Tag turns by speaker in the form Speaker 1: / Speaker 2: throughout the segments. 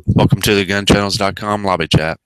Speaker 1: Welcome to the gunchannels.com lobby chat.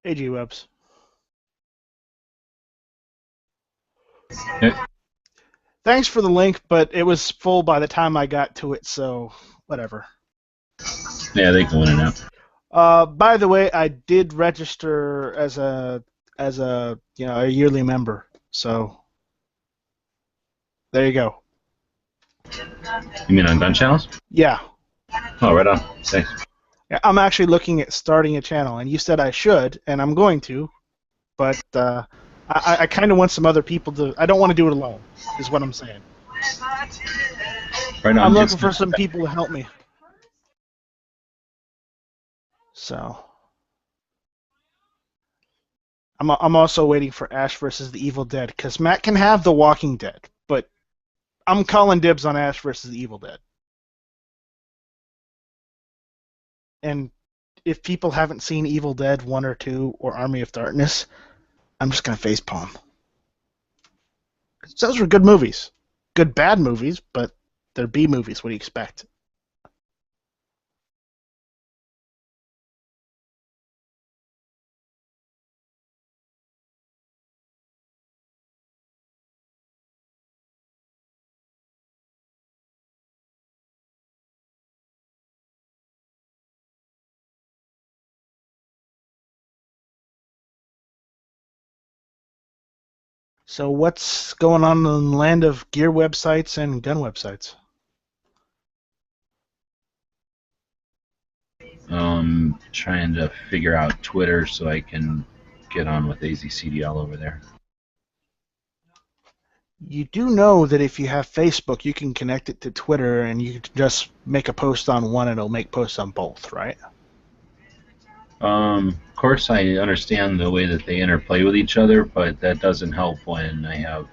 Speaker 2: AG Webs.
Speaker 3: Okay.
Speaker 2: Thanks for the link, but it was full by the time I got to it, so whatever.
Speaker 3: Yeah, they go in and out.
Speaker 2: By the way, I did register as a a yearly member, so there you go.
Speaker 3: You mean on gun channels?
Speaker 2: Yeah.
Speaker 3: Oh, right on. Thanks.
Speaker 2: I'm actually looking at starting a channel, and you said I should, and I'm going to, but I kind of want some other people to. I don't want to do it alone, is what I'm saying.
Speaker 3: Right on.
Speaker 2: I'm looking for some people to help me. So I'm also waiting for Ash versus the Evil Dead, because Matt can have The Walking Dead, but I'm calling dibs on Ash versus the Evil Dead. And if people haven't seen Evil Dead 1 or 2 or Army of Darkness, I'm just going to facepalm. Those were good movies. Good bad movies, but they're B movies. What do you expect? So what's going on in the land of gear websites and gun websites?
Speaker 3: Trying to figure out Twitter so I can get on with AZCDL over there.
Speaker 2: You do know that if you have Facebook, you can connect it to Twitter, and you can just make a post on one, and it'll make posts on both, right?
Speaker 3: Of course, I understand the way that they interplay with each other, but that doesn't help when I have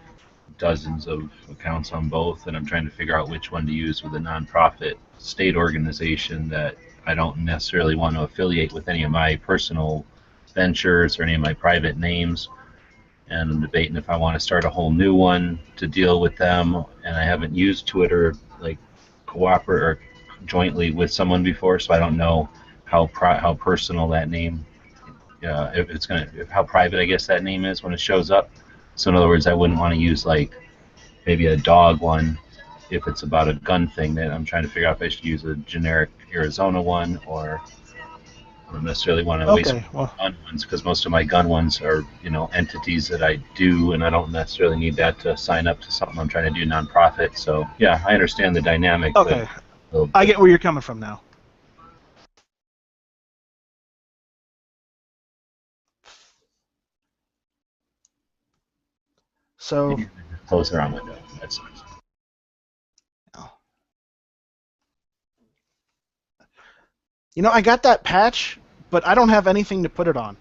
Speaker 3: dozens of accounts on both, and I'm trying to figure out which one to use with a nonprofit state organization that I don't necessarily want to affiliate with any of my personal ventures or any of my private names. And I'm debating if I want to start a whole new one to deal with them. And I haven't used Twitter like cooperate or jointly with someone before, so I don't know how personal that name, if it's gonna, if, how private I guess that name is when it shows up. So in other words, I wouldn't want to use like maybe a dog one if it's about a gun thing. That I'm trying to figure out if I should use a generic Arizona one, or I don't necessarily want to waste
Speaker 2: Okay, well,
Speaker 3: gun ones because most of my gun ones are entities that I do, and I don't necessarily need that to sign up to something I'm trying to do nonprofit. So yeah, I understand the dynamic, but
Speaker 2: okay. I get where you're coming from now. So,
Speaker 3: close around window. That sucks.
Speaker 2: I got that patch, but I don't have anything to put it on.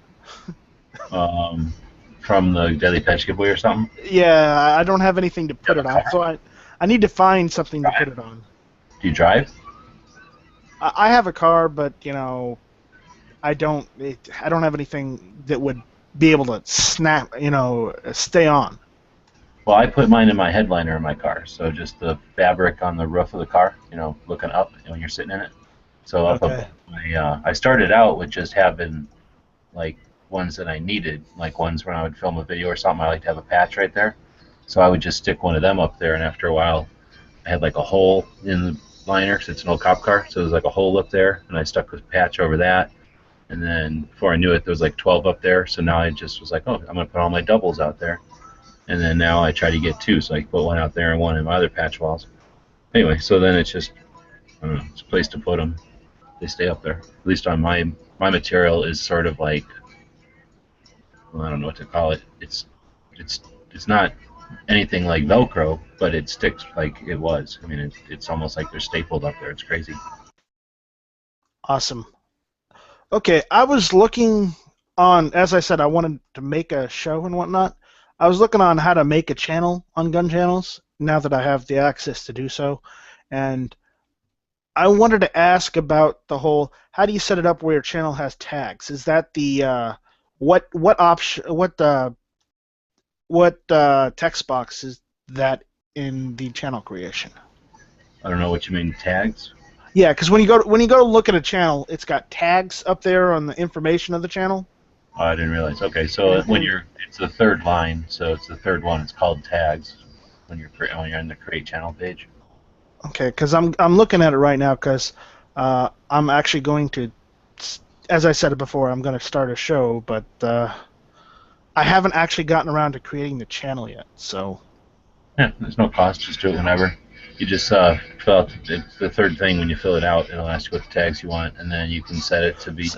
Speaker 3: Um, from the Deadly Patch giveaway or something.
Speaker 2: Yeah, I don't have anything to put it on, so I need to find something to put it on.
Speaker 3: Do you drive?
Speaker 2: I have a car, but I don't have anything that would be able to snap, stay on.
Speaker 3: Well, I put mine in my headliner in my car, so just the fabric on the roof of the car, looking up when you're sitting in it. So up
Speaker 2: Okay.
Speaker 3: above I started out with just having like ones that I needed, like ones when I would film a video or something. I like to have a patch right there, so I would just stick one of them up there, and after a while, I had like a hole in the liner because it's an old cop car, so there's like a hole up there, and I stuck a patch over that. And then before I knew it, there was like 12 up there. So now I just was like, oh, I'm gonna put all my doubles out there. And then now I try to get two, so I can put one out there and one in my other patch walls. Anyway, so then it's just, I don't know, it's a place to put them. They stay up there. At least on my material is sort of like, well, I don't know what to call it. It's not anything like Velcro, but it sticks like it was. I mean, it's almost like they're stapled up there. It's crazy.
Speaker 2: Awesome. Okay, I was looking on, as I said, I wanted to make a show and whatnot. I was looking on how to make a channel on gun channels now that I have the access to do so, and I wanted to ask about the whole, how do you set it up where your channel has tags? Is that the what option, what text box is that in the channel creation?
Speaker 3: I don't know what you mean, tags?
Speaker 2: Yeah, because when you go to look at a channel, it's got tags up there on the information of the channel.
Speaker 3: Oh, I didn't realize. Okay, so when it's the third line, so it's the third one. It's called tags when you're on the create channel page.
Speaker 2: Okay, because I'm looking at it right now because I'm actually going to, as I said it before, I'm going to start a show, but I haven't actually gotten around to creating the channel yet. So
Speaker 3: Yeah, there's no cost. Just do it whenever. You just fill out the third thing when you fill it out. It'll ask you what the tags you want, and then you can set it to be.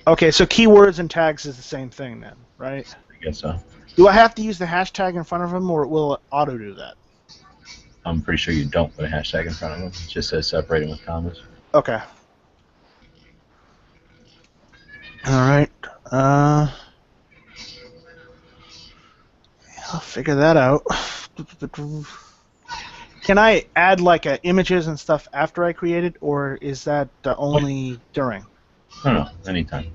Speaker 2: okay, so keywords and tags is the same thing then, right?
Speaker 3: I guess so.
Speaker 2: Do I have to use the hashtag in front of them, or will it auto do that?
Speaker 3: I'm pretty sure you don't put a hashtag in front of them. It just says separating with commas.
Speaker 2: Okay. All right. I'll figure that out. Can I add like images and stuff after I create it, or is that only during?
Speaker 3: No, anytime.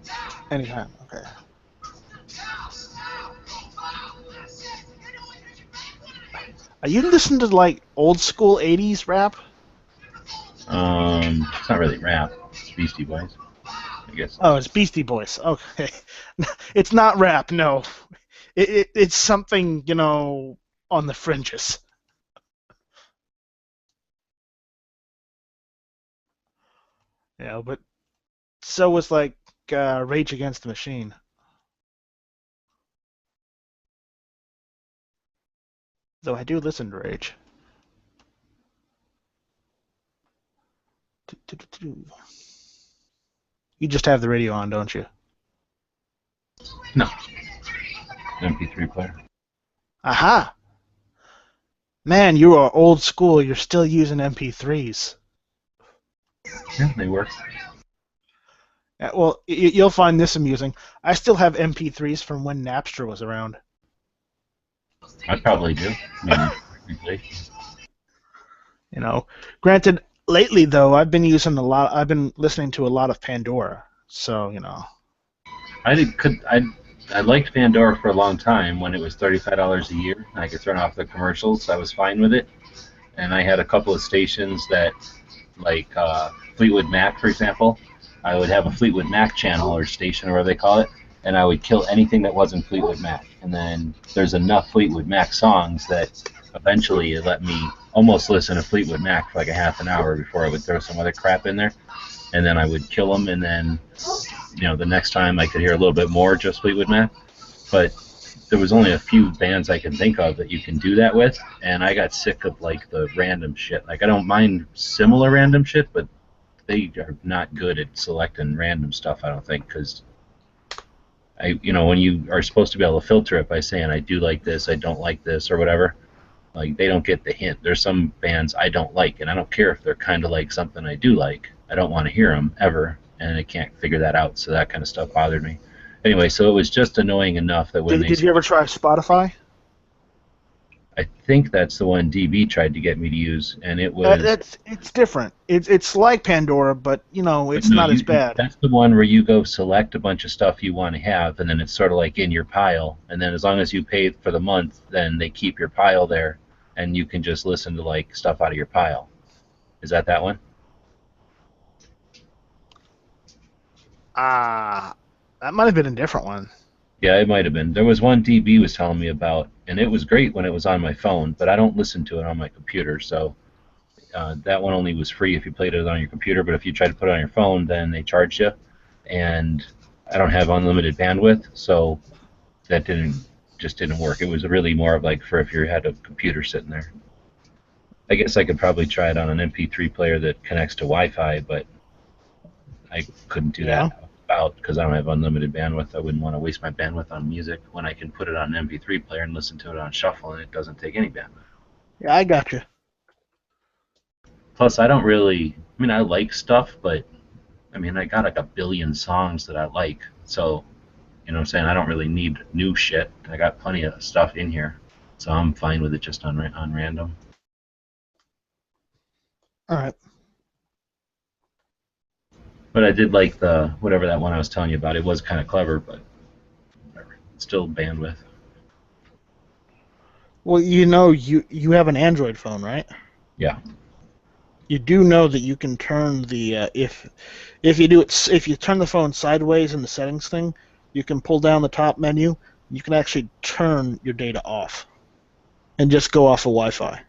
Speaker 2: Anytime. Okay. Are you listening to like old school '80s rap?
Speaker 3: It's not really rap. It's Beastie Boys, I guess.
Speaker 2: Oh, it's Beastie Boys. Okay. It's not rap. No. It's something, on the fringes. Yeah, but so was like Rage Against the Machine. Though I do listen to Rage. You just have the radio on, don't you?
Speaker 3: No. MP3 player.
Speaker 2: Aha! Man, you are old school. You're still using MP3s.
Speaker 3: Yeah, they work.
Speaker 2: Yeah, well, you'll find this amusing. I still have MP3s from when Napster was around.
Speaker 3: I probably do. I mean,
Speaker 2: Granted, lately though, I've been listening to a lot of Pandora. So,
Speaker 3: I liked Pandora for a long time when it was $35 a year. And I could turn off the commercials. So I was fine with it. And I had a couple of stations that, like Fleetwood Mac, for example. I would have a Fleetwood Mac channel or station or whatever they call it, and I would kill anything that wasn't Fleetwood Mac. And then there's enough Fleetwood Mac songs that eventually it let me almost listen to Fleetwood Mac for like a half an hour before I would throw some other crap in there. And then I would kill them, and then, the next time I could hear a little bit more just Fleetwood Mac. But there was only a few bands I can think of that you can do that with, and I got sick of like the random shit. Like I don't mind similar random shit, but they are not good at selecting random stuff, I don't think, because when you are supposed to be able to filter it by saying I do like this, I don't like this, or whatever, like they don't get the hint. There's some bands I don't like, and I don't care if they're kind of like something I do like. I don't want to hear them ever, and I can't figure that out. So that kind of stuff bothered me. Anyway, so it was just annoying enough that when
Speaker 2: did you ever try Spotify?
Speaker 3: I think that's the one DB tried to get me to use, and it was.
Speaker 2: It's different. It's like Pandora, but it's not as bad.
Speaker 3: That's the one where you go select a bunch of stuff you want to have, and then it's sort of like in your pile. And then as long as you pay for the month, then they keep your pile there, and you can just listen to like stuff out of your pile. Is that one?
Speaker 2: That might have been a different one.
Speaker 3: Yeah, it might have been. There was one DB was telling me about, and it was great when it was on my phone, but I don't listen to it on my computer, so that one only was free if you played it on your computer, but if you tried to put it on your phone, then they charged you, and I don't have unlimited bandwidth, so that just didn't work. It was really more of like for if you had a computer sitting there. I guess I could probably try it on an MP3 player that connects to Wi-Fi, but I couldn't do that because I don't have unlimited bandwidth. I wouldn't want to waste my bandwidth on music when I can put it on an MP3 player and listen to it on shuffle, and it doesn't take any bandwidth.
Speaker 2: Yeah, I got you.
Speaker 3: Plus, I don't really. I mean, I like stuff, but I mean, I got like a billion songs that I like, so you know what I'm saying. I don't really need new shit. I got plenty of stuff in here, so I'm fine with it just on random.
Speaker 2: All right.
Speaker 3: But I did like the whatever that one I was telling you about. It was kind of clever, but whatever. It's still bandwidth.
Speaker 2: Well, you have an Android phone, right?
Speaker 3: Yeah.
Speaker 2: You do know that you can turn the if you turn the phone sideways in the settings thing, you can pull down the top menu. You can actually turn your data off and just go off of Wi-Fi.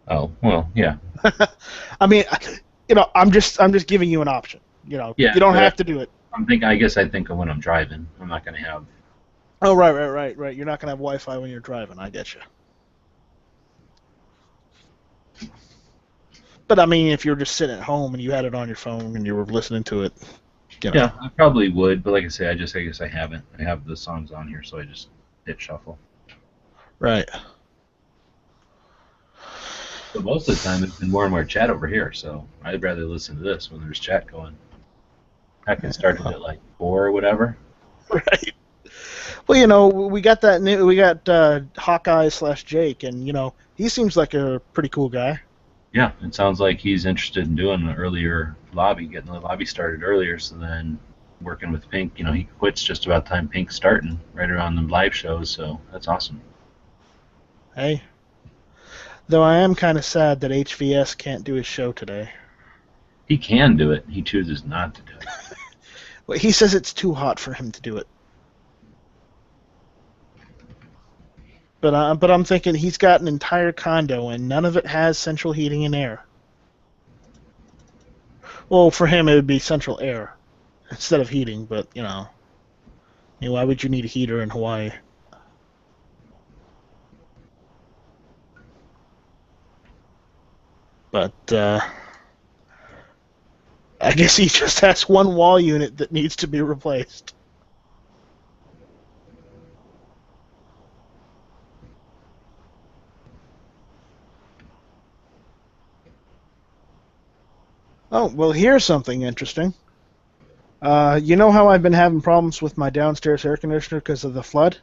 Speaker 3: Oh, well, yeah.
Speaker 2: I mean, I'm just giving you an option.
Speaker 3: Yeah,
Speaker 2: You don't
Speaker 3: but
Speaker 2: have to do it.
Speaker 3: I guess I think of when I'm driving. I'm not going to have.
Speaker 2: Oh, right. You're not gonna have Wi-Fi when you're driving. I get you. But I mean, if you're just sitting at home and you had it on your phone and you were listening to it,
Speaker 3: Yeah, I probably would, but like I say, I guess I haven't. I have the songs on here, so I just hit shuffle.
Speaker 2: Right.
Speaker 3: But most of the time, there's been more and more chat over here, so I'd rather listen to this when there's chat going. Heck, it started at like 4 or whatever.
Speaker 2: Right. Well, we got Hawkeye/Jake, and he seems like a pretty cool guy.
Speaker 3: Yeah, it sounds like he's interested in doing an earlier lobby, getting the lobby started earlier, so then working with Pink. He quits just about time Pink's starting, right around the live shows, so that's awesome.
Speaker 2: Hey. Though I am kind of sad that HVS can't do his show today.
Speaker 3: He can do it. He chooses not to do it.
Speaker 2: Well, he says it's too hot for him to do it. But I'm thinking he's got an entire condo and none of it has central heating and air. Well, for him it would be central air instead of heating, but why would you need a heater in Hawaii? But I guess he just has one wall unit that needs to be replaced. Oh, well, here's something interesting. You know how I've been having problems with my downstairs air conditioner because of the flood?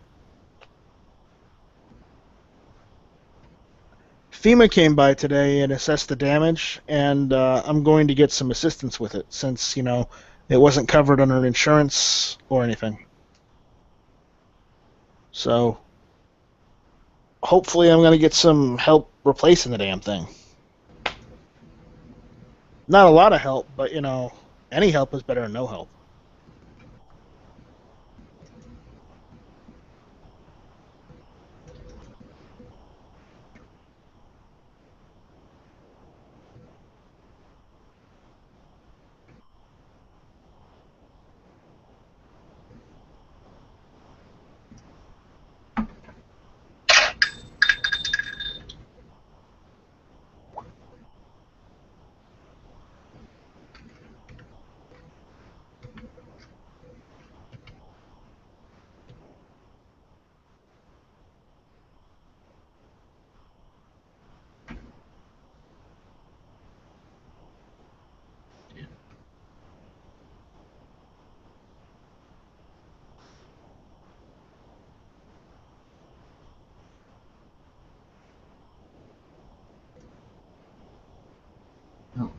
Speaker 2: FEMA came by today and assessed the damage, and I'm going to get some assistance with it since, it wasn't covered under insurance or anything. So, hopefully I'm going to get some help replacing the damn thing. Not a lot of help, but, any help is better than no help.
Speaker 3: Oh.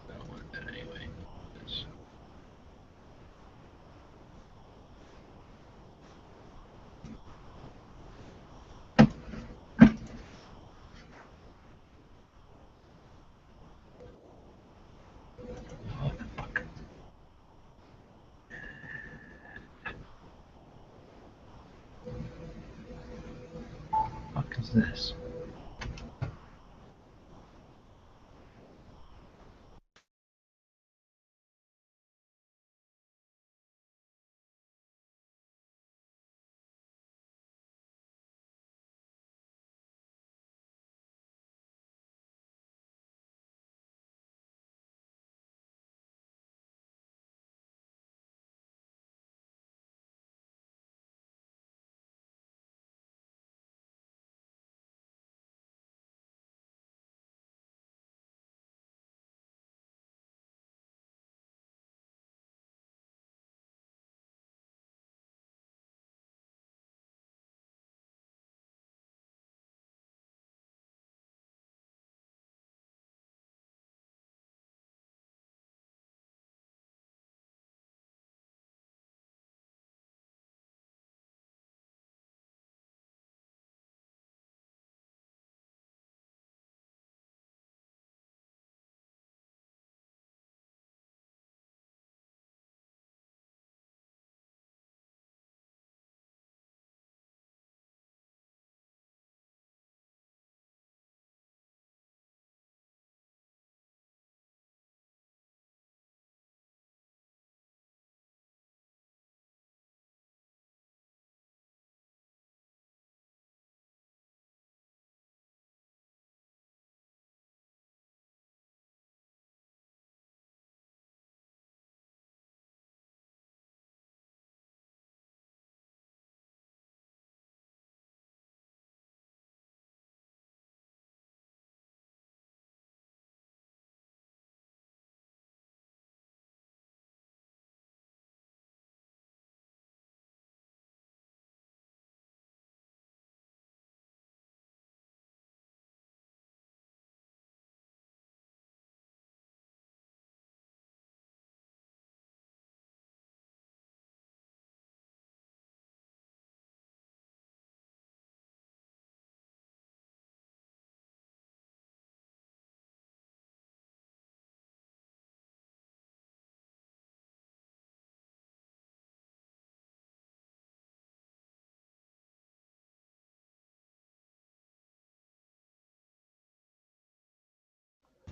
Speaker 3: I don't want that anyway. It's- oh, fuck. Fuck is this?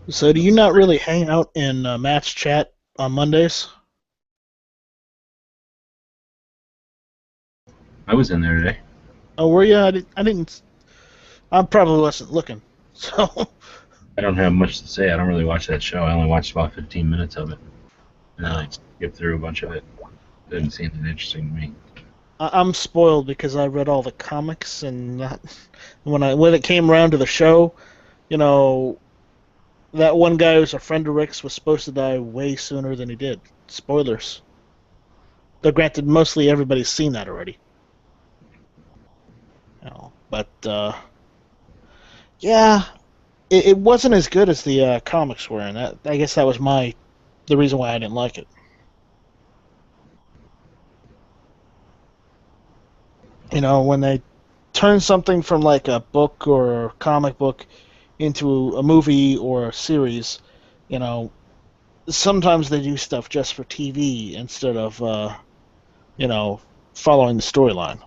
Speaker 2: So do you not really hang out in match chat on Mondays?
Speaker 3: I was in there today.
Speaker 2: Oh, were you? I didn't. I probably wasn't looking. So
Speaker 3: I don't have much to say. I don't really watch that show. I only watched about 15 minutes of it. And then
Speaker 2: no.
Speaker 3: I skipped through a bunch of it. Didn't seem that interesting to me.
Speaker 2: I'm spoiled because I read all the comics, and when it came around to the show, you know, that one guy who's a friend of Rick's was supposed to die way sooner than he did. Spoilers. Though granted, mostly everybody's seen that already. But yeah, it wasn't as good as the comics were, and I guess that was the reason why I didn't like it. When they turn something from like a book or a comic book into a movie or a series, you know, sometimes they do stuff just for TV instead of you know, following the storyline.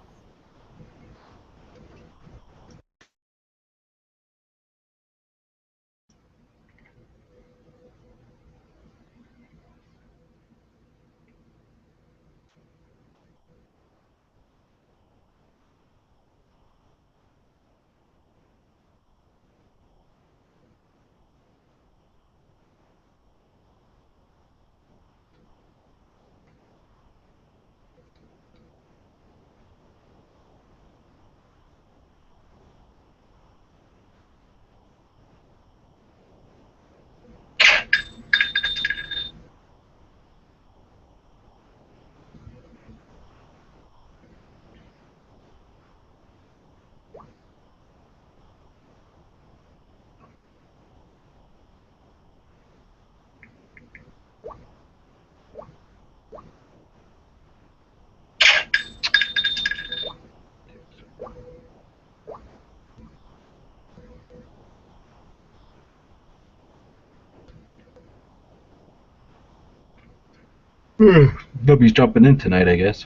Speaker 3: Nobody's jumping in tonight, I guess.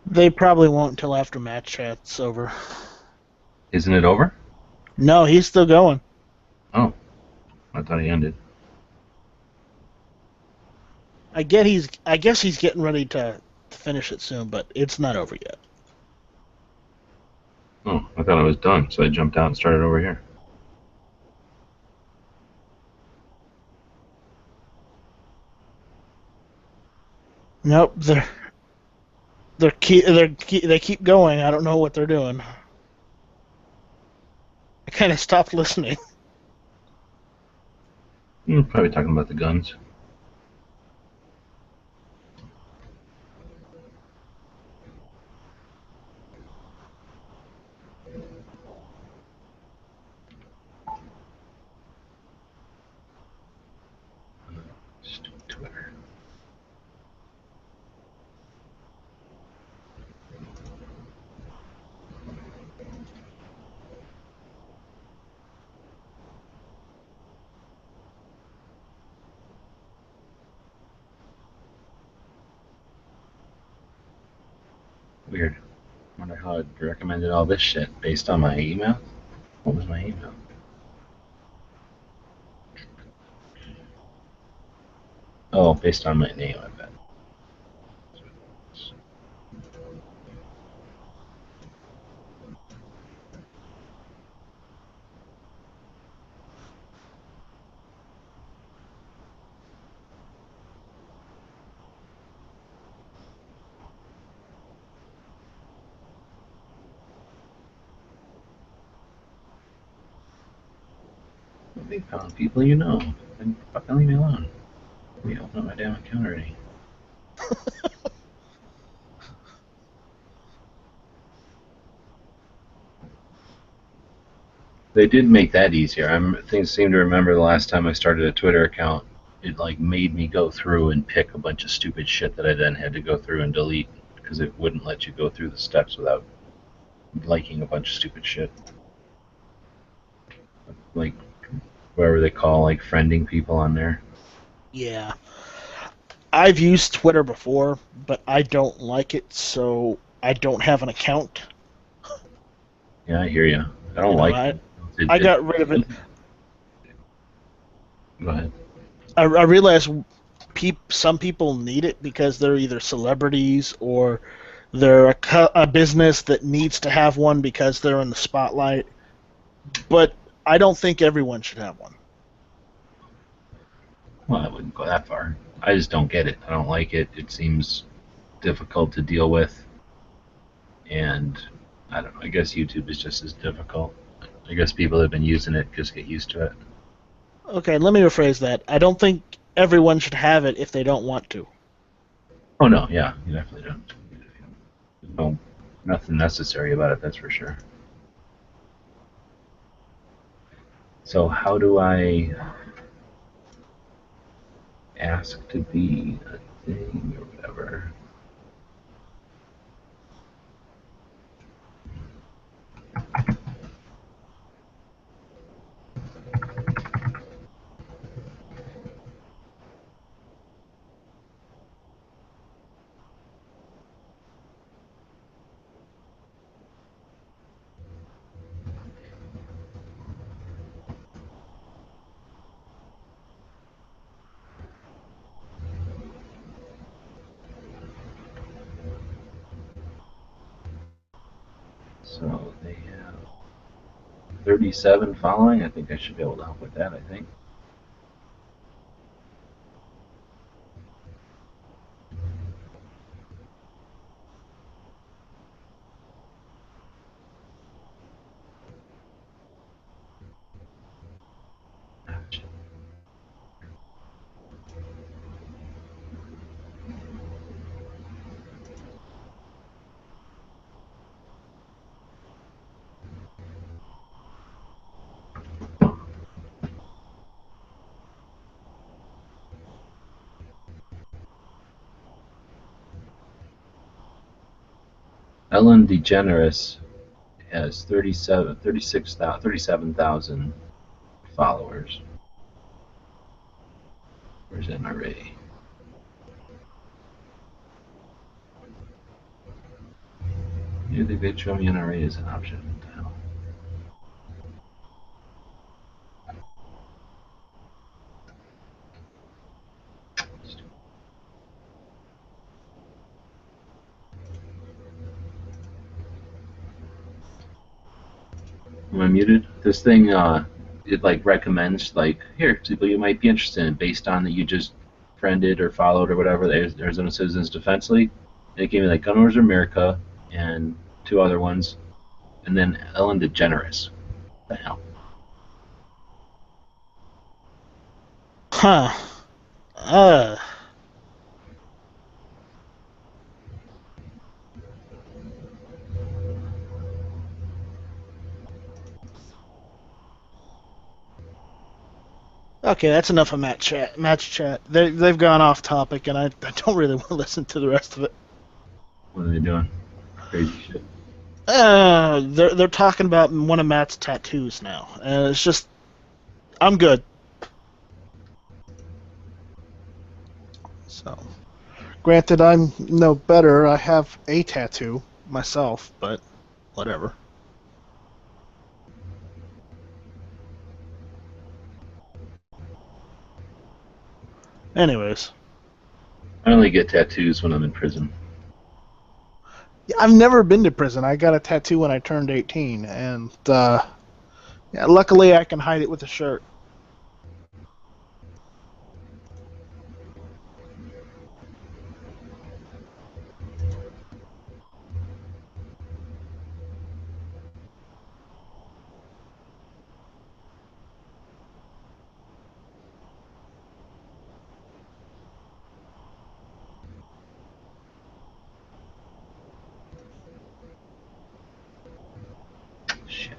Speaker 2: They probably won't until after match chat's over.
Speaker 3: Isn't it over?
Speaker 2: No, he's still going.
Speaker 3: Oh, I thought he ended.
Speaker 2: I guess he's getting ready to finish it soon, but it's not over yet.
Speaker 3: Oh, I thought it was done, so I jumped out and started over here.
Speaker 2: Nope, they keep going. I don't know what they're doing. I kind of stopped listening.
Speaker 3: Probably talking about the guns. Stupid Twitter. Weird. Wonder how it recommended all this shit based on my email. What was my email? Oh, based on my name, I bet. They found people you know. Then fucking leave me alone. Let me open up my damn account already. They did make that easier. I seem to remember the last time I started a Twitter account, it like made me go through and pick a bunch of stupid shit that I then had to go through and delete because it wouldn't let you go through the steps without liking a bunch of stupid shit. Like whatever they call like friending people on there.
Speaker 2: Yeah, I've used Twitter before, but I don't like it, so I don't have an account.
Speaker 3: Yeah, I hear you. I don't
Speaker 2: You know,
Speaker 3: like
Speaker 2: I
Speaker 3: it.
Speaker 2: I got rid of it.
Speaker 3: Go ahead.
Speaker 2: I realized some people need it because they're either celebrities or they're a business that needs to have one because they're in the spotlight. But I don't think everyone should have one.
Speaker 3: Well, I wouldn't go that far. I just don't get it. I don't like it. It seems difficult to deal with. And I don't know. I guess YouTube is just as difficult. I guess people that have been using it just get used to it.
Speaker 2: Okay, let me rephrase that. I don't think everyone should have it if they don't want to.
Speaker 3: Oh, no. Yeah, you definitely don't. No, nothing necessary about it, that's for sure. So how do I ask to be a thing or whatever? So they have 37 following. I think I should be able to help with that, I think. Ellen DeGeneres has 37,000 followers. Where's NRA? You think they'd show me NRA as an option? What the hell? Am I muted? This thing, it like recommends like here people you might be interested in based on that you just friended or followed or whatever. The Arizona Citizens Defense League. And it gave me like Gun Owners of America and two other ones, and then Ellen DeGeneres. What the hell?
Speaker 2: Huh. Okay, that's enough of match chat. They've gone off topic, and I don't really want to listen to the rest of it.
Speaker 3: What are they doing? Crazy shit.
Speaker 2: They're talking about one of Matt's tattoos now, and it's just, I'm good. So, granted, I'm no better. I have a tattoo myself, but whatever. Anyways,
Speaker 3: I only get tattoos when I'm in prison.
Speaker 2: I've never been to prison. I got a tattoo when I turned 18, and yeah, luckily I can hide it with a shirt.
Speaker 3: Shit.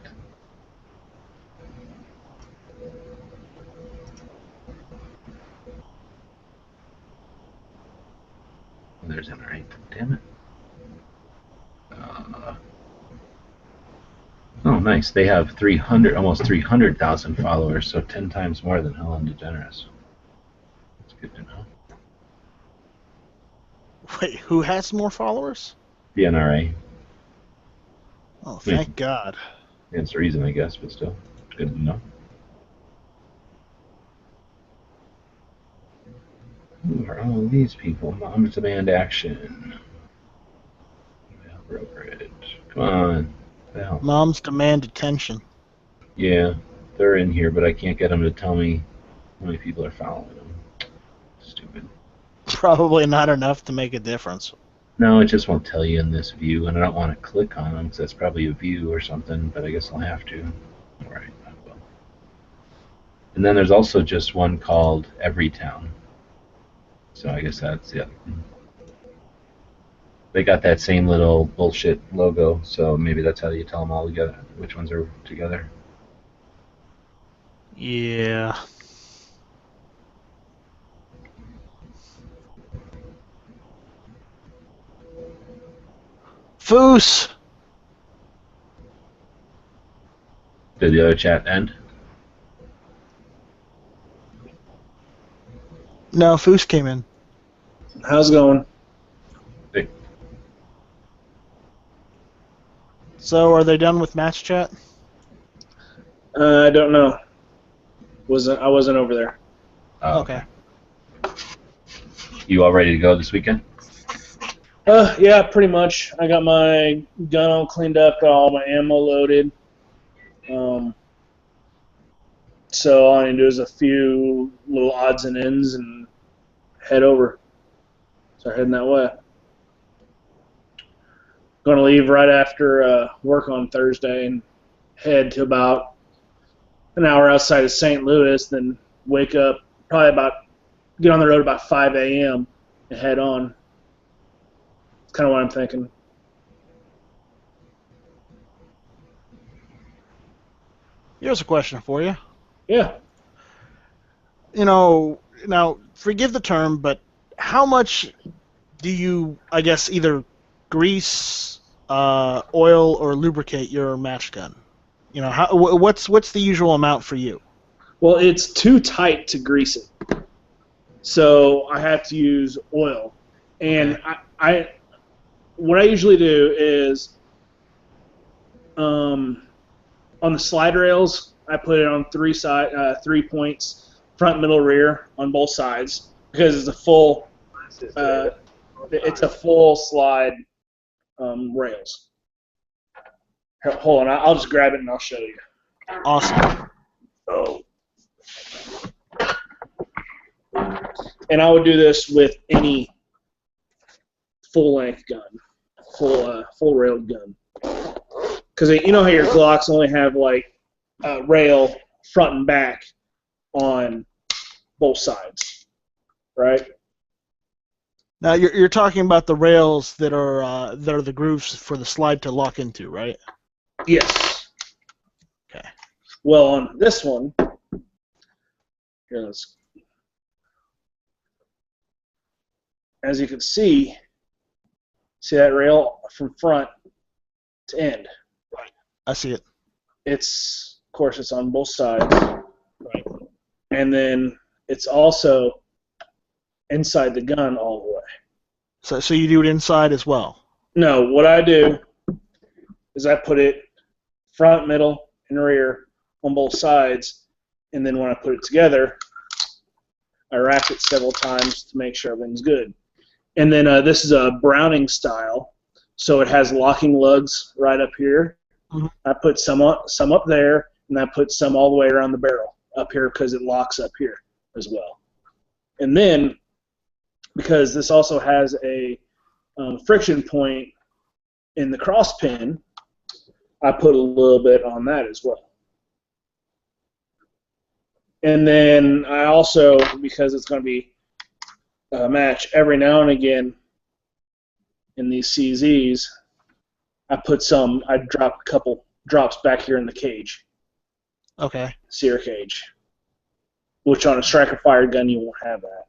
Speaker 3: There's NRA. Damn it. Oh, nice. They have 300, almost 300,000 followers, so 10 times more than Ellen DeGeneres. That's good to know.
Speaker 2: Wait, who has more followers?
Speaker 3: The NRA.
Speaker 2: Oh, thank God.
Speaker 3: That's the reason, I guess, but still. Good to know. Who are all these people? Mom's Demand Action. Brokerage. Come on. Hell.
Speaker 2: Moms demand attention.
Speaker 3: Yeah, they're in here, but I can't get them to tell me how many people are following them. Stupid.
Speaker 2: Probably not enough to make a difference.
Speaker 3: No, it just won't tell you in this view, and I don't want to click on them because that's probably a view or something, but I guess I'll have to. Alright, I will. And then there's also just one called Everytown. So I guess that's the other one. They got that same little bullshit logo, so maybe that's how you tell them all together, which ones are together.
Speaker 2: Yeah. Foos!
Speaker 3: Did the other chat end?
Speaker 2: No, Foos came in.
Speaker 4: How's it going?
Speaker 3: Hey.
Speaker 2: So, are they done with match chat?
Speaker 4: I don't know. I wasn't over there.
Speaker 3: Oh,
Speaker 2: Okay.
Speaker 3: You all ready to go this weekend?
Speaker 4: Yeah, pretty much. I got my gun all cleaned up, got all my ammo loaded. So all I need to do is a few little odds and ends and head over. Start heading that way. Going to leave right after work on Thursday and head to about an hour outside of St. Louis, then wake up, get on the road about 5 a.m. and head on. That's kind of what I'm thinking.
Speaker 2: Here's a question for you.
Speaker 4: Yeah.
Speaker 2: You know, now, forgive the term, but how much do you, I guess, either grease, oil, or lubricate your match gun? You know, what's the usual amount for you?
Speaker 4: Well, it's too tight to grease it, so I have to use oil. And what I usually do is, on the slide rails, I put it on 3 points, front, middle, rear, on both sides, because it's a full slide rails. Here, hold on, I'll just grab it and I'll show you.
Speaker 2: Awesome.
Speaker 4: Oh. And I would do this with any full-length gun, full-railed gun. Because you know how your Glocks only have like a rail front and back on both sides, right?
Speaker 2: Now you're talking about the rails that are the grooves for the slide to lock into, right?
Speaker 4: Yes.
Speaker 2: Okay.
Speaker 4: Well, on this one, here, as you can see that rail from front to end.
Speaker 2: I see it.
Speaker 4: Of course, it's on both sides, right? And then it's also inside the gun all the way.
Speaker 2: So you do it inside as well?
Speaker 4: No, what I do is I put it front, middle, and rear on both sides, and then when I put it together, I rack it several times to make sure everything's good. And then this is a Browning style, so it has locking lugs right up here.
Speaker 2: Mm-hmm.
Speaker 4: I put some up there, and I put some all the way around the barrel up here because it locks up here as well. And then, because this also has a friction point in the cross pin, I put a little bit on that as well. And then I also, because it's going to be a match every now and again in these CZs, I drop a couple drops back here in the cage.
Speaker 2: Okay.
Speaker 4: Sear cage. Which on a striker fired gun you won't have that.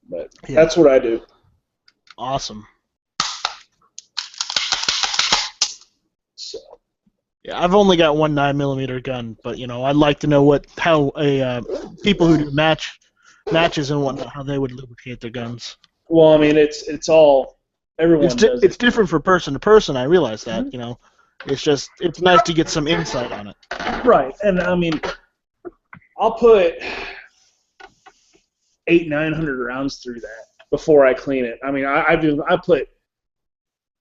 Speaker 4: But
Speaker 2: Yeah.
Speaker 4: That's what I do.
Speaker 2: Awesome.
Speaker 4: So.
Speaker 2: Yeah, I've only got one 9mm gun, but I'd like to know how people who do matches and whatnot, how they would lubricate their guns.
Speaker 4: Well, I mean, it's all everyone does.
Speaker 2: It's different for person to person. I realize that.
Speaker 4: Mm-hmm.
Speaker 2: It's nice to get some insight on it.
Speaker 4: Right, and I mean, I'll put 800-900 rounds through that before I clean it. I mean, I put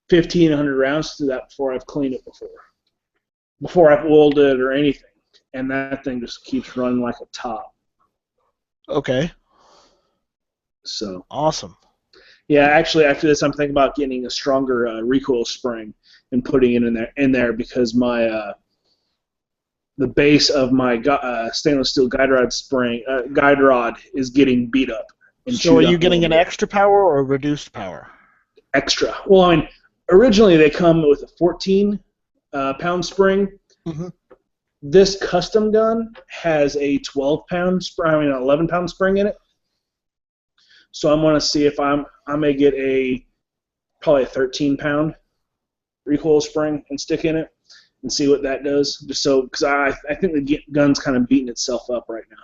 Speaker 4: 1,500 rounds through that before I've cleaned it before I've oiled it or anything, and that thing just keeps running like a top.
Speaker 2: Okay.
Speaker 4: So
Speaker 2: Awesome.
Speaker 4: yeah, actually, after this, I'm thinking about getting a stronger recoil spring and putting it in there because my the base of my stainless steel guide rod is getting beat up. And
Speaker 2: So are
Speaker 4: chewed
Speaker 2: you
Speaker 4: up a
Speaker 2: getting
Speaker 4: little
Speaker 2: an
Speaker 4: bit.
Speaker 2: extra power or a reduced power?
Speaker 4: Extra? Well, I mean, originally they come with a 14-pound spring.
Speaker 2: Mhm.
Speaker 4: This custom gun has a 12-pound spring. I mean, an 11-pound spring in it. So I'm gonna see if I may get probably a 13-pound recoil spring and stick in it and see what that does. Just so, because I think the gun's kind of beating itself up right now.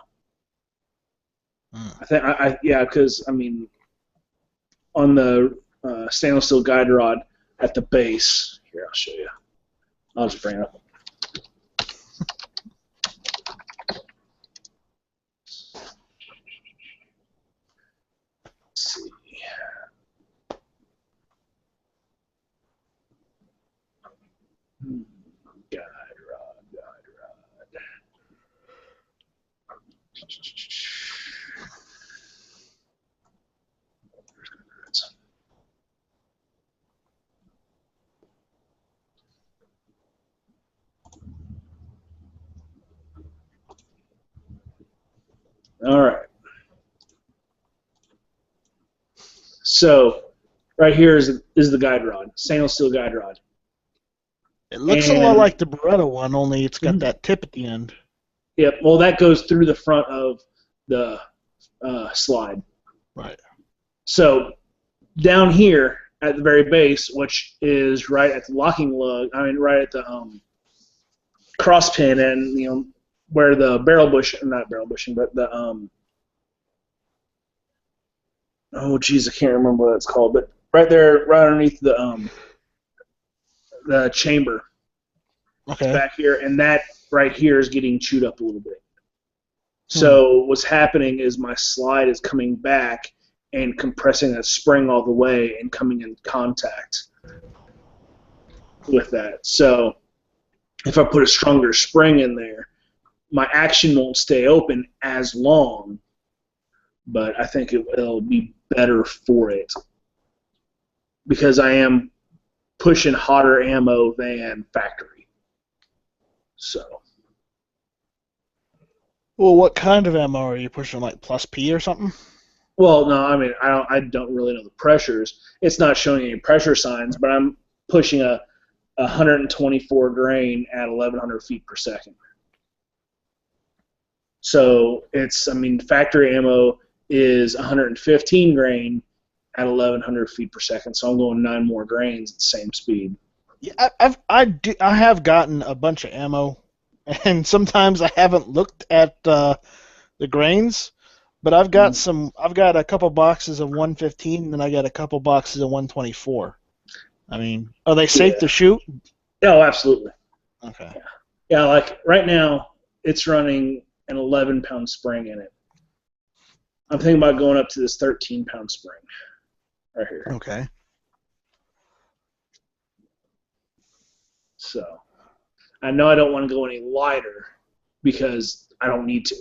Speaker 4: I think because I mean, on the stainless steel guide rod at the base. Here, I'll show you. I'll just bring it up. Let's see. Guide rod. All right. So, right here is the guide rod, stainless steel guide rod.
Speaker 2: It looks a lot like the Beretta one, only it's got that tip at the end.
Speaker 4: Yep. Well, that goes through the front of the slide.
Speaker 2: Right.
Speaker 4: So, down here at the very base, which is right at the locking lug, right at the cross pin, and where the not barrel bushing, but the oh geez, I can't remember what it's called, but right there, right underneath the chamber,
Speaker 2: Okay.
Speaker 4: back here, and that right here is getting chewed up a little bit. So what's happening is my slide is coming back and compressing that spring all the way and coming in contact with that. So if I put a stronger spring in there, my action won't stay open as long, but I think it'll be better for it because I am pushing hotter ammo than factory. So.
Speaker 2: Well, what kind of ammo are you pushing, like plus P or something?
Speaker 4: Well, no, I mean I don't really know the pressures. It's not showing any pressure signs, but I'm pushing a 124 grain at 1,100 feet per second. So factory ammo is 115 grain at 1,100 feet per second. So I'm going 9 more grains at the same speed.
Speaker 2: Yeah, I have gotten a bunch of ammo, and sometimes I haven't looked at the grains, but I've got I've got a couple boxes of 115, and then I got a couple boxes of 124. I mean, are they safe to shoot?
Speaker 4: Oh, absolutely.
Speaker 2: Okay.
Speaker 4: Yeah, like right now, it's running an 11-pound spring in it. I'm thinking about going up to this 13-pound spring right here.
Speaker 2: Okay.
Speaker 4: So I know I don't want to go any lighter because I don't need to.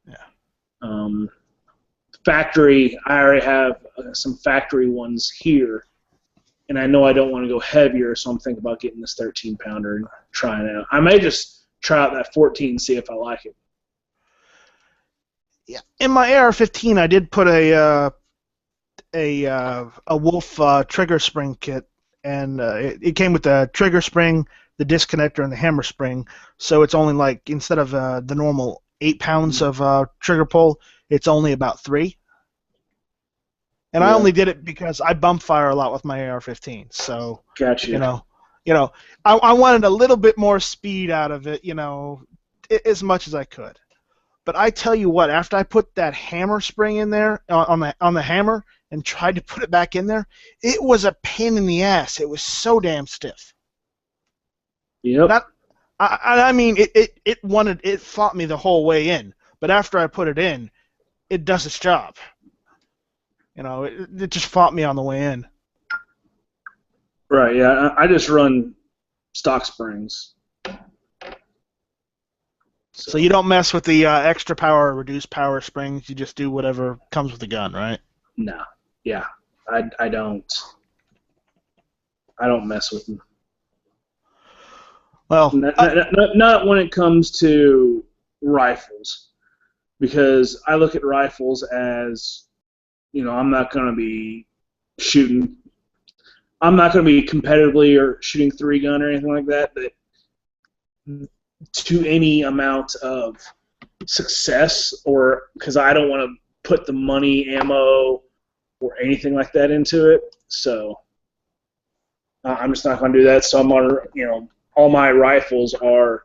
Speaker 2: Yeah.
Speaker 4: Factory, I already have some factory ones here, and I know I don't want to go heavier, so I'm thinking about getting this 13-pounder and trying it out. I may just try out that 14 and see if I like it.
Speaker 2: Yeah. In my AR-15, I did put a Wolf trigger spring kit, and it came with the trigger spring, the disconnector, and the hammer spring. So it's only like, instead of the normal 8 pounds of trigger pull, it's only about 3. And I only did it because I bump fire a lot with my AR-15. So
Speaker 4: Gotcha.
Speaker 2: I wanted a little bit more speed out of it, as much as I could. But I tell you what, after I put that hammer spring in there on the hammer and tried to put it back in there, it was a pain in the ass. It was so damn stiff.
Speaker 4: Yep.
Speaker 2: Not, I mean, it fought me the whole way in, but after I put it in, it does its job. You know, it just fought me on the way in.
Speaker 4: Right. Yeah. I just run stock springs.
Speaker 2: So you don't mess with the extra power or reduced power springs. You just do whatever comes with the gun, right?
Speaker 4: No. Yeah. I don't mess with them.
Speaker 2: Well,
Speaker 4: Not when it comes to rifles, because I look at rifles as, I'm not going to be shooting. I'm not going to be competitively or shooting 3-gun or anything like that. But to any amount of success, or because I don't want to put the money, ammo, or anything like that into it, so I'm just not going to do that. So I'm on, all my rifles are,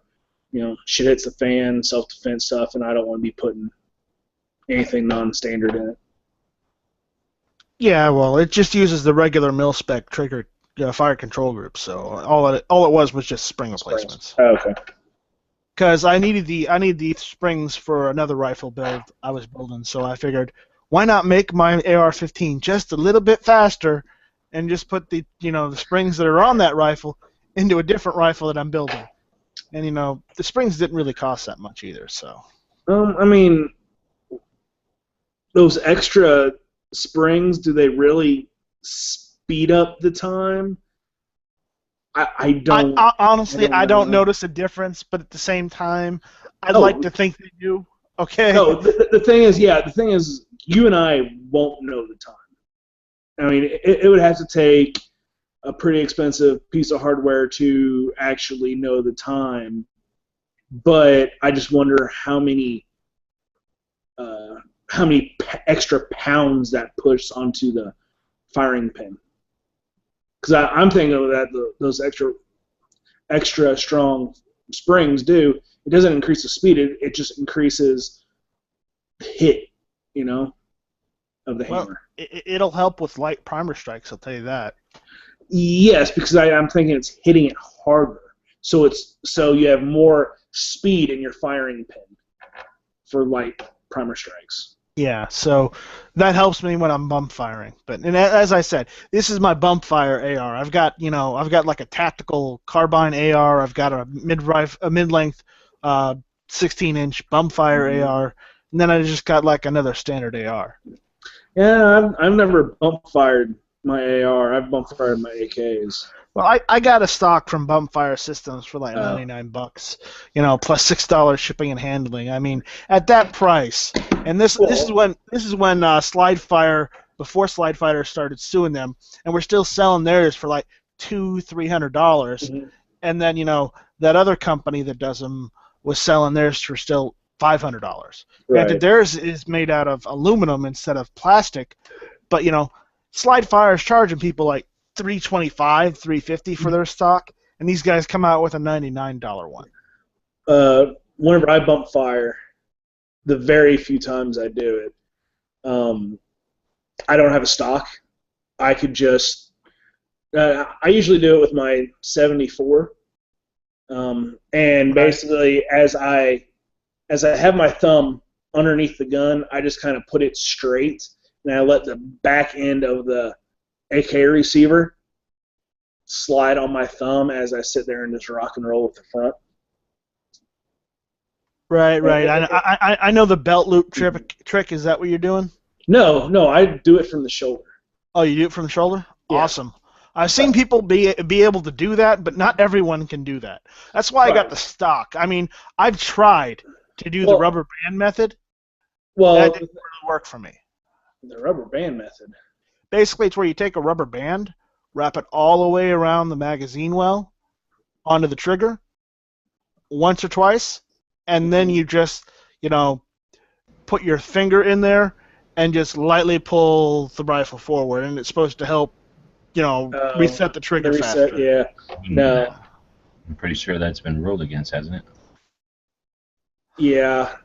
Speaker 4: shit hits the fan, self-defense stuff, and I don't want to be putting anything non-standard in it.
Speaker 2: yeah, well, it just uses the regular mil-spec trigger fire control group, so all it was just spring replacements.
Speaker 4: Oh, okay.
Speaker 2: Because I needed the springs for another rifle build I was building, so I figured, why not make my AR-15 just a little bit faster, and just put the the springs that are on that rifle into a different rifle that I'm building. And the springs didn't really cost that much either, so.
Speaker 4: I mean, those extra springs, do they really speed up the time? I don't.
Speaker 2: Honestly, I don't
Speaker 4: know.
Speaker 2: notice a difference, but at the same time, I'd like to think they do. Okay.
Speaker 4: No, the thing is, you and I won't know the time. I mean, it would have to take a pretty expensive piece of hardware to actually know the time. But I just wonder how many extra pounds that pushes onto the firing pin. Because I'm thinking of that those extra strong springs do. It doesn't increase the speed. It just increases the hit, of the hammer.
Speaker 2: It'll help with light primer strikes. I'll tell you that.
Speaker 4: Yes, because I'm thinking it's hitting it harder. So you have more speed in your firing pin for light primer strikes.
Speaker 2: Yeah, so that helps me when I'm bump firing. But as I said, this is my bump fire AR. I've got like a tactical carbine AR. I've got a mid-length 16-inch bump fire AR, and then I just got like another standard AR.
Speaker 4: Yeah, I've never bump fired my AR. I've bump fired my AKs.
Speaker 2: Well, I got a stock from Bump Fire Systems for like $99, plus $6 shipping and handling. I mean, at that price, and this is when Slide Fire, before Slide Fighter started suing them, and we're still selling theirs for like $200-300.
Speaker 4: Mm-hmm.
Speaker 2: And then that other company that does them was selling theirs for still $500.
Speaker 4: Right.
Speaker 2: Granted, theirs is made out of aluminum instead of plastic, but Slide Fire is charging people like $325, $350 for their stock, and these guys come out with a $99 one.
Speaker 4: Whenever I bump fire, the very few times I do it, I don't have a stock. I could just I usually do it with my 74, and basically as I have my thumb underneath the gun, I just kind of put it straight, and I let the back end of the AK receiver slide on my thumb as I sit there and just rock and roll with the front.
Speaker 2: Right. I know the belt loop trick. Is that what you're doing?
Speaker 4: No, I do it from the shoulder.
Speaker 2: Oh, you do it from the shoulder?
Speaker 4: Yeah.
Speaker 2: Awesome. I've seen people be able to do that, but not everyone can do that. That's why I got the stock. I mean, I've tried to do the rubber band method.
Speaker 4: Well,
Speaker 2: that didn't really work for me.
Speaker 4: The rubber band method.
Speaker 2: Basically, it's where you take a rubber band, wrap it all the way around the magazine well, onto the trigger, once or twice, and then you just, put your finger in there and just lightly pull the rifle forward, and it's supposed to help, reset the trigger faster.
Speaker 4: Yeah. No.
Speaker 3: I'm pretty sure that's been ruled against, hasn't it?
Speaker 4: Yeah.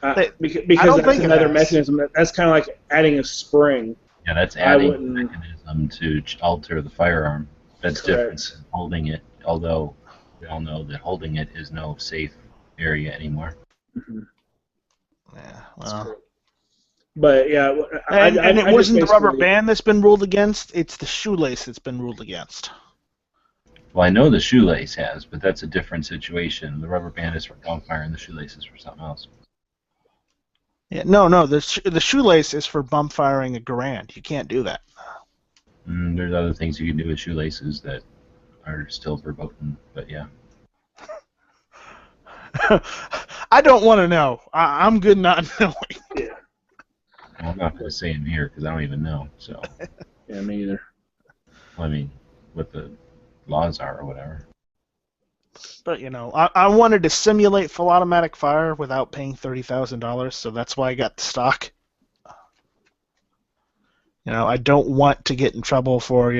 Speaker 4: Because
Speaker 2: don't
Speaker 4: that's
Speaker 2: think
Speaker 4: another mechanism. That's kind of like adding a spring.
Speaker 3: Yeah, that's adding a mechanism to alter the firearm. That's
Speaker 4: Correct.
Speaker 3: different than holding it, although we all know that holding it is no safe area anymore.
Speaker 4: Mhm.
Speaker 2: Yeah,
Speaker 4: That's
Speaker 2: well.
Speaker 4: true. But yeah,
Speaker 2: And it
Speaker 4: I just
Speaker 2: wasn't the rubber
Speaker 4: basically-
Speaker 2: band that's been ruled against, it's the shoelace that's been ruled against.
Speaker 3: Well, I know the shoelace has, but that's a different situation. The rubber band is for bonfire, and the shoelace is for something else.
Speaker 2: Yeah, no, the shoelace is for bump firing a Garand. You can't do that.
Speaker 3: There's other things you can do with shoelaces that are still verboten, but yeah.
Speaker 2: I don't want to know. I'm good not knowing.
Speaker 3: Well, I'm not going to say them here because I don't even know. So,
Speaker 4: Yeah, me either.
Speaker 3: I mean, what the laws are or whatever.
Speaker 2: But, I wanted to simulate full automatic fire without paying $30,000, so that's why I got the stock. I don't want to get in trouble for,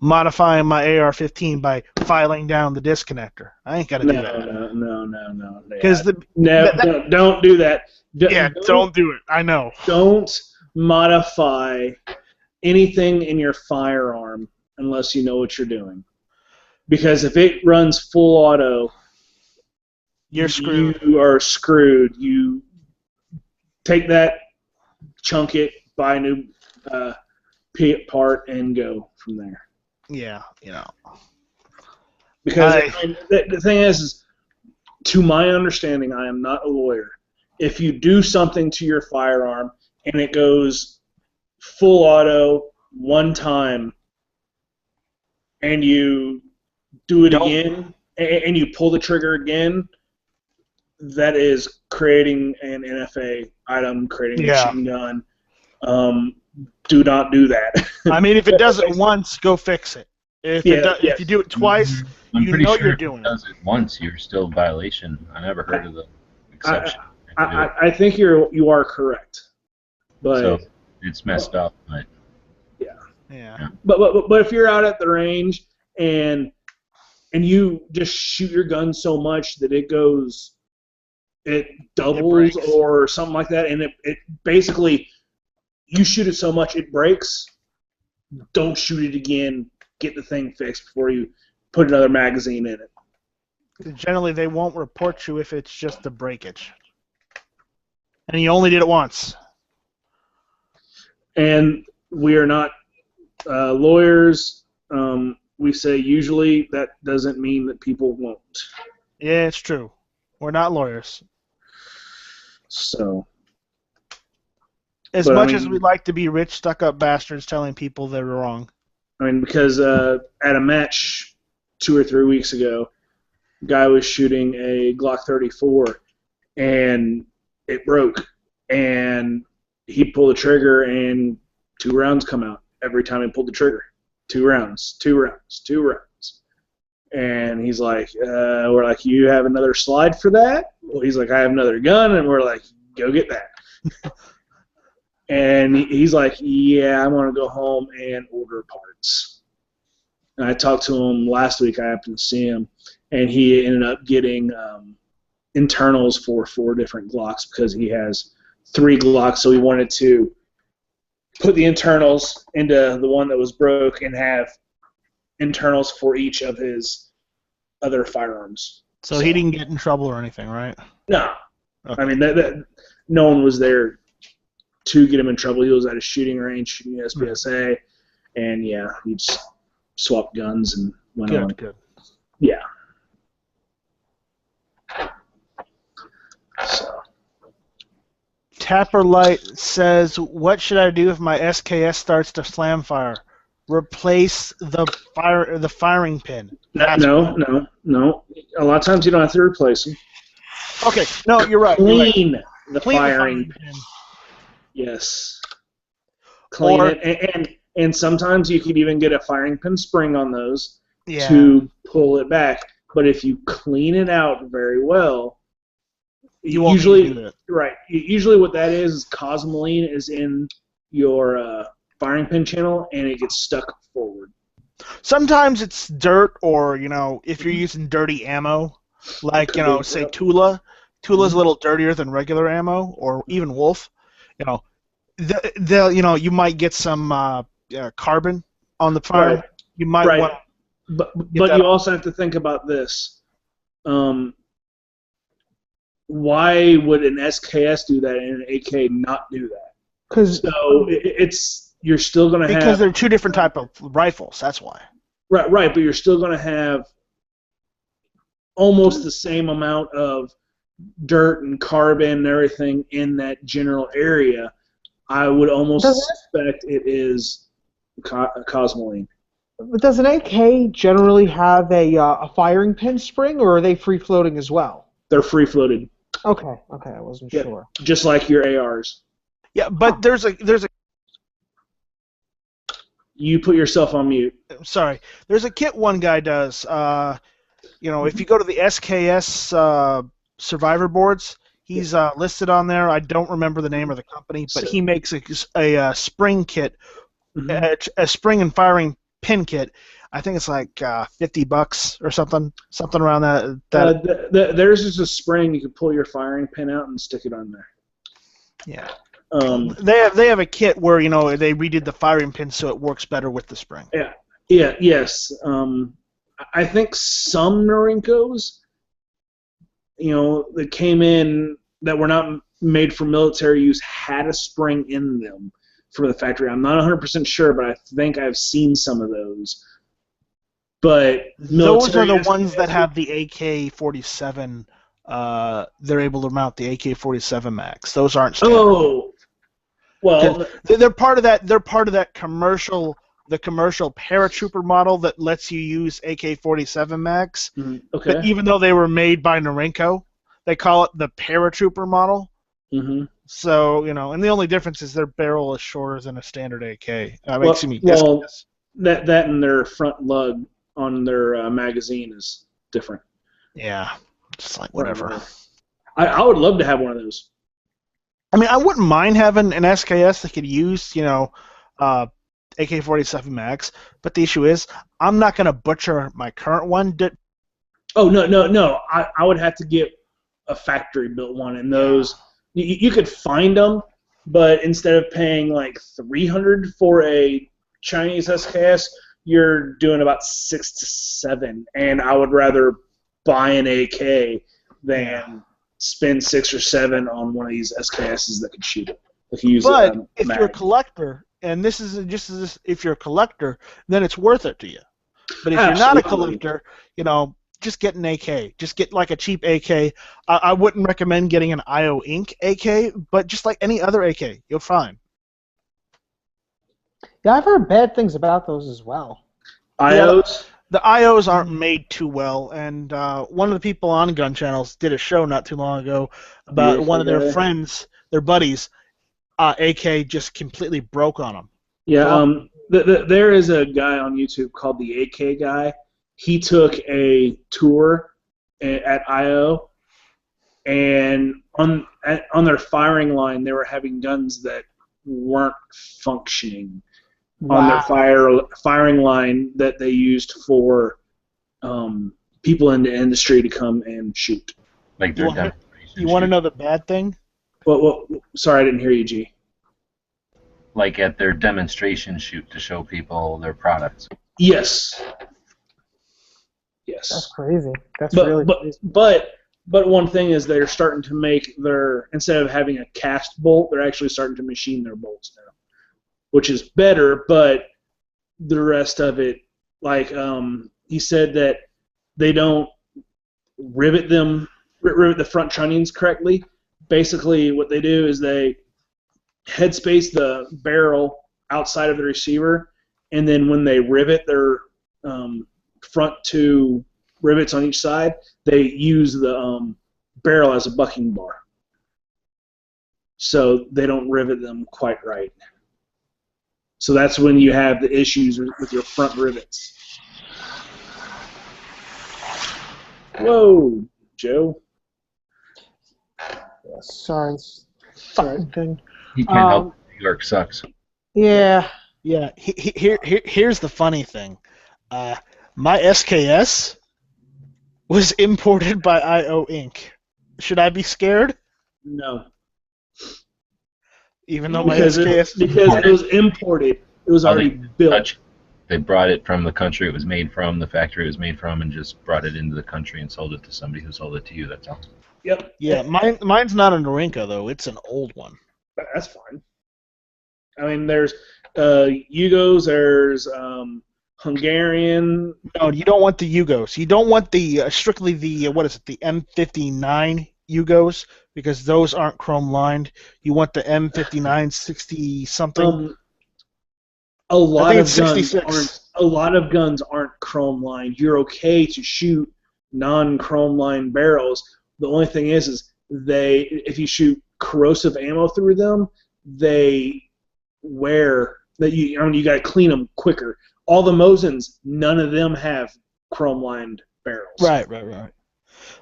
Speaker 2: modifying my AR-15 by filing down the disconnector. I ain't got to do that.
Speaker 4: No.
Speaker 2: Because
Speaker 4: Don't do that.
Speaker 2: Don't do it. I know.
Speaker 4: Don't modify anything in your firearm unless you know what you're doing. Because if it runs full auto,
Speaker 2: You're screwed.
Speaker 4: You are screwed. You take that, chunk it, buy a new part, and go from there.
Speaker 2: Yeah,
Speaker 4: Because the thing is, to my understanding, I am not a lawyer. If you do something to your firearm and it goes full auto one time, and you do it again, and you pull the trigger again, that is creating an NFA item, creating a machine gun. Do not do that.
Speaker 2: I mean, if it does it once, go fix it. If you do it twice,
Speaker 3: I'm pretty sure
Speaker 2: you're
Speaker 3: if
Speaker 2: doing
Speaker 3: it does it once, you're still in violation. I never heard of the exception.
Speaker 4: I think you are correct, but
Speaker 3: so it's messed up. But
Speaker 2: yeah.
Speaker 4: But if you're out at the range and you just shoot your gun so much that it doubles or something like that, and it basically, you shoot it so much it breaks, don't shoot it again. Get the thing fixed before you put another magazine in it.
Speaker 2: Generally, they won't report you if it's just a breakage. And you only did it once.
Speaker 4: And we are not lawyers. We say usually that doesn't mean that people won't.
Speaker 2: Yeah, it's true. We're not lawyers.
Speaker 4: So.
Speaker 2: As we'd like to be rich, stuck-up bastards telling people they're wrong.
Speaker 4: I mean, because at a match 2 or 3 weeks ago, a guy was shooting a Glock 34, and it broke. And he pulled the trigger, and 2 rounds come out every time he pulled the trigger. 2 rounds. And he's like, we're like, you have another slide for that? Well, he's like, I have another gun, and we're like, go get that. And he's like, yeah, I want to go home and order parts. And I talked to him last week. I happened to see him, and he ended up getting internals for 4 different Glocks because he has 3 Glocks, so he wanted to put the internals into the one that was broke and have internals for each of his other firearms.
Speaker 2: So he didn't get in trouble or anything, right?
Speaker 4: No.
Speaker 2: Okay.
Speaker 4: I mean, that no one was there to get him in trouble. He was at a shooting range shooting SPSA, and yeah, he just swapped guns and went on.
Speaker 2: Good.
Speaker 4: Yeah. So.
Speaker 2: Tapper Light says, what should I do if my SKS starts to slam fire? Replace the firing pin.
Speaker 4: No. A lot of times you don't have to replace them.
Speaker 2: Okay, no, you're right.
Speaker 4: Clean the
Speaker 2: Clean
Speaker 4: firing
Speaker 2: pin.
Speaker 4: Yes. Clean it, and sometimes you could even get a firing pin spring on those to pull it back. But if you clean it out very well,
Speaker 2: you won't do that.
Speaker 4: Right. Usually, what that is cosmoline is in your firing pin channel, and it gets stuck forward.
Speaker 2: Sometimes it's dirt, or if you're using dirty ammo, like say Tula. Tula's a little dirtier than regular ammo, or even Wolf. You might get some carbon on the fire.
Speaker 4: Right.
Speaker 2: You might want.
Speaker 4: But you also have to think about this. why would an SKS do that and an AK not do that?
Speaker 5: Because
Speaker 4: So you're still going to have...
Speaker 2: Because they're two different type of rifles. That's why.
Speaker 4: Right, but you're still going to have almost the same amount of dirt and carbon and everything in that general area. I would almost suspect it is Cosmoline.
Speaker 5: does an AK generally have a firing pin spring, or are they free floating as well?
Speaker 4: They're free floated,
Speaker 5: Okay, I wasn't
Speaker 4: Yeah.
Speaker 5: sure.
Speaker 4: just like your ARs.
Speaker 2: Yeah, but there's a
Speaker 4: You put yourself on mute.
Speaker 2: sorry. There's a kit one guy does. If you go to the SKS survivor boards, he's listed on there. I don't remember the name of the company, but he makes a spring kit, a spring and firing pin kit. I think it's like $50 or something around that.
Speaker 4: There's just a spring you can pull your firing pin out and stick it on there.
Speaker 2: Yeah.
Speaker 4: They
Speaker 2: have a kit where they redid the firing pin so it works better with the spring.
Speaker 4: Yes. I think some Norinkos, that came in that were not made for military use had a spring in them from the factory. I'm not 100% sure, but I think I've seen some of those. But
Speaker 2: those are the ones that have the AK-47. They're able to mount the AK-47 max. Those aren't standard.
Speaker 4: Oh, well,
Speaker 2: they're part of that. They're part of that commercial paratrooper model that lets you use AK-47 max.
Speaker 4: okay.
Speaker 2: But even though they were made by Norinco, they call it the paratrooper model.
Speaker 4: Mm-hmm.
Speaker 2: So and the only difference is their barrel is shorter than a standard AK.
Speaker 4: That and their front lug on their magazine is different.
Speaker 2: Yeah, just like whatever.
Speaker 4: I would love to have one of those.
Speaker 2: I mean, I wouldn't mind having an SKS that could use, AK-47 max, but the issue is, I'm not going to butcher my current one.
Speaker 4: Oh, no. I would have to get a factory-built one, and those, you could find them, but instead of paying like $300 for a Chinese SKS, you're doing about $6 to $7, and I would rather buy an AK than spend $6 or $7 on one of these SKSs that could shoot it.
Speaker 2: But if you're a collector, and this is if you're a collector, then it's worth it to you. But if you're not a collector, just get an AK. Just get like a cheap AK. I wouldn't recommend getting an IO Inc. AK, but just like any other AK, you're fine.
Speaker 5: Yeah, I've heard bad things about those as well.
Speaker 4: IOs?
Speaker 2: The IOs aren't made too well, and one of the people on Gun Channels did a show not too long ago about one of their friends, their buddies, AK just completely broke on them.
Speaker 4: Yeah, there is a guy on YouTube called the AK Guy. He took a tour at IO, and on their firing line, they were having guns that weren't functioning.
Speaker 5: Wow.
Speaker 4: On their firing line that they used for people in the industry to come and shoot.
Speaker 3: Like their demonstration
Speaker 2: You want to
Speaker 3: shoot.
Speaker 2: know the bad thing?
Speaker 4: Well, sorry, I didn't hear you, G.
Speaker 3: Like at their demonstration shoot to show people their products.
Speaker 4: Yes.
Speaker 5: That's crazy. That's really crazy.
Speaker 4: But one thing is they're starting to make instead of having a cast bolt, they're actually starting to machine their bolts now, which is better. But the rest of it, like he said that they don't rivet the front trunnions correctly. Basically, what they do is they headspace the barrel outside of the receiver, and then when they rivet their front two rivets on each side, they use the barrel as a bucking bar. So they don't rivet them quite right. So that's when you have the issues with your front rivets. Whoa, Joe.
Speaker 5: Sorry. Fucking thing.
Speaker 3: You can't help it. New York sucks.
Speaker 5: Yeah.
Speaker 2: Yeah. Here's the funny thing. My SKS was imported by IO Inc. Should I be scared?
Speaker 4: No.
Speaker 2: Even though my
Speaker 4: Because
Speaker 2: SKS
Speaker 4: it was imported. It was already built.
Speaker 3: They brought it from the country it was made from, the factory it was made from, and just brought it into the country and sold it to somebody who sold it to you. That's all.
Speaker 4: Yep.
Speaker 2: Yeah, mine's not a Norinco though. It's an old one.
Speaker 4: That's fine. I mean, there's Yugos, there's Hungarian.
Speaker 2: No, you don't want the Yugos. You don't want the strictly the what is it? The M59 Yugos because those aren't chrome lined. You want the M59 60 something.
Speaker 4: A lot
Speaker 2: think
Speaker 4: of
Speaker 2: it's
Speaker 4: guns
Speaker 2: 66.
Speaker 4: aren't. A lot of guns aren't chrome lined. You're okay to shoot non-chrome lined barrels. The only thing is if you shoot corrosive ammo through them, they wear that you got to clean them quicker. All the Mosins, none of them have chrome lined barrels.
Speaker 2: Right.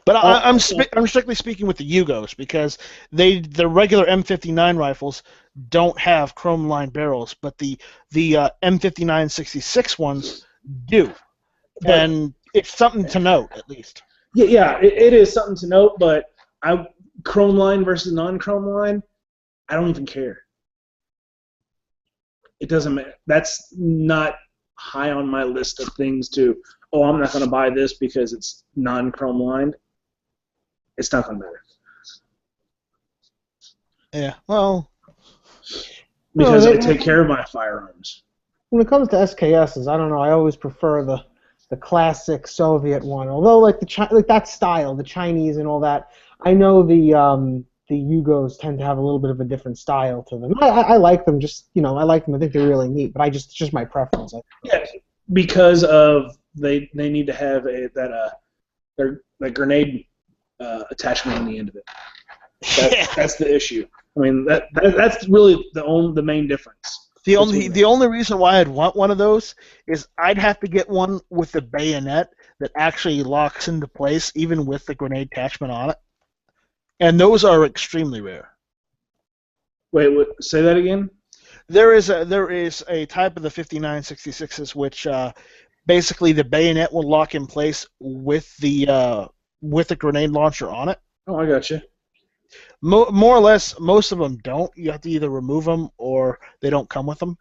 Speaker 2: But I'm strictly speaking with the Yugos because the regular M59 rifles don't have chrome lined barrels, but the M59 66 ones do. And it's something to note at least.
Speaker 4: Yeah, it is something to note, but chrome line versus non-chrome line, I don't even care. It doesn't matter. That's not high on my list of things to, I'm not going to buy this because it's non-chrome lined. It's not going to matter.
Speaker 2: Yeah, well...
Speaker 4: Because I take care of my firearms.
Speaker 5: When it comes to SKSs, I don't know. I always prefer the classic Soviet one. Although, like that style, the Chinese and all that, I know the Yugos tend to have a little bit of a different style to them. I like them. I like them. I think they're really neat. But it's just my preference.
Speaker 4: Yeah, because of they need to have that grenade attachment on the end of it. That's the issue. I mean that's really the main difference.
Speaker 2: The only reason why I'd want one of those is I'd have to get one with the bayonet that actually locks into place, even with the grenade attachment on it. And those are extremely rare.
Speaker 4: Wait, say that again?
Speaker 2: There is a type of the 5966s which basically the bayonet will lock in place with the grenade launcher on it.
Speaker 4: Oh, I got you.
Speaker 2: More or less, most of them don't. You have to either remove them or they don't come with them.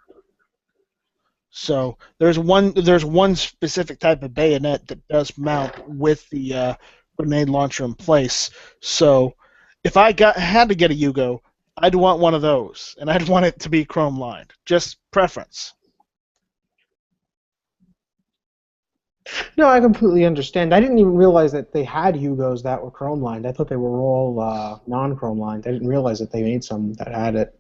Speaker 2: So there's one specific type of bayonet that does mount with the grenade launcher in place. So if I had to get a Yugo, I'd want one of those, and I'd want it to be chrome lined. Just preference.
Speaker 5: No, I completely understand. I didn't even realize that they had Yugos that were chrome lined. I thought they were all non-chrome lined. I didn't realize that they made some that had it.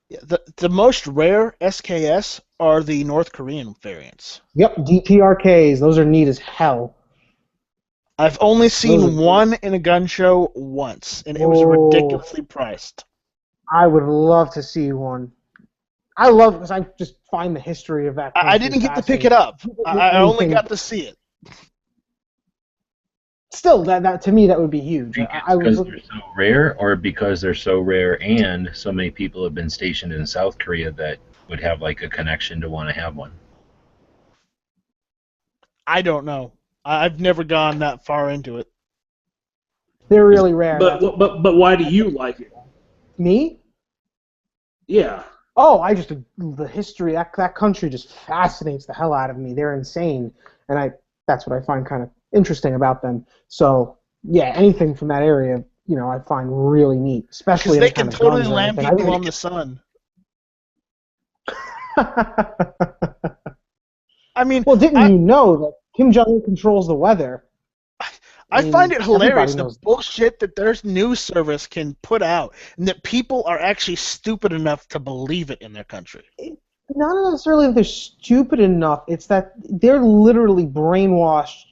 Speaker 2: Yeah, the most rare SKS are the North Korean variants.
Speaker 5: Yep, DPRKs. Those are neat as hell.
Speaker 2: I've only seen one in a gun show once, and it was ridiculously priced.
Speaker 5: I would love to see one. because I just find the history of that.
Speaker 2: I didn't get to pick it up. I only got to see it.
Speaker 5: Still, that to me that would be huge.
Speaker 3: Because they're so rare, or because they're so rare and so many people have been stationed in South Korea that would have like a connection to want to have one.
Speaker 2: I don't know. I've never gone that far into it.
Speaker 5: They're really rare.
Speaker 4: But why do you like it?
Speaker 5: Me?
Speaker 4: Yeah.
Speaker 5: Oh, the history, that country just fascinates the hell out of me. They're insane, and that's what I find kind of interesting about them. So, yeah, anything from that area, I find really neat, especially
Speaker 2: because they can totally land people on the sun. I mean,
Speaker 5: well, didn't you know that Kim Jong-un controls the weather?
Speaker 2: I find it hilarious the bullshit that their news service can put out, and that people are actually stupid enough to believe it in their country.
Speaker 5: Not necessarily that they're stupid enough. It's that they're literally brainwashed.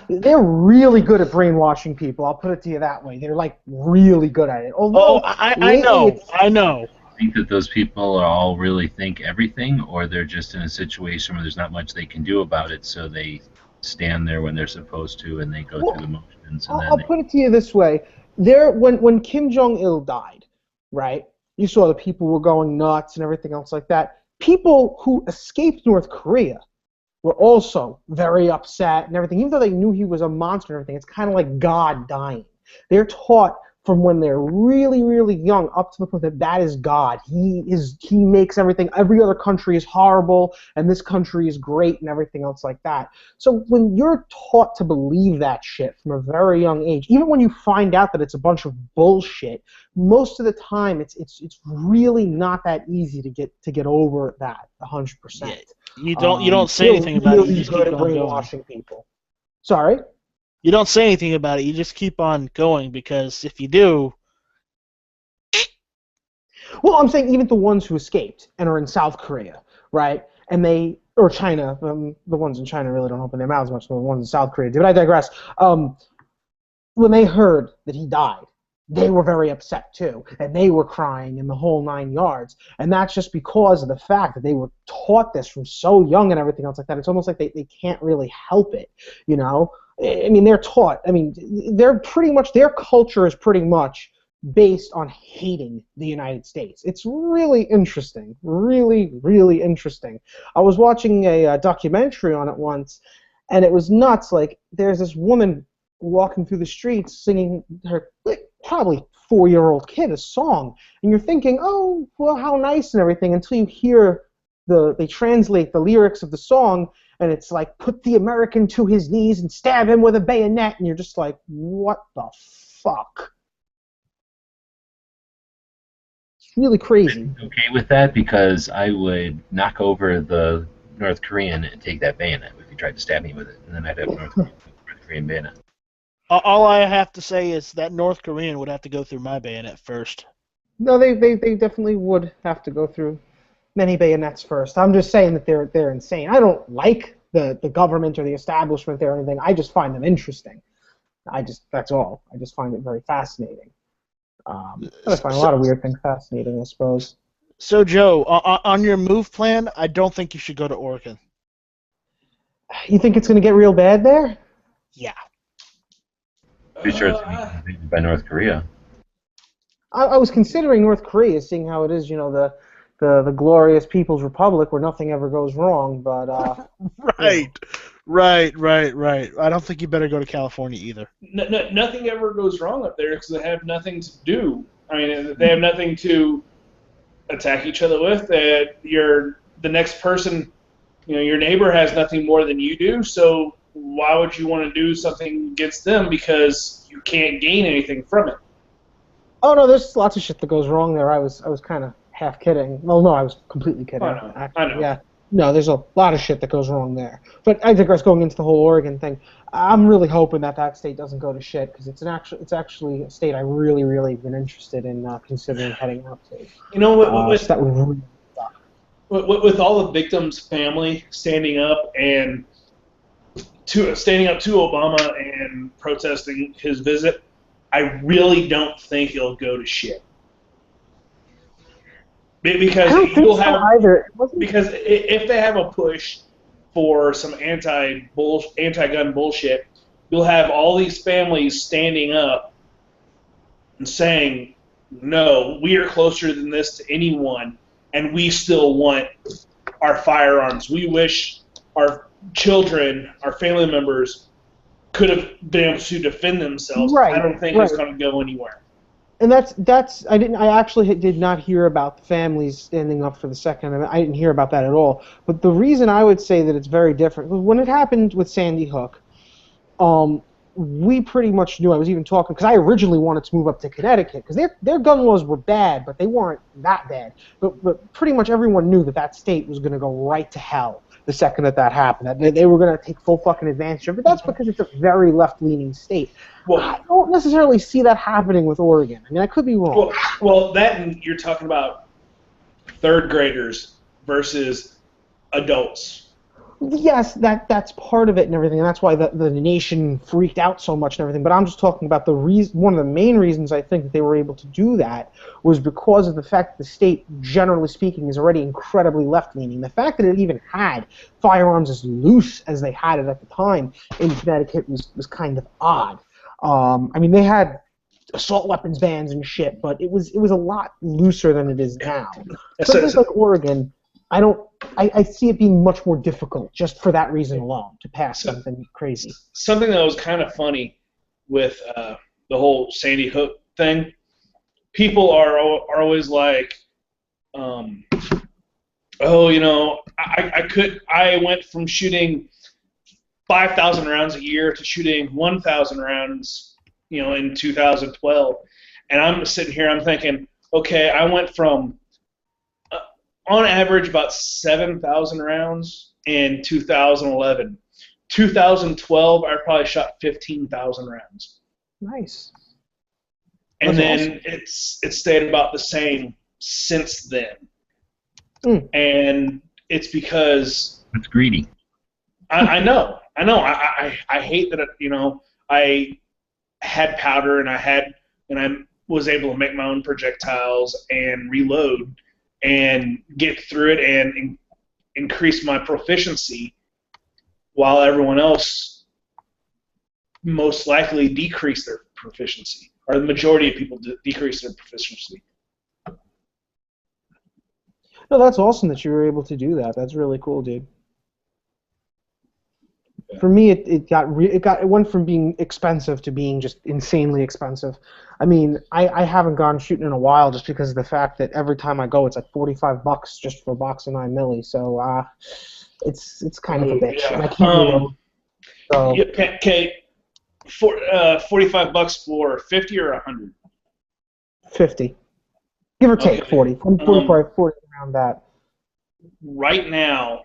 Speaker 5: They're really good at brainwashing people. I'll put it to you that way. They're like really good at it. Although,
Speaker 2: I know.
Speaker 3: I think that those people all really think everything, or they're just in a situation where there's not much they can do about it, so they stand there when they're supposed to, and they go through the motions. And
Speaker 5: I'll put it to you this way: when Kim Jong-il died, right? You saw the people were going nuts and everything else like that. People who escaped North Korea were also very upset and everything, even though they knew he was a monster and everything. It's kind of like God dying. They're taught from when they're really, really young up to the point that that is God. He makes everything. Every other country is horrible, and this country is great, and everything else like that. So when you're taught to believe that shit from a very young age, even when you find out that it's a bunch of bullshit, most of the time it's really not that easy to get over that 100%.
Speaker 2: Yeah. You don't say anything about it. You just keep
Speaker 5: good at
Speaker 2: on going.
Speaker 5: brainwashing people. Sorry.
Speaker 2: You don't say anything about it. You just keep on going, because if you do,
Speaker 5: Well, I'm saying even the ones who escaped and are in South Korea, right? And or China. The ones in China really don't open their mouths much. The ones in South Korea do. But I digress. When they heard that he died, they were very upset too, and they were crying in the whole 9 yards. And that's just because of the fact that they were taught this from so young and everything else like that. It's almost like they can't really help it, you know? I mean, they're taught. I mean, they're pretty much, their culture is pretty much based on hating the United States. It's really interesting, really, really interesting. I was watching a documentary on it once, and it was nuts. Like, there's this woman walking through the streets singing her probably 4-year-old kid a song, and you're thinking, oh, well, how nice and everything, until you hear they translate the lyrics of the song, and it's like, put the American to his knees and stab him with a bayonet, and you're just like, what the fuck? It's really crazy.
Speaker 3: I'm okay with that, because I would knock over the North Korean and take that bayonet if he tried to stab me with it, and then I'd have North Korean bayonet.
Speaker 2: all I have to say is that North Korean would have to go through my bayonet first.
Speaker 5: No, they definitely would have to go through many bayonets first. I'm just saying that they're insane. I don't like the government or the establishment or anything. I just find them interesting. That's all. I just find it very fascinating. I find a lot of weird things fascinating, I suppose.
Speaker 2: So, Joe, on your move plan, I don't think you should go to Oregon.
Speaker 5: You think it's going to get real bad there?
Speaker 2: Yeah.
Speaker 3: Pretty sure it's going to be invaded by North Korea.
Speaker 5: I was considering North Korea, seeing how it is, you know, the glorious People's Republic where nothing ever goes wrong, but...
Speaker 2: Right. I don't think you better go to California either.
Speaker 4: Nothing ever goes wrong up there because they have nothing to do. I mean, they have nothing to attack each other with. The next person, you know, your neighbor has nothing more than you do, so why would you want to do something against them, because you can't gain anything from it?
Speaker 5: Oh, no, there's lots of shit that goes wrong there. I was kind of half kidding. Well, no, I was completely kidding.
Speaker 4: I know.
Speaker 5: Yeah. No, there's a lot of shit that goes wrong there. But I digress. Going into the whole Oregon thing, I'm really hoping that state doesn't go to shit, because it's actually a state I really, really been interested in considering heading out to.
Speaker 4: You know what?
Speaker 5: So that would really suck.
Speaker 4: With all the victims' family standing up to Obama and protesting his visit, I really don't think it'll go to shit. Because
Speaker 5: I don't think so either.
Speaker 4: Because if they have a push for some anti-gun bullshit, you'll have all these families standing up and saying, no, we are closer than this to anyone, and we still want our firearms. We wish our children, our family members, could have been able to defend themselves.
Speaker 5: Right,
Speaker 4: I don't think it's going to go anywhere.
Speaker 5: And I actually did not hear about the families standing up for the Second Amendment. I didn't hear about that at all. But the reason I would say that it's very different, when it happened with Sandy Hook, we pretty much knew. I was even talking, because I originally wanted to move up to Connecticut, because their gun laws were bad, but they weren't that bad. But pretty much everyone knew that state was going to go right to hell the second that happened. That they were going to take full fucking advantage of it. That's because it's a very left-leaning state. Well, I don't necessarily see that happening with Oregon. I mean, I could be wrong.
Speaker 4: Well, and you're talking about third graders versus adults.
Speaker 5: Yes, that's part of it and everything, and that's why the nation freaked out so much and everything. But I'm just talking about one of the main reasons I think that they were able to do that was because of the fact that the state, generally speaking, is already incredibly left-leaning. The fact that it even had firearms as loose as they had it at the time in Connecticut was kind of odd. I mean, they had assault weapons bans and shit, but it was a lot looser than it is now. Something like Oregon, I see it being much more difficult just for that reason alone to pass something crazy.
Speaker 4: Something that was kind of funny with the whole Sandy Hook thing. People are always like, oh, you know, I went from shooting 5,000 rounds a year to shooting 1,000 rounds, you know, in 2012, and I'm sitting here, I'm thinking, okay, I went from on average about 7,000 rounds in 2011. 2012, I probably shot 15,000 rounds.
Speaker 5: Nice.
Speaker 4: And
Speaker 5: That's
Speaker 4: then it's stayed about the same since then. And it's because
Speaker 3: It's greedy.
Speaker 4: I know. I hate that. You know, I had powder and I was able to make my own projectiles and reload and get through it and increase my proficiency, while everyone else most likely decrease their proficiency, or the majority of people decrease their proficiency.
Speaker 5: No, that's awesome that you were able to do that. That's really cool, dude.
Speaker 4: Yeah.
Speaker 5: For me, it went from being expensive to being just insanely expensive. I mean, I haven't gone shooting in a while just because of the fact that every time I go, it's like $45 just for a box of 9mm. So it's kind of a bitch.
Speaker 4: Yeah.
Speaker 5: And I can't reload. So
Speaker 4: Okay, $45 for 50 or 100?
Speaker 5: 50, give or take,
Speaker 4: Okay.
Speaker 5: 40, 45, 40 around that.
Speaker 4: Right now,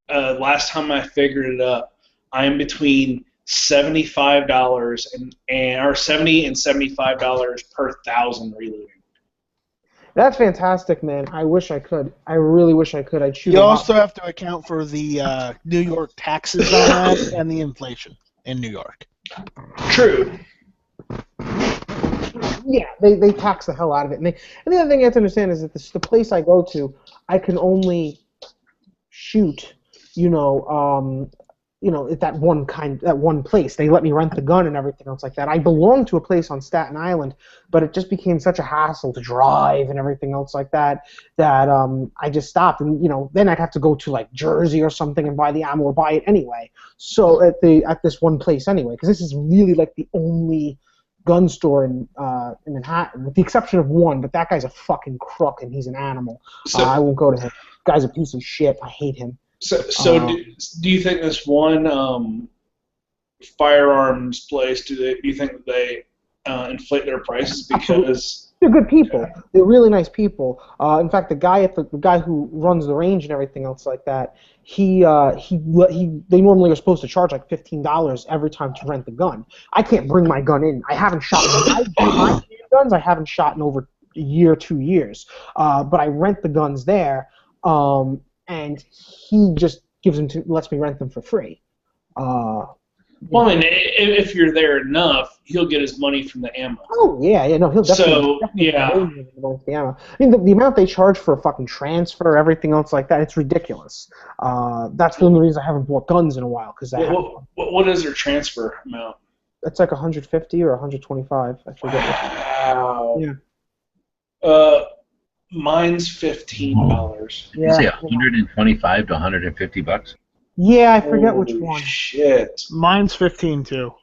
Speaker 4: last time I figured it up, I am between $75 or $70 and $75 per 1,000 reloading.
Speaker 5: That's fantastic, man. I wish I could. I really wish I could. I'd shoot
Speaker 2: You
Speaker 5: a lot.
Speaker 2: also have to account for the New York taxes on that and the inflation in New York.
Speaker 4: True.
Speaker 5: Yeah, they tax the hell out of it. And the other thing you have to understand is that the place I go to, I can only shoot, at that one place. They let me rent the gun and everything else like that. I belong to a place on Staten Island, but it just became such a hassle to drive and everything else like that I just stopped. And then I'd have to go to like Jersey or something and buy the ammo or buy it anyway. So at this one place anyway, because this is really like the only gun store in Manhattan, with the exception of one, but that guy's a fucking crook and he's an animal.
Speaker 4: So,
Speaker 5: I won't go to him. Guy's a piece of shit. I hate him.
Speaker 4: So do you think this one firearms place, do you think that they inflate their prices because
Speaker 5: they're good people? They're really nice people. In fact, the guy who runs the range and everything else like that, they normally are supposed to charge like $15 every time to rent the gun. I can't bring my gun in. I haven't shot my guns. I haven't shot in over a year, 2 years. But I rent the guns there. And he just lets me rent them for free.
Speaker 4: Well, I mean, if you're there enough, he'll get his money from the ammo.
Speaker 5: Oh yeah, no, he'll definitely.
Speaker 4: Yeah.
Speaker 5: The ammo. I mean, the amount they charge for a fucking transfer, everything else like that, it's ridiculous. That's one of the reasons I haven't bought guns in a while, because
Speaker 4: what is their transfer amount?
Speaker 5: It's like 150 or 125. I forget.
Speaker 4: Wow.
Speaker 5: Yeah.
Speaker 4: Mine's $15.
Speaker 3: You say 125 to 150 bucks?
Speaker 5: Yeah, I forget which one.
Speaker 4: Shit.
Speaker 2: Mine's 15 too.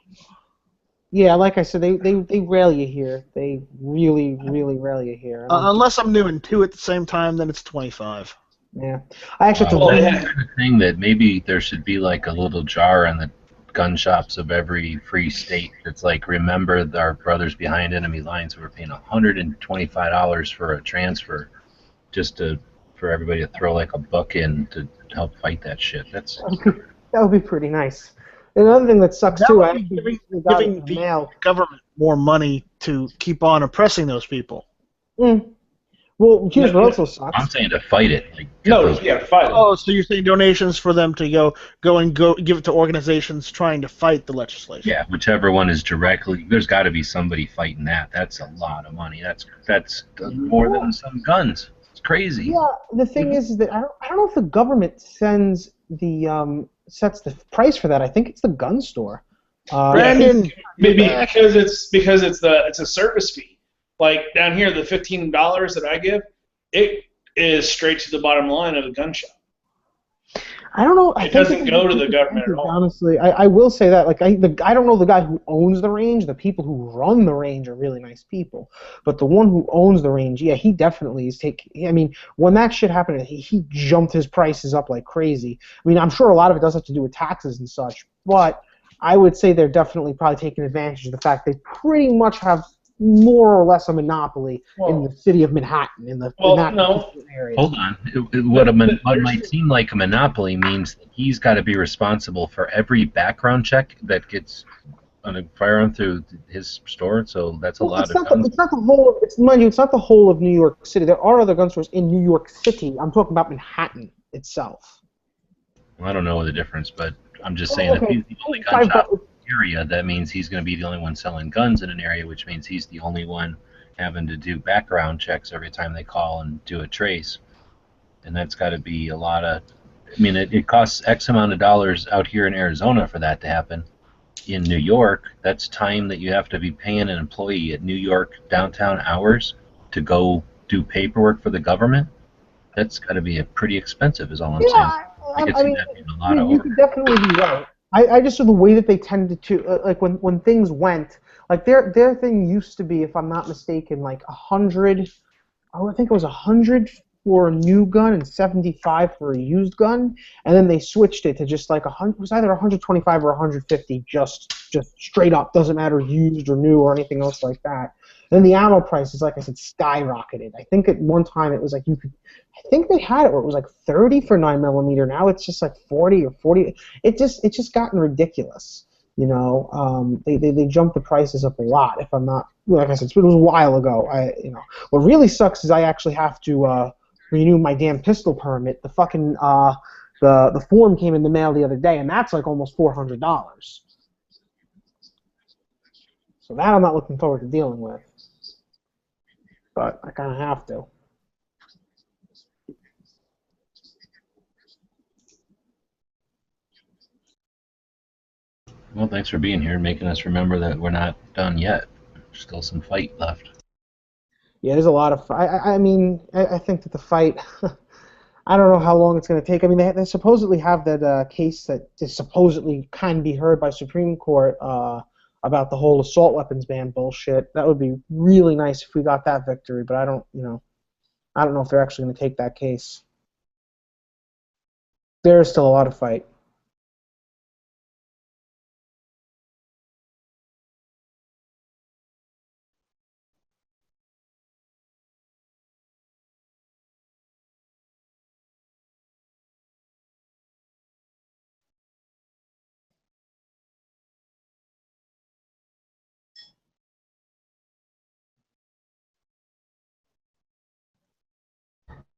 Speaker 5: Yeah, like I said, they rail you here. They really, really rail you here.
Speaker 2: Unless I'm doing two at the same time, then it's 25.
Speaker 5: Yeah, I actually have to.
Speaker 3: Well, that's the thing that maybe there should be like a little jar in the gun shops of every free state. It's like, remember our brothers behind enemy lines who were paying $125 for a transfer, just for everybody to throw like a buck in to help fight that shit.
Speaker 5: That would be pretty nice. Another thing that sucks too, I
Speaker 2: giving the government more money to keep on oppressing those people.
Speaker 5: Well, here's what also sucks.
Speaker 3: I'm saying to fight it. Like,
Speaker 4: fight it.
Speaker 2: Oh, so you're saying donations for them to go give it to organizations trying to fight the legislation?
Speaker 3: Yeah, whichever one is directly. There's got to be somebody fighting that. That's a lot of money. That's more than some guns. It's crazy.
Speaker 5: Yeah, the thing is that I don't know if the government sets the price for that. I think it's the gun store.
Speaker 2: Brandon,
Speaker 4: maybe because it's a service fee. Like down here, the $15 that I give, it is straight to the bottom line of the gun shop.
Speaker 5: I don't know.
Speaker 4: It doesn't go to the government at all.
Speaker 5: Honestly, I will say that. Like, I don't know the guy who owns the range. The people who run the range are really nice people, but the one who owns the range, yeah, he definitely is taking. I mean, when that shit happened, he jumped his prices up like crazy. I mean, I'm sure a lot of it does have to do with taxes and such, but I would say they're definitely probably taking advantage of the fact they pretty much have more or less a monopoly in the city of Manhattan, in that area.
Speaker 3: Hold on. What might seem like a monopoly means that he's got to be responsible for every background check that gets on a firearm through his store. So that's a lot of guns.
Speaker 5: It's not the whole. Mind you, it's not the whole of New York City. There are other gun stores in New York City. I'm talking about Manhattan itself.
Speaker 3: Well, I don't know the difference, but I'm just saying if he's the only gun shop in the area, that means he's going to be the only one selling guns in an area, which means he's the only one having to do background checks every time they call and do a trace. And that's got to be a lot of... I mean, it costs X amount of dollars out here in Arizona for that to happen. In New York, that's time that you have to be paying an employee at New York downtown hours to go do paperwork for the government. That's got to be pretty expensive, is all I'm saying. I mean,
Speaker 5: you could definitely be right. I just saw the way that they tended to, like when things went, like their thing used to be, if I'm not mistaken, like 100, I think it was 100 for a new gun and 75 for a used gun, and then they switched it to just like 100. It was either 125 or 150, just straight up, doesn't matter used or new or anything else like that. And then the ammo prices, like I said, skyrocketed. I think at one time it was like I think they had it where it was like 30 for 9mm. Now it's just like 40 or 40. It's just gotten ridiculous. You know, they jumped the prices up a lot. If I'm not, like I said, it was a while ago. What really sucks is I actually have to renew my damn pistol permit. The fucking the form came in the mail the other day, and that's like almost $400. So that I'm not looking forward to dealing with. But I kind of have to.
Speaker 3: Well, thanks for being here and making us remember that we're not done yet. There's still some fight left.
Speaker 5: Yeah, there's a lot of fight. I mean, I think that the fight, I don't know how long it's going to take. I mean, they supposedly have that case that is supposedly can be heard by Supreme Court about the whole assault weapons ban bullshit. That would be really nice if we got that victory, but I don't know if they're actually going to take that case. There is still a lot of fight.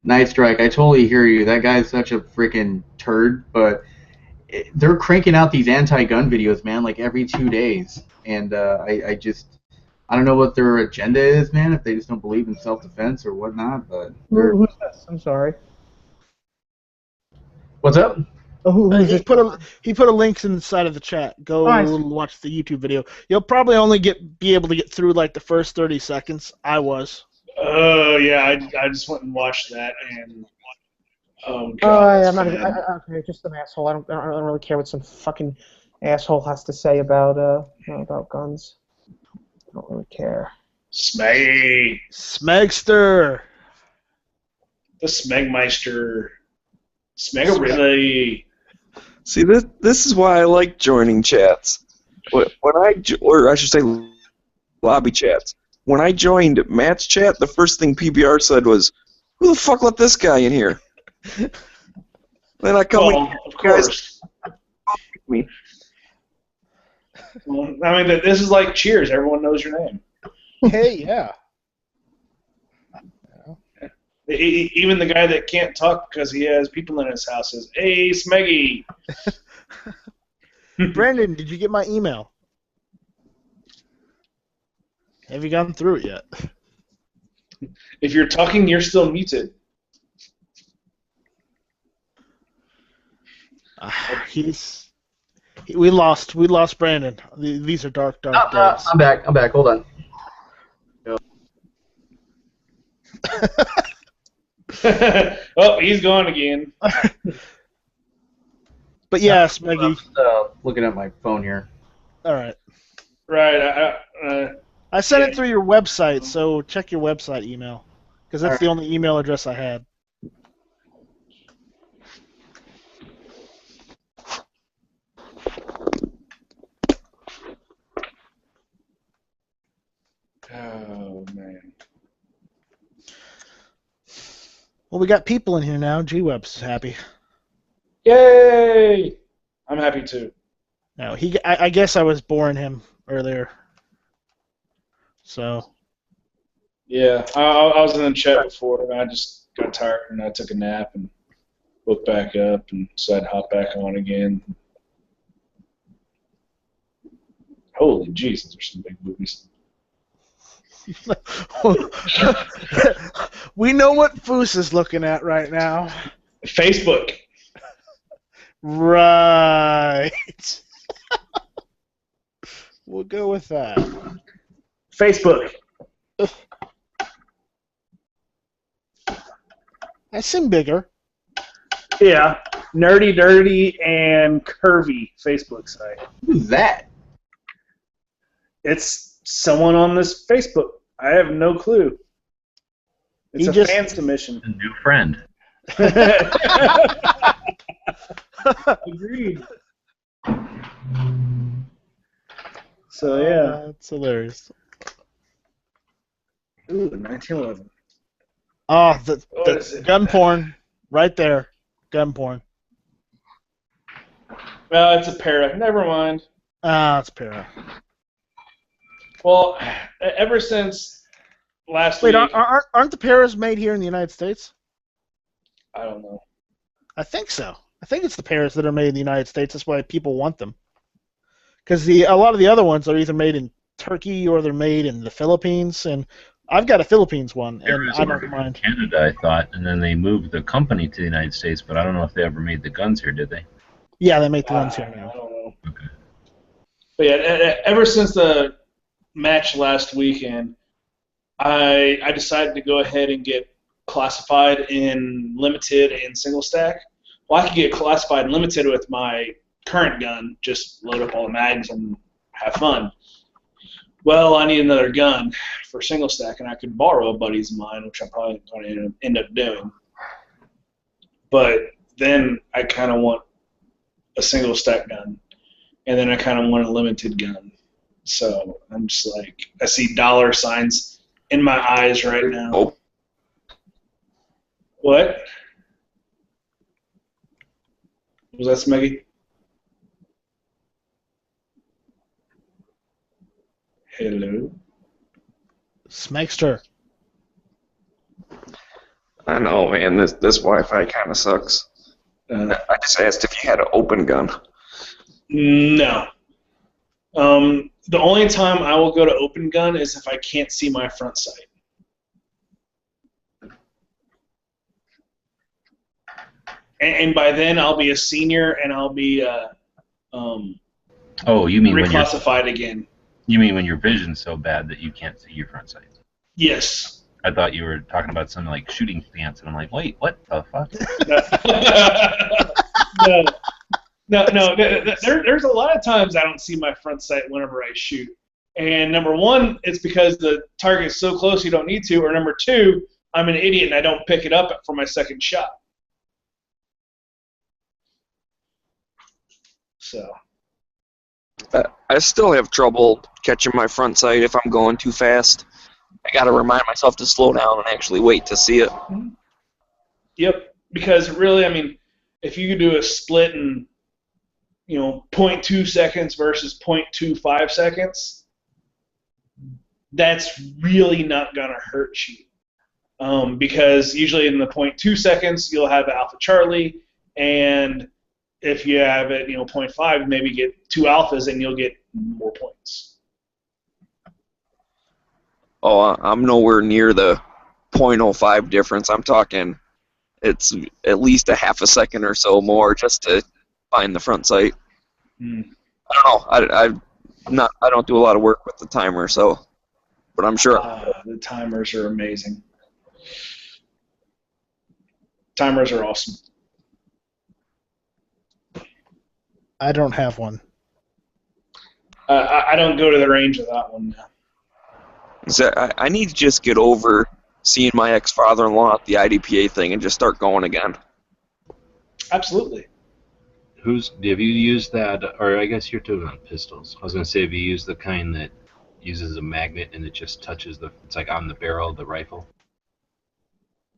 Speaker 6: Night Strike, I totally hear you. That guy's such a freaking turd, but they're cranking out these anti-gun videos, man, like every 2 days. And I don't know what their agenda is, man, if they just don't believe in self-defense or whatnot, but...
Speaker 5: Who's this? I'm sorry.
Speaker 6: What's up?
Speaker 2: He put a link inside of the chat. Go watch the YouTube video. You'll probably only be able to get through like the first 30 seconds. I was.
Speaker 4: Oh yeah, I just went and watched that, and oh god.
Speaker 5: I'm not. Okay, just an asshole. I don't really care what some fucking asshole has to say about guns. I don't really care.
Speaker 2: Smegster.
Speaker 4: The Smegmeister. Smegarelli.
Speaker 7: See, this is why I like joining chats. Or I should say, lobby chats. When I joined Matt's chat, the first thing PBR said was, "Who the fuck let this guy in here?" Then I come in,
Speaker 4: of course.
Speaker 7: Me.
Speaker 4: Well, I mean, this is like Cheers. Everyone knows your name.
Speaker 2: Hey, yeah.
Speaker 4: Even the guy that can't talk because he has people in his house says, "Hey, Smeggy."
Speaker 2: Brandon, did you get my email? Have you gotten through it yet?
Speaker 4: If you're talking, you're still muted.
Speaker 2: We lost Brandon. These are dark days.
Speaker 6: I'm back. Hold on.
Speaker 4: Oh, he's gone again.
Speaker 2: But yes, Maggie.
Speaker 6: I'm just, looking at my phone here.
Speaker 2: All right.
Speaker 4: Right.
Speaker 2: I sent
Speaker 4: Yeah.
Speaker 2: it through your website, so check your website email, because that's
Speaker 6: All
Speaker 2: the only email address I had.
Speaker 4: Oh man.
Speaker 2: Well, we got people in here now. G-Web's happy.
Speaker 4: Yay! I'm happy too.
Speaker 2: No, I guess I was boring him earlier. So.
Speaker 4: Yeah, I was in the chat before, and I just got tired, and I took a nap and woke back up, and so I'd hop back on again. Holy Jesus, there's some big boobies.
Speaker 2: We know what Foos is looking at right now.
Speaker 4: Facebook.
Speaker 2: Right. We'll go with that.
Speaker 4: Facebook.
Speaker 2: I seem bigger.
Speaker 4: Yeah, nerdy, dirty, and curvy Facebook site.
Speaker 6: Who's that?
Speaker 4: It's someone on this Facebook. I have no clue. It's
Speaker 2: He
Speaker 4: a
Speaker 2: just-
Speaker 4: fan submission.
Speaker 3: A new friend.
Speaker 4: Agreed. So yeah.
Speaker 2: That's hilarious.
Speaker 4: Ooh, 1911.
Speaker 2: Oh, the
Speaker 4: What is it?
Speaker 2: gun porn. Right there. Gun porn.
Speaker 4: Well, it's a para. Never mind.
Speaker 2: Ah, it's para.
Speaker 4: Well, ever since last
Speaker 2: Wait,
Speaker 4: week,
Speaker 2: aren't the paras made here in the United States?
Speaker 4: I don't know.
Speaker 2: I think so. I think it's the paras that are made in the United States. That's why people want them. Because a lot of the other ones are either made in Turkey or they're made in the Philippines. And I've got a Philippines one,
Speaker 3: There
Speaker 2: and
Speaker 3: was
Speaker 2: I
Speaker 3: one
Speaker 2: don't
Speaker 3: in
Speaker 2: mind.
Speaker 3: Canada, I thought, and then they moved the company to the United States, but I don't know if they ever made the guns here, did they?
Speaker 2: Yeah, they make the ones here
Speaker 4: I
Speaker 2: now.
Speaker 4: don't know.
Speaker 3: Okay.
Speaker 4: But yeah, ever since the match last weekend, I decided to go ahead and get classified in limited and single stack. Well, I could get classified and limited with my current gun, just load up all the mags and have fun. Well, I need another gun for single stack, and I could borrow a buddy's of mine, which I'm probably going to end up doing. But then I kind of want a single stack gun, and then I kind of want a limited gun. So I'm just like, I see dollar signs in my eyes right now.
Speaker 7: Oh.
Speaker 4: What? Was that Smeggy? Hello?
Speaker 2: Smegster.
Speaker 7: I know, man. This Wi-Fi kind of sucks. I just asked if you had an open gun.
Speaker 4: No. The only time I will go to open gun is if I can't see my front sight. And by then I'll be a senior and I'll be
Speaker 3: Oh, you mean when
Speaker 4: reclassified again.
Speaker 3: when your vision's so bad that you can't see your front sight?
Speaker 4: Yes.
Speaker 3: I thought you were talking about something like shooting stance, and I'm like, wait, what the fuck?
Speaker 4: No. There's a lot of times I don't see my front sight whenever I shoot. And number one, it's because the target is so close you don't need to. Or number two, I'm an idiot and I don't pick it up for my second shot. So.
Speaker 7: I still have trouble catching my front sight if I'm going too fast. I got to remind myself to slow down and actually wait to see it.
Speaker 4: Yep. Because really, I mean, if you could do a split in, 0.2 seconds versus 0.25 seconds, that's really not going to hurt you. Because usually in the 0.2 seconds, you'll have Alpha Charlie, and if you have it, 0.5, maybe get 2 alphas, and you'll get more points.
Speaker 7: Oh, I'm nowhere near the 0.05 difference. I'm talking it's at least a half a second or so more just to find the front sight.
Speaker 4: Mm.
Speaker 7: I don't know. I don't do a lot of work with the timer, but I'm sure.
Speaker 4: The timers are amazing. Timers are awesome.
Speaker 2: I don't have one.
Speaker 4: I don't go to the range with that one now.
Speaker 7: So I need to just get over seeing my ex-father-in-law at the IDPA thing and just start going again.
Speaker 4: Absolutely.
Speaker 3: Have you used that, or I guess you're talking about pistols. I was going to say, have you used the kind that uses a magnet and it just touches it's like on the barrel of the rifle?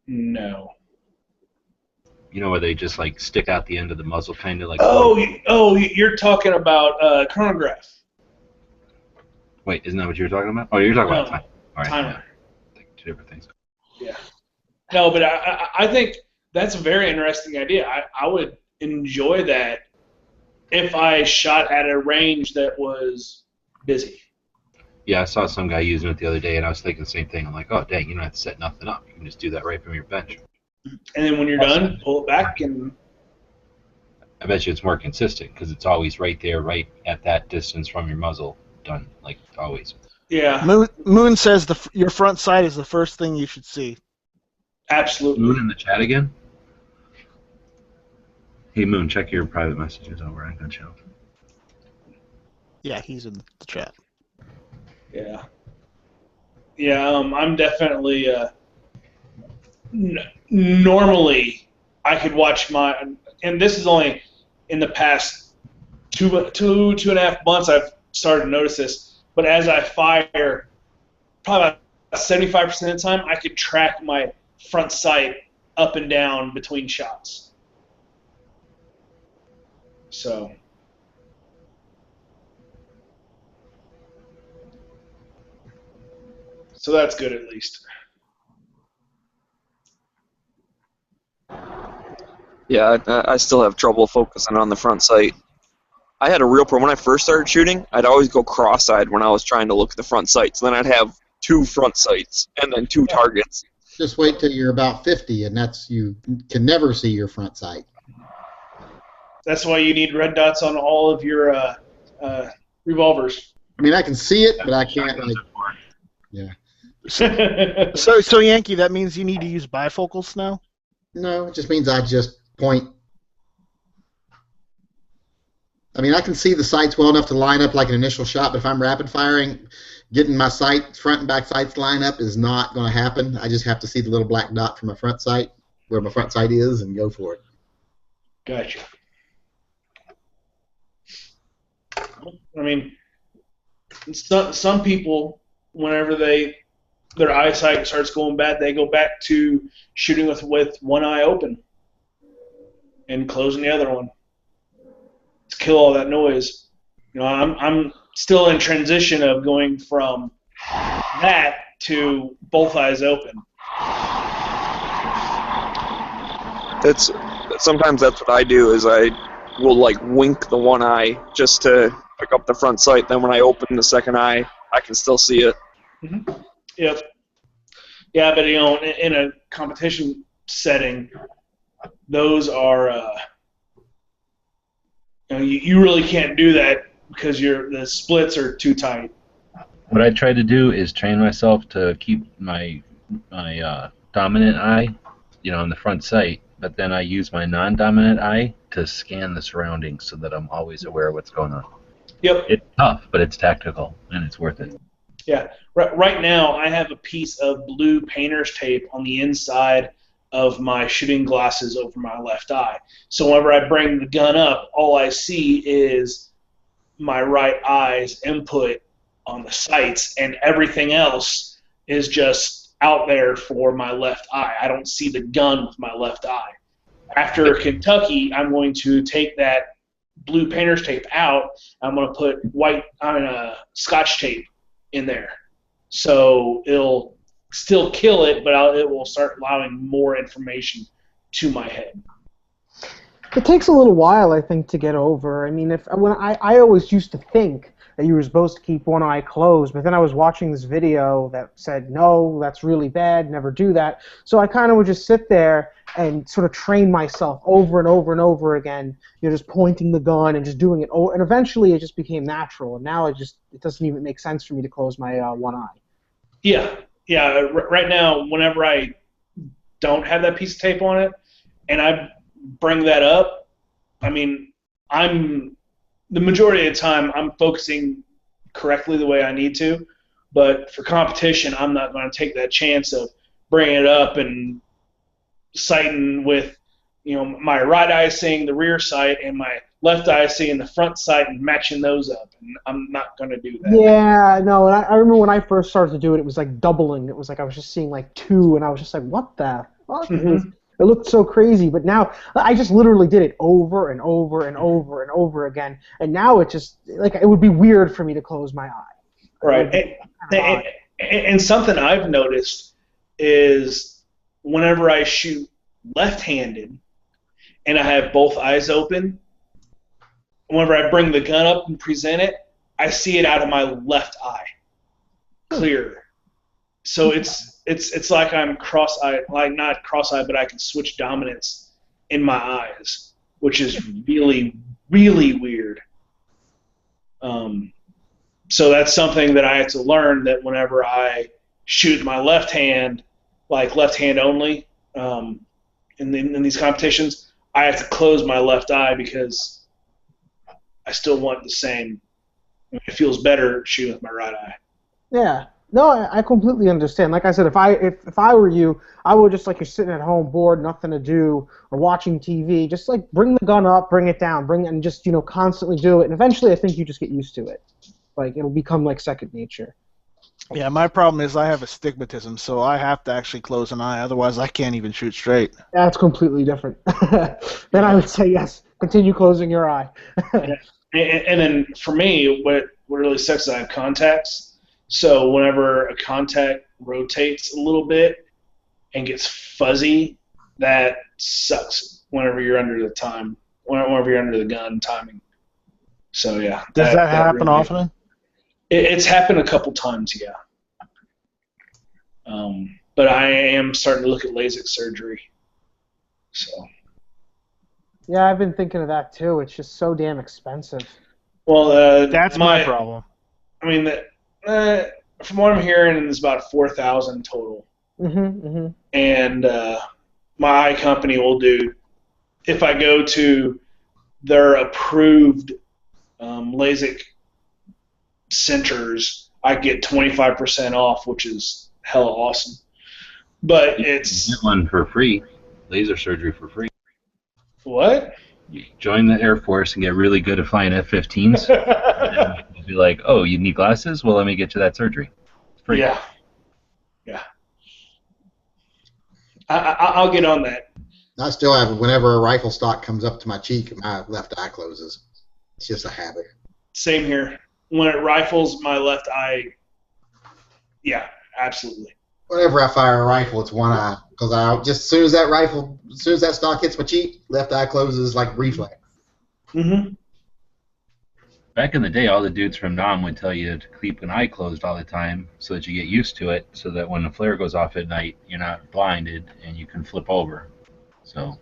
Speaker 4: No.
Speaker 3: You know, where they just like stick out the end of the muzzle, kind of like.
Speaker 4: You're talking about chronograph.
Speaker 3: Wait, isn't that what you were talking about? Oh, you're talking about time. All right,
Speaker 4: Timer.
Speaker 3: yeah. Like two different things.
Speaker 4: Yeah. No, but I think that's a very interesting idea. I would enjoy that if I shot at a range that was busy.
Speaker 3: Yeah, I saw some guy using it the other day, and I was thinking the same thing. I'm like, oh, dang, you don't have to set nothing up. You can just do that right from your bench.
Speaker 4: And then when you're done, pull it back and.
Speaker 3: I bet you it's more consistent because it's always right there, right at that distance from your muzzle. Done, like always.
Speaker 4: Yeah.
Speaker 2: Moon says your front sight is the first thing you should see.
Speaker 4: Absolutely.
Speaker 3: Moon in the chat again? Hey, Moon, check your private messages over on Gun Channel.
Speaker 2: Yeah, he's in the chat.
Speaker 4: Yeah. Yeah, I'm definitely. Normally, I could watch and this is only in the past two and a half months I've started to notice this. But as I fire, probably about 75% of the time, I could track my front sight up and down between shots. So. So that's good at least.
Speaker 7: Yeah, I still have trouble focusing on the front sight. I had a real problem. When I first started shooting, I'd always go cross-eyed when I was trying to look at the front sights. Then I'd have two front sights and then two targets.
Speaker 8: Just wait till you're about 50, and you can never see your front sight.
Speaker 4: That's why you need red dots on all of your revolvers.
Speaker 8: I mean, I can see it, but I can't, yeah.
Speaker 2: So Yankee, that means you need to use bifocals now?
Speaker 8: No, it just means I just point. I mean, I can see the sights well enough to line up like an initial shot, but if I'm rapid firing, getting my sight, front and back sights line up is not going to happen. I just have to see the little black dot from my front sight, where my front sight is, and go for it.
Speaker 4: Gotcha. I mean, some people, whenever their eyesight starts going bad, they go back to shooting with one eye open and closing the other one to kill all that noise. You know, I'm still in transition of going from that to both eyes open.
Speaker 7: Sometimes that's what I do. Is I will like wink the one eye just to pick up the front sight. Then when I open the second eye, I can still see it.
Speaker 4: Mm-hmm. Yep. Yeah, but you know, in a competition setting, those are you really can't do that because the splits are too tight.
Speaker 3: What I try to do is train myself to keep my dominant eye, in the front sight, but then I use my non-dominant eye to scan the surroundings so that I'm always aware of what's going on.
Speaker 4: Yep.
Speaker 3: It's tough, but it's tactical, and it's worth it.
Speaker 4: Yeah. Right now, I have a piece of blue painter's tape on the inside of my shooting glasses over my left eye. So whenever I bring the gun up, all I see is my right eye's input on the sights, and everything else is just out there for my left eye. I don't see the gun with my left eye. After Kentucky, I'm going to take that blue painter's tape out. I'm going to put Scotch tape in there. So it'll still kill it, but it will start allowing more information to my head.
Speaker 5: It takes a little while, I think, to get over. I mean, I always used to think that you were supposed to keep one eye closed, but then I was watching this video that said, no, that's really bad, never do that. So I kind of would just sit there and sort of train myself over and over and over again, just pointing the gun and just doing it. And eventually it just became natural, and now it doesn't even make sense for me to close my one eye.
Speaker 4: Yeah. Right now, whenever I don't have that piece of tape on it, and I bring that up, I mean, I'm the majority of the time I'm focusing correctly the way I need to, but for competition, I'm not going to take that chance of bringing it up and sighting with, my right eye seeing the rear sight and my left eye seeing the front sight and matching those up. And I'm not going to do that.
Speaker 5: Yeah, no, and I remember when I first started to do it, it was like doubling. It was like I was just seeing like 2, and I was just like, what the fuck? It looked so crazy, but now I just literally did it over and over and over and over again, and now it just, like, it would be weird for me to close my eye.
Speaker 4: Right. And something I've noticed is whenever I shoot left-handed and I have both eyes open, whenever I bring the gun up and present it, I see it out of my left eye, clear. So it's like I'm cross-eyed, like not cross-eyed, but I can switch dominance in my eyes, which is really, really weird. So that's something that I had to learn, that whenever I shoot my left hand, like left hand only, in these competitions, I have to close my left eye because I still want the same. It feels better shooting with my right eye.
Speaker 5: Yeah. No, I completely understand. Like I said, if I were you, I would just, like, you're sitting at home bored, nothing to do, or watching TV, just like bring the gun up, bring it down, and just constantly do it, and eventually I think you just get used to it. Like, it'll become like second nature.
Speaker 2: Yeah, my problem is I have astigmatism, so I have to actually close an eye, otherwise I can't even shoot straight.
Speaker 5: That's completely different. Then I would say yes, continue closing your eye.
Speaker 4: And then for me, what really sucks is I have contacts. So whenever a contact rotates a little bit and gets fuzzy, that sucks whenever you're under whenever you're under the gun timing. So yeah.
Speaker 2: Does that happen
Speaker 4: really,
Speaker 2: often?
Speaker 4: It's happened a couple times, yeah. But I am starting to look at LASIK surgery. So.
Speaker 5: Yeah, I've been thinking of that too. It's just so damn expensive.
Speaker 4: Well,
Speaker 2: that's my problem.
Speaker 4: I mean, from what I'm hearing, it's about $4,000 total. And my eye company will do, if I go to their approved LASIK centers, I get 25% off, which is hella awesome. But it's
Speaker 3: get one for free, laser surgery for free.
Speaker 4: What?
Speaker 3: You join the Air Force and get really good at flying F-15s. And you'll be like, oh, you need glasses? Well, let me get you that surgery. It's free.
Speaker 4: Yeah. I'll get on that.
Speaker 8: I still have, whenever a rifle stock comes up to my cheek, my left eye closes. It's just a habit.
Speaker 4: Same here. When it rifles, my left eye, yeah, absolutely.
Speaker 8: Whenever I fire a rifle, it's one eye. Because as soon as that stock hits my cheek, left eye closes like reflex.
Speaker 3: Back in the day, all the dudes from NOM would tell you to keep an eye closed all the time so that you get used to it, so that when the flare goes off at night, you're not blinded and you can flip over. So,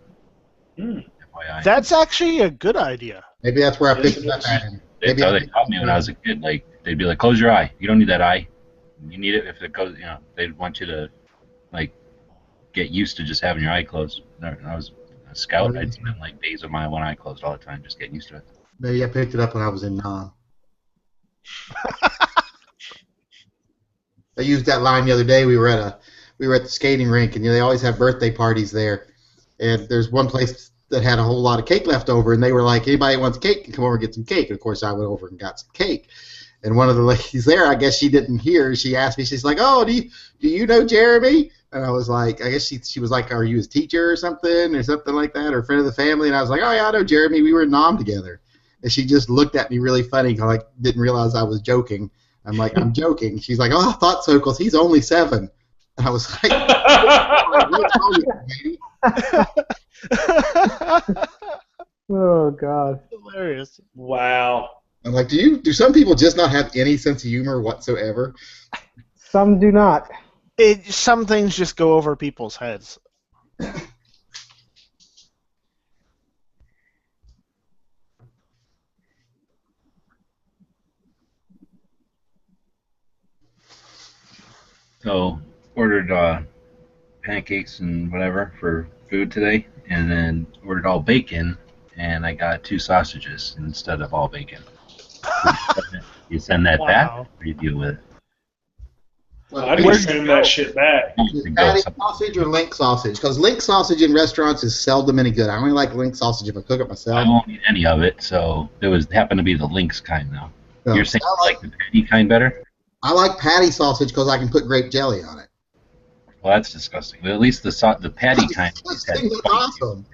Speaker 3: FYI.
Speaker 2: That's actually a good idea.
Speaker 8: Maybe that's where I picked it up at.
Speaker 3: That's how they taught me when I was a kid. Like, they'd be like, close your eye. You don't need that eye. You need it if it goes, they'd want you to, like, get used to just having your eye closed. When I was a scout, I'd spend, like, days with my one eye closed all the time, just getting used to it.
Speaker 8: Maybe I picked it up when I was in NOM. I used that line the other day. We were at the skating rink, and they always have birthday parties there. And there's one place that had a whole lot of cake left over, and they were like, anybody wants cake, can come over and get some cake. And of course, I went over and got some cake. And one of the ladies there, I guess she didn't hear. She asked me, she's like, "Oh, do you know Jeremy?" And I was like, I guess she was like, "Are you his teacher or something like that, or a friend of the family?" And I was like, "Oh yeah, I know Jeremy. We were in NOM together." And she just looked at me really funny, because I didn't realize I was joking. I'm like, "I'm joking." She's like, "Oh, I thought so, because he's only 7." And I was like,
Speaker 5: Oh God.
Speaker 2: Hilarious.
Speaker 4: Wow.
Speaker 8: I'm like, do some people just not have any sense of humor whatsoever?
Speaker 5: Some do not.
Speaker 2: Some things just go over people's heads.
Speaker 3: So, ordered pancakes and whatever for food today, and then ordered all bacon, and I got 2 sausages instead of all bacon. You send that back,
Speaker 2: Wow.
Speaker 3: or you deal with it?
Speaker 8: Well,
Speaker 4: I'd
Speaker 2: Where'd
Speaker 4: just
Speaker 2: you
Speaker 4: send
Speaker 2: go?
Speaker 4: that shit back.
Speaker 8: is it patty sausage or link sausage? Because link sausage in restaurants is seldom any good. I only like link sausage if I cook it
Speaker 3: I
Speaker 8: myself.
Speaker 3: won't eat any of it, so it happened to be the Lynx kind though.
Speaker 8: So,
Speaker 3: You're saying
Speaker 8: I
Speaker 3: you like the patty kind better?
Speaker 8: like patty sausage because I can put grape jelly on it.
Speaker 3: Well, that's disgusting. But at least the patty kind.
Speaker 8: This
Speaker 3: has
Speaker 8: thing looks
Speaker 3: spice.
Speaker 8: awesome.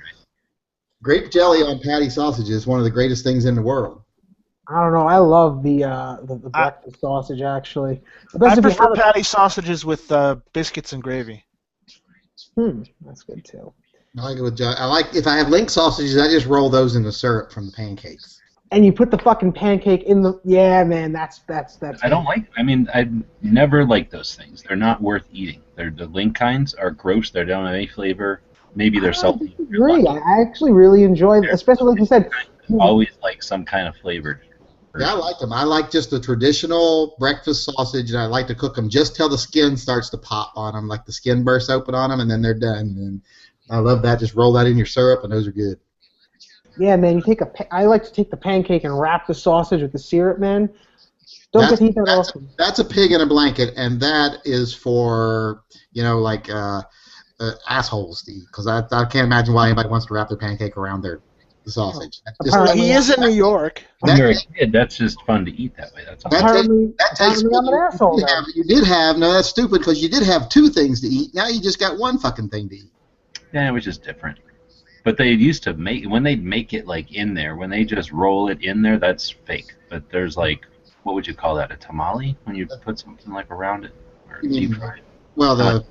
Speaker 8: Grape jelly on patty sausage is one of the greatest things in the world.
Speaker 5: I don't know. I love the breakfast sausage actually. The best
Speaker 2: I
Speaker 5: if you
Speaker 2: prefer
Speaker 5: have
Speaker 2: patty sausages with biscuits and gravy.
Speaker 5: That's good too.
Speaker 8: I like it with jelly. I like if I have link sausages, I just roll those in the syrup from the pancakes.
Speaker 5: And you put the fucking pancake in the man. That's.
Speaker 3: I don't like. I mean, I never like those things. They're not worth eating. The Link kinds are gross. They don't have any flavor. Maybe they're salty.
Speaker 5: I agree. I actually really enjoy, especially like you said.
Speaker 3: Always like some kind of flavor.
Speaker 8: Yeah, I like them. I like just the traditional breakfast sausage, and I like to cook them just till the skin starts to pop on them, like the skin bursts open on them, and then they're done. And I love that. Just roll that in your syrup, and those are good.
Speaker 5: Yeah, man. I like to take the pancake and wrap the sausage with the syrup, man. Don't get to eat that often.
Speaker 8: That's a pig in a blanket, and that is for like assholes to eat. Because I can't imagine why anybody wants to wrap their pancake around the sausage.
Speaker 5: Apparently-
Speaker 2: He is in New York.
Speaker 3: When you're a kid, that's just fun to eat that way. That's all.
Speaker 5: Apparently,
Speaker 8: That takes
Speaker 5: I'm an asshole.
Speaker 8: you did have no, that's stupid because you did have 2 things to eat. Now you just got 1 fucking thing to eat.
Speaker 3: Yeah, it was just different. But they used to when they make it like in there, when they just roll it in there, that's fake. But there's like, what would you call that? A tamale when you put something like around it or deep fried.
Speaker 8: Well, the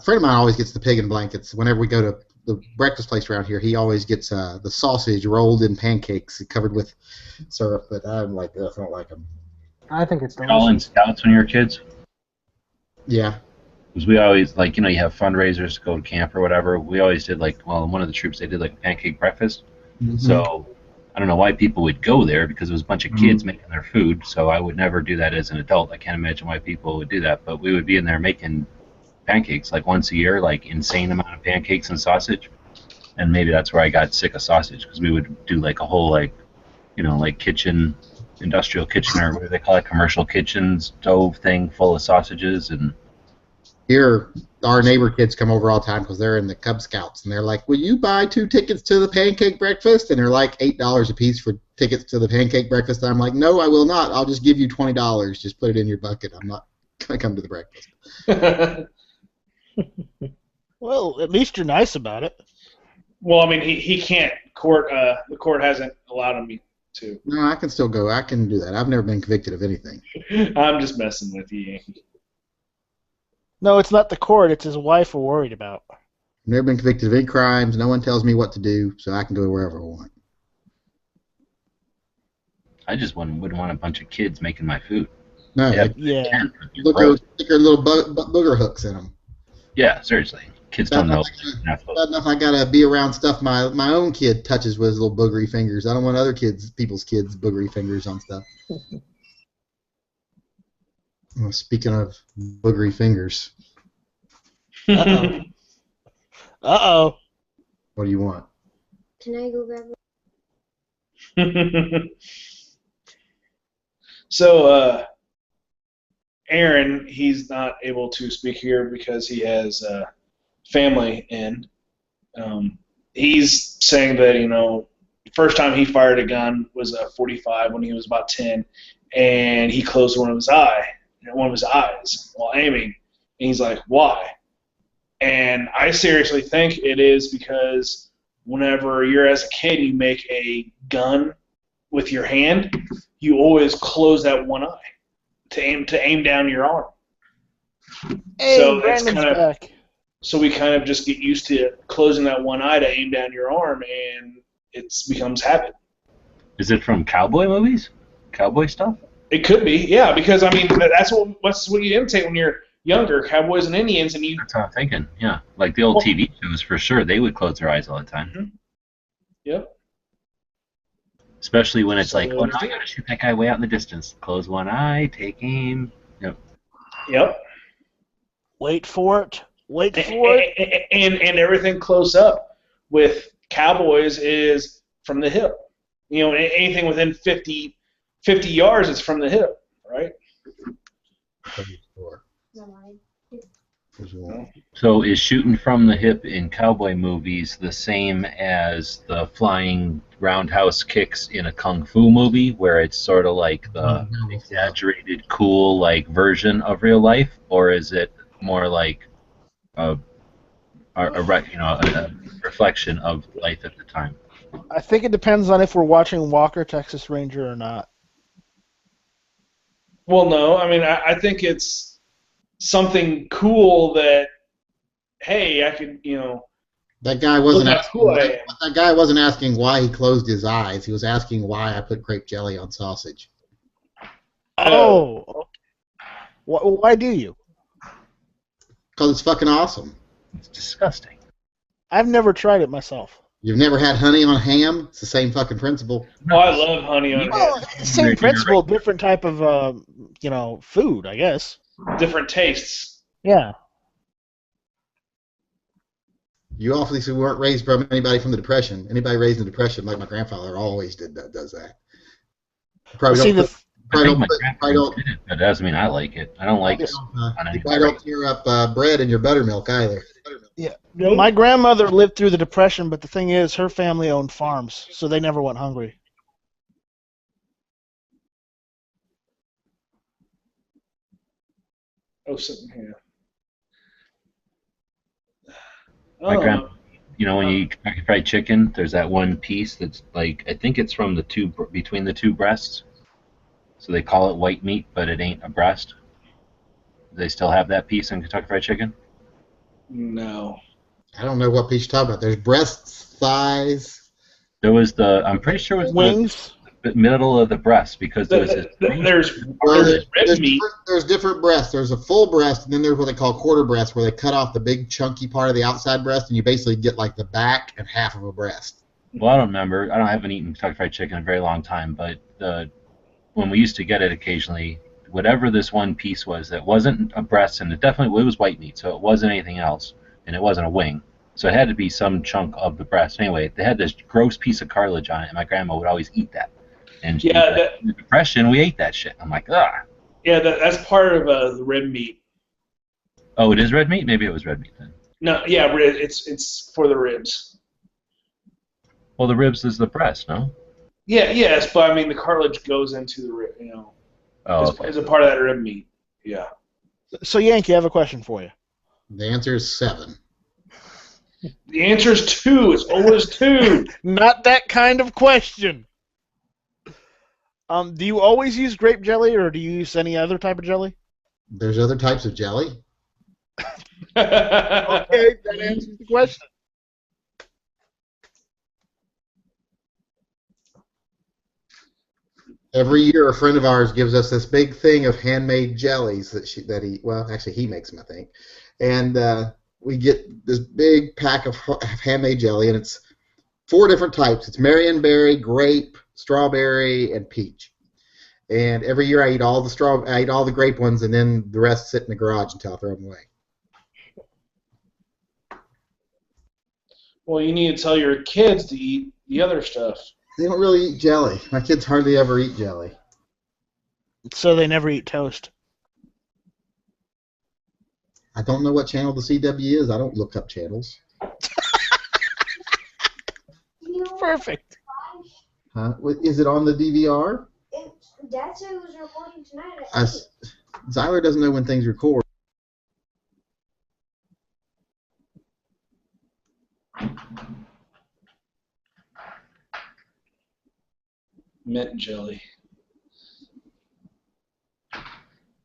Speaker 8: friend of mine always gets the pig in blankets. Whenever we go to the breakfast place around here, he always gets the sausage rolled in pancakes covered with syrup. But I'm like, ugh, I don't like them.
Speaker 5: I think it's
Speaker 3: All in
Speaker 5: delicious.
Speaker 3: scouts when you were kids.
Speaker 8: Yeah.
Speaker 3: Because we always, like, you have fundraisers to go to camp or whatever. We always did, like, well, in one of the troops, they did, like, a pancake breakfast.
Speaker 8: Mm-hmm.
Speaker 3: So I don't know why people would go there because it was a bunch of kids making their food. So I would never do that as an adult. I can't imagine why people would do that. But we would be in there making pancakes, like, once a year, like, insane amount of pancakes and sausage. And maybe that's where I got sick of sausage because we would do, like, a whole, like, like kitchen, industrial kitchen, or what do they call it, commercial kitchen stove thing full of sausages and...
Speaker 8: Here, our neighbor kids come over all the time because they're in the Cub Scouts, and they're like, "Will you buy 2 tickets to the pancake breakfast?" And they're like $8 a piece for tickets to the pancake breakfast. And I'm like, "No, I will not. I'll just give you $20. Just put it in your bucket. I'm not gonna come to the breakfast."
Speaker 2: Well, at least you're nice about it.
Speaker 4: Well, I mean, he can't. The court hasn't allowed him to.
Speaker 8: No, I can still go. I can do that. I've never been convicted of anything.
Speaker 4: I'm just messing with you.
Speaker 2: No, it's not the court. It's his wife we're worried about.
Speaker 8: I've never been convicted of any crimes. No one tells me what to do, so I can go wherever I want.
Speaker 3: I just wouldn't want a bunch of kids making my food.
Speaker 8: No,
Speaker 2: Yeah.
Speaker 8: look at sticker little booger hooks in them.
Speaker 3: Yeah, seriously. Kids don't know.
Speaker 8: Bad enough I gotta be around stuff my own kid touches with his little boogery fingers. I don't want other people's kids' boogery fingers on stuff. Well, speaking of boogery fingers,
Speaker 2: Uh-oh. Uh-oh.
Speaker 8: what do you want?
Speaker 9: Can I go grab it?
Speaker 4: So, Aaron, he's not able to speak here because he has family in. He's saying that, the first time he fired a gun was a .45 when he was about 10, and he closed one of his eyes while aiming. And he's like, why? And I seriously think it is because whenever you're as a kid, you make a gun with your hand, you always close that one eye to aim down your arm.
Speaker 2: Hey,
Speaker 4: So it's
Speaker 2: Brandon's
Speaker 4: kind of-
Speaker 2: back.
Speaker 4: So we kind of just get used to closing that one eye to aim down your arm, and it becomes habit.
Speaker 3: Is it from cowboy movies? Cowboy stuff?
Speaker 4: It could be, yeah, because I mean that's what you imitate when you're younger, cowboys and Indians, and you.
Speaker 3: That's what I'm thinking, yeah. Like the old TV shows, for sure, they would close their eyes all the time.
Speaker 4: Yep.
Speaker 3: Especially when it's like,
Speaker 4: So-
Speaker 3: oh, no, I gotta shoot that guy way out in the distance. Close one eye, take aim. Yep.
Speaker 4: Yep.
Speaker 2: Wait for it. Wait for it.
Speaker 4: And everything close up with Cowboys is from the hip. You know, anything within 50 yards is from the hip, right?
Speaker 3: So is shooting from the hip in cowboy movies the same as the flying roundhouse kicks in a kung fu movie, where it's sort of like the exaggerated, cool like version of real life, or is it more like a reflection of life at the time?
Speaker 2: I think it depends on if we're watching Walker, Texas Ranger, or not.
Speaker 4: Well, no. I mean, I think it's something cool that, hey, I could, you know.
Speaker 8: That guy wasn't
Speaker 4: Look how
Speaker 8: asking.
Speaker 4: cool I am.
Speaker 8: That guy wasn't asking why he closed his eyes. He was asking why I put grape jelly on sausage.
Speaker 2: Oh. Why do you?
Speaker 8: Because it's fucking awesome.
Speaker 3: It's disgusting.
Speaker 2: I've never tried it myself.
Speaker 8: You've never had honey on ham? It's the same fucking principle.
Speaker 4: Oh, I love honey on
Speaker 2: Well,
Speaker 4: it.
Speaker 2: same principle, different type of food, I guess.
Speaker 4: Different tastes.
Speaker 2: Yeah.
Speaker 8: You obviously weren't raised from anybody from the Depression. Anybody raised in the Depression, like my grandfather, always does that. Probably
Speaker 2: See,
Speaker 8: don't.
Speaker 3: I think my
Speaker 8: Probably
Speaker 3: grandparents
Speaker 8: don't.
Speaker 3: did it, but that doesn't mean I like it. I don't like it. on
Speaker 8: You
Speaker 3: any
Speaker 8: probably don't tear up bread in your buttermilk either.
Speaker 2: Yeah. My grandmother lived through the Depression, but the thing is, her family owned farms, so they never went hungry.
Speaker 4: Oh, something here.
Speaker 3: My grandpa, you know, when you eat Kentucky Fried Chicken, there's that one piece that's like, I think it's from between the two breasts. So they call it white meat, but it ain't a breast. Do they still have that piece in Kentucky Fried Chicken?
Speaker 4: No.
Speaker 8: I don't know what piece you're talking about. There's breasts, thighs.
Speaker 3: There was I'm pretty sure it was
Speaker 2: Wings?
Speaker 3: the middle of the breast, because there was
Speaker 4: There's
Speaker 8: There's
Speaker 4: red meat.
Speaker 8: different breasts. There's a full breast, and then there's what they call quarter breast, where they cut off the big chunky part of the outside breast, and you basically get like the back and half of a breast.
Speaker 3: Well, I don't remember. I haven't eaten Kentucky Fried Chicken in a very long time, but when we used to get it occasionally, whatever this one piece was that wasn't a breast, and it was white meat, so it wasn't anything else, and it wasn't a wing. So it had to be some chunk of the breast. Anyway, they had this gross piece of cartilage on it, and my grandma would always eat that. And in the Depression, we ate that shit. I'm like, ah.
Speaker 4: Yeah, that's part of the red meat.
Speaker 3: Oh, it is red meat? Maybe it was red meat then.
Speaker 4: No, yeah, it's for the ribs.
Speaker 3: Well, the ribs is the breast, no?
Speaker 4: Yeah, yes, but I mean the cartilage goes into the rib, you know.
Speaker 3: Oh,
Speaker 4: as a part of that rib meat. Yeah.
Speaker 2: So, Yankee, I have a question for you.
Speaker 8: The answer is 7.
Speaker 4: The answer is 2. It's always 2.
Speaker 2: Not that kind of question. Do you always use grape jelly, or do you use any other type of jelly?
Speaker 8: There's other types of jelly.
Speaker 2: Okay, that answers the question.
Speaker 8: Every year, a friend of ours gives us this big thing of handmade jellies that he makes them, I think, and we get this big pack of handmade jelly, and it's 4 different types. It's Marionberry, grape, strawberry, and peach. And every year I eat all the grape ones, and then the rest sit in the garage until I throw them away.
Speaker 4: Well, you need to tell your kids to eat the other stuff.
Speaker 8: They don't really eat jelly. My kids hardly ever eat jelly.
Speaker 2: So they never eat toast.
Speaker 8: I don't know what channel the CW is. I don't look up channels.
Speaker 2: Perfect.
Speaker 8: Huh? Is it on the DVR?
Speaker 9: Dad said it was recording tonight.
Speaker 8: Zyler doesn't know when things record.
Speaker 4: Mint jelly.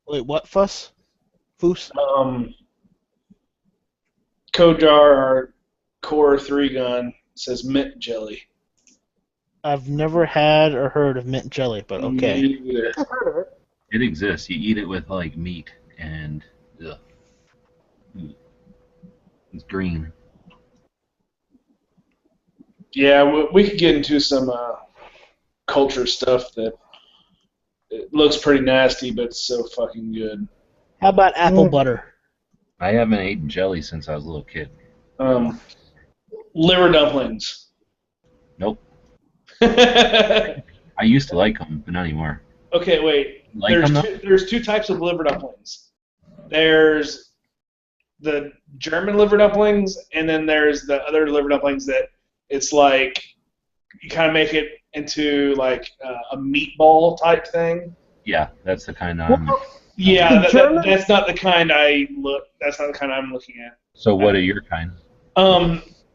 Speaker 2: Wait, what fuss? Foos?
Speaker 4: Kodar, our Core 3 gun, says mint jelly.
Speaker 3: I've never had or heard of mint jelly, but okay.
Speaker 4: Me either.
Speaker 5: I've heard of it.
Speaker 3: It exists. You eat it with like meat and ugh. It's green.
Speaker 4: Yeah, we could get into some culture stuff that it looks pretty nasty, but it's so fucking good.
Speaker 2: How about apple butter?
Speaker 3: I haven't eaten jelly since I was a little kid.
Speaker 4: Liver dumplings.
Speaker 3: Nope.
Speaker 4: Okay,
Speaker 3: I used to like them, but not anymore.
Speaker 4: wait.
Speaker 3: Like them though?
Speaker 4: There's two types of liver dumplings. There's the German liver dumplings, and then there's the other liver dumplings that it's like you kind of make it into like a meatball type thing.
Speaker 3: Yeah, that's the kind I'm.
Speaker 4: Yeah,
Speaker 5: The German-
Speaker 4: that's not the kind That's not the kind I'm looking at.
Speaker 3: So what are your kind?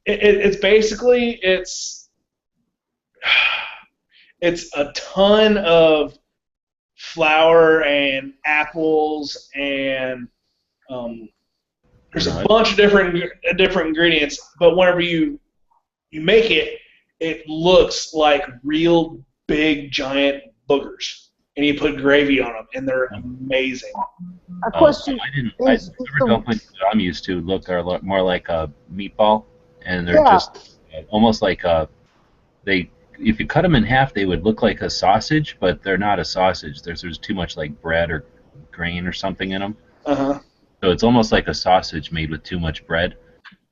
Speaker 4: It's basically it's a ton of flour and apples and there's a bunch of different ingredients. But whenever you make it, it looks like real big giant boogers, and you put gravy on them, and they're amazing.
Speaker 5: A question
Speaker 3: I didn't.
Speaker 5: is,
Speaker 3: Liver dumplings that I'm used to are more like a meatball, and they're
Speaker 5: Yeah.
Speaker 3: just almost like they. If you cut them in half, they would look like a sausage, but they're not a sausage. There's too much like bread or grain or something in them.
Speaker 4: Uh-huh.
Speaker 3: So it's almost like a sausage made with too much bread.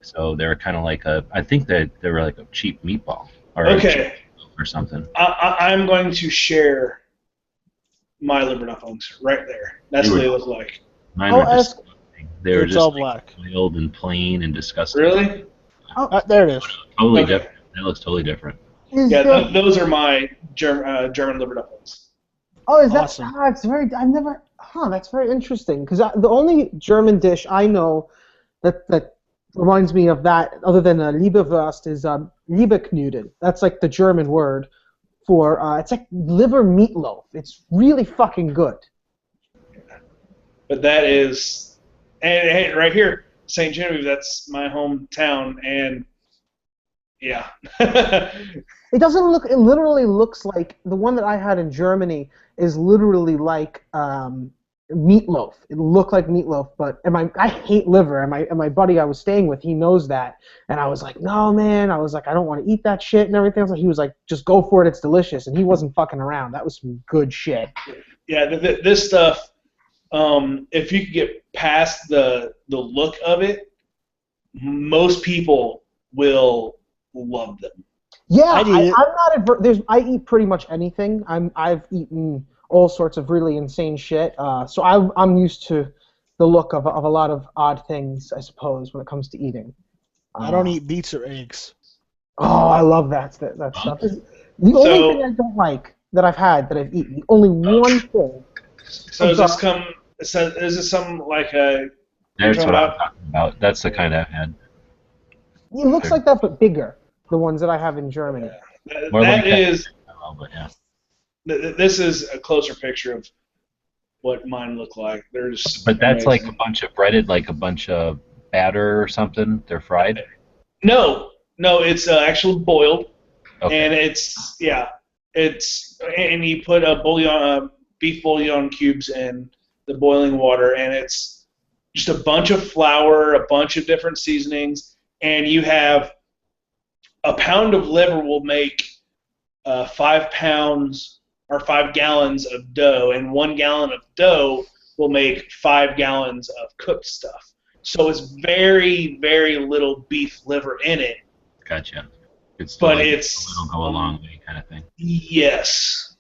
Speaker 3: So they were kind of like I think that they were like a cheap meatball or a cheap
Speaker 4: Okay,
Speaker 3: loaf or something.
Speaker 4: I'm going to share my liver dumplings right there. That's what they look like.
Speaker 3: Mine
Speaker 5: I'll
Speaker 3: were
Speaker 5: ask-
Speaker 3: disgusting. They were
Speaker 2: It's
Speaker 3: just
Speaker 2: all
Speaker 3: like,
Speaker 2: black.
Speaker 3: oiled and plain and disgusting.
Speaker 4: Really?
Speaker 2: There it is.
Speaker 3: Totally
Speaker 4: Okay.
Speaker 3: different. That looks totally different.
Speaker 5: is
Speaker 4: Yeah,
Speaker 5: there-
Speaker 4: those are my German liver dumplings.
Speaker 5: Oh, is that?
Speaker 2: Awesome.
Speaker 5: It's very. I've never. That's very interesting. Because the only German dish I know that reminds me of that, other than Leberwurst, is Leberknödel. That's like the German word for. It's like liver meatloaf. It's really fucking good.
Speaker 4: But that is, and hey, right here, St. Genevieve. That's my hometown, and yeah.
Speaker 5: It doesn't look. It literally looks like the one that I had in Germany is literally like meatloaf. It looked like meatloaf, but I hate liver, and my buddy I was staying with, he knows that, and I was like, no man, I was like, I don't want to eat that shit and everything. So he was like, just go for it, it's delicious, and he wasn't fucking around. That was some good shit.
Speaker 4: Yeah, this stuff. If you could get past the look of it, most people will love them.
Speaker 5: Yeah,
Speaker 2: I'd eat
Speaker 5: I'm
Speaker 2: it.
Speaker 5: not I eat pretty much anything. I've eaten all sorts of really insane shit. So I'm used to the look of a lot of odd things, I suppose, when it comes to eating.
Speaker 2: I don't eat beets or eggs.
Speaker 5: Oh, I love that stuff. The only thing I don't like that I've had that I've eaten, the only one thing.
Speaker 4: So is this some like a?
Speaker 3: That's
Speaker 4: talking
Speaker 3: what I'm
Speaker 4: about-
Speaker 3: talking about. That's the kind I had.
Speaker 5: It looks like that, but bigger. The ones that I have in Germany.
Speaker 3: More like
Speaker 4: That is.
Speaker 3: Oh, but yeah.
Speaker 4: This is a closer picture of what mine look like. They're just.
Speaker 3: But that's like
Speaker 4: amazing.
Speaker 3: a bunch of breaded, like a bunch of batter or something. They're fried.
Speaker 4: No, it's actually boiled,
Speaker 3: Okay.
Speaker 4: and and you put a bouillon, beef bouillon cubes in the boiling water, and it's just a bunch of flour, a bunch of different seasonings, and you have a pound of liver will make 5 pounds or 5 gallons of dough, and 1 gallon of dough will make 5 gallons of cooked stuff. So it's very, very little beef liver in it.
Speaker 3: Gotcha. It's still
Speaker 4: But
Speaker 3: like
Speaker 4: it's-
Speaker 3: a little go a long way kind of thing.
Speaker 4: Yes.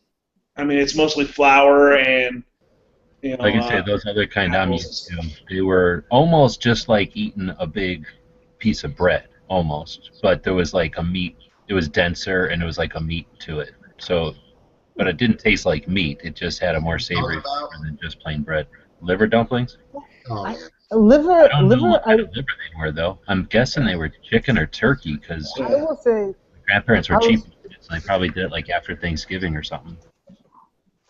Speaker 4: I mean, it's mostly flour and,
Speaker 3: Like I say, those other kind I'm used to, they were almost just like eating a big piece of bread, almost. But there was like a meat. It was denser, and it was like a meat to it. So, but it didn't taste like meat. It just had a more savory flavor than just plain bread. Liver dumplings?
Speaker 8: Oh, yeah.
Speaker 5: Liver,
Speaker 3: I don't know what
Speaker 5: I
Speaker 3: kind of liver they were, though. I'm guessing they were chicken or turkey, because
Speaker 5: will say,
Speaker 3: grandparents were
Speaker 5: I was-
Speaker 3: cheap. So they probably did it like after Thanksgiving or something.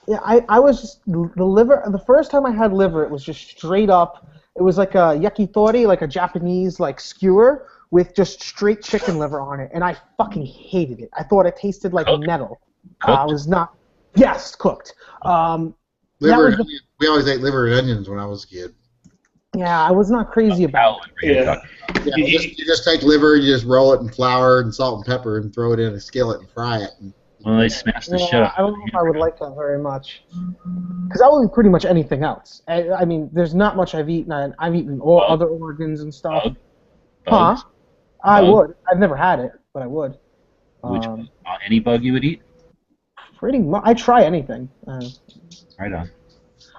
Speaker 5: yeah, I was just, the liver, the first time I had liver, it was just straight up, it was like a yakitori, like a Japanese, like, skewer, with just straight chicken liver on it, and I fucking hated it. I thought it tasted like
Speaker 3: Cooked?
Speaker 5: metal.
Speaker 3: Cooked?
Speaker 5: I was not, yes, cooked.
Speaker 8: Liver
Speaker 5: was
Speaker 8: and onion. We always ate liver and onions when I was a kid.
Speaker 5: Yeah, I was not crazy about it.
Speaker 3: How were you
Speaker 4: Yeah.
Speaker 3: talking?
Speaker 8: Yeah, you just take liver, you just roll it in flour and salt and pepper and throw it in a skillet and fry it. And
Speaker 3: Well, they smashed the shit
Speaker 5: Yeah,
Speaker 3: out
Speaker 5: I don't know if I would like that very much. Because I will eat pretty much anything else. I mean, there's not much I've eaten. I've eaten all
Speaker 3: Bug?
Speaker 5: other organs and stuff.
Speaker 3: Bug?
Speaker 5: Huh?
Speaker 3: Bugs?
Speaker 5: I
Speaker 3: Bug?
Speaker 5: would. I've never had it, but I would.
Speaker 3: Which any bug you would eat?
Speaker 5: Pretty much. I try anything.
Speaker 3: Right on.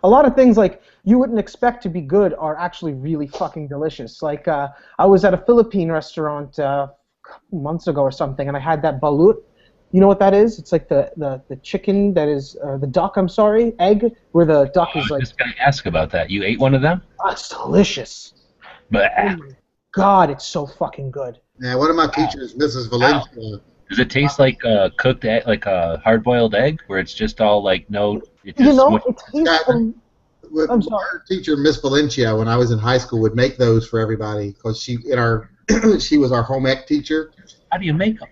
Speaker 5: A lot of things like you wouldn't expect to be good are actually really fucking delicious. Like I was at a Philippine restaurant a couple months ago or something, and I had that balut. You know what that is? It's like the chicken that is the duck. I'm sorry, egg where the duck is
Speaker 3: I was
Speaker 5: like.
Speaker 3: just gonna ask about that. You ate one of them?
Speaker 5: Oh, it's delicious.
Speaker 3: But
Speaker 5: Oh my God, it's so fucking good.
Speaker 8: Yeah, one of my teachers, Mrs. Valencia.
Speaker 3: does it taste like a cooked egg, like a hard-boiled egg, where it's just all like no? It just
Speaker 5: You know,
Speaker 3: smushed-
Speaker 5: it tastes. I'm sorry.
Speaker 8: Our teacher, Miss Valencia, when I was in high school, would make those for everybody because she she was our home ec teacher.
Speaker 3: How do you make them?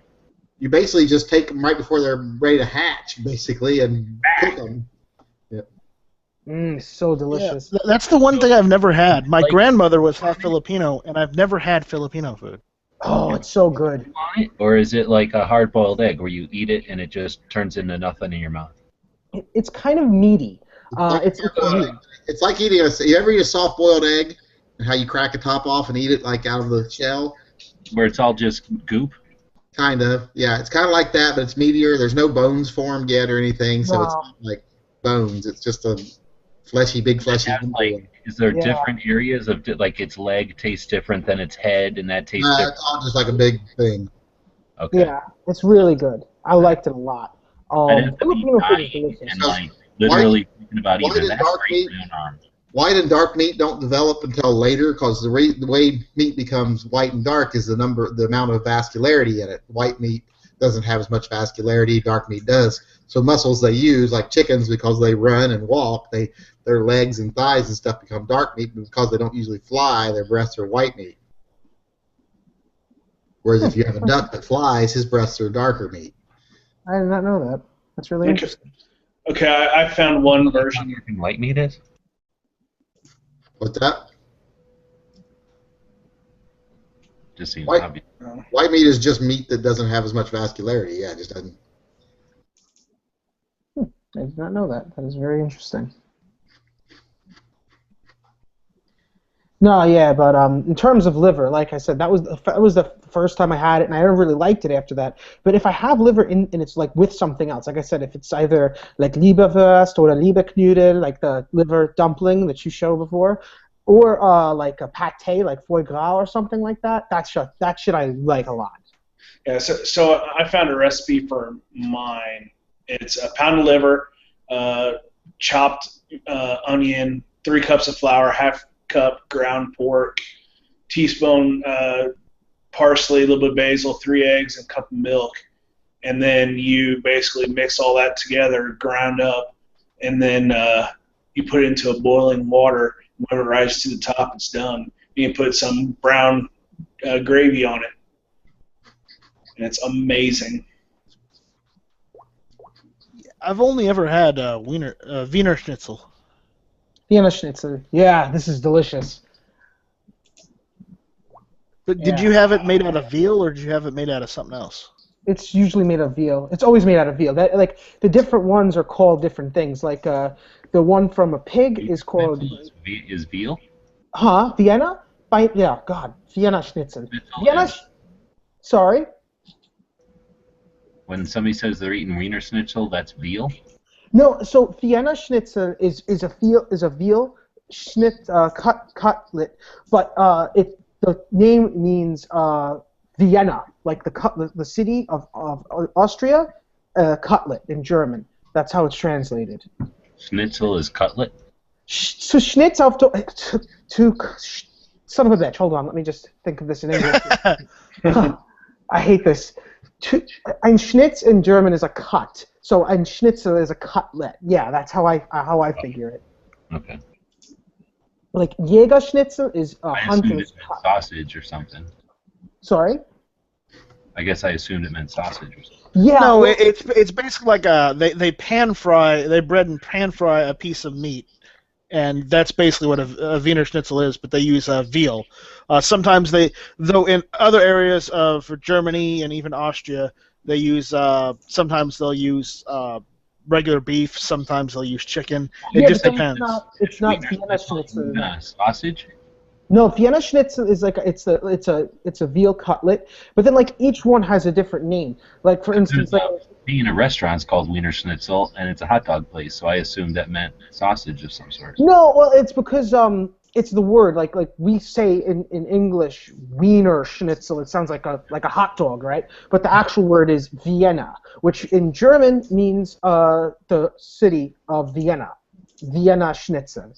Speaker 8: You basically just take them right before they're ready to hatch, basically, and cook them.
Speaker 5: It's so delicious.
Speaker 2: Yeah, that's the one thing I've never had. My
Speaker 3: Like-
Speaker 2: grandmother was half Filipino, and I've never had Filipino food.
Speaker 5: Oh, it's so good.
Speaker 3: Or is it like a hard-boiled egg where you eat it and it just turns into nothing in your mouth?
Speaker 5: It's kind of meaty. It's weird.
Speaker 8: It's like eating you ever eat a soft-boiled egg and how you crack the top off and eat it like out of the shell?
Speaker 3: Where it's all just goop?
Speaker 8: Kind of. Yeah, it's kind of like that, but it's meatier. There's no bones formed yet or anything, so it's
Speaker 5: Wow.
Speaker 8: not like bones. It's just a big fleshy.
Speaker 3: Have, like, is there different areas of like its leg tastes different than its head, and that tastes different?
Speaker 8: It's all just like a big thing.
Speaker 3: Okay.
Speaker 5: Yeah, it's really good. I liked it a lot.
Speaker 3: I'd have to be
Speaker 5: Filipino food is
Speaker 3: dying
Speaker 5: delicious.
Speaker 3: and like literally thinking about
Speaker 8: why
Speaker 3: even
Speaker 8: did
Speaker 3: that
Speaker 8: dark
Speaker 3: right
Speaker 8: meat-
Speaker 3: in an arm.
Speaker 8: White and dark meat don't develop until later because the way meat becomes white and dark is the amount of vascularity in it. White meat doesn't have as much vascularity, dark meat does. So muscles they use, like chickens, because they run and walk, their legs and thighs and stuff become dark meat, but because they don't usually fly, their breasts are white meat. Whereas if you have a duck that flies, his breasts are darker meat.
Speaker 5: I did not know that. That's really interesting.
Speaker 4: Okay, I found one version.
Speaker 3: American white meat is?
Speaker 8: What's that?
Speaker 3: Just seems
Speaker 8: White-
Speaker 3: obvious.
Speaker 8: White meat is just meat that doesn't have as much vascularity. Yeah, it just doesn't.
Speaker 5: I did not know that. That is very interesting. No, yeah, but in terms of liver, like I said, that was the first time I had it, and I never really liked it after that. But if I have liver and it's like with something else, like I said, if it's either like Leberwurst or a Leberknödel, like the liver dumpling that you showed before, or like a pate, like foie gras or something like that, that shit I like a lot.
Speaker 4: Yeah, so I found a recipe for mine. It's a pound of liver, chopped onion, 3 cups of flour, half cup ground pork, teaspoon parsley, a little bit of basil, 3 eggs, and a cup of milk. And then you basically mix all that together, ground up, and then you put it into a boiling water. When it rises to the top, it's done. You can put some brown gravy on it, and it's amazing.
Speaker 2: I've only ever had Wiener Schnitzel.
Speaker 5: Vienna Schnitzel. Yeah, this is delicious.
Speaker 2: But did
Speaker 5: Yeah.
Speaker 2: you have it made out of veal, or did you have it made out of something else?
Speaker 5: It's usually made of veal. It's always made out of veal. That, like, the different ones are called different things. Like the one from a pig is called
Speaker 3: Is veal?
Speaker 5: Vienna? Yeah, God, Vienna Schnitzel.
Speaker 3: Schnitzel
Speaker 5: Vienna.
Speaker 3: is-
Speaker 5: Sorry.
Speaker 3: When somebody says they're eating Wiener Schnitzel, that's veal?
Speaker 5: No, so Vienna Schnitzel is a veal cutlet, but the name means Vienna, like the city of Austria, cutlet in German. That's how it's translated.
Speaker 3: Schnitzel is cutlet?
Speaker 5: So Schnitzel to son of a bitch. Hold on, let me just think of this in English. I hate this. Ein Schnitz in German is a cut. So ein Schnitzel is a cutlet. Yeah, that's how I figure it.
Speaker 3: Okay.
Speaker 5: Like Jägerschnitzel is a
Speaker 3: I assumed
Speaker 5: hunter's
Speaker 3: it meant
Speaker 5: cut.
Speaker 3: sausage or something.
Speaker 5: Sorry?
Speaker 3: I guess I assumed it meant sausage or something.
Speaker 5: Yeah.
Speaker 2: No,
Speaker 5: well,
Speaker 2: it's basically like they bread and pan fry a piece of meat, and that's basically what a Wiener Schnitzel is. But they use veal. Sometimes though in other areas of Germany and even Austria, they use sometimes they'll use regular beef. Sometimes they'll use chicken. It
Speaker 5: yeah,
Speaker 2: just
Speaker 5: but then
Speaker 2: depends.
Speaker 5: It's not
Speaker 3: Wiener
Speaker 5: Vienna
Speaker 3: Schnitzel
Speaker 5: Schnitzel.
Speaker 3: Sausage?
Speaker 5: No, Vienna Schnitzel is like it's a veal cutlet, but then like each one has a different name. Like for instance, like
Speaker 3: Being in a restaurant is called Wiener Schnitzel, and it's a hot dog place, so I assumed that meant sausage of some sort.
Speaker 5: no, well it's because it's the word like we say in English Wiener Schnitzel. It sounds like a hot dog, right? But the actual word is Vienna, which in German means the city of Vienna. Vienna Schnitzel,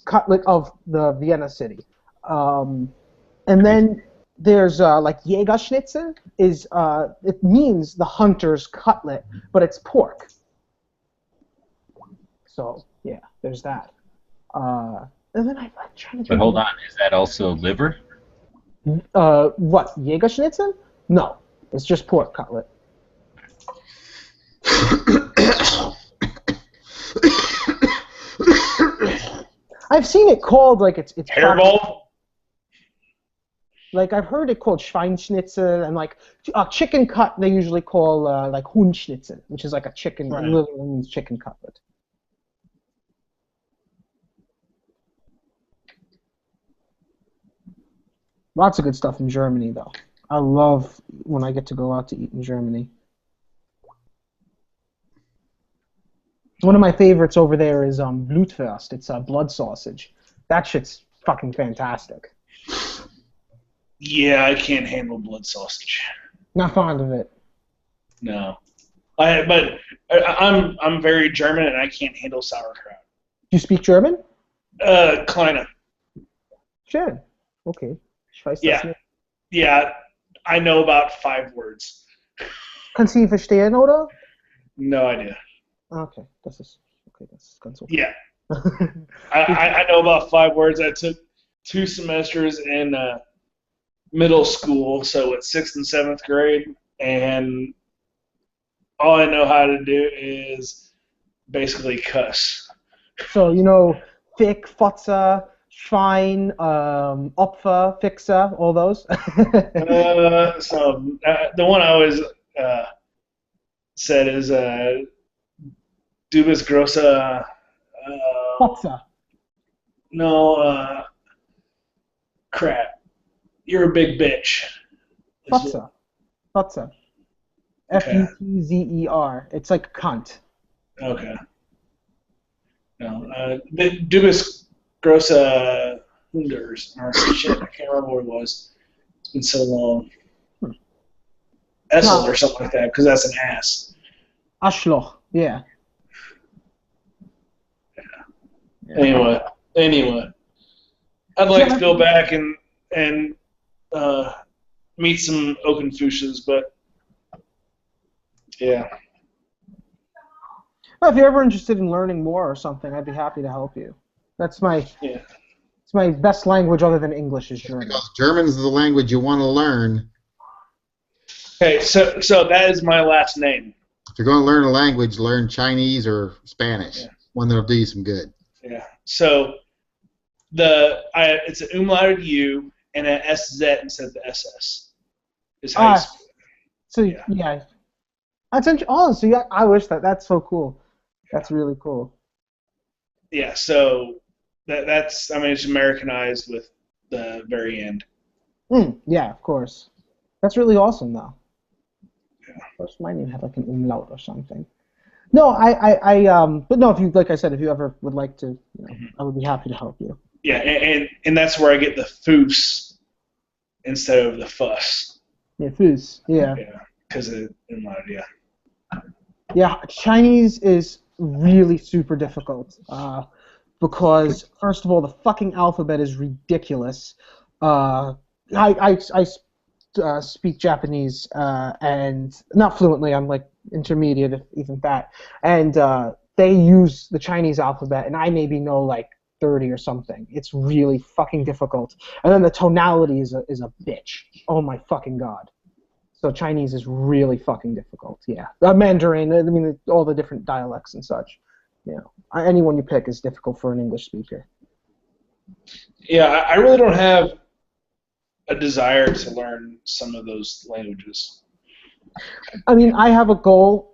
Speaker 5: cutlet of the Vienna city. And then there's like Jägerschnitzel is it means the hunter's cutlet, but it's pork. So yeah, there's that. And then I'm trying to.
Speaker 3: But hold on, is that also liver?
Speaker 5: What Jägerschnitzel? No, it's just pork cutlet. I've seen it called like it's
Speaker 4: Hairball?
Speaker 5: Like I've heard it called Schweinschnitzel, and like chicken cut they usually call like Huhnschnitzel, which is like a chicken,
Speaker 4: Right.
Speaker 5: literally means chicken cutlet. Lots of good stuff in Germany though. I love when I get to go out to eat in Germany. One of my favorites over there is Blutwurst. It's blood sausage. That shit's fucking fantastic.
Speaker 4: Yeah, I can't handle blood sausage.
Speaker 5: Not fond of it.
Speaker 4: No. I'm very German and I can't handle sauerkraut.
Speaker 5: Do you speak German?
Speaker 4: Kleine.
Speaker 5: Schön. Okay. Ich weiß das
Speaker 4: Yeah.
Speaker 5: nicht.
Speaker 4: Yeah, I know about 5 words.
Speaker 5: Kannst du ihn verstehen, oder?
Speaker 4: No idea.
Speaker 5: Okay, das ist ganz okay.
Speaker 4: Yeah. I know about 5 words. I took 2 semesters in middle school, so it's 6th and 7th grade, and all I know how to do is basically cuss.
Speaker 5: So, you know, Fick, Fotze, Schwein, Opfer, Fixer, all those?
Speaker 4: So the one I always said is Du bist großer.
Speaker 5: Fotze.
Speaker 4: No, crap. You're a big bitch.
Speaker 5: Fotze. Fotze.
Speaker 4: Okay.
Speaker 5: F-U-T-Z-E-R. It's like cunt.
Speaker 4: Okay. No, Du bist großer Hunders. Or shit, I can't remember what it was. It's been so long. Essel or something like that, because that's an ass.
Speaker 5: Arschloch. Yeah.
Speaker 4: Anyway, I'd like to go back and meet some Oakenfuchses, but yeah.
Speaker 5: Well, if you're ever interested in learning more or something, I'd be happy to help you. That's my it's my best language other than English is German.
Speaker 8: Because German is the language you want to learn.
Speaker 4: Okay, so that is my last name.
Speaker 8: If you're going to learn a language, learn Chinese or Spanish.
Speaker 4: Yeah.
Speaker 8: One that'll do you some good.
Speaker 4: Yeah. So it's an umlauted U and an SZ instead of the SS. Is how you spell it.
Speaker 5: So yeah. That's so yeah, I wish that's so cool. That's really cool.
Speaker 4: Yeah. So that's it's Americanized with the very end.
Speaker 5: Yeah, of course. That's really awesome though.
Speaker 4: Yeah.
Speaker 5: Of course, my name had like an umlaut or something. No, but no, if you, like I said, if you ever would like to, I would be happy to help you.
Speaker 4: Yeah, and that's where I get the foos instead of the fuss.
Speaker 5: Yeah, foos. Yeah.
Speaker 4: Yeah, because of umlaut, yeah.
Speaker 5: Yeah, Chinese is really super difficult because, first of all, the fucking alphabet is ridiculous. I speak Japanese and not fluently. I'm like intermediate, if even that. And they use the Chinese alphabet, and I maybe know like 30 or something. It's really fucking difficult. And then the tonality is a bitch. Oh my fucking god. So Chinese is really fucking difficult. Yeah, Mandarin. I mean, all the different dialects and such. Anyone you pick is difficult for an English speaker.
Speaker 4: Yeah, I really don't have a desire to learn some of those languages.
Speaker 5: I mean, I have a goal,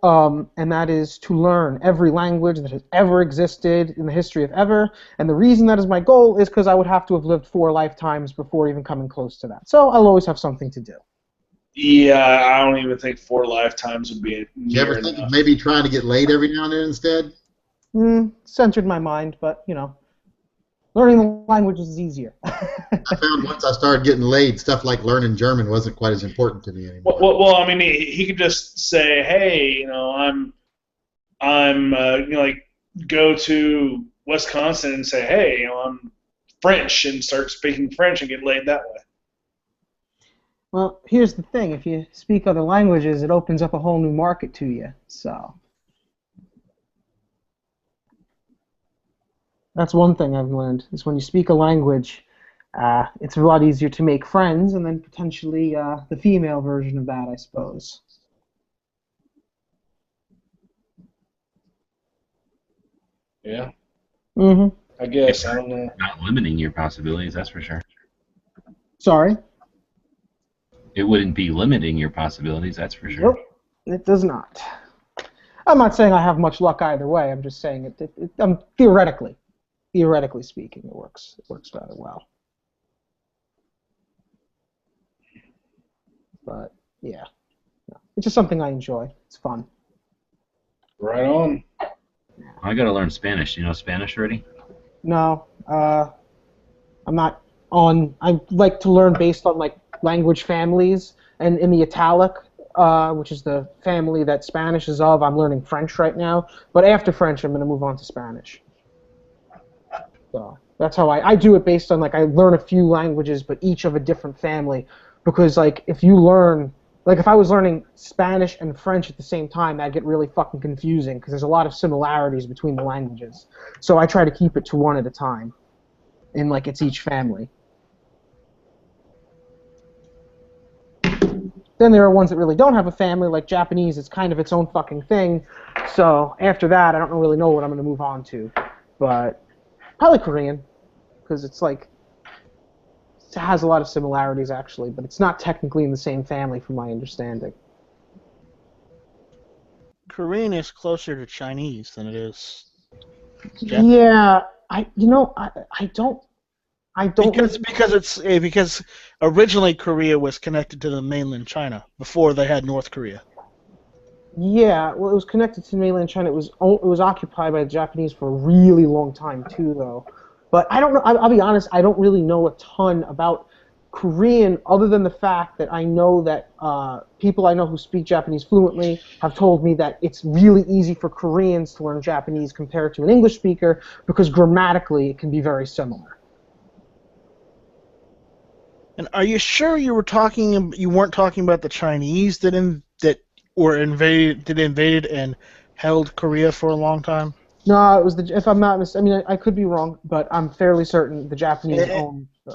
Speaker 5: and that is to learn every language that has ever existed in the history of ever. And the reason that is my goal is because I would have to have lived 4 lifetimes before even coming close to that. So I'll always have something to do.
Speaker 4: Yeah, I don't even think 4 lifetimes would be
Speaker 8: You ever
Speaker 4: near
Speaker 8: think of
Speaker 4: enough.
Speaker 8: maybe trying to get laid every now and then instead?
Speaker 5: Censored my mind, but, learning the language is easier.
Speaker 8: I found once I started getting laid, stuff like learning German wasn't quite as important to me anymore.
Speaker 4: Well, I mean, he could just say, hey, I'm like, go to Wisconsin and say, hey, I'm French, and start speaking French and get laid that way.
Speaker 5: Well, here's the thing. If you speak other languages, it opens up a whole new market to you. So that's one thing I've learned, is when you speak a language, it's a lot easier to make friends, and then potentially the female version of that, I suppose.
Speaker 4: Yeah,
Speaker 5: Mm-hmm.
Speaker 4: I guess. I don't know.
Speaker 3: Not limiting your possibilities, that's for sure.
Speaker 5: Sorry?
Speaker 3: It wouldn't be limiting your possibilities, that's for sure.
Speaker 5: Nope, it does not. I'm not saying I have much luck either way. I'm just saying theoretically speaking, it works rather well. But yeah, it's just something I enjoy. It's fun.
Speaker 4: Right on.
Speaker 3: I gotta learn Spanish. Do you know Spanish already?
Speaker 5: No, I'm not on. I like to learn based on like language families, and in the Italic, which is the family that Spanish is of, I'm learning French right now. But after French, I'm going to move on to Spanish. So that's how I do it, based on like I learn a few languages, but each of a different family. Because like if you learn, like if I was learning Spanish and French at the same time, that'd get really fucking confusing because there's a lot of similarities between the languages. So I try to keep it to one at a time, in like it's each family. Then there are ones that really don't have a family, like Japanese. It's kind of its own fucking thing. So after that, I don't really know what I'm going to move on to. But probably Korean, because it's like, it has a lot of similarities actually, but it's not technically in the same family from my understanding.
Speaker 2: Korean is closer to Chinese than it is Japanese.
Speaker 5: Yeah, I don't
Speaker 2: because originally Korea was connected to the mainland China before they had North Korea.
Speaker 5: Yeah, well, it was connected to mainland China. It was occupied by the Japanese for a really long time too, though. But I don't know. I'll be honest. I don't really know a ton about Korean, other than the fact that I know that people I know who speak Japanese fluently have told me that it's really easy for Koreans to learn Japanese compared to an English speaker because grammatically it can be very similar.
Speaker 2: And are you sure you weren't talking about the Chinese that invaded and held Korea for a long time?
Speaker 5: No, it was if I'm not mistaken. I mean, I could be wrong, but I'm fairly certain the Japanese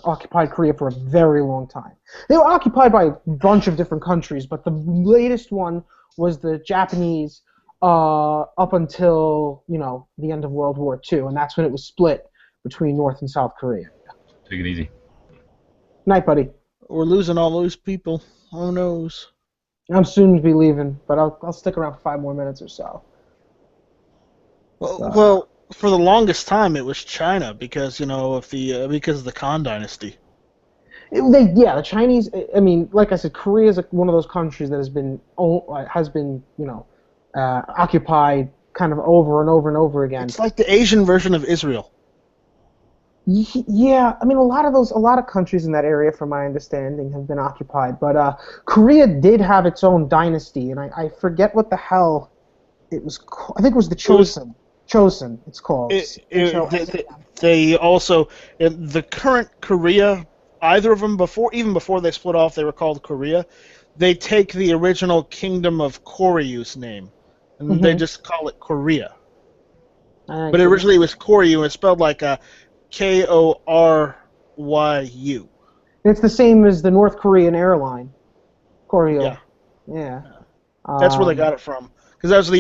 Speaker 5: occupied Korea for a very long time. They were occupied by a bunch of different countries, but the latest one was the Japanese up until the end of World War II, and that's when it was split between North and South Korea.
Speaker 3: Take it easy.
Speaker 5: Night, buddy.
Speaker 2: We're losing all those people. Who knows?
Speaker 5: I'm soon to be leaving, but I'll stick around for 5 more minutes or so.
Speaker 2: Well, for the longest time it was China because of the Khan Dynasty.
Speaker 5: The Chinese. I mean, like I said, Korea is one of those countries that has been occupied kind of over and over and over again.
Speaker 2: It's like the Asian version of Israel.
Speaker 5: Yeah, I mean, a lot of countries in that area, from my understanding, have been occupied. But Korea did have its own dynasty, and I forget what the hell it was called. I think it was the Chosun. Chosun, it's called.
Speaker 2: They also, in the current Korea, either of them even before they split off, they were called Korea. They take the original kingdom of Koryu's name, and they just call it Korea. But originally it was Koryu, and it's spelled like a Koryu.
Speaker 5: It's the same as the North Korean airline, Koryo. Yeah.
Speaker 2: That's where they got it from, because that was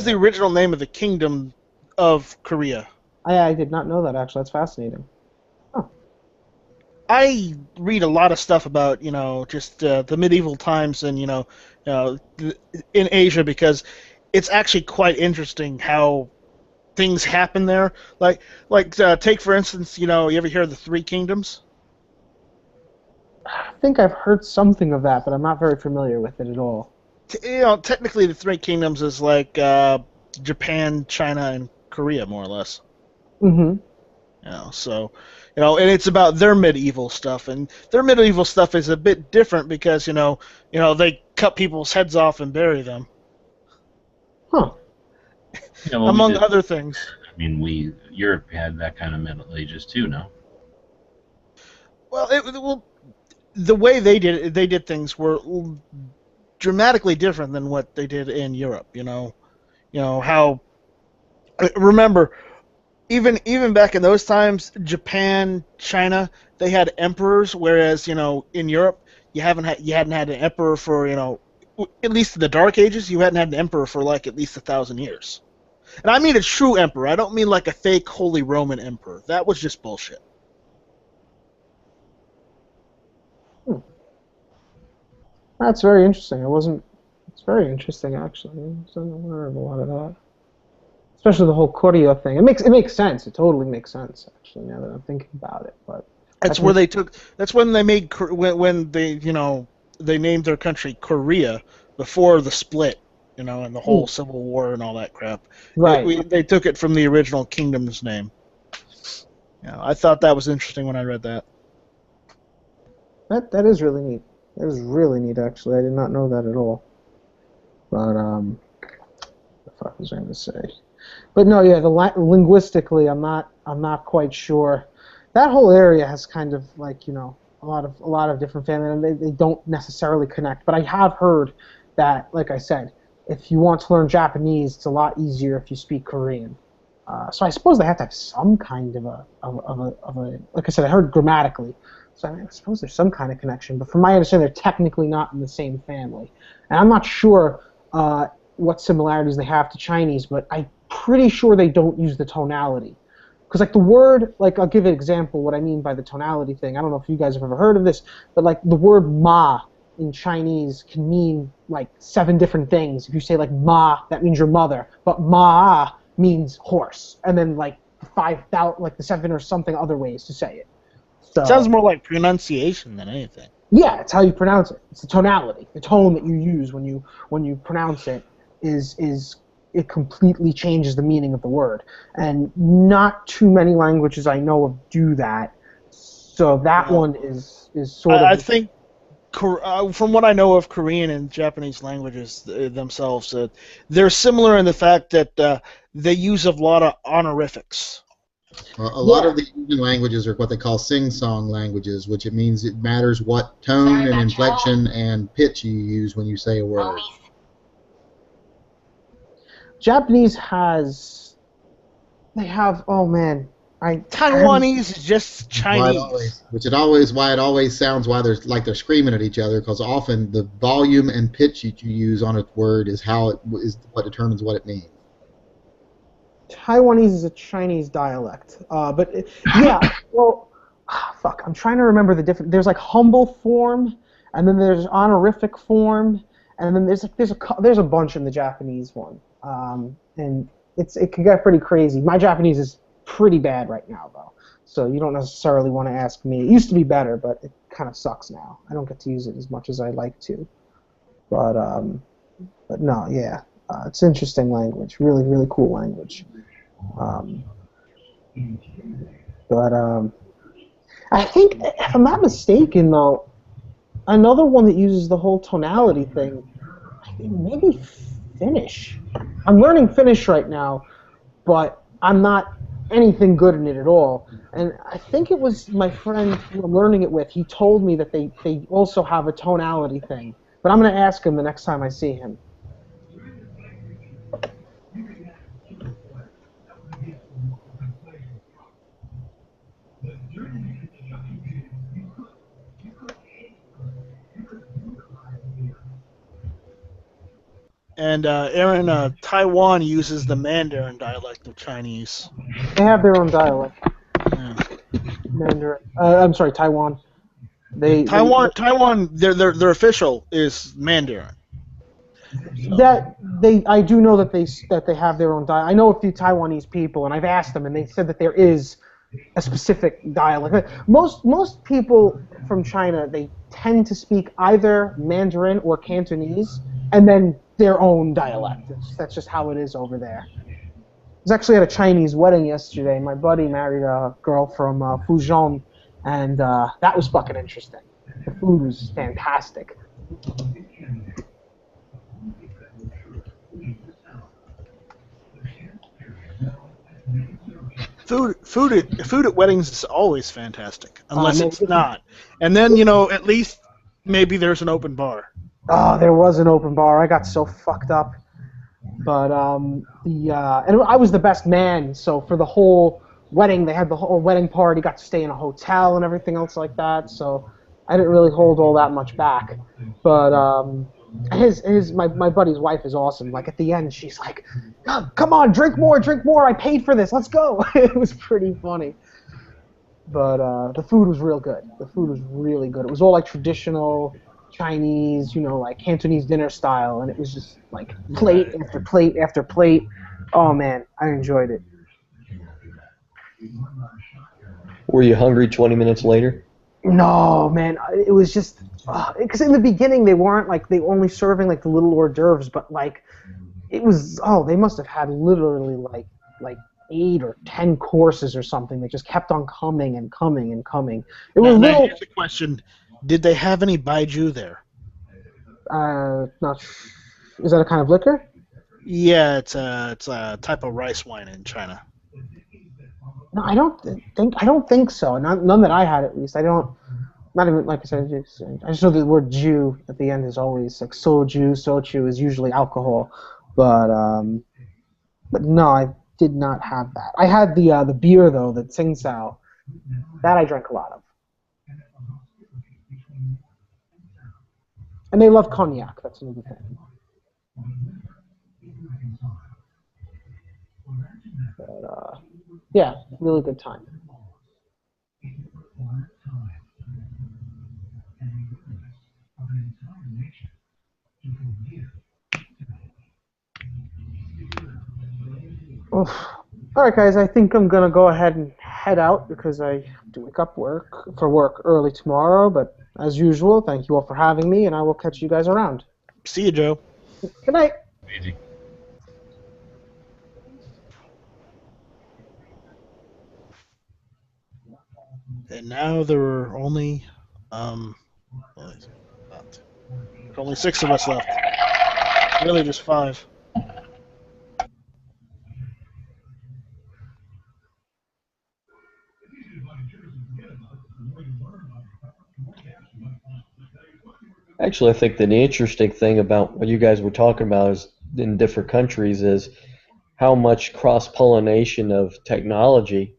Speaker 2: the original name of the kingdom of Korea.
Speaker 5: I did not know that, actually. That's fascinating. Huh.
Speaker 2: I read a lot of stuff about just the medieval times and in Asia because it's actually quite interesting how things happen there. Take for instance, you ever hear of the Three Kingdoms?
Speaker 5: I think I've heard something of that, but I'm not very familiar with it at all.
Speaker 2: Technically the Three Kingdoms is like Japan, China, and Korea, more or less.
Speaker 5: Mm-hmm.
Speaker 2: And it's about their medieval stuff, and their medieval stuff is a bit different because they cut people's heads off and bury them,
Speaker 5: Huh.
Speaker 3: Yeah, well,
Speaker 2: among
Speaker 3: we did-
Speaker 2: other things.
Speaker 3: I mean, Europe had that kind of Middle Ages too, no?
Speaker 2: Well, the way they did things were dramatically different than what they did in Europe. How. Remember, even back in those times, Japan, China, they had emperors, whereas in Europe you hadn't had an emperor for at least in the Dark Ages you hadn't had an emperor for like at least 1,000 years. And I mean a true emperor. I don't mean like a fake Holy Roman emperor. That was just bullshit.
Speaker 5: That's very interesting. It's very interesting, actually. I wasn't aware of a lot of that. Especially the whole Koryo thing. It makes sense. It totally makes sense, actually, now that I'm thinking about it. But
Speaker 2: That's where they took. That's when they made when they they named their country Korea before the split, and the whole Civil War and all that crap.
Speaker 5: right.
Speaker 2: They took it from the original kingdom's name. I thought that was interesting when I read that.
Speaker 5: That is really neat. That is really neat, actually. I did not know that at all. But what the fuck was I going to say? But no, yeah, linguistically, I'm not quite sure. That whole area has kind of like a lot of different families, and they don't necessarily connect. But I have heard that, like I said, if you want to learn Japanese, it's a lot easier if you speak Korean. So I suppose they have to have some kind of a like I said, I heard grammatically. So I suppose there's some kind of connection. But from my understanding, they're technically not in the same family. And I'm not sure what similarities they have to Chinese, but I'm pretty sure they don't use the tonality. Because like the word, like I'll give an example what I mean by the tonality thing. I don't know if you guys have ever heard of this, but like the word ma in Chinese can mean like 7 different things. If you say like ma, that means your mother, but ma means horse, and then like 5,000, like the 7 or something other ways to say it. So,
Speaker 2: Sounds more like pronunciation than anything.
Speaker 5: yeah, it's how you pronounce it. It's the tonality, the tone that you use when you pronounce it is it completely changes the meaning of the word. And not too many languages I know of do that. So that one is sort of.
Speaker 2: I think from what I know of Korean and Japanese languages themselves, they're similar in the fact that they use a lot of honorifics.
Speaker 8: A lot of the Asian languages are what they call sing-song languages, which it means it matters what tone and inflection and pitch you use when you say a word.
Speaker 5: Japanese has. They have. Oh man,
Speaker 2: Taiwanese is just Chinese.
Speaker 8: Why it always sounds like they're screaming at each other, because often the volume and pitch that you use on a word is what determines what it means.
Speaker 5: Taiwanese is a Chinese dialect, but yeah. Well, fuck. I'm trying to remember the different. There's like humble form, and then there's honorific form, and then there's a bunch in the Japanese one, and it can get pretty crazy. My Japanese is pretty bad right now, though, so you don't necessarily want to ask me. It used to be better, but it kind of sucks now. I don't get to use it as much as I like to, but no, yeah. It's an interesting language, really, really cool language. But I think, if I'm not mistaken, though, another one that uses the whole tonality thing, I think maybe Finnish. I'm learning Finnish right now, but I'm not anything good in it at all. And I think it was my friend who I'm learning it with, he told me that they also have a tonality thing. But I'm going to ask him the next time I see him.
Speaker 2: And Aaron, Taiwan uses the Mandarin dialect of Chinese.
Speaker 5: They have their own dialect.
Speaker 2: Yeah.
Speaker 5: Mandarin. I'm sorry, Taiwan.
Speaker 2: Taiwan, their official is Mandarin. So.
Speaker 5: I do know that they have their own dialect. I know a few Taiwanese people, and I've asked them, and they said that there is a specific dialect. Most people from China, they tend to speak either Mandarin or Cantonese, and then their own dialect. That's just how it is over there. I was actually at a Chinese wedding yesterday. My buddy married a girl from Fujian, and that was fucking interesting. The food was fantastic.
Speaker 2: Food at weddings is always fantastic, unless it's not. And then, at least maybe there's an open bar.
Speaker 5: Oh, there was an open bar. I got so fucked up. But and I was the best man, so for the whole wedding, they had the whole wedding party, got to stay in a hotel and everything else like that, so I didn't really hold all that much back. But my buddy's wife is awesome. Like at the end, she's like, oh, "Come on, drink more! I paid for this. Let's go!" It was pretty funny. But the food was real good. The food was really good. It was all like traditional Chinese, like Cantonese dinner style, and it was just like plate after plate after plate. Oh man, I enjoyed it.
Speaker 10: Were you hungry 20 minutes later?
Speaker 5: No, man, it was just because in the beginning they weren't like they were only serving like the little hors d'oeuvres, but like it was they must have had literally like 8 or 10 courses or something that just kept on coming and coming and coming. It was
Speaker 2: now here's the question: did they have any baijiu there?
Speaker 5: Not. Is that a kind of liquor?
Speaker 2: Yeah, it's a type of rice wine in China.
Speaker 5: No, I don't think so. None that I had, at least. Not even, like I said, I just know the word Jew at the end is always like soju is usually alcohol, but no, I did not have that. I had the beer though, the Tsingtao. That I drank a lot of. And they love cognac. That's another thing. But yeah, really good time. Oof. All right, guys. I think I'm gonna go ahead and head out because I have to wake up for work early tomorrow. But as usual, thank you all for having me, and I will catch you guys around.
Speaker 2: See you, Joe.
Speaker 5: Good night.
Speaker 3: Easy.
Speaker 2: And now there are only 6 of us left. Really, just 5.
Speaker 10: Actually, I think that the interesting thing about what you guys were talking about is in different countries is how much cross-pollination of technology,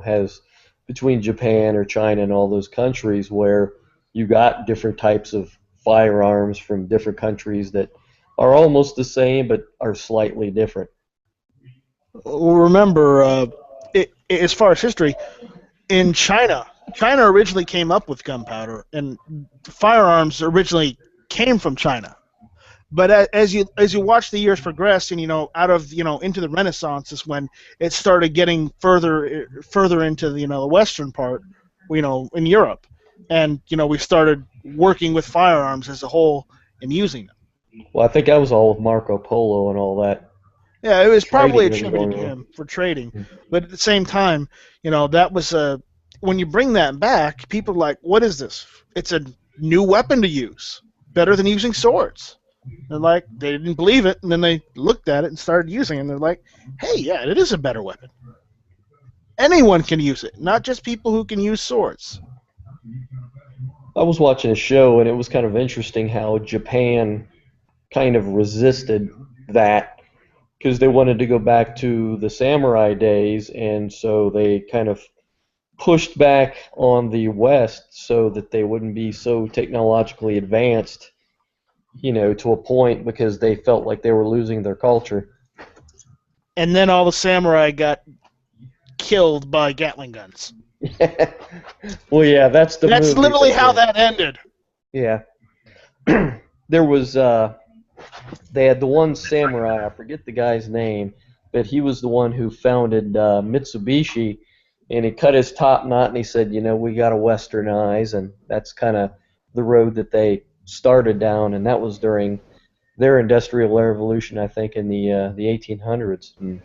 Speaker 10: has between Japan or China and all those countries where you got different types of firearms from different countries that are almost the same but are slightly different.
Speaker 2: Well, remember, as far as history, in China originally came up with gunpowder, and firearms originally came from China. But as you watch the years progress, and out of into the Renaissance is when it started getting further into the Western part, in Europe, and we started working with firearms as a whole and using them.
Speaker 10: Well, I think that was all with Marco Polo and all that.
Speaker 2: Yeah, it was probably
Speaker 10: Trading
Speaker 2: attributed to him for trading, but at the same time, that was when you bring that back, people are like, what is this? It's a new weapon to use, better than using swords. They're like, they didn't believe it, and then they looked at it and started using it, and they're like, hey, yeah, it is a better weapon. Anyone can use it, not just people who can use swords.
Speaker 10: I was watching a show, and it was kind of interesting how Japan kind of resisted that because they wanted to go back to the samurai days, and so they kind of pushed back on the West so that they wouldn't be so technologically advanced, to a point because they felt like they were losing their culture.
Speaker 2: And then all the samurai got killed by Gatling guns.
Speaker 10: Well, yeah, that's the
Speaker 2: That's
Speaker 10: movie
Speaker 2: literally
Speaker 10: that
Speaker 2: how
Speaker 10: they-
Speaker 2: that ended.
Speaker 10: Yeah. There was they had the one samurai, I forget the guy's name, but he was the one who founded Mitsubishi, and he cut his top knot and he said, we got to westernize, and that's kind of the road that they started down, and that was during their industrial revolution, I think, in the 1800s. And,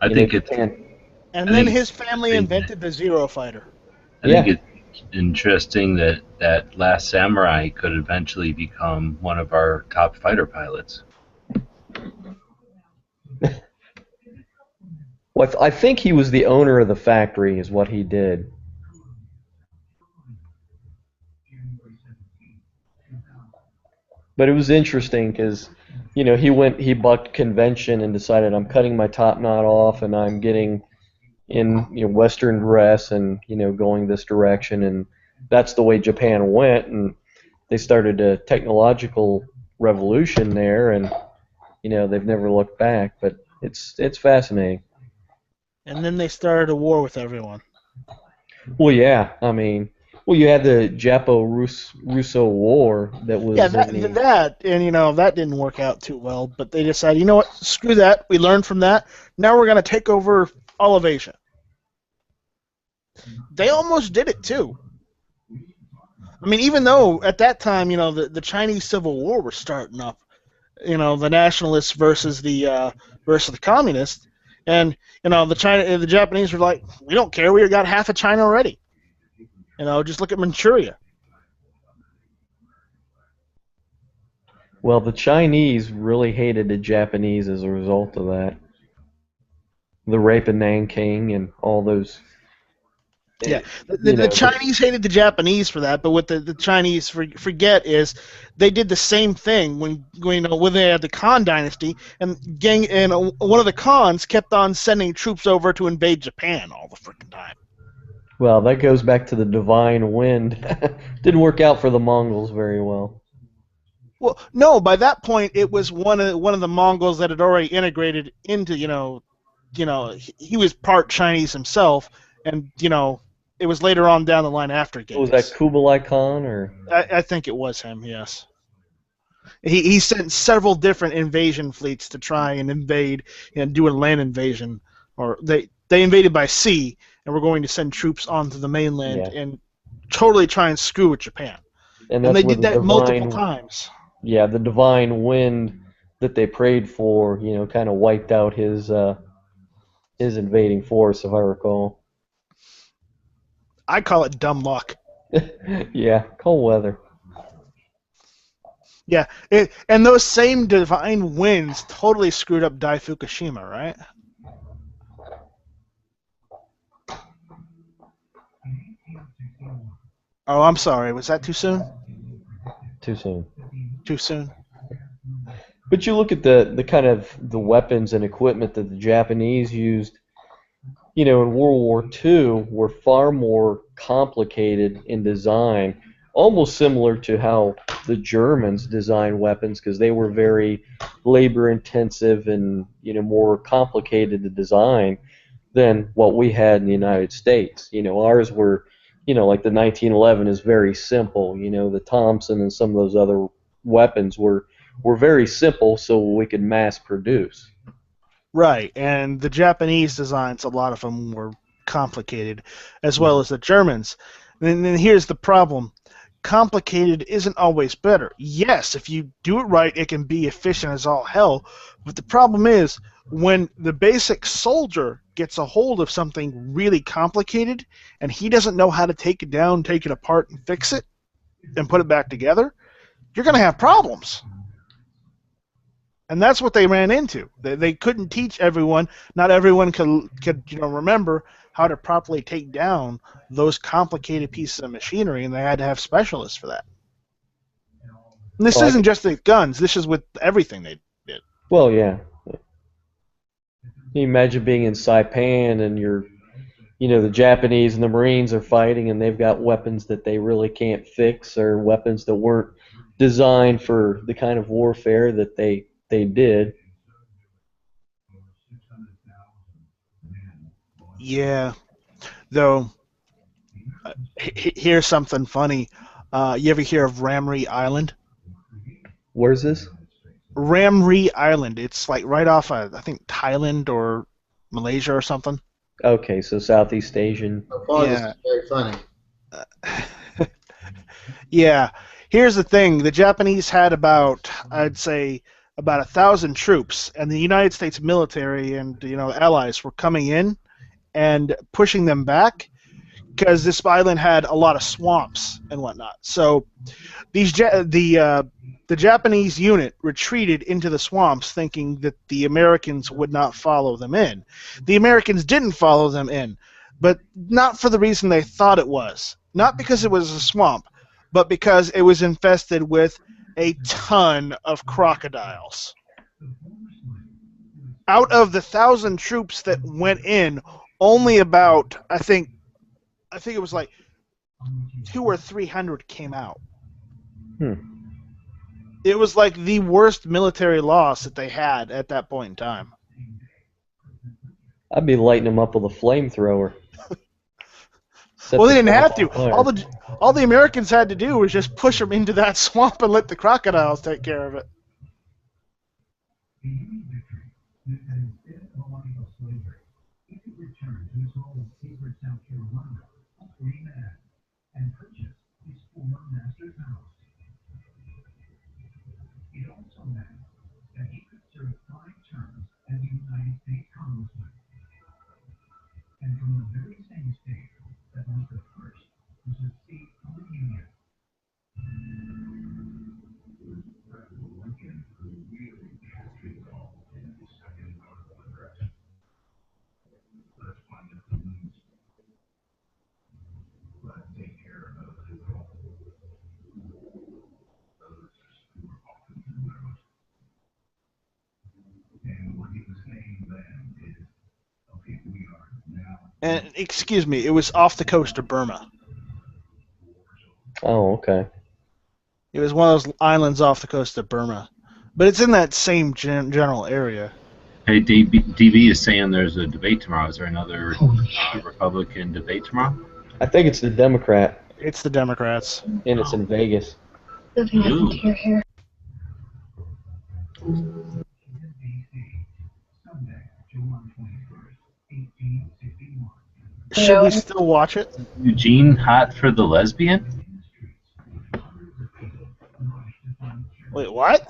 Speaker 3: I think it's
Speaker 10: Japan,
Speaker 2: And
Speaker 3: I
Speaker 2: then
Speaker 3: think-
Speaker 2: his family invented the Zero Fighter.
Speaker 3: I think it's interesting that that Last Samurai could eventually become one of our top fighter pilots.
Speaker 10: well, I think he was the owner of the factory, is what he did. But it was interesting because, he bucked convention and decided I'm cutting my top knot off and I'm getting in Western dress and going this direction, and that's the way Japan went, and they started a technological revolution there, and they've never looked back. But it's fascinating.
Speaker 2: And then they started a war with everyone.
Speaker 10: Well, yeah, you had the Japo-Russo War that was.
Speaker 2: Yeah, that and that didn't work out too well. But they decided, you know what, screw that. We learned from that. Now we're gonna take over all of Asia. They almost did it too. Even though at that time, the Chinese Civil War was starting up, the nationalists versus the communists, and the Japanese were like, we don't care, we got half of China already. Just look at Manchuria.
Speaker 10: Well, the Chinese really hated the Japanese as a result of that. The rape of Nanking and all those.
Speaker 2: Yeah, the Chinese hated the Japanese for that, but what the Chinese forget is they did the same thing when they had the Khan dynasty, and one of the Khans kept on sending troops over to invade Japan all the freaking time.
Speaker 10: Well, that goes back to the divine wind. Didn't work out for the Mongols very well.
Speaker 2: Well, no, by that point it was one of the Mongols that had already integrated into he was part Chinese himself, and it was later on down the line after Genghis.
Speaker 10: Was that Kublai Khan or?
Speaker 2: I think it was him. Yes. He sent several different invasion fleets to try and invade and do a land invasion, or they invaded by sea and were going to send troops onto the mainland and totally try and screw with Japan. And they did that multiple times.
Speaker 10: Yeah, the divine wind that they prayed for, kind of wiped out his invading force, if I recall.
Speaker 2: I call it dumb luck.
Speaker 10: Yeah, cold weather.
Speaker 2: Yeah, and those same divine winds totally screwed up Dai Fukushima, right? Oh, I'm sorry. Was that too soon?
Speaker 10: Too soon.
Speaker 2: Too soon.
Speaker 10: But you look at the kind of the weapons and equipment that the Japanese used, in World War II, were far more complicated in design, almost similar to how the Germans designed weapons, because they were very labor-intensive and more complicated to design than what we had in the United States. Ours were, like the 1911 is very simple. The Thompson and some of those other weapons were very simple, so we could mass produce.
Speaker 2: Right, and the Japanese designs, a lot of them were complicated, as well as the Germans. And then here's the problem. Complicated isn't always better. Yes, if you do it right, it can be efficient as all hell, but the problem is, when the basic soldier gets a hold of something really complicated, and he doesn't know how to take it down, take it apart, and fix it, and put it back together, you're going to have problems. And that's what they ran into. They couldn't teach everyone. Not everyone could remember how to properly take down those complicated pieces of machinery, and they had to have specialists for that. And this isn't just with guns. This is with everything they did.
Speaker 10: Well, yeah. Can you imagine being in Saipan and the Japanese and the Marines are fighting, and they've got weapons that they really can't fix, or weapons that weren't designed for the kind of warfare that they did.
Speaker 2: Yeah, though Here's something funny. You ever hear of Ramri Island?
Speaker 10: Where's this?
Speaker 2: Ramri Island. It's like right off of, I think, Thailand or Malaysia or something.
Speaker 10: Okay, so Southeast Asian.
Speaker 8: So far, this
Speaker 2: Yeah.
Speaker 8: is very funny.
Speaker 2: Yeah. Here's the thing. The Japanese had about, I'd say, about 1,000 troops, and the United States military and allies were coming in and pushing them back because this island had a lot of swamps and whatnot. So the Japanese unit retreated into the swamps thinking that the Americans would not follow them in. The Americans didn't follow them in, but not for the reason they thought it was. Not because it was a swamp, but because it was infested with a ton of crocodiles. Out of the 1,000 troops that went in, only about, I think it was like 200 or 300 came out. It was like the worst military loss that they had at that point in time.
Speaker 10: I'd be lighting them up with a flamethrower.
Speaker 2: Well, they didn't have to. All the Americans had to do was just push them into that swamp and let the crocodiles take care of it. And excuse me, it was off the coast of Burma.
Speaker 10: Oh, okay.
Speaker 2: It was one of those islands off the coast of Burma, but it's in that same general area.
Speaker 3: Hey, DB is saying there's a debate tomorrow. Is there another Republican debate tomorrow?
Speaker 10: I think it's the Democrat,
Speaker 2: It's the Democrats.
Speaker 10: and it's in Vegas.
Speaker 9: Nothing happened to your hair.
Speaker 2: Should we still watch it?
Speaker 3: Eugene hot for the lesbian?
Speaker 2: Wait, what?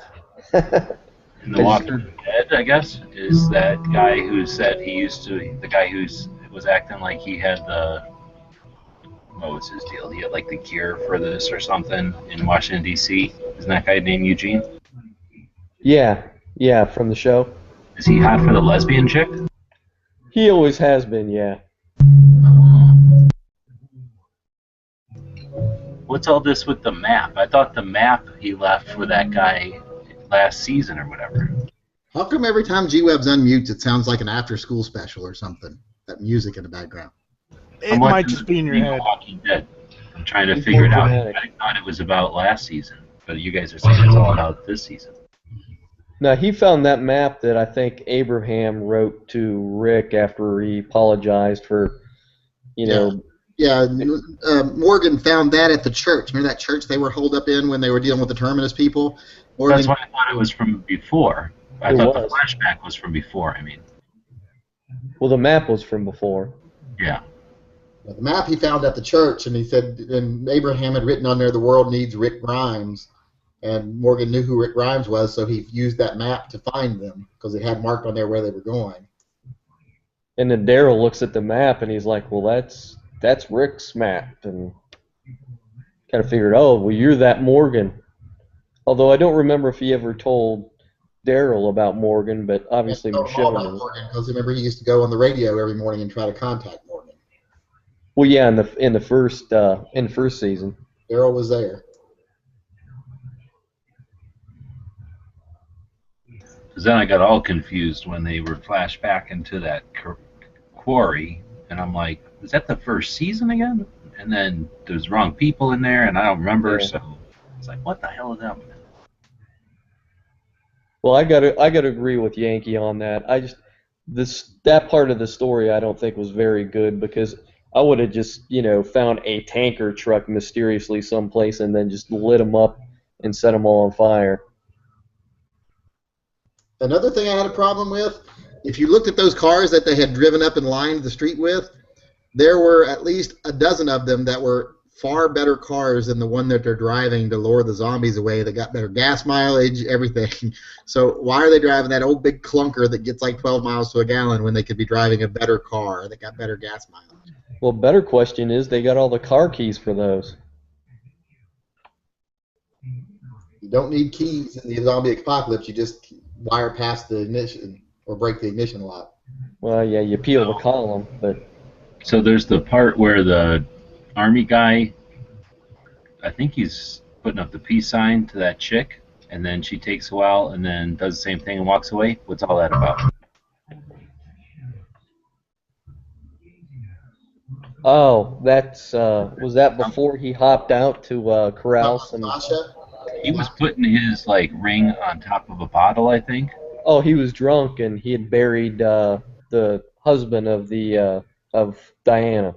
Speaker 3: In The Walking Dead, I guess, is that guy who said the guy who was acting like he had what was his deal? He had like the cure for this or something in Washington, D.C. Isn't that guy named Eugene?
Speaker 10: Yeah, from the show.
Speaker 3: Is he hot for the lesbian chick?
Speaker 10: He always has been, yeah.
Speaker 3: What's all this with the map? I thought the map he left for that guy last season or whatever.
Speaker 8: How come every time G-Webs unmutes, it sounds like an after-school special or something? That music in the background.
Speaker 2: It might just be in your head.
Speaker 3: Walking Dead. I'm trying to figure it out. I thought it was about last season, but you guys are saying it's all about this season.
Speaker 10: Now, he found that map that I think Abraham wrote to Rick after he apologized for,
Speaker 8: Yeah, Morgan found that at the church. Remember that church they were holed up in when they were dealing with the Terminus people? Morgan,
Speaker 3: That's why I thought it was from before. I thought the flashback was from before,
Speaker 10: Well, the map was from before.
Speaker 3: Yeah.
Speaker 8: The map he found at the church, and he said, and Abraham had written on there, the world needs Rick Grimes. And Morgan knew who Rick Grimes was, so he used that map to find them because it had marked on there where they were going.
Speaker 10: And then Daryl looks at the map and he's like, well, that's Rick's map. And kind of figured, oh, well, you're that Morgan. Although I don't remember if he ever told Daryl about Morgan, but obviously Michelle knew.
Speaker 8: Because remember he used to go on the radio every morning and try to contact Morgan.
Speaker 10: Well, yeah, in the first season.
Speaker 8: Daryl was there.
Speaker 3: Because then I got all confused when they were flashed back into that quarry, and I'm like, is that the first season again? And then there's wrong people in there, and I don't remember, so it's like, what the hell is that?
Speaker 10: Well, I gotta agree with Yankee on that. That part of the story I don't think was very good because I would have just, found a tanker truck mysteriously someplace and then just lit them up and set them all on fire.
Speaker 8: Another thing I had a problem with, if you looked at those cars that they had driven up and lined the street with, there were at least a dozen of them that were far better cars than the one that they're driving to lure the zombies away. They got better gas mileage, everything. So why are they driving that old big clunker that gets like 12 miles to a gallon when they could be driving a better car that got better gas mileage?
Speaker 10: Well, better question is, they got all the car keys for those.
Speaker 8: You don't need keys in the zombie apocalypse. You just wire past the ignition or break the ignition lock.
Speaker 10: Well, yeah, you peel the column, but...
Speaker 3: So there's the part where the army guy, I think he's putting up the peace sign to that chick, and then she takes a while and then does the same thing and walks away. What's all that about?
Speaker 10: Oh, that's, was that before he hopped out to corral some...
Speaker 8: Sasha?
Speaker 3: He was putting his ring on top of a bottle, I think.
Speaker 10: Oh, he was drunk and he had buried the husband of the of Diana.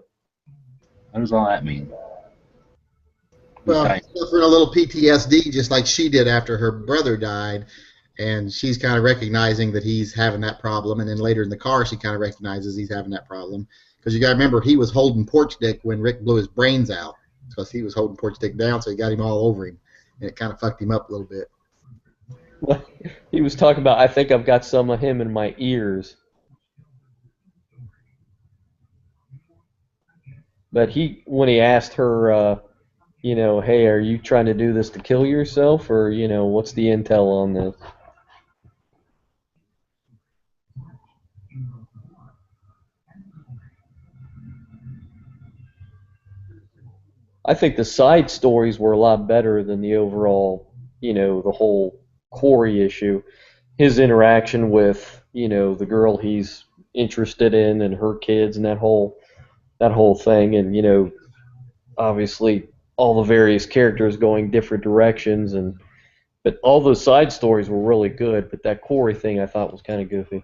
Speaker 3: What does all that mean?
Speaker 8: Well, suffering a little PTSD just like she did after her brother died, and she's kind of recognizing that he's having that problem, and then later in the car she kind of recognizes he's having that problem. Because you got to remember, he was holding Porch Dick when Rick blew his brains out, because he was holding Porch Dick down, so he got him all over him, and it kind of fucked him up a little bit.
Speaker 10: He was talking about, I think I've got some of him in my ears. But when he asked her, hey, are you trying to do this to kill yourself, or, what's the intel on this? I think the side stories were a lot better than the overall, the whole Corey issue. His interaction with, the girl he's interested in and her kids and that whole thing, and, obviously all the various characters going different directions, but all those side stories were really good, but that Corey thing I thought was kind of goofy.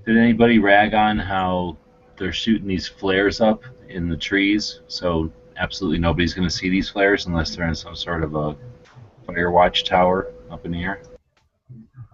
Speaker 3: Did anybody rag on how they're shooting these flares up in the trees, so absolutely nobody's going to see these flares unless they're in some sort of a fire watch tower up in the air?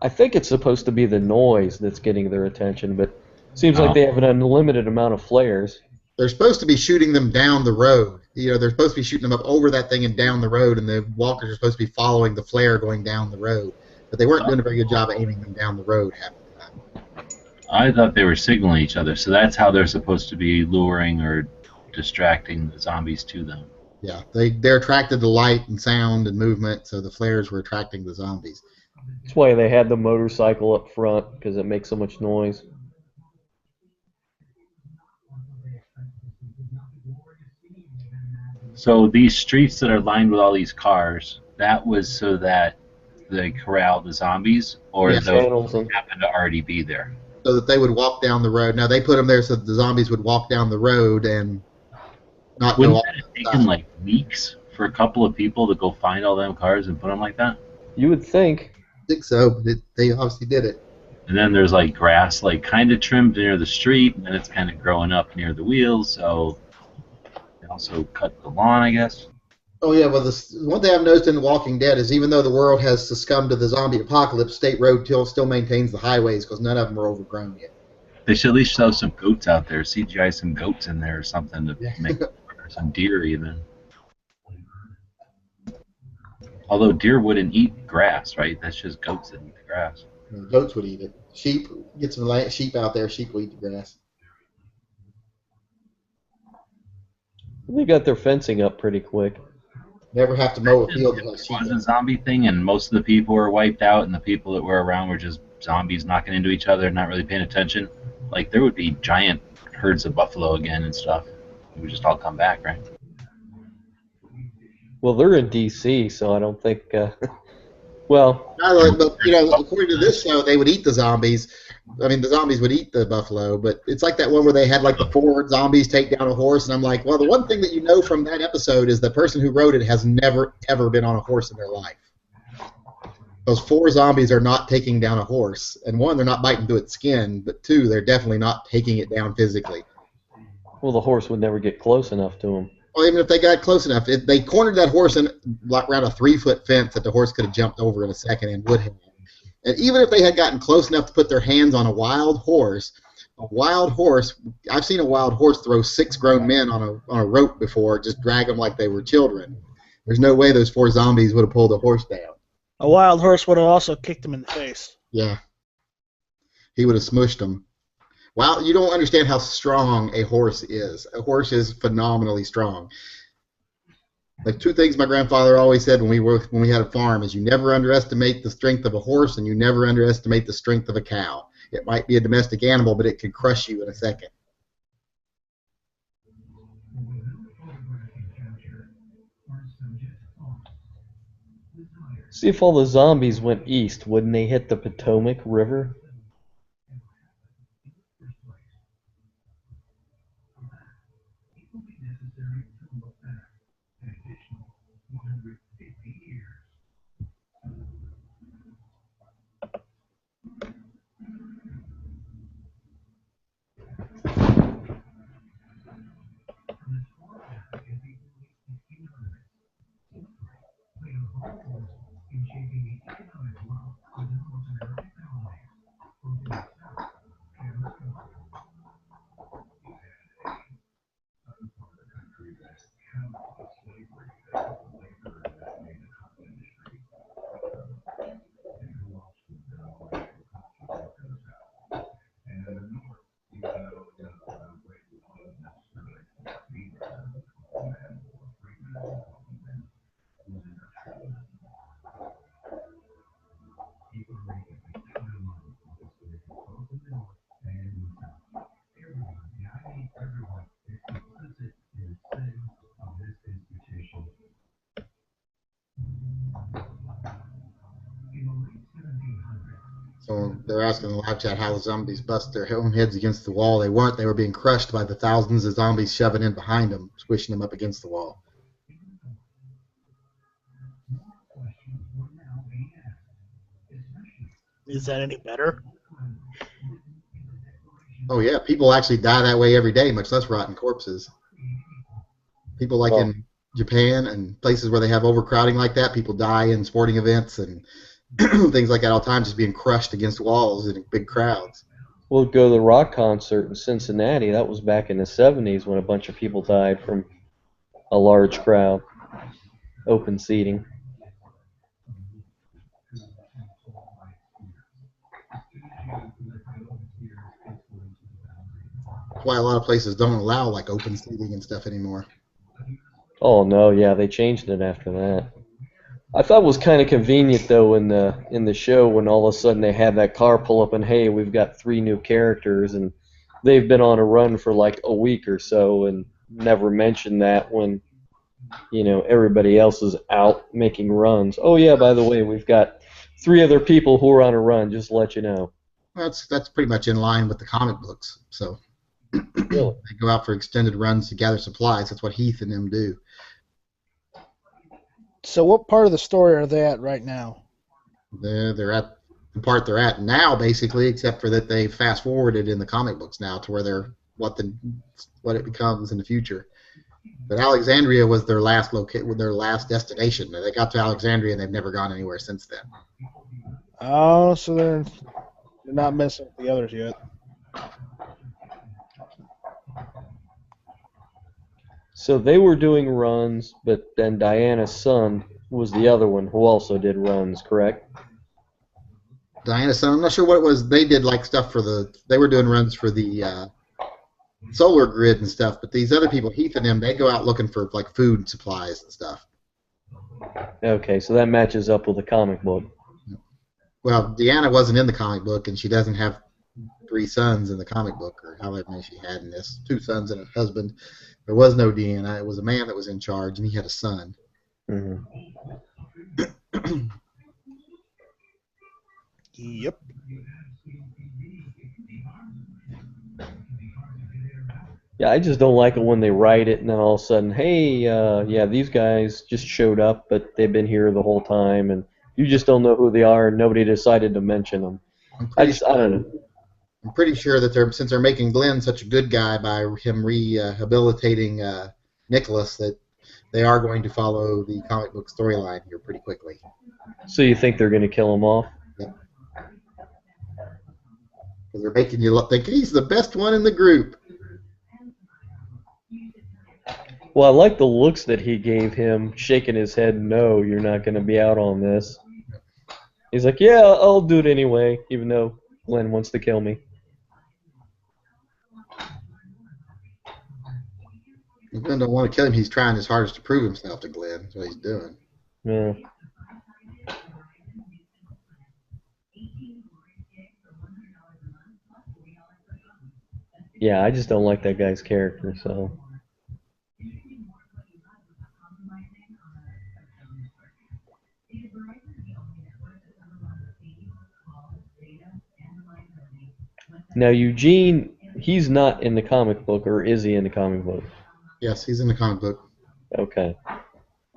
Speaker 10: I think it's supposed to be the noise that's getting their attention, but it seems like they have an unlimited amount of flares.
Speaker 8: They're supposed to be shooting them down the road. They're supposed to be shooting them up over that thing and down the road, and the walkers are supposed to be following the flare going down the road. But they weren't doing a very good job of aiming them down the road half the time.
Speaker 3: I thought they were signaling each other, so that's how they're supposed to be luring or distracting the zombies to them.
Speaker 8: Yeah, they're attracted to light and sound and movement, so the flares were attracting the zombies.
Speaker 10: That's why they had the motorcycle up front, because it makes so much noise.
Speaker 3: So these streets that are lined with all these cars, that was so that they corral the zombies, or
Speaker 8: Yes.
Speaker 3: those happen to already be there?
Speaker 8: So that they would walk down the road. Now, they put them there so that the zombies would walk down the road and not go
Speaker 3: Wouldn't
Speaker 8: off.
Speaker 3: that have taken weeks for a couple of people to go find all them cars and put them like that?
Speaker 10: You would think.
Speaker 8: I think so, but they obviously did it.
Speaker 3: And then there's grass kind of trimmed near the street, and then it's kind of growing up near the wheels, so they also cut the lawn, I guess.
Speaker 8: Oh, yeah, well, one thing I've noticed in The Walking Dead is even though the world has succumbed to the zombie apocalypse, State Road still maintains the highways because none of them are overgrown yet.
Speaker 3: They should at least show some goats out there, CGI some goats in there or something to make or some deer even. Although deer wouldn't eat grass, right? That's just goats that eat the grass.
Speaker 8: Goats would eat it. Sheep, get some sheep out there, sheep will eat the grass.
Speaker 10: They got their fencing up pretty quick.
Speaker 8: Never have to mow a field.
Speaker 3: It was a zombie thing, and most of the people were wiped out, and the people that were around were just zombies knocking into each other, not really paying attention. There would be giant herds of buffalo again and stuff. It would just all come back, right?
Speaker 10: Well, they're in D.C., so I don't think. Well,
Speaker 8: but according to this show, they would eat the zombies. I mean, the zombies would eat the buffalo, but it's like that one where they had the 4 zombies take down a horse, and I'm like, well, the one thing that you know from that episode is the person who wrote it has never, ever been on a horse in their life. Those 4 zombies are not taking down a horse, and 1, they're not biting through its skin, but 2, they're definitely not taking it down physically.
Speaker 10: Well, the horse would never get close enough to him.
Speaker 8: Well, even if they got close enough, if they cornered that horse in like around a 3-foot fence that the horse could have jumped over in a second and would have. And even if they had gotten close enough to put their hands on a wild horse, I've seen a wild horse throw 6 grown men on a rope before, just drag them like they were children. There's no way those 4 zombies would have pulled a horse down.
Speaker 2: A wild horse would have also kicked him in the face.
Speaker 8: Yeah. He would have smushed them. Wow, you don't understand how strong a horse is. A horse is phenomenally strong. Like 2 things my grandfather always said when we had a farm is you never underestimate the strength of a horse and you never underestimate the strength of a cow. It might be a domestic animal, but it can crush you in a second.
Speaker 10: See, if all the zombies went east, wouldn't they hit the Potomac River?
Speaker 8: So they're asking in the live chat how the zombies bust their own heads against the wall. They weren't. They were being crushed by the thousands of zombies shoving in behind them, squishing them up against the wall.
Speaker 2: Is that any better?
Speaker 8: Oh yeah, people actually die that way every day, much less rotten corpses. People like in Japan and places where they have overcrowding like that, people die in sporting events and things like that all the time, just being crushed against walls in big crowds.
Speaker 10: We'll go to the rock concert in Cincinnati. That was back in the 70s when a bunch of people died from a large crowd. Open seating.
Speaker 8: That's why a lot of places don't allow like open seating and stuff anymore.
Speaker 10: Oh no, yeah, they changed it after that. I thought it was kind of convenient though in the show when all of a sudden they had that car pull up and hey, we've got 3 new characters and they've been on a run for like a week or so and never mentioned that when everybody else is out making runs. Oh yeah, by the way, we've got 3 other people who are on a run, just to let you know.
Speaker 8: That's pretty much in line with the comic books. So
Speaker 10: Really?
Speaker 8: they go out for extended runs to gather supplies. That's what Heath and them do.
Speaker 2: So what part of the story are they at right now?
Speaker 8: They're at the part they're at now, basically, except for that they fast forwarded in the comic books now to where they're what it becomes in the future. But Alexandria was their last their last destination. They got to Alexandria and they've never gone anywhere since then.
Speaker 2: Oh, so they're not messing with the others yet.
Speaker 10: So they were doing runs, but then Diana's son was the other one who also did runs, correct?
Speaker 8: Diana's son, I'm not sure what it was. They did like stuff for they were doing runs for the solar grid and stuff, but these other people, Heath and them, they go out looking for like food supplies and stuff.
Speaker 10: Okay, so that matches up with the comic book.
Speaker 8: Well, Deanna wasn't in the comic book, and she doesn't have 3 sons in the comic book, or however many she had in this. 2 sons and a husband. There was no Deanna. It was a man that was in charge, and he had a son.
Speaker 10: Mm-hmm.
Speaker 2: Yep.
Speaker 10: Yeah, I just don't like it when they write it and then all of a sudden, hey, yeah, these guys just showed up, but they've been here the whole time, and You just don't know who they are, and nobody decided to mention them. I don't know.
Speaker 8: I'm pretty sure that since they're making Glenn such a good guy by him rehabilitating Nicholas, that they are going to follow the comic book storyline here pretty quickly.
Speaker 10: So you think they're going to kill him off?
Speaker 8: Yep. Because they're making you think he's the best one in the group.
Speaker 10: Well, I like the looks that he gave him, shaking his head, no, you're not going to be out on this. He's like, yeah, I'll do it anyway, even though Glenn wants to kill me.
Speaker 8: Glenn don't want to kill him. He's trying his hardest to prove himself to Glenn. That's what he's doing.
Speaker 10: Yeah. Yeah, I just don't like that guy's character, so. Now, Eugene, he's not in the comic book, or is he in the comic book?
Speaker 8: Yes, he's in the comic book.
Speaker 10: Okay.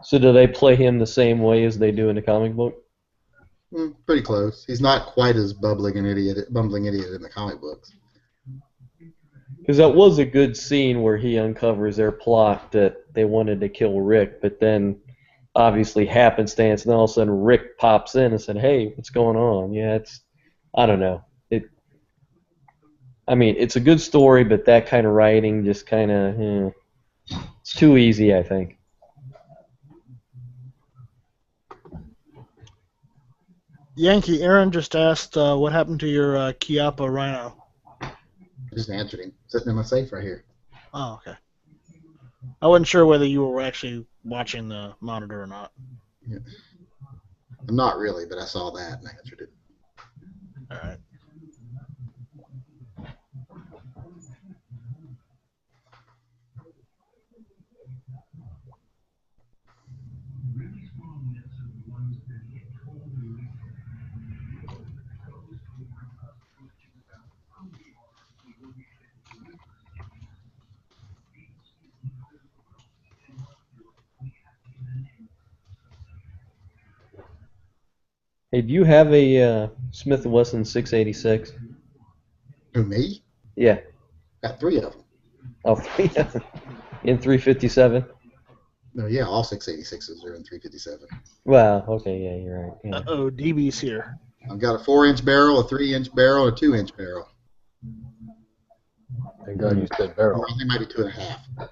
Speaker 10: So do they play him the same way as they do in the comic book?
Speaker 8: Pretty close. He's not quite as bumbling idiot in the comic books.
Speaker 10: Because that was a good scene where he uncovers their plot that they wanted to kill Rick, but then obviously happenstance, and all of a sudden Rick pops in and said, hey, what's going on? Yeah, I don't know. I mean, it's a good story, but that kind of writing just kind of, it's too easy, I think.
Speaker 2: Yankee, Aaron just asked what happened to your Chiappa Rhino.
Speaker 8: I just answered him. Sitting in my safe right here.
Speaker 2: Oh, okay. I wasn't sure whether you were actually watching the monitor or not.
Speaker 8: Yeah. I'm not really, but I saw that and I answered it.
Speaker 2: All right.
Speaker 10: Hey, do you have a Smith & Wesson 686?
Speaker 8: Who, me?
Speaker 10: Yeah.
Speaker 8: Got 3 of them.
Speaker 10: Oh, 3 of them. In 357?
Speaker 8: No, yeah, all 686s are in 357.
Speaker 10: Wow, okay, yeah, you're right. Yeah.
Speaker 2: Uh-oh, DB's here.
Speaker 8: I've got a 4-inch barrel, a 3-inch barrel, and a 2-inch barrel.
Speaker 11: Thank God you said barrel.
Speaker 8: Or I think it might be 2.5.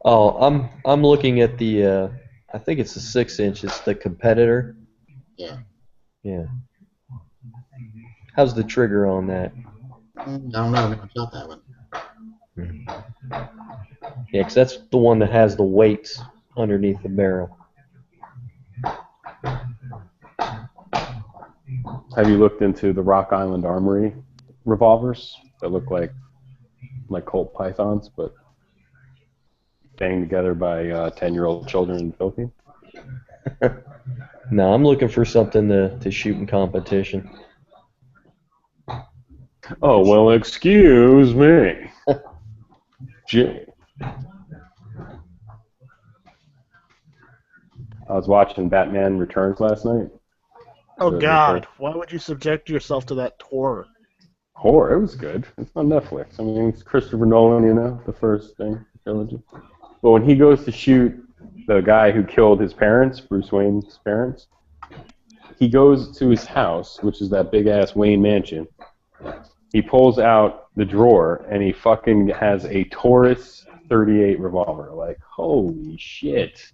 Speaker 10: Oh, I'm looking at the, I think it's the 6-inch. It's the Competitor.
Speaker 8: Yeah.
Speaker 10: Yeah. How's the trigger on that?
Speaker 8: I don't know. I never shot that one.
Speaker 10: Yeah, because that's the one that has the weights underneath the barrel.
Speaker 11: Have you looked into the Rock Island Armory revolvers that look like Colt Pythons, but banged together by 10-year-old children in the Philippines?
Speaker 10: No, I'm looking for something to shoot in competition.
Speaker 11: Oh, well, excuse me. Gee. I was watching Batman Returns last night.
Speaker 2: Oh, God. Why would you subject yourself to that horror?
Speaker 11: Horror, it was good. It's on Netflix. I mean, it's Christopher Nolan, you know, the first thing, trilogy. But when he goes to shoot the guy who killed his parents, Bruce Wayne's parents, he goes to his house, which is that big-ass Wayne mansion. He pulls out the drawer, and he fucking has a Taurus 38 revolver. Like, holy shit.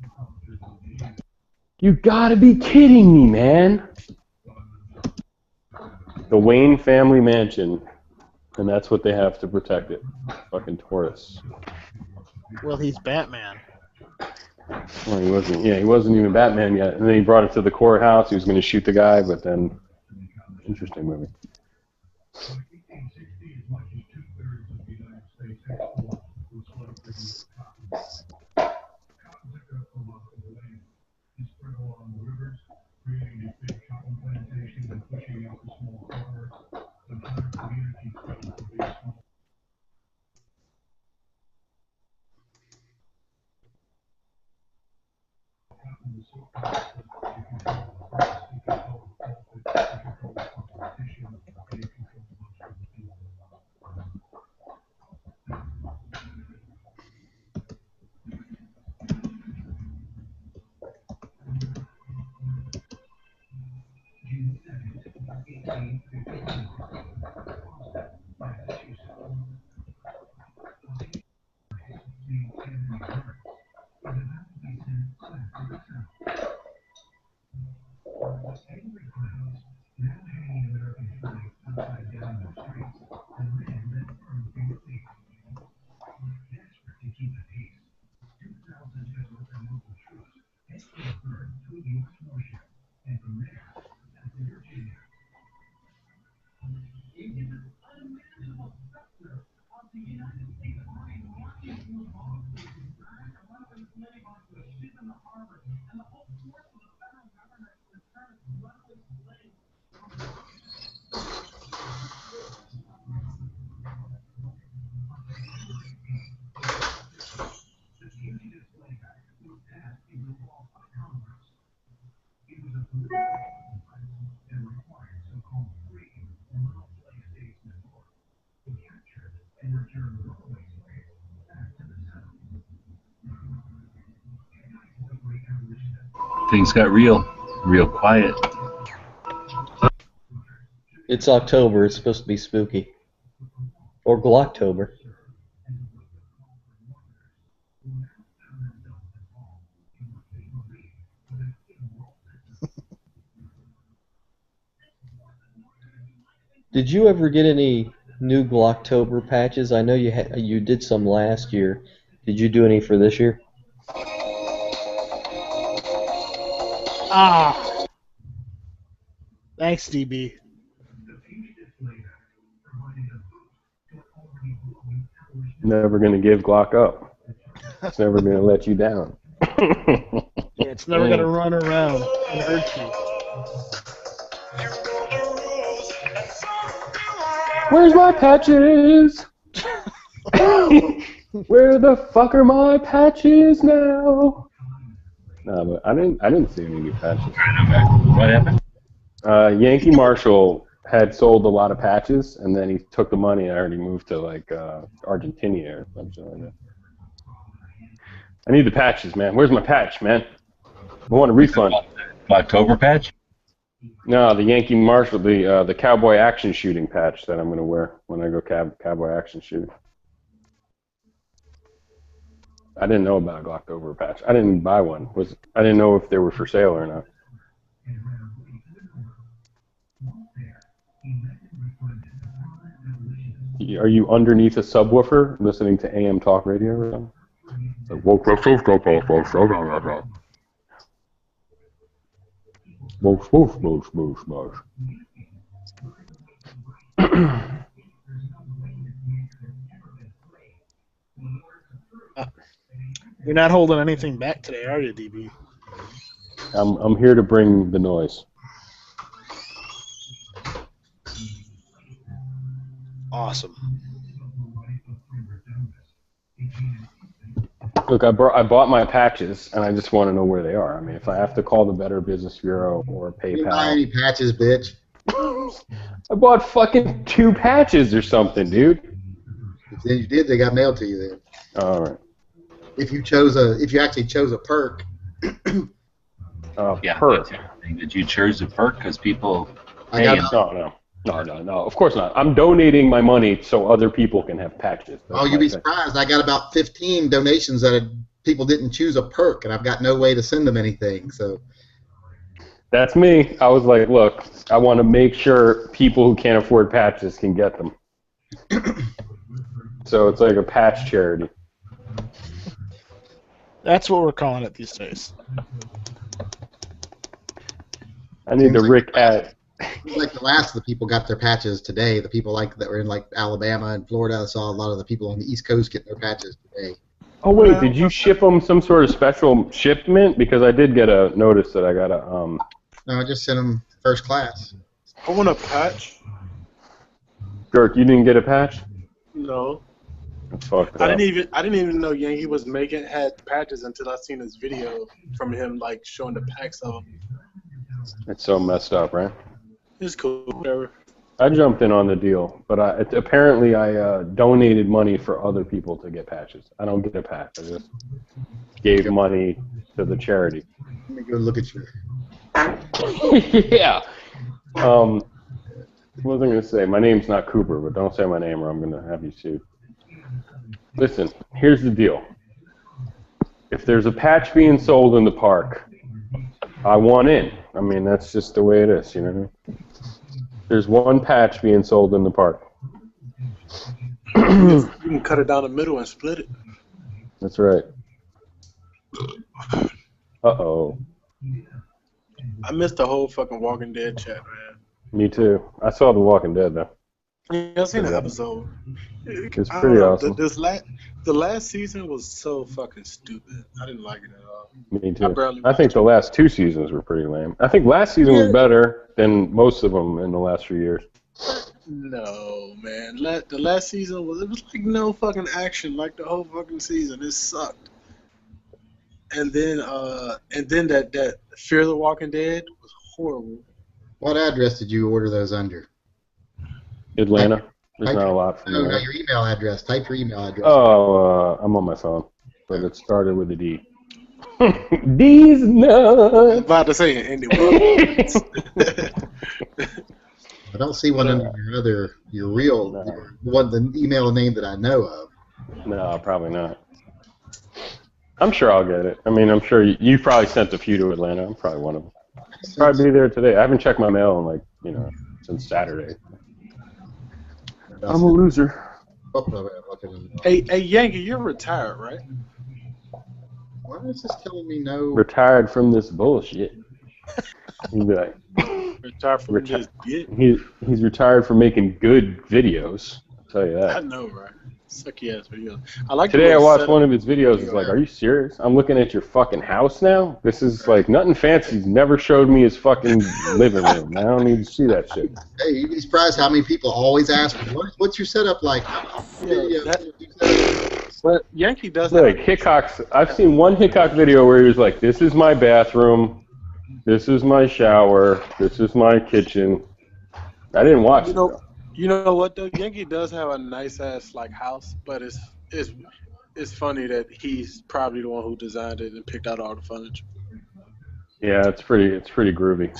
Speaker 11: You gotta be kidding me, man. The Wayne family mansion, and that's what they have to protect it. Fucking Taurus.
Speaker 2: Well, he's Batman.
Speaker 11: Well, he wasn't. Yeah, he wasn't even Batman yet. And then he brought it to the courthouse. He was going to shoot the guy, but then, interesting movie.
Speaker 3: Things got real quiet.
Speaker 10: It's October. It's supposed to be spooky. Or Glocktober. Did you ever get any new Glocktober patches? I know you did some last year. Did you do any for this year?
Speaker 2: Ah. Thanks, DB.
Speaker 11: Never gonna give Glock up. It's never gonna let you down.
Speaker 2: Yeah, it's never gonna run around and hurt you.
Speaker 11: Where's my patches? Where the fuck are my patches now? No, but I didn't see any new patches.
Speaker 3: What happened?
Speaker 11: Yankee Marshall had sold a lot of patches, and then he took the money and already moved to like Argentina or something like that. I need the patches, man. Where's my patch, man? I want a refund.
Speaker 3: October patch?
Speaker 11: No, the Yankee Marshall, the cowboy action shooting patch that I'm gonna wear when I go cowboy action shooting. I didn't know about a Glocktober patch. I didn't buy one. I didn't know if they were for sale or not. Are you underneath a subwoofer listening to AM talk radio or something?
Speaker 2: You're not holding anything back today, are you, DB?
Speaker 11: I'm here to bring the noise.
Speaker 2: Awesome.
Speaker 11: Look, I bought my patches, and I just want to know where they are. I mean, if I have to call the Better Business Bureau or
Speaker 8: You didn't buy
Speaker 11: PayPal.
Speaker 8: any patches, bitch.
Speaker 11: I bought fucking 2 patches or something, dude.
Speaker 8: If you did, they got mailed to you then.
Speaker 11: All right.
Speaker 8: If you actually chose a perk.
Speaker 3: Yeah,
Speaker 11: Perk.
Speaker 3: that's everything. Did you choose a perk? Because people.
Speaker 8: I got
Speaker 11: No. Of course not. I'm donating my money so other people can have patches. That's
Speaker 8: You'd
Speaker 11: my
Speaker 8: be
Speaker 11: thing.
Speaker 8: surprised. I got about 15 donations that people didn't choose a perk, and I've got no way to send them anything. So
Speaker 11: That's me. I was like, look, I want to make sure people who can't afford patches can get them. So it's like a patch charity.
Speaker 2: That's what we're calling it these days.
Speaker 11: I need to Rick at.
Speaker 8: like the last of the people got their patches today. The people that were in like Alabama and Florida, I saw a lot of the people on the East Coast get their patches today.
Speaker 11: Oh wait, did you ship them some sort of special shipment? Because I did get a notice that I got a
Speaker 8: No, I just sent them first class.
Speaker 12: I want a patch.
Speaker 11: Dirk, you didn't get a patch?
Speaker 12: No.
Speaker 11: Fuck
Speaker 12: I didn't even know Yankee was had patches until I seen this video from him like showing the packs of them.
Speaker 11: It's so messed up, right?
Speaker 12: It's cool, whatever.
Speaker 11: I jumped in on the deal, but apparently I donated money for other people to get patches. I don't get a patch. I just gave money to the charity.
Speaker 8: Let me go look at your.
Speaker 11: Yeah. What was I going to say? My name's not Cooper, but don't say my name or I'm going to have you sued. Listen, here's the deal. If there's a patch being sold in the park, I want in. I mean, that's just the way it is, you know? There's one patch being sold in the park.
Speaker 12: You can cut it down the middle and split it.
Speaker 11: That's right. Uh-oh.
Speaker 12: I missed the whole fucking Walking Dead chat, man.
Speaker 11: Me too. I saw The Walking Dead, though.
Speaker 12: Yeah, I seen the episode.
Speaker 11: It's
Speaker 12: I
Speaker 11: pretty
Speaker 12: don't know,
Speaker 11: awesome.
Speaker 12: The last season was so fucking stupid. I didn't like it at all.
Speaker 11: Me
Speaker 12: I
Speaker 11: too.
Speaker 12: barely
Speaker 11: I think the last 2 seasons were pretty lame. I think last season was better than most of them in the last few years.
Speaker 12: No, man. The last season was like no fucking action, like the whole fucking season. It sucked. And then that Fear the Walking Dead was horrible.
Speaker 8: What address did you order those under?
Speaker 11: Atlanta. There's not a lot from
Speaker 8: No,
Speaker 11: there.
Speaker 8: your email address. Type your email address.
Speaker 11: Oh, I'm on my phone, but it started with a D. D's nuts.
Speaker 12: About to say it anyway.
Speaker 8: I don't see one under your real the email name that I know of.
Speaker 11: No, probably not. I'm sure I'll get it. I mean, I'm sure you probably sent a few to Atlanta. I'm probably one of them. Probably be there today. I haven't checked my mail in since Saturday. I'm a loser.
Speaker 12: Hey, Yankee, you're retired, right?
Speaker 8: Why is this telling me no?
Speaker 11: Retired from this bullshit. He'd be like,
Speaker 12: Retired from this bit.
Speaker 11: he's retired from making good videos. I'll tell you that.
Speaker 12: I know, right? Sucky ass videos. I like
Speaker 11: Today I
Speaker 12: the way
Speaker 11: watched
Speaker 12: it's
Speaker 11: one of his videos. It's like, are you serious? I'm looking at your fucking house now? This is like, Nothing Fancy's never showed me his fucking living room. I don't need to see that shit.
Speaker 8: Hey, you'd be surprised how many people always ask, "What's your setup like?"
Speaker 12: But Yankee does
Speaker 11: Like Hickok's, I've seen one Hickok video where he was like, this is my bathroom, this is my shower, this is my kitchen. I didn't watch it though.
Speaker 12: You know what though? Yankee does have a nice ass house, but it's funny that he's probably the one who designed it and picked out all the furniture.
Speaker 11: Yeah, it's pretty groovy.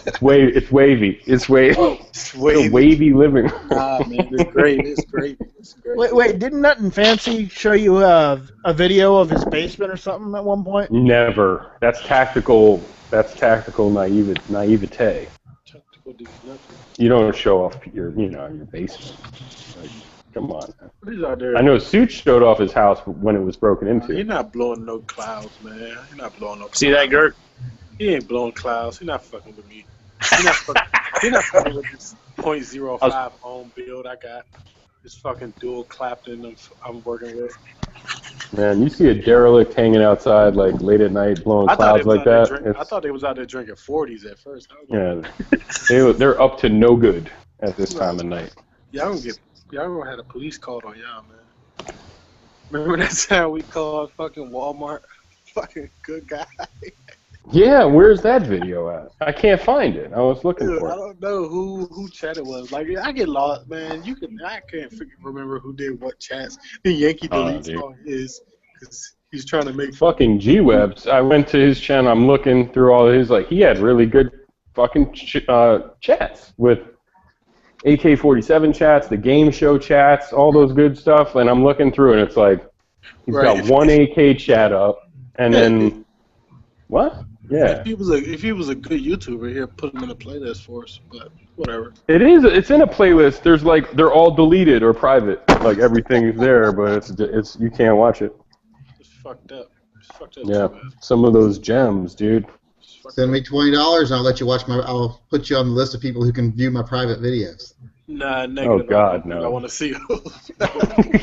Speaker 11: It's wavy. It's wavy. It's a wavy living room.
Speaker 12: Ah man, it's great. It's great. It's great.
Speaker 2: Wait, didn't Nothing Fancy show you a video of his basement or something at one point?
Speaker 11: Never. That's tactical. That's tactical naivete. You don't show off your basement. Like, come on.
Speaker 12: What is out there?
Speaker 11: I know Suits showed off his house when it was broken into.
Speaker 12: He's not blowing no clouds, man. He's not blowing no clouds.
Speaker 13: See that, Gert?
Speaker 12: He ain't blowing clouds. He's not fucking with me. He's not fucking with this .05 home build I got. This fucking dual Clapton I'm working with.
Speaker 11: Man, you see a derelict hanging outside like late at night blowing clouds like that.
Speaker 12: I thought they was out there drinking 40s at first.
Speaker 11: Yeah, they're up to no good at this time of night.
Speaker 12: Y'all gonna have a police call on y'all, man. Remember that time we called fucking Walmart? Fucking good guy.
Speaker 11: Yeah, where's that video at? I can't find it. I was looking
Speaker 12: Dude,
Speaker 11: for
Speaker 12: I
Speaker 11: it.
Speaker 12: don't know who chat it was. Like I get lost, man. I can't remember who did what chats. The Yankee deletes all his because he's trying to make
Speaker 11: Fucking G-Webs. I went to his channel. I'm looking through all his he had really good fucking chats with AK-47 chats, the game show chats, all those good stuff. And I'm looking through and it's like he's got one AK chat up and then what? Yeah.
Speaker 12: If he was a good YouTuber, he'd put him in a playlist for us. But whatever.
Speaker 11: It is. It's in a playlist. There's they're all deleted or private. Like everything is there, but it's you can't watch it.
Speaker 12: It's fucked up. It's fucked up.
Speaker 11: Yeah, some of those gems, dude.
Speaker 8: Send me $20 and I'll let you watch I'll put you on the list of people who can view my private videos.
Speaker 12: Nah, negative.
Speaker 11: Oh God, no.
Speaker 12: I want to see those.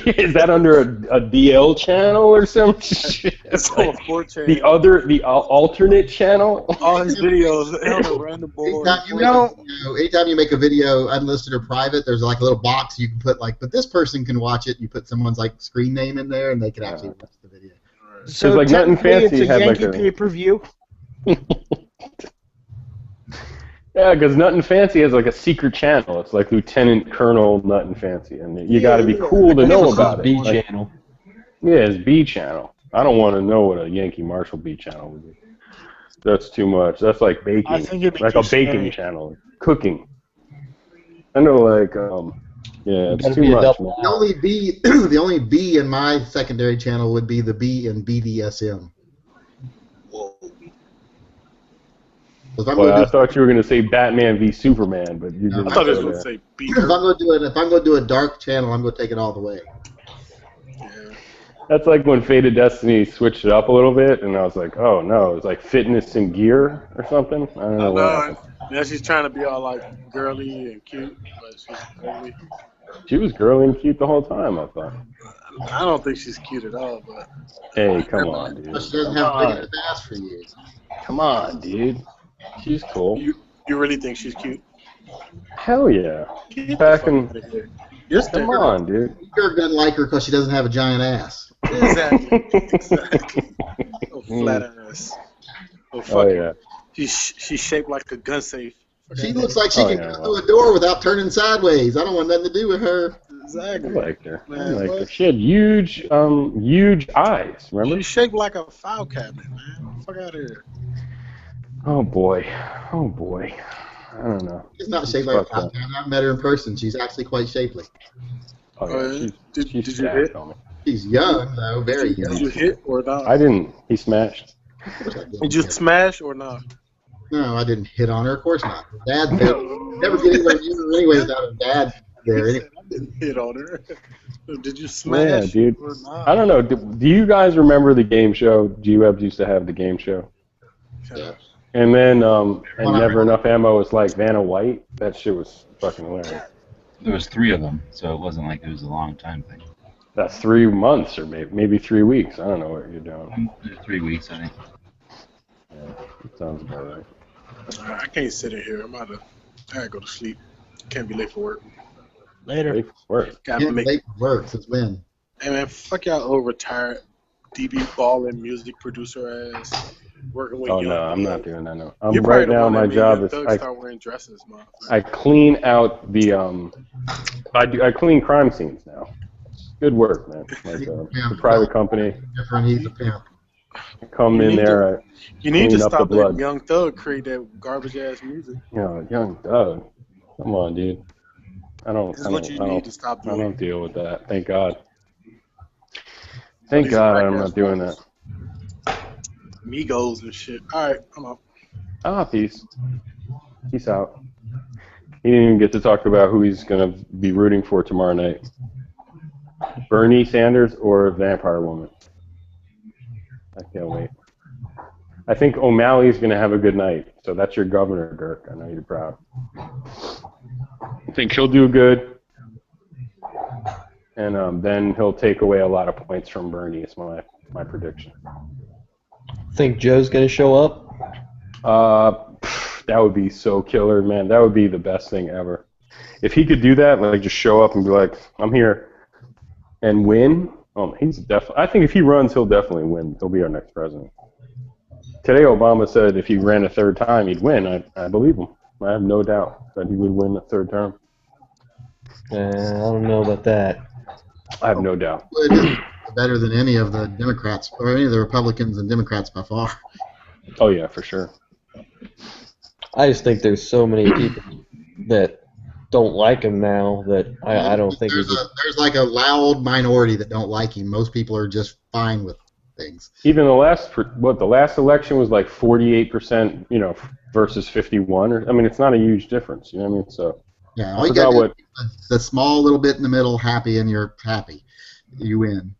Speaker 11: Is that under a DL channel or some shit?
Speaker 12: It's on 4chan.
Speaker 11: The alternate channel?
Speaker 12: All his videos on a random board.
Speaker 8: Anytime you make a video unlisted or private, there's like a little box you can put but this person can watch it. You put someone's screen name in there and they can actually watch the video.
Speaker 2: So
Speaker 11: like Nothing Fancy
Speaker 2: it's a
Speaker 11: had
Speaker 2: Yankee
Speaker 11: like a
Speaker 2: pay-per-view.
Speaker 11: Yeah, because Nothing Fancy has a secret channel. It's like Lieutenant Colonel Nothing Fancy, and you got to be cool to know about it.
Speaker 10: B channel.
Speaker 11: Yeah, it's B channel. I don't want to know what a Yankee Marshall B channel would be. That's too much. That's like baking.
Speaker 2: I think it'd be
Speaker 11: like
Speaker 2: too
Speaker 11: a baking
Speaker 2: scary.
Speaker 11: channel. Cooking. I know, like, yeah, it's
Speaker 10: Gotta
Speaker 11: too
Speaker 10: be a
Speaker 11: much.
Speaker 10: double
Speaker 11: Man.
Speaker 8: The only B, the only B in my secondary channel would be the B in BDSM. If I'm
Speaker 11: Well, I
Speaker 8: going to
Speaker 11: thought you were gonna say Batman v Superman, but you didn't.
Speaker 12: I thought it was
Speaker 11: say
Speaker 12: going to
Speaker 11: that.
Speaker 12: say beat
Speaker 8: if I'm
Speaker 12: her.
Speaker 8: going to do a dark channel, I'm going to take it all the way.
Speaker 12: Yeah.
Speaker 11: That's like when Fate of Destiny switched it up a little bit, and I was like, oh no, it's like fitness and gear or something. I don't know what happened.
Speaker 12: Yeah, she's trying to be all like girly and cute, but she's ugly.
Speaker 11: She was girly and cute the whole time, I thought.
Speaker 12: I don't think she's cute at all, but
Speaker 11: Hey, come on,
Speaker 8: But
Speaker 11: dude.
Speaker 8: she doesn't have a big enough ass for you.
Speaker 11: Come on, dude. She's cool.
Speaker 12: you really think she's cute?
Speaker 11: Hell yeah.
Speaker 12: Get the
Speaker 11: Back
Speaker 12: fuck
Speaker 11: in.
Speaker 12: out of here. You're
Speaker 11: Come on, dude.
Speaker 8: Kirk doesn't like her because she doesn't have a giant ass.
Speaker 12: Exactly. Exactly. Oh, flat ass. Oh, fuck
Speaker 11: Oh
Speaker 12: it.
Speaker 11: yeah.
Speaker 12: She's shaped like a gun safe.
Speaker 8: She looks like she
Speaker 11: Oh,
Speaker 8: can
Speaker 11: yeah,
Speaker 8: go through a door without turning sideways. I don't want nothing to do with her.
Speaker 11: I
Speaker 12: Exactly.
Speaker 11: liked her. I
Speaker 12: Man,
Speaker 11: liked her.
Speaker 12: what?
Speaker 11: She had huge eyes. Remember?
Speaker 12: She's shaped like a file cabinet, man. Fuck out of here.
Speaker 11: Oh boy. Oh boy. I don't know.
Speaker 8: She's not shaped like a
Speaker 11: Fuck that.
Speaker 8: cow. I've met her in person. She's actually quite shapely.
Speaker 11: Oh yeah.
Speaker 12: Uh,
Speaker 11: She's,
Speaker 12: did
Speaker 11: she's
Speaker 12: you
Speaker 11: stacked
Speaker 12: hit?
Speaker 11: on me.
Speaker 8: She's young, though, very
Speaker 12: Did
Speaker 8: young.
Speaker 12: you hit or not?
Speaker 11: I didn't. He smashed.
Speaker 8: Of course I didn't
Speaker 12: Did you
Speaker 8: hit.
Speaker 12: smash or not?
Speaker 8: No, I didn't hit on her. Of course not. Her dad's there. Never get anywhere near her anyway without her dad there.
Speaker 12: He
Speaker 8: Anyway.
Speaker 12: said, I didn't hit on her. Did you
Speaker 11: Yeah,
Speaker 12: smash
Speaker 11: dude.
Speaker 12: or not?
Speaker 11: I don't know. Do you guys remember the game show? G-Webs used to have the game show.
Speaker 8: Yeah.
Speaker 11: And then,
Speaker 8: Well,
Speaker 11: and
Speaker 8: I
Speaker 11: Never
Speaker 8: remember-
Speaker 11: Enough Ammo was like Vanna White. That shit was fucking hilarious.
Speaker 3: There was 3 of them, so it wasn't like it was a long time thing.
Speaker 11: That's 3 months or maybe 3 weeks. I don't know what you're doing.
Speaker 3: 3 weeks, I think.
Speaker 11: That sounds about right.
Speaker 12: I can't sit in here. I gotta go to sleep. Can't be late for work.
Speaker 2: Later.
Speaker 11: Late for work.
Speaker 12: Gotta
Speaker 8: Can't
Speaker 12: make.
Speaker 8: make it work since when?
Speaker 12: Hey man, fuck y'all old retired DB Ballin music producer ass. Working with
Speaker 11: Oh
Speaker 12: young
Speaker 11: no, I'm
Speaker 12: kids.
Speaker 11: not doing that. No.
Speaker 12: You're
Speaker 11: Right
Speaker 12: probably the
Speaker 11: now,
Speaker 12: one that
Speaker 11: my
Speaker 12: made
Speaker 11: job
Speaker 12: Young
Speaker 11: is
Speaker 12: Thug start wearing dresses, man.
Speaker 11: I clean out the I clean crime scenes now. Good work, man. Like a private company.
Speaker 8: Different. He's a pimp.
Speaker 11: I come
Speaker 12: You
Speaker 11: in
Speaker 12: need
Speaker 11: there. I
Speaker 12: You need to
Speaker 11: clean up the
Speaker 12: stop
Speaker 11: blood.
Speaker 12: letting Young Thug create that garbage ass music.
Speaker 11: You know, Young Doug. Come on, dude. I don't.
Speaker 12: This is
Speaker 11: I
Speaker 12: what
Speaker 11: don't,
Speaker 12: you
Speaker 11: I
Speaker 12: need
Speaker 11: don't,
Speaker 12: to stop
Speaker 11: I
Speaker 12: doing.
Speaker 11: don't deal with that. Thank God. Thank
Speaker 12: These
Speaker 11: God
Speaker 12: black
Speaker 11: I'm
Speaker 12: ass
Speaker 11: not doing that.
Speaker 12: Migos and shit. All right, I'm out.
Speaker 11: Ah, peace. Peace out. He didn't even get to talk about who he's going to be rooting for tomorrow night. Bernie Sanders or Vampire Woman. I can't wait. I think O'Malley's going to have a good night. So that's your governor, Dirk. I know you're proud. I think he'll do good. And then he'll take away a lot of points from Bernie. It's my prediction.
Speaker 10: Think Joe's gonna show up?
Speaker 11: That would be so killer, man. That would be the best thing ever. If he could do that, like just show up and be like, "I'm here," and win. Oh, he's definitely. I think if he runs, he'll definitely win. He'll be our next president. Today, Obama said if he ran a third time, he'd win. I believe him. I have no doubt that he would win a third term.
Speaker 10: I don't know about that.
Speaker 11: I have no doubt.
Speaker 8: Better than any of the Democrats or any of the Republicans and Democrats by far.
Speaker 11: Oh yeah, for sure.
Speaker 10: I just think there's so many people that don't like him now that I don't think
Speaker 8: there's like a loud minority that don't like him. Most people are just fine with things.
Speaker 11: Even the last election was like 48%, versus 51. I mean, it's not a huge difference. You know what I mean? So
Speaker 8: Yeah,
Speaker 11: I
Speaker 8: all you
Speaker 11: forgot
Speaker 8: got
Speaker 11: what.
Speaker 8: the small little bit in the middle happy, and you're happy. You win.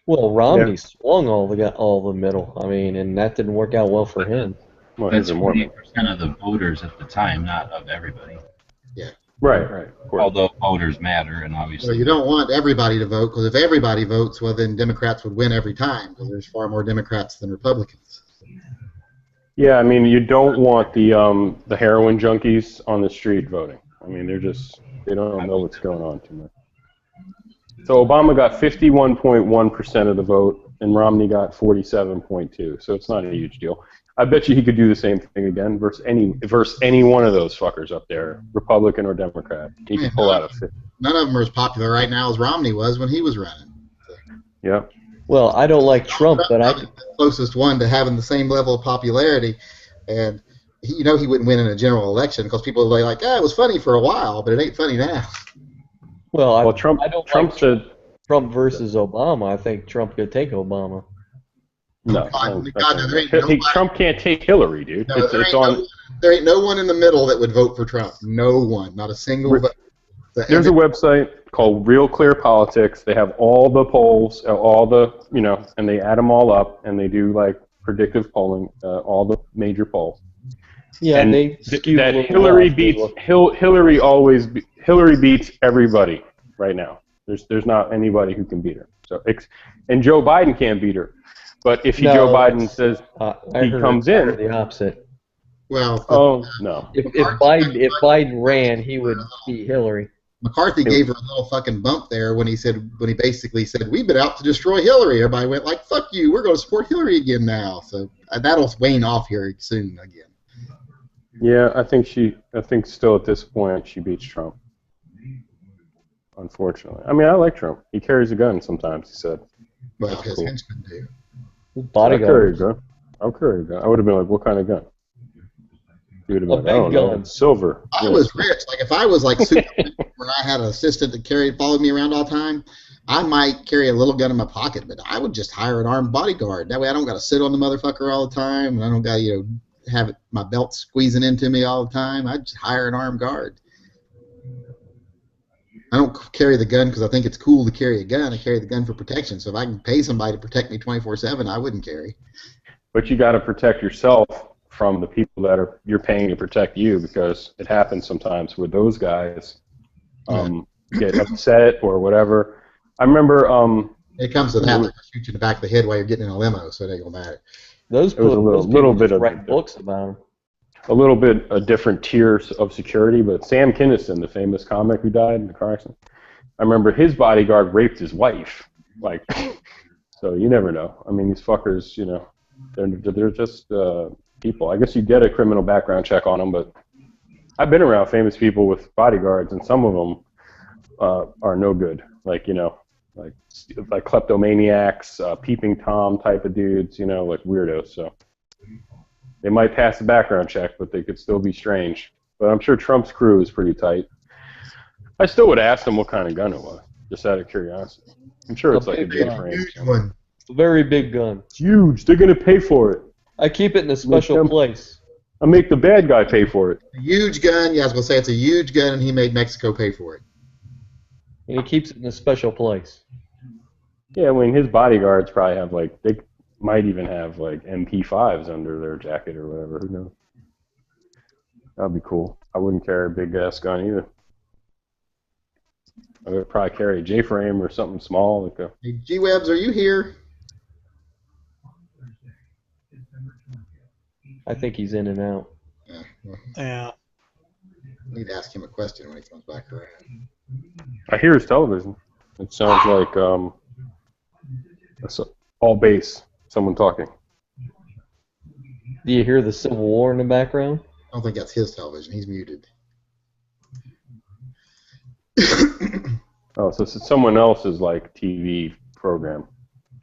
Speaker 10: Well, Romney swung all the middle. I mean, and that didn't work out well for him.
Speaker 11: Well,
Speaker 3: That's
Speaker 11: he's a Mormon.
Speaker 3: 48% of the voters at the time, not of everybody.
Speaker 8: Yeah.
Speaker 11: Right. Of course.
Speaker 3: Although voters matter, and
Speaker 8: So
Speaker 3: obviously.
Speaker 8: you don't want everybody to vote, because if everybody votes, well, then Democrats would win every time, because there's far more Democrats than Republicans.
Speaker 11: Yeah, I mean, you don't want the heroin junkies on the street voting. I mean, they don't know what's going on too much. So Obama got 51.1% of the vote, and Romney got 47.2. So it's not a huge deal. I bet you he could do the same thing again versus any one of those fuckers up there, Republican or Democrat. He could pull out a fit.
Speaker 8: None of them are as popular right now as Romney was when he was running.
Speaker 11: Yeah.
Speaker 10: Well, I don't like Trump, but I
Speaker 8: The closest one to having the same level of popularity, and you know he wouldn't win in a general election because people will be like, it was funny for a while, but it ain't funny now.
Speaker 10: Well,
Speaker 11: Trump said
Speaker 10: Trump versus Obama. I think Trump could take Obama.
Speaker 11: no.
Speaker 8: there ain't nobody-
Speaker 11: Trump can't take Hillary, dude.
Speaker 8: No, there ain't no one in the middle that would vote for Trump. No one, not a single.
Speaker 11: There's a website called Real Clear Politics. They have all the polls, and they add them all up, and they do like predictive polling, all the major polls.
Speaker 10: Yeah,
Speaker 11: and
Speaker 10: they skew
Speaker 11: that
Speaker 10: a little
Speaker 11: Hillary
Speaker 10: left.
Speaker 11: beats Hillary beats everybody right now. There's not anybody who can beat her. So and Joe Biden can't beat her. But if Joe Biden says he comes in,
Speaker 10: the opposite.
Speaker 8: Well,
Speaker 11: no.
Speaker 10: If Biden ran, he would beat Hillary.
Speaker 8: McCarthy gave her a little fucking bump there when he basically said, we've been out to destroy Hillary. Everybody went like, fuck you, we're going to support Hillary again now. So that'll wane off here soon again.
Speaker 11: Yeah, I think still at this point she beats Trump. Unfortunately. I mean, I like Trump. He carries a gun sometimes, he said.
Speaker 8: Well, his henchmen do.
Speaker 10: Bodyguard.
Speaker 11: I'll carry a gun. I would have been like, what kind of gun? He would have been
Speaker 10: A
Speaker 11: like, I don't
Speaker 10: big
Speaker 11: know,
Speaker 10: gun.
Speaker 11: silver.
Speaker 8: I was rich. Like if I was like super rich, where I had an assistant that followed me around all the time, I might carry a little gun in my pocket, but I would just hire an armed bodyguard. That way I don't got to sit on the motherfucker all the time, and I don't got to have my belt squeezing into me all the time. I'd just hire an armed guard. I don't carry the gun because I think it's cool to carry a gun. I carry the gun for protection. So if I can pay somebody to protect me 24/7, I wouldn't carry.
Speaker 11: But you got to protect yourself from the people that you're paying to protect you, because it happens sometimes where those guys get upset or whatever. I remember
Speaker 8: it comes to that, like shoot you in the back of the head while you're getting in a limo, so it ain't gonna matter.
Speaker 10: Those
Speaker 11: it was a little bit of
Speaker 10: write books about them.
Speaker 11: A little bit a different tiers of security, but Sam Kinison, the famous comic who died in the car accident, I remember his bodyguard raped his wife. Like, so you never know. I mean, these fuckers, they're just people. I guess you get a criminal background check on them, but I've been around famous people with bodyguards, and some of them are no good. Like like kleptomaniacs, peeping Tom type of dudes, like weirdos. So they might pass the background check, but they could still be strange. But I'm sure Trump's crew is pretty tight. I still would ask them what kind of gun it was, just out of curiosity. I'm sure it's like a J-frame.
Speaker 8: Huge one.
Speaker 10: A very big gun.
Speaker 11: It's huge. They're gonna pay for it.
Speaker 10: I keep it in a special place.
Speaker 11: I make the bad guy pay for it.
Speaker 8: A huge gun. Yeah, I was gonna say it's a huge gun, and he made Mexico pay for it.
Speaker 10: And he keeps it in a special place.
Speaker 11: Yeah, I mean, his bodyguards probably have they might even have MP5s under their jacket or whatever. Who knows? That'd be cool. I wouldn't carry a big ass gun either. I would probably carry a J-frame or something small.
Speaker 8: Hey, G-Webs, are you here?
Speaker 10: I think he's in and out.
Speaker 8: Yeah. Well,
Speaker 2: Yeah.
Speaker 8: I need to ask him a question when he comes back around.
Speaker 11: I hear his television. It sounds like it's all bass. Someone talking.
Speaker 10: Do you hear the Civil War in the background?
Speaker 8: I don't think that's his television. He's muted.
Speaker 11: Oh, so it's someone else's TV program.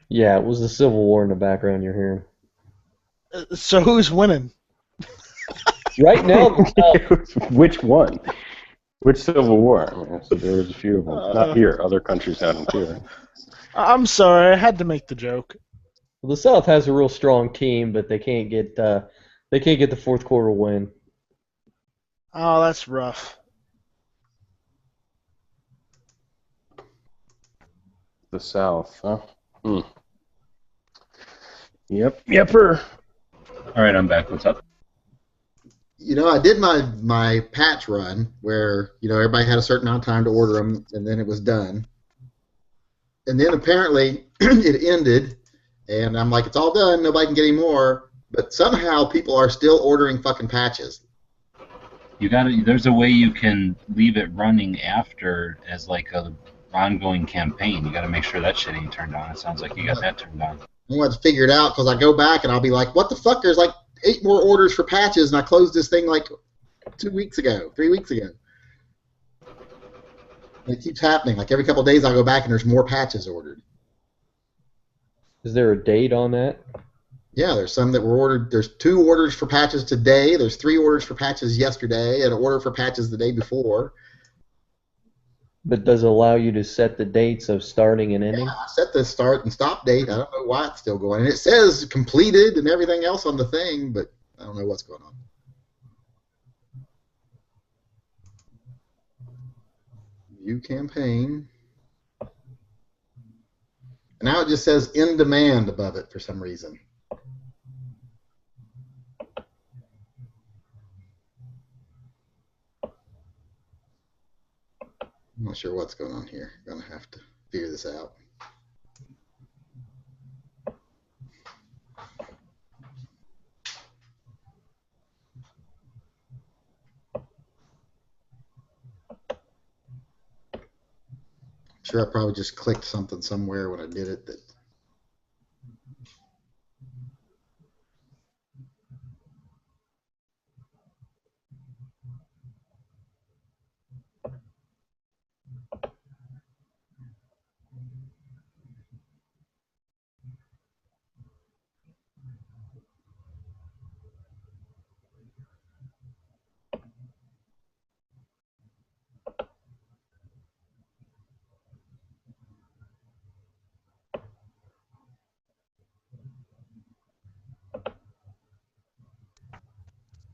Speaker 10: Yeah, it was the Civil War in the background you're hearing.
Speaker 2: So who's winning?
Speaker 10: Right now,
Speaker 11: Which one? Which Civil War? I mean, so there was a few of them. Not here. Other countries had them too.
Speaker 2: I'm sorry, I had to make the joke.
Speaker 10: well, the South has a real strong team, but they can't get the fourth quarter win.
Speaker 2: Oh, that's rough.
Speaker 11: The South, huh? Hmm. Yepper.
Speaker 3: All right, I'm back. What's up?
Speaker 8: I did my patch run where, everybody had a certain amount of time to order them, and then it was done. And then apparently it ended, and I'm like, it's all done, nobody can get any more. But somehow people are still ordering fucking patches.
Speaker 3: There's a way you can leave it running after as a ongoing campaign. You got to make sure that shit ain't turned on. It sounds like you got that turned on.
Speaker 8: I'm going to figure it out because I go back and I'll be like, what the fuck? There's 8 more orders for patches, and I closed this thing 3 weeks ago. It keeps happening. Every couple of days I go back and there's more patches ordered.
Speaker 10: Is there a date on that?
Speaker 8: Yeah, there's some that were ordered. There's 2 orders for patches today. There's 3 orders for patches yesterday, and an order for patches the day before.
Speaker 10: But does it allow you to set the dates of starting and ending?
Speaker 8: Yeah, I set the start and stop date. I don't know why it's still going. And it says completed and everything else on the thing, but I don't know what's going on. View campaign. And now it just says in demand above it for some reason. I'm not sure what's going on here. I'm going to have to figure this out. I'm sure I probably just clicked something somewhere when I did it that.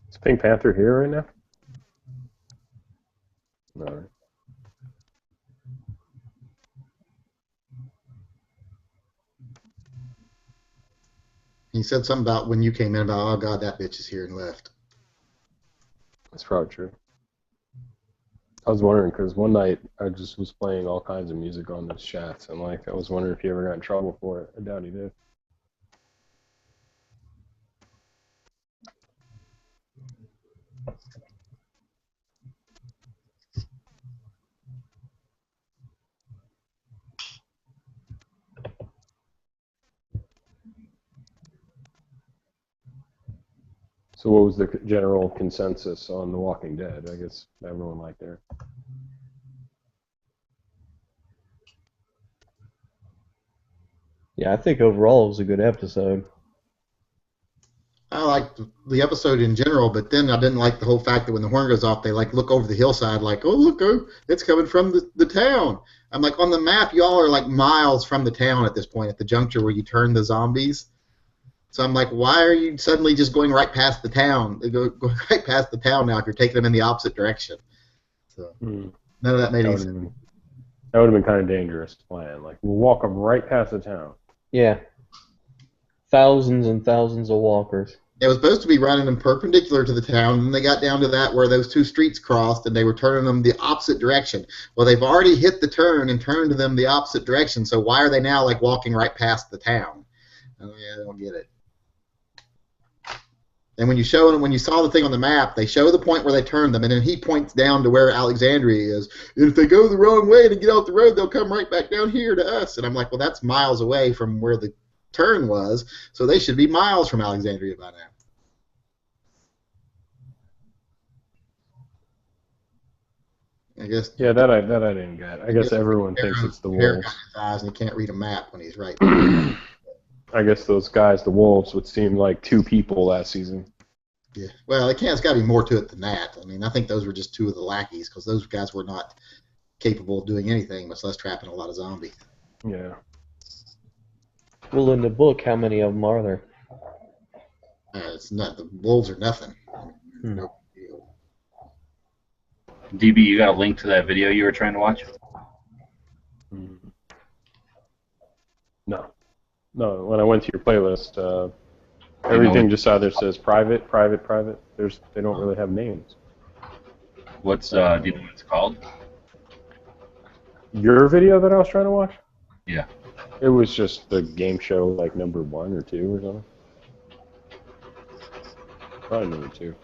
Speaker 11: Is Pink Panther here right now? All right.
Speaker 8: He said something about when you came in about, oh God, that bitch is here and left.
Speaker 11: That's probably true. I was wondering because one night I just was playing all kinds of music on those chats, and like I was wondering if he ever got in trouble for it. I doubt he did. So what was the general consensus on The Walking Dead? I guess everyone liked it.
Speaker 10: Yeah, I think overall it was a good episode.
Speaker 8: I liked the episode in general, but then I didn't like the whole fact that when the horn goes off, they like look over the hillside like, oh, look, oh, it's coming from the town. I'm like, on the map, y'all are like miles from the town at this point, at the juncture where you turn the zombies. So I'm like, why are you suddenly just going right past the town? Go right past the town now if you're taking them in the opposite direction. So none of that made any sense.
Speaker 11: That would have been kind of dangerous plan. Like, we'll walk them right past the town.
Speaker 10: Yeah. Thousands and thousands of walkers.
Speaker 8: It was supposed to be running them perpendicular to the town, and they got down to that where those 2 streets crossed, and they were turning them the opposite direction. Well, they've already hit the turn and turned them the opposite direction, so why are they now like walking right past the town? I don't get it. And when you saw the thing on the map, they show the point where they turned them, and then he points down to where Alexandria is. And if they go the wrong way to get off the road, they'll come right back down here to us. And I'm like, well, that's miles away from where the turn was, so they should be miles from Alexandria by now. I guess.
Speaker 11: Yeah, that I didn't get. I guess everyone thinks it's the wolves.
Speaker 8: And he can't read a map when he's right.
Speaker 11: I guess those guys, the wolves, would seem like 2 people last season.
Speaker 8: Yeah. Well, it's got to be more to it than that. I mean, I think those were just 2 of the lackeys because those guys were not capable of doing anything, much less trapping a lot of zombies.
Speaker 11: Yeah.
Speaker 10: Well, in the book, how many of them are there?
Speaker 8: It's not. The wolves are nothing. No.
Speaker 3: DB, you got a link to that video you were trying to watch?
Speaker 11: No. No, when I went to your playlist, everything just either says private, private, private. They don't really have names.
Speaker 3: What's, do you know what it's called?
Speaker 11: Your video that I was trying to watch?
Speaker 3: Yeah.
Speaker 11: It was just the game show, like number 1 or 2 or something. Probably number 2.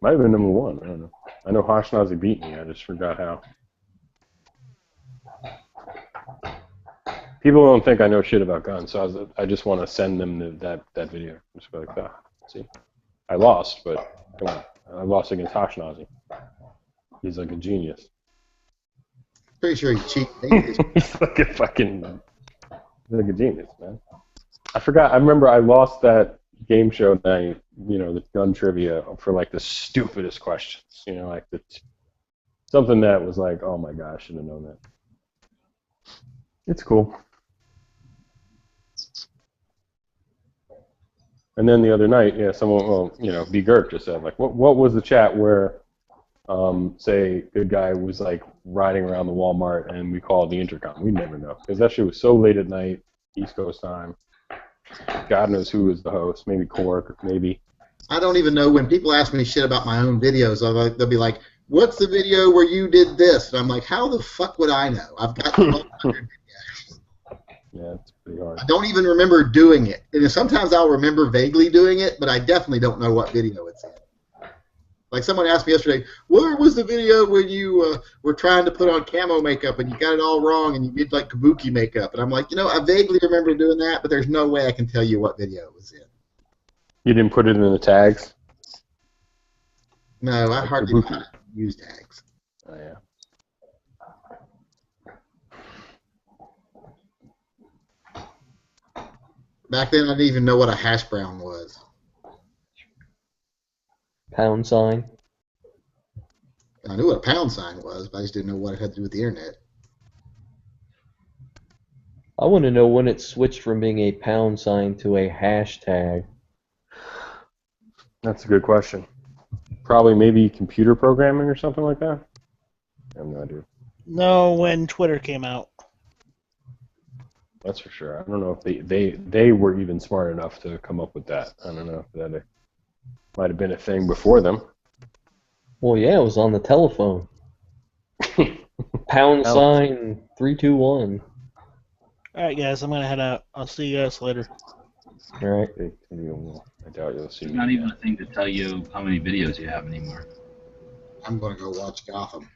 Speaker 11: Might have been number 1. I don't know. I know Hashnazi beat me. I just forgot how. People don't think I know shit about guns, so I just want to send them that video. Just be like, see, I lost, but come on, I lost against Hashnazi. He's like a genius.
Speaker 8: Pretty sure he cheated.
Speaker 11: He's like a fucking, he's like a genius, man. I forgot. I remember I lost that game show night. The gun trivia for like the stupidest questions. Like something that was like, oh my gosh, I should have known that. It's cool. And then the other night, someone, B. Gert just said, like, what was the chat where, say, good guy was like riding around the Walmart and we called the intercom? We never know because that shit was so late at night, East Coast time. God knows who was the host. Maybe Cork, maybe.
Speaker 8: I don't even know when people ask me shit about my own videos. They'll be like, "What's the video where you did this?" And I'm like, "How the fuck would I know? I've got 1,200 videos."
Speaker 11: Yeah, it's pretty hard.
Speaker 8: I don't even remember doing it. And sometimes I'll remember vaguely doing it, but I definitely don't know what video it's in. Like someone asked me yesterday, where was the video when you were trying to put on camo makeup and you got it all wrong and you did like kabuki makeup? And I'm like, I vaguely remember doing that, but there's no way I can tell you what video it was in.
Speaker 11: You didn't put it in the tags?
Speaker 8: No, I hardly use tags.
Speaker 11: Oh, yeah.
Speaker 8: Back then, I didn't even know what a hash brown was.
Speaker 10: Pound sign.
Speaker 8: I knew what a pound sign was, but I just didn't know what it had to do with the internet.
Speaker 10: I want to know when it switched from being a pound sign to a hashtag.
Speaker 11: That's a good question. Probably maybe computer programming or something like that? I have no idea.
Speaker 2: No, when Twitter came out.
Speaker 11: That's for sure. I don't know if they were even smart enough to come up with that. I don't know if that might have been a thing before them.
Speaker 10: Well, yeah, it was on the telephone. Pound sign 321.
Speaker 2: All right, guys, I'm gonna head out. I'll see you guys later.
Speaker 10: All right.
Speaker 11: I doubt you'll see
Speaker 3: It's
Speaker 11: me.
Speaker 3: not even a thing to tell you how many videos you have anymore.
Speaker 8: I'm gonna go watch Gotham.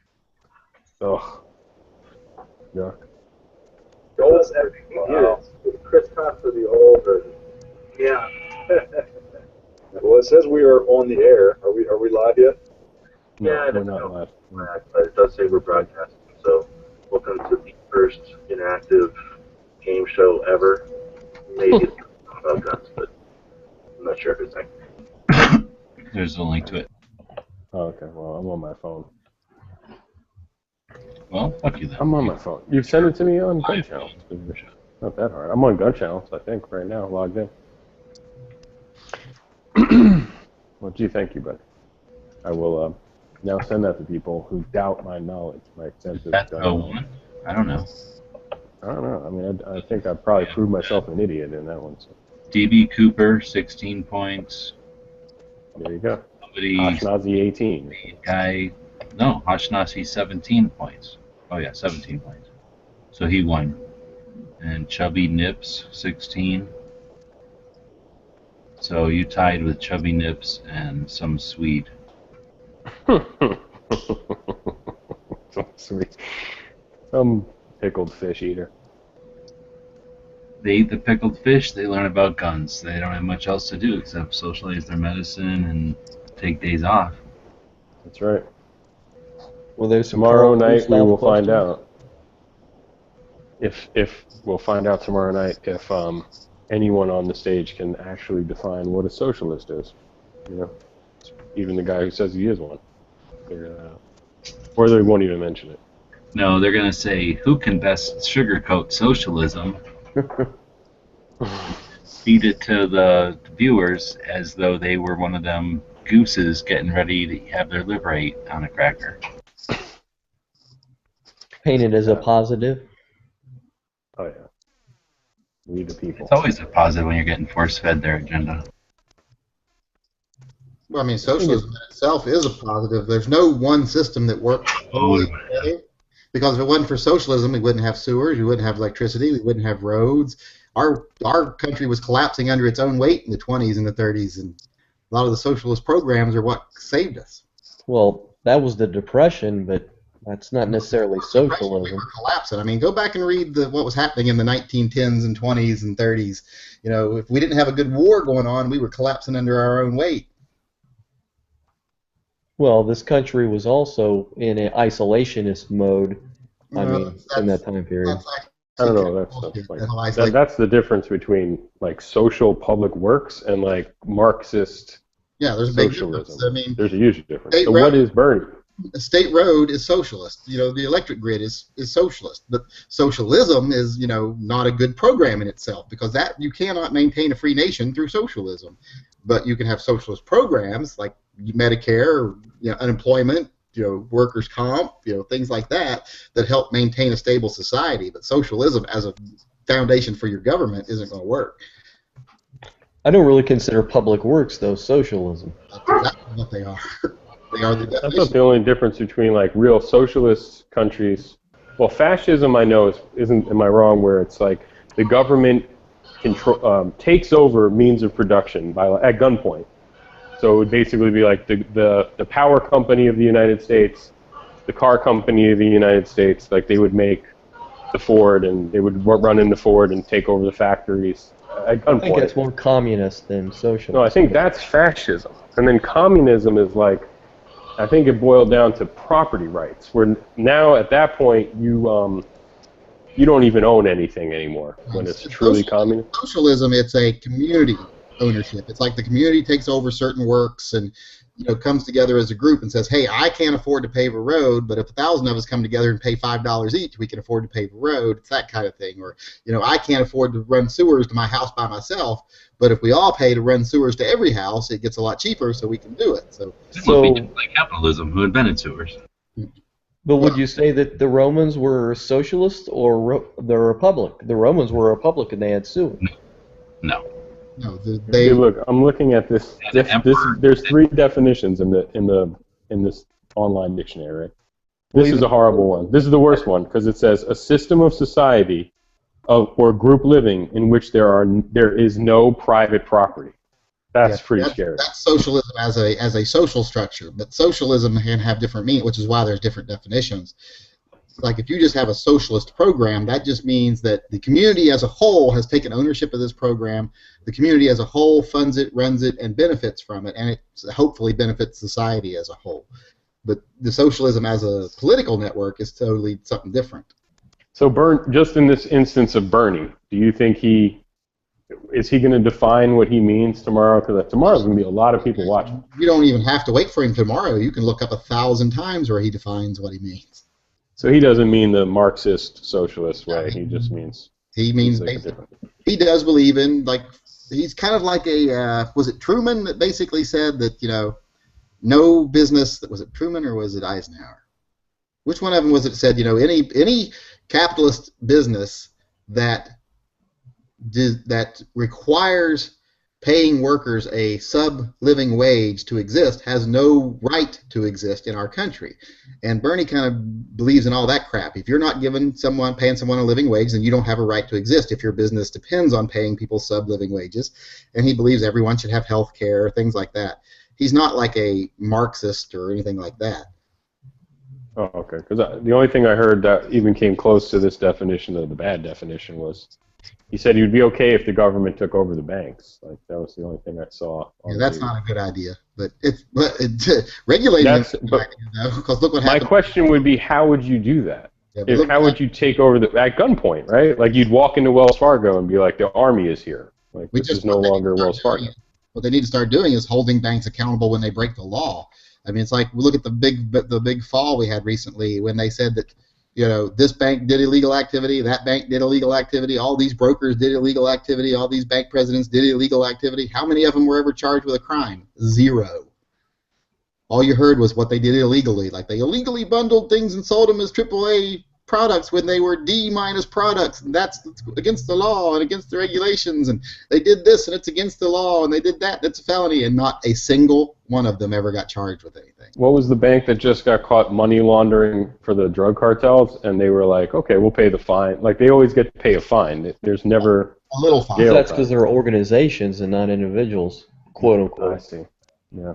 Speaker 11: Ugh. Yuck.
Speaker 13: Those epic years with Chris Costa, the old version. Yeah. Well, it says we are on the air. Are we live yet?
Speaker 11: No,
Speaker 13: Yeah,
Speaker 11: we're not live.
Speaker 13: But it does say we're broadcasting. So, welcome to the first inactive game show ever. Maybe it's about guns, but I'm not sure if it's active.
Speaker 3: There's a link to it.
Speaker 11: Oh, okay. Well, I'm on my phone.
Speaker 3: Well, fuck you then.
Speaker 11: I'm on my phone. You've sent it to me on Gun Channel. Not that hard. I'm on Gun Channels, I think, right now, logged in. Well, gee, thank you, buddy. I will now send that to people who doubt my knowledge, my extensive
Speaker 3: That's
Speaker 11: gun
Speaker 3: the
Speaker 11: knowledge.
Speaker 3: one? I don't know.
Speaker 11: I don't know. I mean, I think I probably proved myself an idiot in that one. So.
Speaker 3: DB Cooper, 16 points.
Speaker 11: There you go.
Speaker 3: Somebody,
Speaker 11: Ashnazi 18.
Speaker 3: guy, no, Ashnazi 17 points. Oh yeah, 17 points. So he won. And Chubby Nips, 16. So you tied with Chubby Nips and some Swede.
Speaker 11: So sweet. Some pickled fish eater.
Speaker 3: They eat the pickled fish, they learn about guns. They don't have much else to do except socialize their medicine and take days off.
Speaker 11: That's right.
Speaker 10: Well, there's some
Speaker 11: Tomorrow
Speaker 10: Carl
Speaker 11: night we
Speaker 10: Gustav
Speaker 11: will find
Speaker 10: questions.
Speaker 11: out. If we'll find out tomorrow night if anyone on the stage can actually define what a socialist is. You know, even the guy who says he is one. Or they won't even mention it.
Speaker 3: No, they're going to say, who can best sugarcoat socialism? Feed it to the viewers as though they were one of them gooses getting ready to have their liver ate on a cracker.
Speaker 10: Painted as a positive.
Speaker 11: Oh yeah. We the people.
Speaker 3: It's always a positive when you're getting force-fed their agenda.
Speaker 8: Well, I mean, socialism in itself is a positive. There's no one system that works totally together. Because if it wasn't for socialism, we wouldn't have sewers, we wouldn't have electricity, we wouldn't have roads. Our country was collapsing under its own weight in the 20s and the 30s, and a lot of the socialist programs are what saved us.
Speaker 10: Well, that was the Depression, but that's not necessarily
Speaker 8: We
Speaker 10: socialism.
Speaker 8: were collapsing. I mean, go back and read what was happening in the 1910s and 20s and 30s. You know, if we didn't have a good war going on, we were collapsing under our own weight.
Speaker 10: Well, this country was also in an isolationist mode, I
Speaker 8: Well,
Speaker 10: mean, in that time period.
Speaker 8: That's
Speaker 11: I don't know. That's the difference between like social public works and like Marxist
Speaker 8: Yeah, there's a big
Speaker 11: socialism.
Speaker 8: difference. I mean,
Speaker 11: There's a huge difference.
Speaker 8: State
Speaker 11: So
Speaker 8: road-
Speaker 11: what is Bernie?
Speaker 8: a state road is socialist. The electric grid is socialist. But socialism is, not a good program in itself, because that you cannot maintain a free nation through socialism. But you can have socialist programs like Medicare, unemployment, workers' comp, things like that help maintain a stable society. But socialism as a foundation for your government isn't going to work.
Speaker 10: I don't really consider public works, though, socialism.
Speaker 8: That's exactly what they are. They are the
Speaker 11: That's
Speaker 8: definition.
Speaker 11: not the only difference between like real socialist countries. Well, fascism I know isn't. Am I wrong? Where it's like the government takes over means of production at gunpoint. So it would basically be like the power company of the United States, the car company of the United States. Like they would make the Ford, and they would run into Ford and take over the factories at gunpoint.
Speaker 10: I think that's more communist than socialist.
Speaker 11: No, I think that's fascism. And then communism is like, I think it boiled down to property rights, where now at that point you don't even own anything anymore when it's truly communist.
Speaker 8: Socialism, it's a community ownership. It's like the community takes over certain works and comes together as a group and says, hey, I can't afford to pave a road, but if 1,000 of us come together and pay $5 each, we can afford to pave a road. It's that kind of thing. Or, I can't afford to run sewers to my house by myself, but if we all pay to run sewers to every house, it gets a lot cheaper, so we can do it. So
Speaker 3: It would be just like capitalism, who invented sewers.
Speaker 10: But would you say that the Romans were socialist or the Republic? The Romans were a republic and they had sewers.
Speaker 3: No.
Speaker 8: No,
Speaker 11: Hey, look, I'm looking at this. There's 3 definitions in this online dictionary. Right? This is a horrible one. This is the worst one because it says a system of society or group living in which there is no private property. That's pretty scary.
Speaker 8: That's socialism as a social structure, but socialism can have different meanings, which is why there's different definitions. Like if you just have a socialist program, that just means that the community as a whole has taken ownership of this program. The community as a whole funds it, runs it, and benefits from it, and it hopefully benefits society as a whole. But the socialism as a political network is totally something different.
Speaker 11: So, just in this instance of Bernie, do you think is he going to define what he means tomorrow? Because tomorrow's going to be a lot of people watching.
Speaker 8: You don't even have to wait for him tomorrow. You can look up 1,000 times where he defines what he means.
Speaker 11: So he doesn't mean the Marxist socialist way. He just means.
Speaker 8: He means basically. He does believe in he's kind of like was it Truman that basically said that no business. Was it Truman or was it Eisenhower? Which one of them was it said any capitalist business that requires paying workers a sub-living wage to exist has no right to exist in our country. And Bernie kind of believes in all that crap. If you're not paying someone a living wage, then you don't have a right to exist if your business depends on paying people sub-living wages. And he believes everyone should have health care, things like that. He's not like a Marxist or anything like that.
Speaker 11: Oh, okay. Because the only thing I heard that even came close to this definition of the bad definition was he said he would be okay if the government took over the banks. Like that was the only thing I saw.
Speaker 8: Yeah, that's not a good idea. But regulating is a good idea, because look what happened.
Speaker 11: My question would be, how would you do that?
Speaker 8: Yeah,
Speaker 11: how would you take over at gunpoint, right? Like you'd walk into Wells Fargo and be like, the army is here. Like this is no longer Wells Fargo.
Speaker 8: What they need to start doing is holding banks accountable when they break the law. I mean, it's like look at the big fall we had recently when they said that this bank did illegal activity, that bank did illegal activity, all these brokers did illegal activity, all these bank presidents did illegal activity. How many of them were ever charged with a crime? 0. All you heard was what they did illegally. Like they illegally bundled things and sold them as AAA products when they were D- products, and that's against the law and against the regulations, and they did this and it's against the law, and they did that, that's a felony, and not a single one of them ever got charged with anything.
Speaker 11: What was the bank that just got caught money laundering for the drug cartels, and they were like, okay, we'll pay the fine. Like they always get to pay a fine. There's never
Speaker 8: a little fine.
Speaker 10: That's because they're organizations and not individuals, quote unquote.
Speaker 11: I see. Yeah.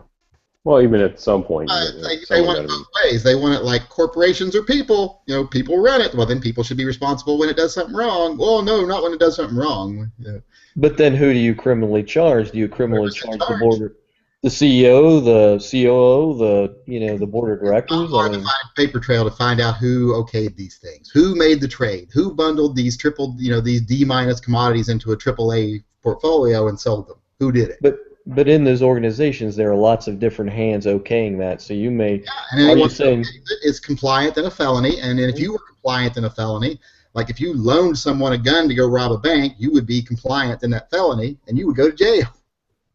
Speaker 11: Well, even at some point.
Speaker 8: They want it both ways. They want it like corporations or people. People run it. Well, then people should be responsible when it does something wrong. Well, no, not when it does something wrong. Yeah.
Speaker 10: But then who do you criminally charge? Do you criminally charge The CEO, the COO, the board of directors.
Speaker 8: Hard to find a paper trail to find out who okayed these things, who made the trade, who bundled these these D- commodities into a AAA portfolio and sold them. Who did it?
Speaker 10: But in those organizations, there are lots of different hands okaying that. So you may.
Speaker 8: And
Speaker 10: Are you
Speaker 8: anyone
Speaker 10: saying
Speaker 8: is compliant in a felony, and if you were compliant in a felony, like if you loaned someone a gun to go rob a bank, you would be compliant in that felony, and you would go to jail.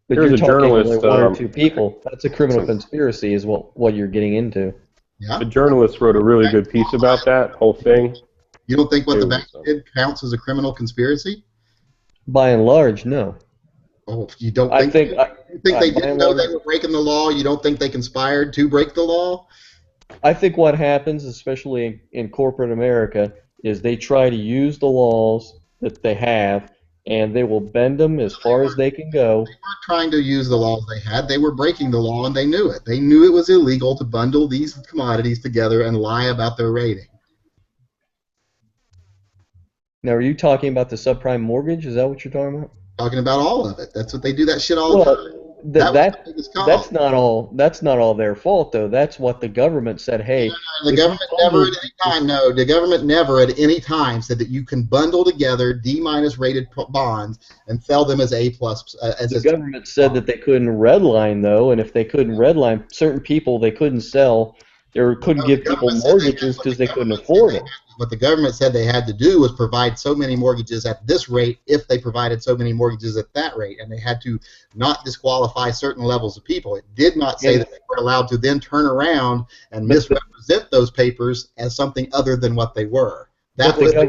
Speaker 10: But
Speaker 11: There's
Speaker 10: you're
Speaker 11: a
Speaker 10: talking
Speaker 11: journalist,
Speaker 10: only one or two people. That's a criminal conspiracy, is what you're getting into.
Speaker 8: Yeah.
Speaker 11: The journalist wrote a really good piece about that whole thing.
Speaker 8: You don't think what the bank did counts as a criminal conspiracy?
Speaker 10: By and large, no.
Speaker 8: Oh, you don't
Speaker 10: I
Speaker 8: think?
Speaker 10: think
Speaker 8: You think they
Speaker 10: by
Speaker 8: didn't
Speaker 10: and
Speaker 8: know
Speaker 10: large-
Speaker 8: they were breaking the law? You don't think they conspired to break the law?
Speaker 10: I think what happens, especially in corporate America, is they try to use the laws that they have, and they will bend them as far as they can go.
Speaker 8: They weren't trying to use the laws they had. They were breaking the law, and they knew it. They knew it was illegal to bundle these commodities together and lie about their rating.
Speaker 10: Now, are you talking about the subprime mortgage? Is that what you're talking about?
Speaker 8: Talking about all of it. That's what they do. That shit all the time.
Speaker 10: That's not all. That's not all their fault, though. That's what the government said. Hey,
Speaker 8: The government never at any time. No, the government never at any time said that you can bundle together D- rated bonds and sell them as A+.
Speaker 10: The government said that they couldn't redline, though, and if they couldn't redline certain people, they couldn't sell or couldn't give people mortgages because they couldn't afford it.
Speaker 8: What the government said they had to do was provide so many mortgages at this rate if they provided so many mortgages at that rate, and they had to not disqualify certain levels of people. It did not say that they were allowed to then turn around and misrepresent those papers as something other than what they were. That was
Speaker 10: the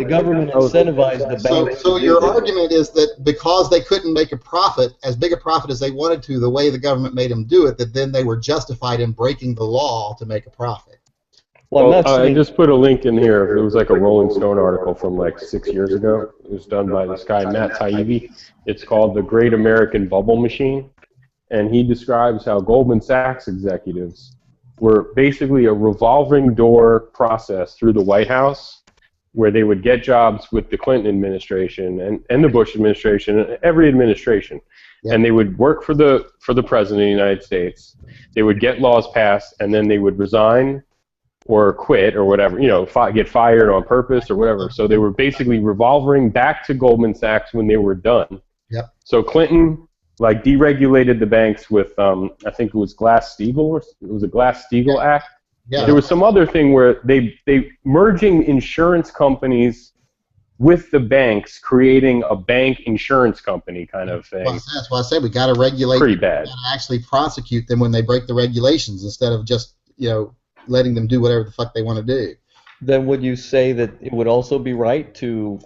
Speaker 10: government incentivized the banks.
Speaker 8: So your argument is that because they couldn't make a profit, as big a profit as they wanted to, the way the government made them do it, that then they were justified in breaking the law to make a profit.
Speaker 11: Well, I just put a link in here. It was like a Rolling Stone article from like 6 years ago. It was done by this guy, Matt Taibbi. It's called The Great American Bubble Machine. And he describes how Goldman Sachs executives were basically a revolving door process through the White House where they would get jobs with the Clinton administration and the Bush administration and every administration. Yeah. And they would work for the president of the United States. They would get laws passed, and then they would resign or quit or whatever, get fired on purpose or whatever. So they were basically revolving back to Goldman Sachs when they were done.
Speaker 8: Yep.
Speaker 11: So Clinton deregulated the banks with I think it was Glass-Steagall, or it was a Glass-Steagall Act.
Speaker 8: Yeah.
Speaker 11: There was some other thing where they merging insurance companies with the banks, creating a bank insurance company kind of thing.
Speaker 8: Well, that's why I said we got to regulate.
Speaker 11: Pretty bad.
Speaker 8: We got to actually prosecute them when they break the regulations instead of just letting them do whatever the fuck they want to do.
Speaker 10: Then would you say that it would also be right to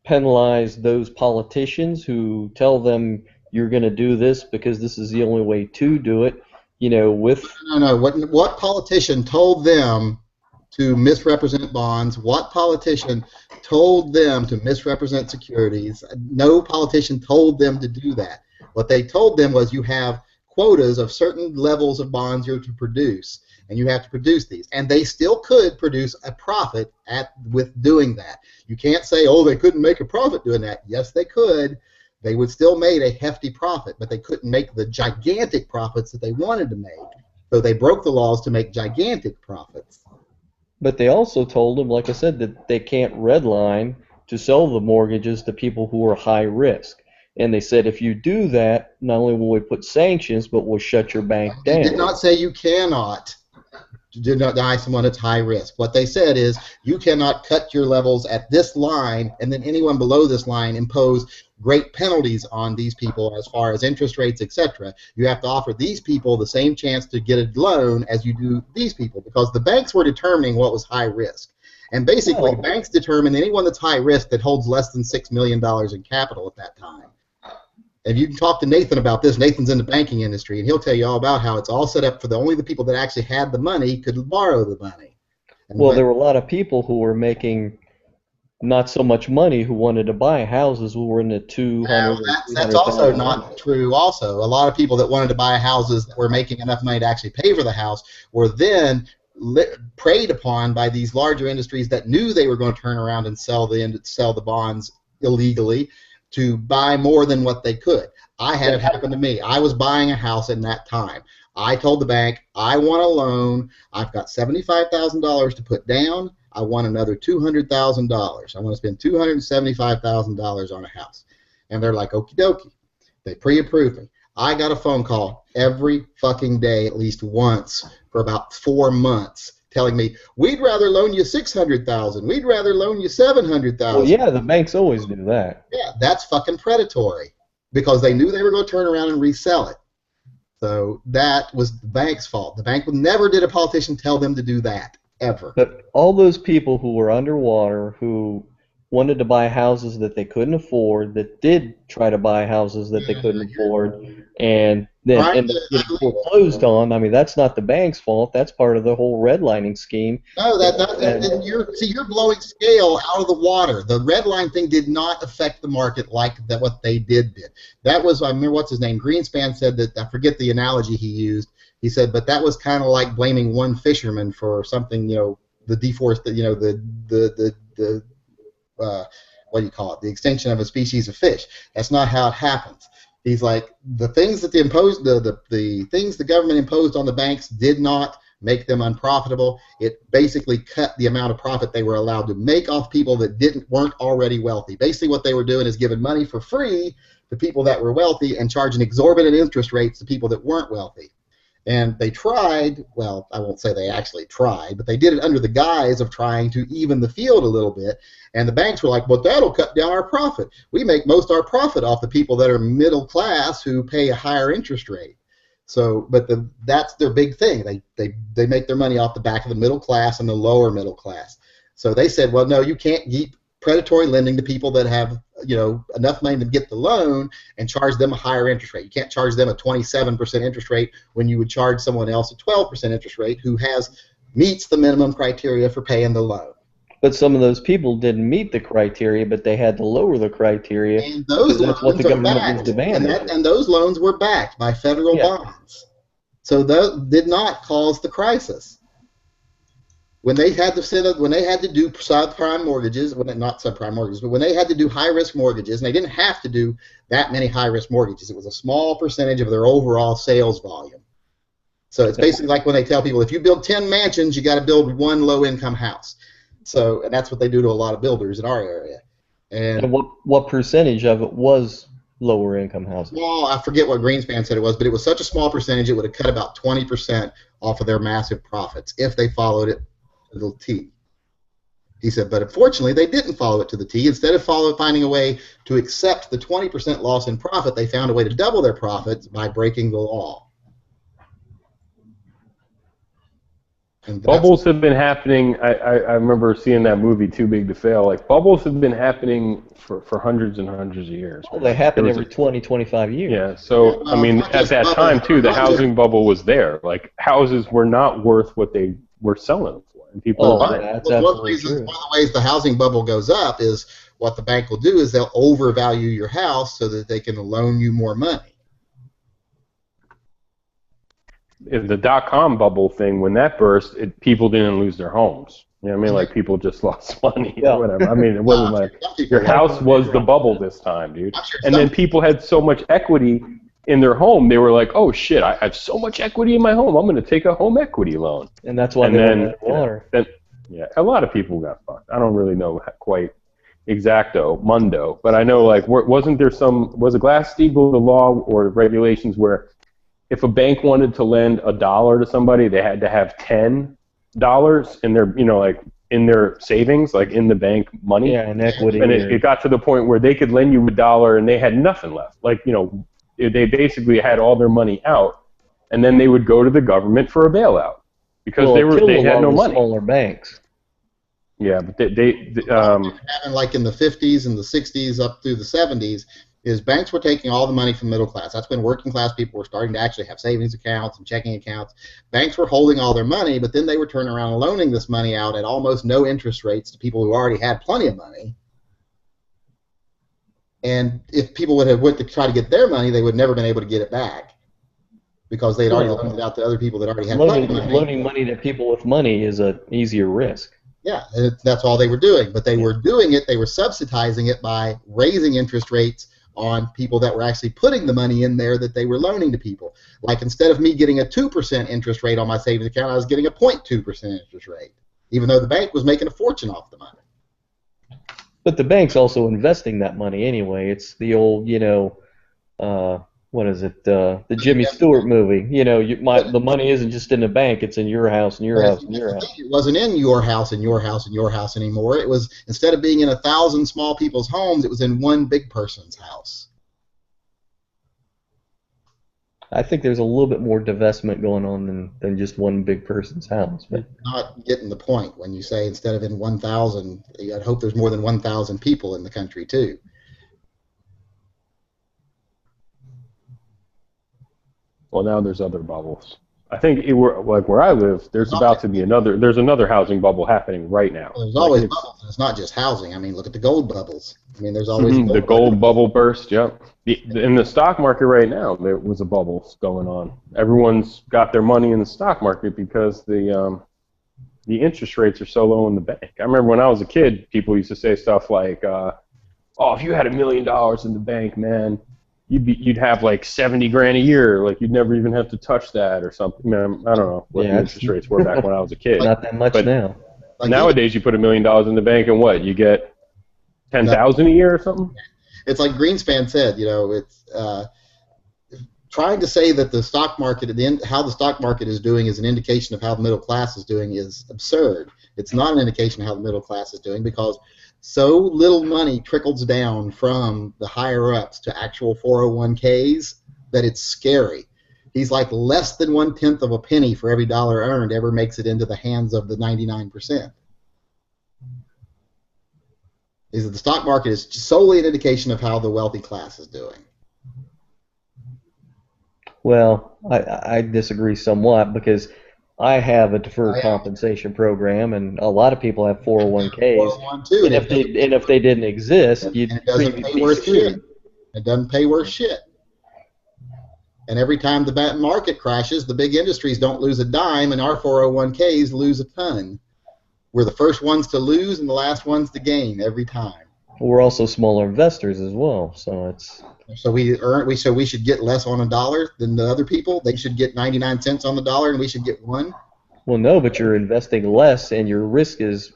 Speaker 10: penalize those politicians who tell them you're going to do this because this is the only way to do it? With
Speaker 8: no. What politician told them to misrepresent bonds? What politician told them to misrepresent securities? No politician told them to do that. What they told them was you have quotas of certain levels of bonds you're to produce, and you have to produce these. And they still could produce a profit with doing that. You can't say, oh, they couldn't make a profit doing that. Yes, they could. They would still made a hefty profit, but they couldn't make the gigantic profits that they wanted to make. So they broke the laws to make gigantic profits.
Speaker 10: But they also told them, like I said, that they can't redline to sell the mortgages to people who are high risk. And they said, if you do that, not only will we put sanctions, but we'll shut your bank down.
Speaker 8: They did not say you cannot deny someone that's high risk. What they said is you cannot cut your levels at this line, and then anyone below this line impose great penalties on these people as far as interest rates, etc. You have to offer these people the same chance to get a loan as you do these people, because the banks were determining what was high risk. And basically, banks determine anyone that's high risk that holds less than $6 million in capital at that time. And you can talk to Nathan about this. Nathan's in the banking industry, and he'll tell you all about how it's all set up for only the people that actually had the money could borrow the money.
Speaker 10: Well, there were a lot of people who were making not so much money who wanted to buy houses who were in the 200.
Speaker 8: That's also not true. Also, a lot of people that wanted to buy houses that were making enough money to actually pay for the house were then preyed upon by these larger industries that knew they were going to turn around and sell the bonds illegally to buy more than what they could. I had it happen to me. I was buying a house in that time. I told the bank, I want a loan. I've got $75,000 to put down. I want another $200,000. I want to spend $275,000 on a house. And they're like, okie dokie. They pre-approved me. I got a phone call every fucking day, at least once, for about 4 months, telling me, we'd rather loan you $600,000. We'd rather loan you $700,000.
Speaker 10: Well, yeah, the banks always do that.
Speaker 8: Yeah, that's fucking predatory, because they knew they were going to turn around and resell it. So that was the bank's fault. The bank never did a politician tell them to do that, ever.
Speaker 10: But all those people who were underwater, who wanted to buy houses that they couldn't afford, that did try to buy houses that they couldn't afford, and then ended up getting foreclosed on. I mean, that's not the bank's fault. That's part of the whole redlining scheme.
Speaker 8: No, you're blowing scale out of the water. The red line thing did not affect the market like that. What they did. That was, I remember what's his name, Greenspan said that, I forget the analogy he used. He said, but that was kind of like blaming one fisherman for something, the deforestation, what do you call it? The extinction of a species of fish. That's not how it happens. He's like, the things that the things the government imposed on the banks did not make them unprofitable. It basically cut the amount of profit they were allowed to make off people that weren't already wealthy. Basically, what they were doing is giving money for free to people that were wealthy and charging exorbitant interest rates to people that weren't wealthy. And they tried, well, I won't say they actually tried, but they did it under the guise of trying to even the field a little bit. And the banks were like, well, that'll cut down our profit. We make most of our profit off the people that are middle class who pay a higher interest rate. So, but that's their big thing. They make their money off the back of the middle class and the lower middle class. So they said, well, no, you can't keep predatory lending to people that have, enough money to get the loan and charge them a higher interest rate. You can't charge them a 27% interest rate when you would charge someone else a 12% interest rate who meets the minimum criteria for paying the loan.
Speaker 10: But some of those people didn't meet the criteria, but they had to lower the criteria.
Speaker 8: And those
Speaker 10: that's what the government was demanding.
Speaker 8: And those loans were backed by federal bonds. So that did not cause the crisis. When they had to do subprime mortgages, not subprime mortgages, but when they had to do high-risk mortgages, and they didn't have to do that many high-risk mortgages, it was a small percentage of their overall sales volume. So it's basically like when they tell people, if you build 10 mansions, you got to build one low-income house. So, and that's what they do to a lot of builders in our area. And
Speaker 10: what percentage of it was lower-income housing?
Speaker 8: Well, I forget what Greenspan said it was, but it was such a small percentage, it would have cut about 20% off of their massive profits if they followed it to the T. He said, but unfortunately, they didn't follow it to the T. Instead of finding a way to accept the 20% loss in profit, they found a way to double their profits by breaking the law.
Speaker 11: Bubbles have been happening. I remember seeing that movie Too Big to Fail. Like, bubbles have been happening for hundreds and hundreds of years.
Speaker 10: Well, they happen every 20, 25 years.
Speaker 11: Yeah, so, I mean, at that time, too, the housing bubble was there. Like, houses were not worth what they were selling them for. And people were buying.
Speaker 10: That's
Speaker 8: one of
Speaker 10: absolutely true.
Speaker 8: the ways the housing bubble goes up is what the bank will do is they'll overvalue your house so that they can loan you more money.
Speaker 11: In the dot-com bubble thing, when that burst, people didn't lose their homes. You know what I mean? Like, people just lost money or whatever. I mean, it wasn't like your house was the bubble this time, dude. And then people had so much equity in their home, they were like, oh, shit, I have so much equity in my home, I'm going to take a home equity loan.
Speaker 10: And that's why they went underwater.
Speaker 11: Yeah, a lot of people got fucked. I don't really know quite mundo, but I know, like, was it Glass-Steagall the law or regulations where if a bank wanted to lend $1 to somebody, they had to have $10 in their, in their savings, like in the bank money.
Speaker 10: Yeah, and equity.
Speaker 11: And it got to the point where they could lend you $1 and they had nothing left. Like, they basically had all their money out, and then they would go to the government for a bailout because they had no money.
Speaker 10: Smaller banks.
Speaker 11: Yeah, but
Speaker 8: happened like in the 50s and the 60s up through the 70s. Is banks were taking all the money from middle class. That's when working class people were starting to actually have savings accounts and checking accounts. Banks were holding all their money, but then they were turning around and loaning this money out at almost no interest rates to people who already had plenty of money. And if people would have went to try to get their money, they would never been able to get it back because they had already loaned it out to other people that already had plenty of money.
Speaker 10: Loaning money to people with money is an easier risk.
Speaker 8: Yeah, that's all they were doing. But they were doing it, they were subsidizing it by raising interest rates on people that were actually putting the money in there that they were loaning to people. Like instead of me getting a 2% interest rate on my savings account, I was getting a 0.2% interest rate, even though the bank was making a fortune off the money.
Speaker 10: But the bank's also investing that money anyway. It's the old, what is it? The Jimmy Stewart movie. The money isn't just in the bank; it's in your house and your house and your house.
Speaker 8: It wasn't in your house and your house and your house anymore. It was, instead of being in 1,000 small people's homes, it was in one big person's house.
Speaker 10: I think there's a little bit more divestment going on than just one big person's house. But
Speaker 8: Not getting the point when you say instead of in 1,000, I'd hope there's more than 1,000 people in the country too.
Speaker 11: Well, now there's other bubbles. I think like where I live, there's about to be another housing bubble happening right now.
Speaker 8: There's always bubbles, and it's not just housing. I mean, look at the gold bubbles. I mean, there's always
Speaker 11: the gold bubble burst. Yep. In the stock market right now, there was a bubble going on. Everyone's got their money in the stock market because the interest rates are so low in the bank. I remember when I was a kid, people used to say stuff like, "Oh, if you had $1 million in the bank, man, you'd have like 70 grand a year. Like you'd never even have to touch that or something." Man, I don't know what the interest rates were back when I was a kid.
Speaker 10: Not that much now.
Speaker 11: Like nowadays, you put $1 million in the bank and what? You get 10,000 a year or something.
Speaker 8: It's like Greenspan said. It's trying to say that the stock market, how the stock market is doing, is an indication of how the middle class is doing is absurd. It's not an indication of how the middle class is doing because so little money trickles down from the higher ups to actual 401ks that it's scary. He's like less than 1/10 of a penny for every dollar earned ever makes it into the hands of the 99%. Is that the stock market is solely an indication of how the wealthy class is doing.
Speaker 10: Well, I disagree somewhat because I have a deferred compensation program, and a lot of people have 401ks.
Speaker 8: Too,
Speaker 10: and if they didn't exist, you'd
Speaker 8: it doesn't pay worth shit. It doesn't pay worth shit. And every time the market crashes, the big industries don't lose a dime, and our 401ks lose a ton. We're the first ones to lose and the last ones to gain every time.
Speaker 10: We're also smaller investors as well, so it's.
Speaker 8: So we should get less on a dollar than the other people. They should get 99 cents on the dollar, and we should get 1.
Speaker 10: Well, no, but you're investing less, and your risk is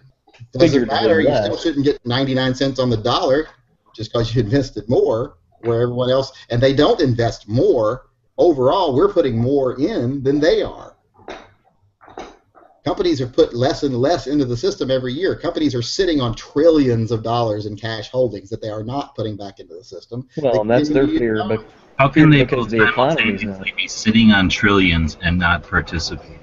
Speaker 10: bigger.
Speaker 8: Doesn't matter. You still shouldn't get 99 cents on the dollar just because you invested more, where everyone else, and they don't invest more. Overall, we're putting more in than they are. Companies are put less and less into the system every year. Companies are sitting on trillions of dollars in cash holdings that they are not putting back into the system.
Speaker 10: Well, and that's their fear, but
Speaker 3: how can they
Speaker 10: because the economy
Speaker 3: be sitting on trillions and not participating?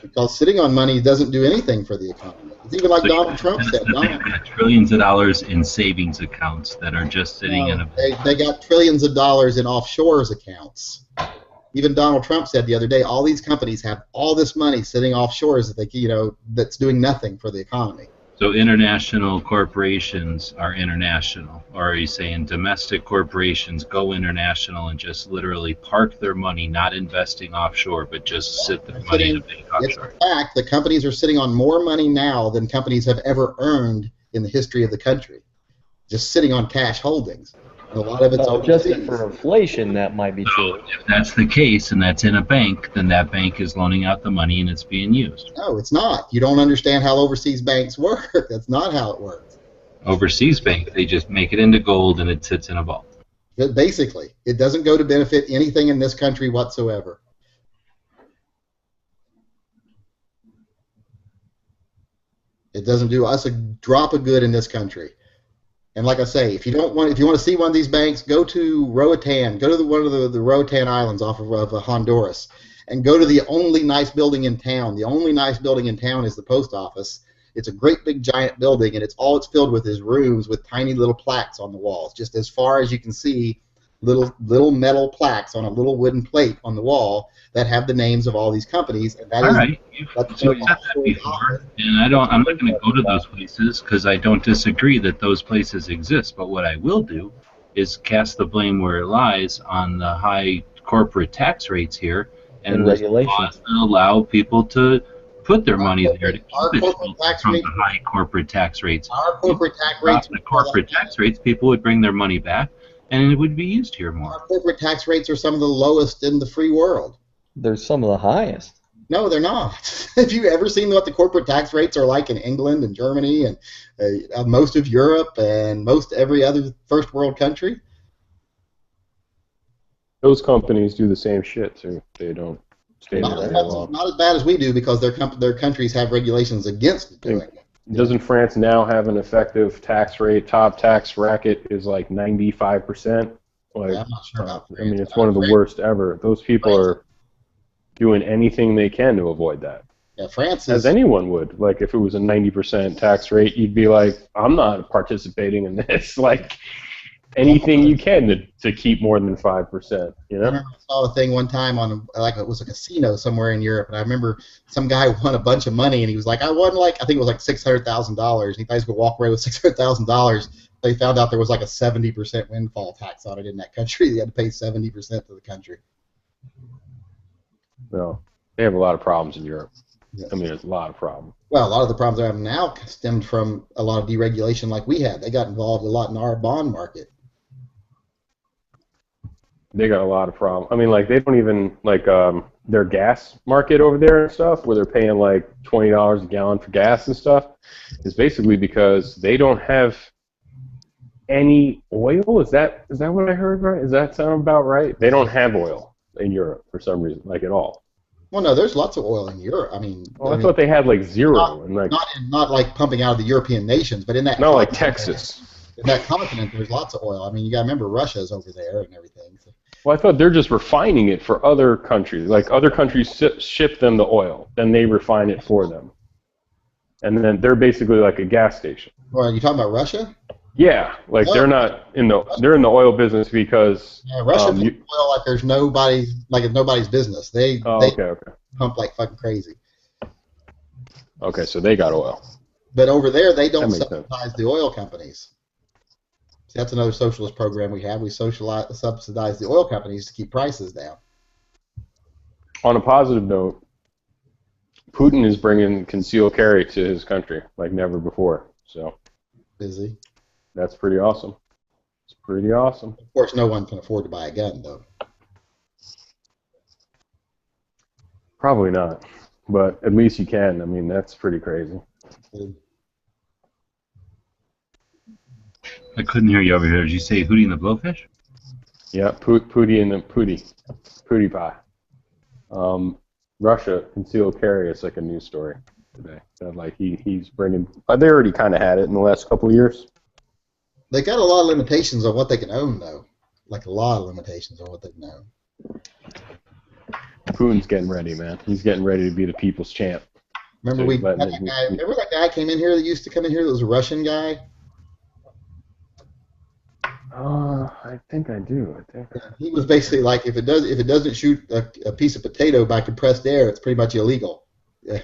Speaker 8: Because sitting on money doesn't do anything for the economy. It's even like Donald Trump said.
Speaker 3: They've got trillions of dollars in savings accounts that are just sitting in a.
Speaker 8: They got trillions of dollars in offshores accounts. Even Donald Trump said the other day, all these companies have all this money sitting offshores that that's doing nothing for the economy.
Speaker 3: So international corporations are international, or are you saying domestic corporations go international and just literally park their money, not investing offshore, but just sit the money in a big
Speaker 8: It's a fact that companies are sitting on more money now than companies have ever earned in the history of the country, just sitting on cash holdings. And a lot of it's
Speaker 10: adjusted for inflation. That might be true.
Speaker 3: If that's the case and that's in a bank, then that bank is loaning out the money and it's being used.
Speaker 8: No, it's not. You don't understand how overseas banks work. That's not how it works.
Speaker 3: Overseas bank, they just make it into gold and it sits in a vault.
Speaker 8: But basically, it doesn't go to benefit anything in this country whatsoever. It doesn't do us a drop of good in this country. And like I say, if you want to see one of these banks, go to Roatan. Go to one of the Roatan Islands off of Honduras, and go to the only nice building in town. The only nice building in town is the post office. It's a great big giant building, and all it's filled with is rooms with tiny little plaques on the walls, just as far as you can see. Little metal plaques on a little wooden plate on the wall that have the names of all these companies, and that
Speaker 3: all
Speaker 8: is
Speaker 3: right. You've said that before, and I'm not going to go to those places because I don't disagree that those places exist. But what I will do is cast the blame where it lies on the high corporate tax rates here and the laws that allow people to put their money there to keep it from the high corporate tax rates.
Speaker 8: Our corporate tax rates.
Speaker 3: The corporate tax rates, people would bring their money back. And it would be used here more.
Speaker 8: Our corporate tax rates are some of the lowest in the free world.
Speaker 10: They're some of the highest.
Speaker 8: No, they're not. Have you ever seen what the corporate tax rates are like in England and Germany and most of Europe and most every other first world country?
Speaker 11: Those companies do the same shit, too. They don't stay there
Speaker 8: Not,
Speaker 11: very long.
Speaker 8: not as bad as we do because their countries have regulations against doing it.
Speaker 11: Doesn't France now have an effective tax rate? Top tax bracket is like 95%. Like,
Speaker 8: I'm not sure about
Speaker 11: I mean, it's one of the worst ever. Those people are doing anything they can to avoid that.
Speaker 8: Yeah, France
Speaker 11: As
Speaker 8: is.
Speaker 11: anyone would. Like, if it was a 90% tax rate, you'd be like, I'm not participating in this. Like, anything you can to keep more than 5%, you
Speaker 8: I
Speaker 11: know?
Speaker 8: remember I saw a thing one time on like it was a casino somewhere in Europe, and I remember some guy won a bunch of money, and he was like, I won like I think it was like $600,000. He thought he was gonna walk away with $600,000. They found out there was like a 70% windfall tax on it in that country. They had to pay 70% to the country.
Speaker 11: No. They have a lot of problems in Europe.
Speaker 8: Yes.
Speaker 11: I mean, there's a lot of problems.
Speaker 8: Well, a lot of the problems they're having now stemmed from a lot of deregulation like we had. They got involved a lot in our bond market.
Speaker 11: They got a lot of problems. I mean, like, they don't even, like, their gas market over there and stuff, where they're paying, like, $20 a gallon for gas and stuff, is basically because they don't have any oil. Is that what I heard right? Does that sound about right? They don't have oil in Europe for some reason, like, at all.
Speaker 8: Well, no, there's lots of oil in Europe. I mean,
Speaker 11: Well, I thought they had, like, zero.
Speaker 8: not,
Speaker 11: and like,
Speaker 8: not like pumping out of the European nations, but in that
Speaker 11: not like
Speaker 8: continent-
Speaker 11: Texas.
Speaker 8: In that continent, there's lots of oil. I mean, you got to remember Russia's over there and everything. So.
Speaker 11: Well, I thought they're just refining it for other countries. Like, other countries ship them the oil, then they refine it for them. And then they're basically like a gas station.
Speaker 8: Well, are you talking about Russia?
Speaker 11: Yeah, like
Speaker 8: No.
Speaker 11: they're in the oil business because
Speaker 8: Yeah, Russia pumps oil like there's it's nobody's business. They
Speaker 11: okay.
Speaker 8: pump like fucking crazy.
Speaker 11: Okay, so they got oil.
Speaker 8: But over there, they don't
Speaker 11: That makes sense.
Speaker 8: subsidize the oil companies. See, that's another socialist program we have. We subsidize the oil companies to keep prices down.
Speaker 11: On a positive note, Putin is bringing concealed carry to his country like never before. So
Speaker 8: Busy.
Speaker 11: that's pretty awesome. It's pretty awesome.
Speaker 8: Of course, no one can afford to buy a gun, though.
Speaker 11: Probably not, but at least you can. I mean, that's pretty crazy.
Speaker 3: I couldn't hear you over here. Did you say Hootie and the Blowfish?
Speaker 11: Yeah, Pootie and the Pootie Pie. Russia concealed carry is like a news story today. That like he's bringing. They already kind of had it in the last couple of years.
Speaker 8: They got a lot of limitations on what they can own, though. Like a lot of limitations on what they can own.
Speaker 11: Putin's getting ready, man. He's getting ready to be the people's champ.
Speaker 8: Remember remember that guy came in here that used to come in here that was a Russian guy?
Speaker 11: I think I do. I think.
Speaker 8: He was basically like, if it doesn't shoot a piece of potato by compressed air, it's pretty much illegal. Yeah.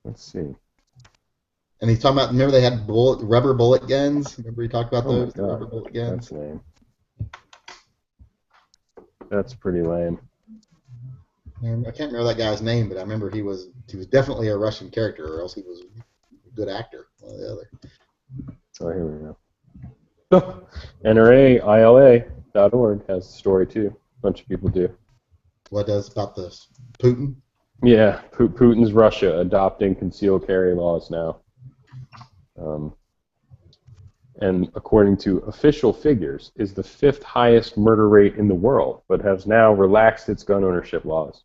Speaker 11: Let's see.
Speaker 8: And he's talking about, remember they had rubber bullet guns? Remember he talked about
Speaker 11: Oh my
Speaker 8: those
Speaker 11: God.
Speaker 8: rubber bullet guns?
Speaker 11: That's lame. That's pretty lame.
Speaker 8: I can't remember that guy's name, but I remember he was definitely a Russian character, or else he was a good actor, one or the other.
Speaker 11: So here we go. NRAILA.org has a story too. A bunch of people do.
Speaker 8: What does about this? Putin?
Speaker 11: Yeah, Putin's Russia adopting concealed carry laws now. And according to official figures, is the 5th highest murder rate in the world, but has now relaxed its gun ownership laws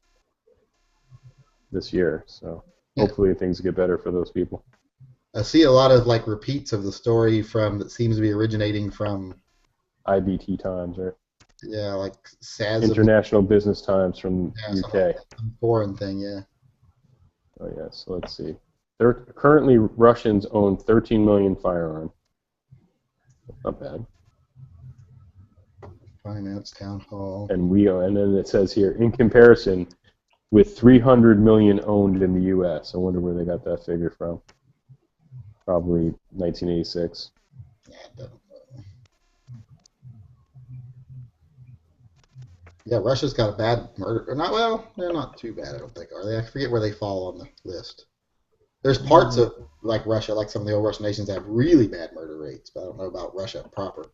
Speaker 11: this year. So hopefully things get better for those people.
Speaker 8: I see a lot of like repeats of the story that seems to be originating from
Speaker 11: IBT Times, right?
Speaker 8: Yeah, like SAS
Speaker 11: International Business Times from UK.
Speaker 8: Some foreign thing, yeah.
Speaker 11: Oh yeah, so let's see. Currently Russians own 13 million firearms. Not bad.
Speaker 8: Finance Town Hall.
Speaker 11: And then it says here, in comparison, with 300 million owned in the U.S. I wonder where they got that figure from. Probably 1986.
Speaker 8: Yeah, Russia's got a bad murder. They're not too bad, I don't think, are they? I forget where they fall on the list. There's parts of like Russia, like some of the old Russian nations, that have really bad murder rates, but I don't know about Russia proper.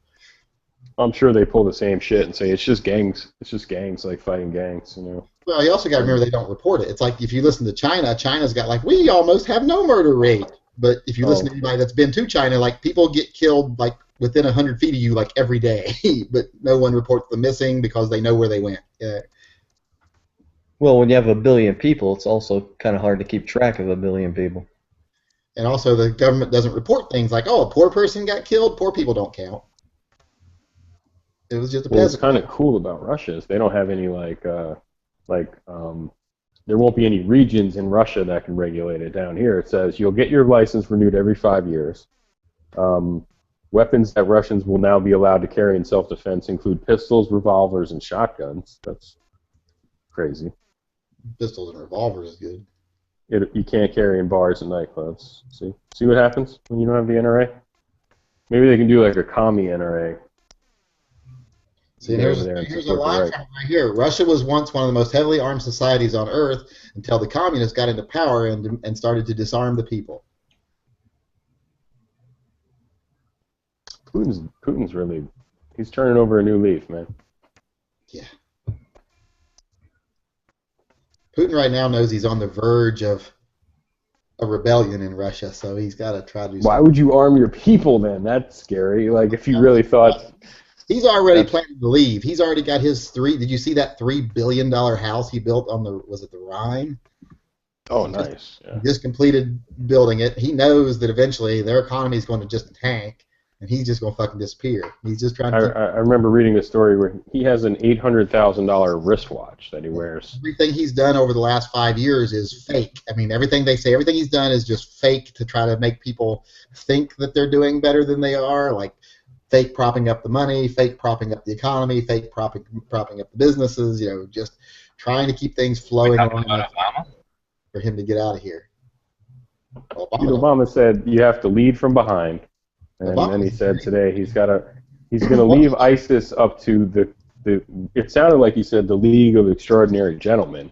Speaker 11: I'm sure they pull the same shit and say it's just gangs. It's just gangs, like fighting gangs, you know.
Speaker 8: Well, you also got to remember they don't report it. It's like if you listen to China, China's got like, we almost have no murder rate. But if you listen to anybody that's been to China, like people get killed like within 100 feet of you like every day, but no one reports the missing because they know where they went. Yeah.
Speaker 10: Well, when you have 1 billion people, it's also kind of hard to keep track of 1 billion people.
Speaker 8: And also the government doesn't report things like, oh, a poor person got killed, poor people don't count. It was just a
Speaker 11: Well, what's
Speaker 8: peasant.
Speaker 11: kind of cool about Russia is they don't have any there won't be any regions in Russia that can regulate it. Down here it says you'll get your license renewed every 5 years. Weapons that Russians will now be allowed to carry in self-defense include pistols, revolvers, and shotguns. That's crazy.
Speaker 8: Pistols and revolvers is good.
Speaker 11: You can't carry in bars and nightclubs. See what happens when you don't have the NRA? Maybe they can do like a commie NRA.
Speaker 8: See, here's a line from right here. Russia was once one of the most heavily armed societies on Earth until the communists got into power and started to disarm the people.
Speaker 11: Putin's really, he's turning over a new leaf, man.
Speaker 8: Yeah. Putin right now knows he's on the verge of a rebellion in Russia, so he's got to try to do something.
Speaker 11: Why would you arm your people then? That's scary. Like if you really thought...
Speaker 8: He's already planning to leave. He's already got his did you see that $3 billion house he built on was it the Rhine?
Speaker 11: Oh, nice. Yeah.
Speaker 8: He just completed building it. He knows that eventually their economy is going to just tank, and he's just going to fucking disappear. He's just trying to...
Speaker 11: I remember reading a story where he has an $800,000 wristwatch that he wears.
Speaker 8: Everything he's done over the last 5 years is fake. I mean, everything they say, everything he's done is just fake to try to make people think that they're doing better than they are, like fake propping up the money, fake propping up the economy, fake propping up the businesses, you know, just trying to keep things flowing
Speaker 3: Talking about Obama?
Speaker 8: for him to get out of here.
Speaker 11: Obama said you have to lead from behind, and then he said today he's going to leave ISIS up to the. It sounded like he said the League of Extraordinary Gentlemen,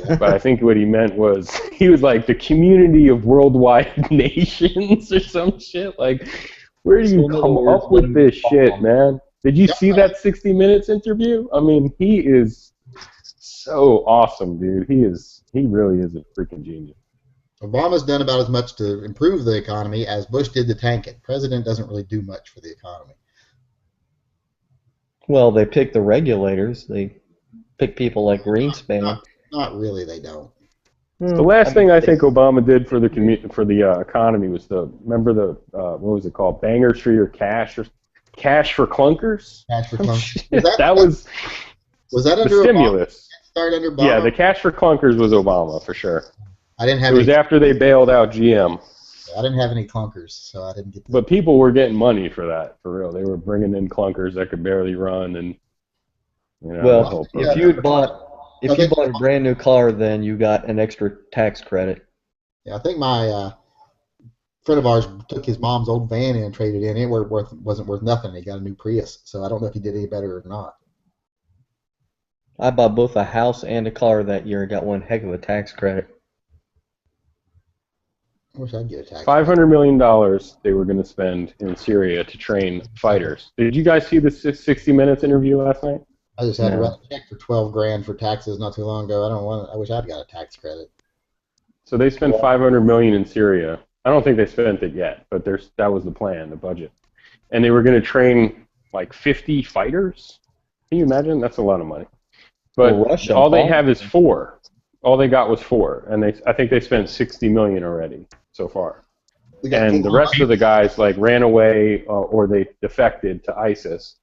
Speaker 11: but I think what he meant was he was like the community of worldwide nations or some shit. Like, where do you come up with this shit, man? Did you see that 60 Minutes interview? I mean, he is so awesome, dude. He really is a freaking genius.
Speaker 8: Obama's done about as much to improve the economy as Bush did to tank it. President doesn't really do much for the economy.
Speaker 10: Well, they pick the regulators. They pick people like Greenspan.
Speaker 8: Not really, they don't.
Speaker 11: The last thing I think Obama did for the economy was remember the what was it called, Banger Street or Cash for Clunkers?
Speaker 8: Cash for Clunkers. Was that
Speaker 11: the
Speaker 8: under
Speaker 11: stimulus?
Speaker 8: Started under Obama?
Speaker 11: Yeah, the Cash for Clunkers was Obama for sure.
Speaker 8: I didn't have.
Speaker 11: It was after they bailed out GM.
Speaker 8: I didn't have any clunkers, so I didn't get.
Speaker 11: But people were getting money for that, for real. They were bringing in clunkers that could barely run, and you know.
Speaker 10: Well, if you bought a brand new car, then you got an extra tax credit.
Speaker 8: Yeah, I think my friend of ours took his mom's old van in and traded it in. It wasn't worth nothing. He got a new Prius, so I don't know if he did any better or not.
Speaker 10: I bought both a house and a car that year and got one heck of a tax credit.
Speaker 8: I wish I'd get a tax.
Speaker 11: $500 million they were going to spend in Syria to train fighters. Did you guys see the 60 Minutes interview last night?
Speaker 8: I just had to write a check for $12,000 for taxes not too long ago. I wish I'd got a tax credit.
Speaker 11: So they spent $500 million in Syria. I don't think they spent it yet, but that was the plan, the budget. And they were going to train like 50 fighters. Can you imagine? That's a lot of money. But all they have is 4. All they got was 4, and I think they spent $60 million already so far. And the rest of the guys like ran away or they defected to ISIS,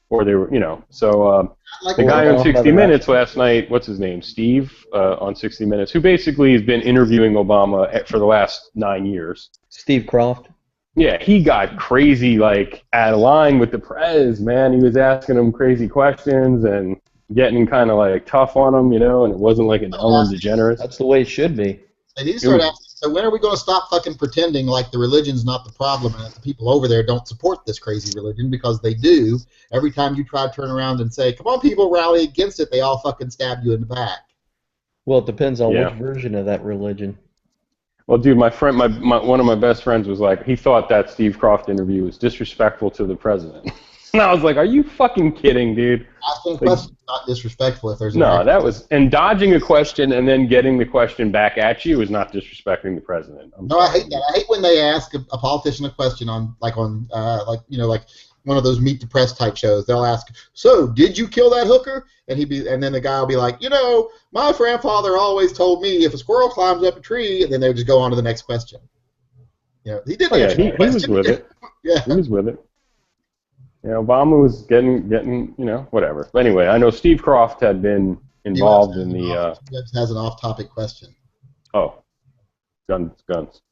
Speaker 11: or they were, you know. So the guy on 60 Minutes last night, what's his name, Steve, on 60 Minutes, who basically has been interviewing Obama for the last 9 years.
Speaker 10: Steve Croft.
Speaker 11: Yeah, he got crazy, like out of line with the prez, man. He was asking him crazy questions and getting kind of like tough on him, you know, and it wasn't like an Ellen DeGeneres.
Speaker 10: That's the way it should be.
Speaker 8: They need to start asking, so when are we going to stop fucking pretending like the religion's not the problem and that the people over there don't support this crazy religion, because they do. Every time you try to turn around and say, come on people, rally against it, they all fucking stab you in the back.
Speaker 10: Well, it depends on which version of that religion.
Speaker 11: Well, dude, my friend, one of my best friends was like, he thought that Steve Croft interview was disrespectful to the president. And I was like, are you fucking kidding, dude?
Speaker 8: Asking a question is not disrespectful if there's
Speaker 11: No, that was, and dodging a question and then getting the question back at you is not disrespecting the president.
Speaker 8: No, I hate that. I hate when they ask a politician a question on like one of those Meet the Press type shows. They'll ask, "So, did you kill that hooker?" And then the guy will be like, my grandfather always told me if a squirrel climbs up a tree, and then they would just go on to the next question. He did answer the question.
Speaker 11: He was with it.
Speaker 8: Yeah,
Speaker 11: he was with it. Obama was getting, whatever. But anyway, I know Steve Croft had been involved in the.
Speaker 8: Has an off-topic question.
Speaker 11: Oh, guns.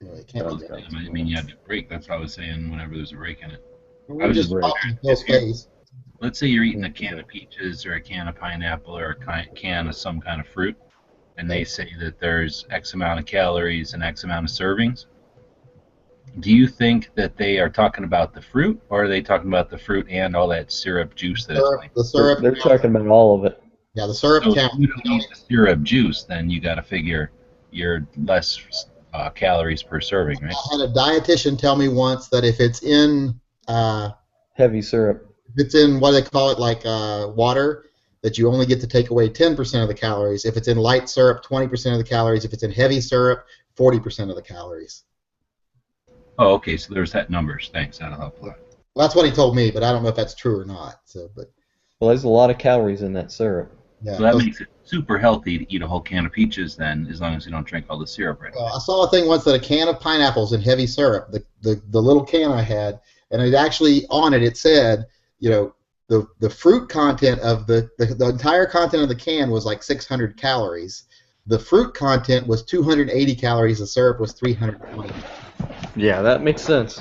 Speaker 3: I mean, you have to break. That's what I was saying. Whenever there's a break in it,
Speaker 8: I was just
Speaker 3: let's say you're eating a can of peaches or a can of pineapple or a can of some kind of fruit, and they say that there's X amount of calories and X amount of servings. Do you think that they are talking about the fruit, or are they talking about the fruit and all that syrup juice that it's like?
Speaker 8: The syrup.
Speaker 10: They're talking about all of it.
Speaker 8: Yeah, the syrup
Speaker 3: So
Speaker 8: counts.
Speaker 3: if you don't eat the syrup juice, then you got to figure you're less calories per serving, right?
Speaker 8: I had a dietitian tell me once that if it's in
Speaker 10: heavy syrup,
Speaker 8: if it's in what they call it, like water, that you only get to take away 10% of the calories. If it's in light syrup, 20% of the calories. If it's in heavy syrup, 40% of the calories.
Speaker 3: Oh, okay. So there's that numbers. Thanks. That'll help a lot.
Speaker 8: Well, that's what he told me, but I don't know if that's true or not.
Speaker 10: Well, there's a lot of calories in that syrup.
Speaker 8: Yeah,
Speaker 3: so that makes it super healthy to eat a whole can of peaches then, as long as you don't drink all the syrup right away.
Speaker 8: I saw a thing once that a can of pineapples in heavy syrup, the little can I had, and it actually on it said, the fruit content of the entire content of the can was like 600 calories. The fruit content was 280 calories. The syrup was 320.
Speaker 10: Yeah, that makes sense.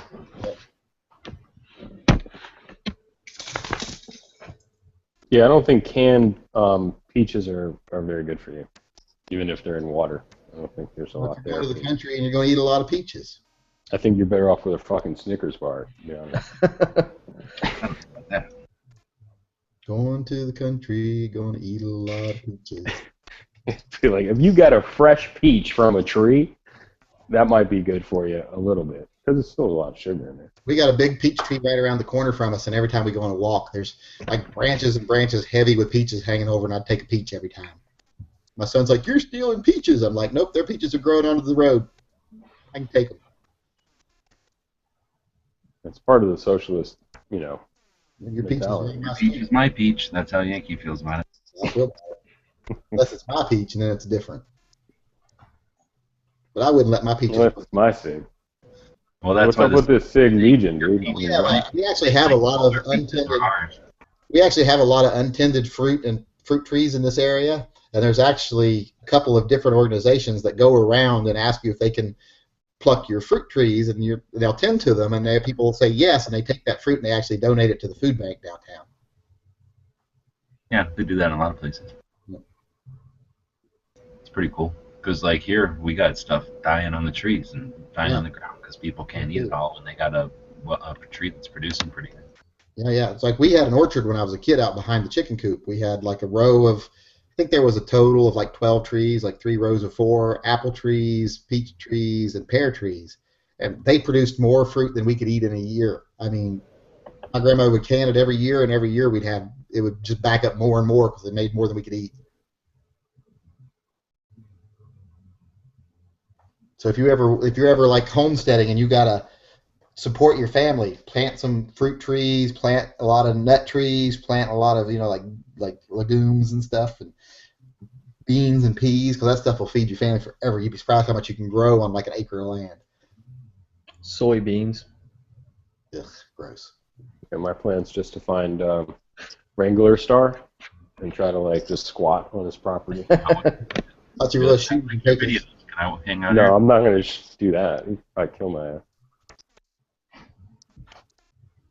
Speaker 11: Yeah, I don't think canned peaches are very good for you, even if they're in water. I don't think there's a lot
Speaker 8: You
Speaker 11: there.
Speaker 8: go to the country and you're going to eat a lot of peaches.
Speaker 11: I think you're better off with a fucking Snickers bar, to be honest.
Speaker 8: Going to the country, going to eat a lot of peaches.
Speaker 11: Feel like if you got a fresh peach from a tree, that might be good for you a little bit, because it's still a lot of sugar in there.
Speaker 8: We got a big peach tree right around the corner from us, and every time we go on a walk, there's like branches and branches heavy with peaches hanging over, and I'd take a peach every time. My son's like, "You're stealing peaches." I'm like, "Nope, their peaches are growing onto the road. I can take them."
Speaker 11: It's part of the socialist,
Speaker 8: Your peach
Speaker 11: mentality.
Speaker 3: Your peach is my peach. That's how Yankee feels about it.
Speaker 8: I feel about it. Unless it's my peach, and then it's different. But I wouldn't let my peaches.
Speaker 11: Unless it's my SIG.
Speaker 3: Well, that's
Speaker 11: What's up with this SIG Legion, dude?
Speaker 8: We actually have a lot of untended. We actually have a lot of untended fruit and fruit trees in this area, and there's actually a couple of different organizations that go around and ask you if they can pluck your fruit trees, and they'll tend to them, and people will say yes, and they take that fruit and they actually donate it to the food bank downtown.
Speaker 3: Yeah, they do that in a lot of places. It's pretty cool. Because, like, here, we got stuff dying on the trees and dying on the ground because people can't eat it all, and they got a tree that's producing pretty good.
Speaker 8: Yeah. It's like we had an orchard when I was a kid out behind the chicken coop. We had like a row of, I think there was a total of like 12 trees, like 3 rows of 4 apple trees, peach trees, and pear trees. And they produced more fruit than we could eat in a year. I mean, my grandmother would can it every year, and every year it would just back up more and more because it made more than we could eat. So if you're ever like homesteading and you gotta support your family, plant some fruit trees, plant a lot of nut trees, plant a lot of like legumes and stuff, and beans and peas, because that stuff will feed your family forever. You'd be surprised how much you can grow on like an acre of land.
Speaker 10: Soybeans.
Speaker 8: Ugh, gross.
Speaker 11: And my plan's just to find Wrangler Star and try to like just squat on his property.
Speaker 8: Thought you were really shooting
Speaker 3: videos. Can I hang out
Speaker 11: No,
Speaker 3: here?
Speaker 11: I'm not gonna do that. I'd kill my ass.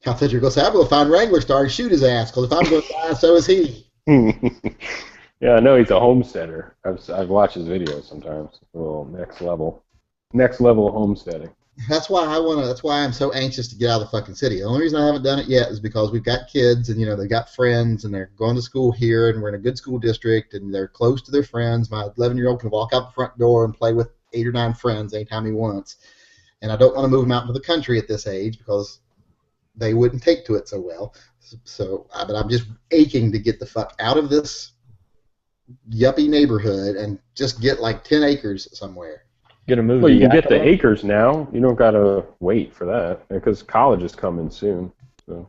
Speaker 8: I thought you were going to say, I'm going to find Wrangler Star and shoot his ass, because if I'm going to die, so is he.
Speaker 11: Yeah, I know he's a homesteader. I've watched his videos sometimes. A little next level homesteading.
Speaker 8: That's why I want to. That's why I'm so anxious to get out of the fucking city. The only reason I haven't done it yet is because we've got kids, and they've got friends, and they're going to school here, and we're in a good school district, and they're close to their friends. My 11-year-old can walk out the front door and play with 8 or 9 friends anytime he wants. And I don't want to move them out into the country at this age because they wouldn't take to it so well. But I'm just aching to get the fuck out of this yuppie neighborhood and just get like 10 acres somewhere.
Speaker 10: Gonna move.
Speaker 11: Well, you can get the
Speaker 10: Yakima?
Speaker 11: acres now. You don't gotta wait for that because college is coming soon. So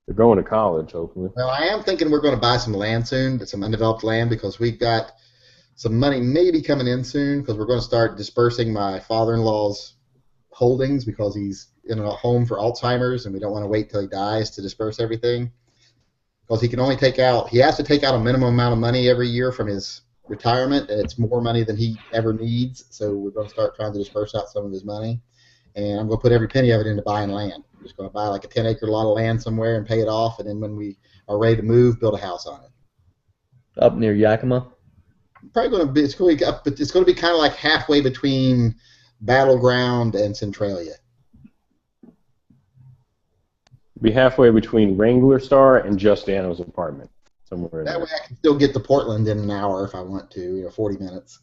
Speaker 11: they're going to college, hopefully.
Speaker 8: Well, I am thinking we're going to buy some land soon, some undeveloped land, because we've got some money maybe coming in soon because we're going to start dispersing my father-in-law's holdings because he's in a home for Alzheimer's and we don't want to wait till he dies to disperse everything. Because he has to take out a minimum amount of money every year from his retirement, and it's more money than he ever needs, so we're going to start trying to disperse out some of his money. And I'm going to put every penny of it into buying land. I'm just going to buy like a 10-acre lot of land somewhere and pay it off, and then when we are ready to move, build a house on it.
Speaker 10: Up near Yakima?
Speaker 8: Probably going to be, it's going to be kind of like halfway between Battleground and Centralia.
Speaker 11: Be halfway between Wrangler Star and Justano's apartment, somewhere in
Speaker 8: That
Speaker 11: there.
Speaker 8: way I can still get to Portland in an hour if I want to, 40 minutes.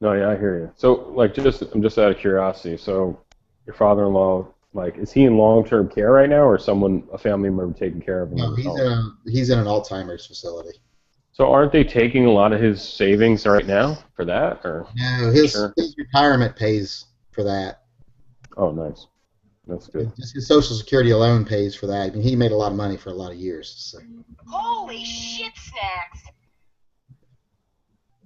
Speaker 11: No, yeah, I hear you. So, I'm just out of curiosity. So, your father-in-law, is he in long-term care right now, or a family member taking care of him?
Speaker 8: No, he's in an Alzheimer's facility.
Speaker 11: So, aren't they taking a lot of his savings right now for that, or?
Speaker 8: No, his retirement pays for that.
Speaker 11: Oh, nice. That's good.
Speaker 8: Just his Social Security alone pays for that. I mean, he made a lot of money for a lot of years. So.
Speaker 14: Holy shit snacks!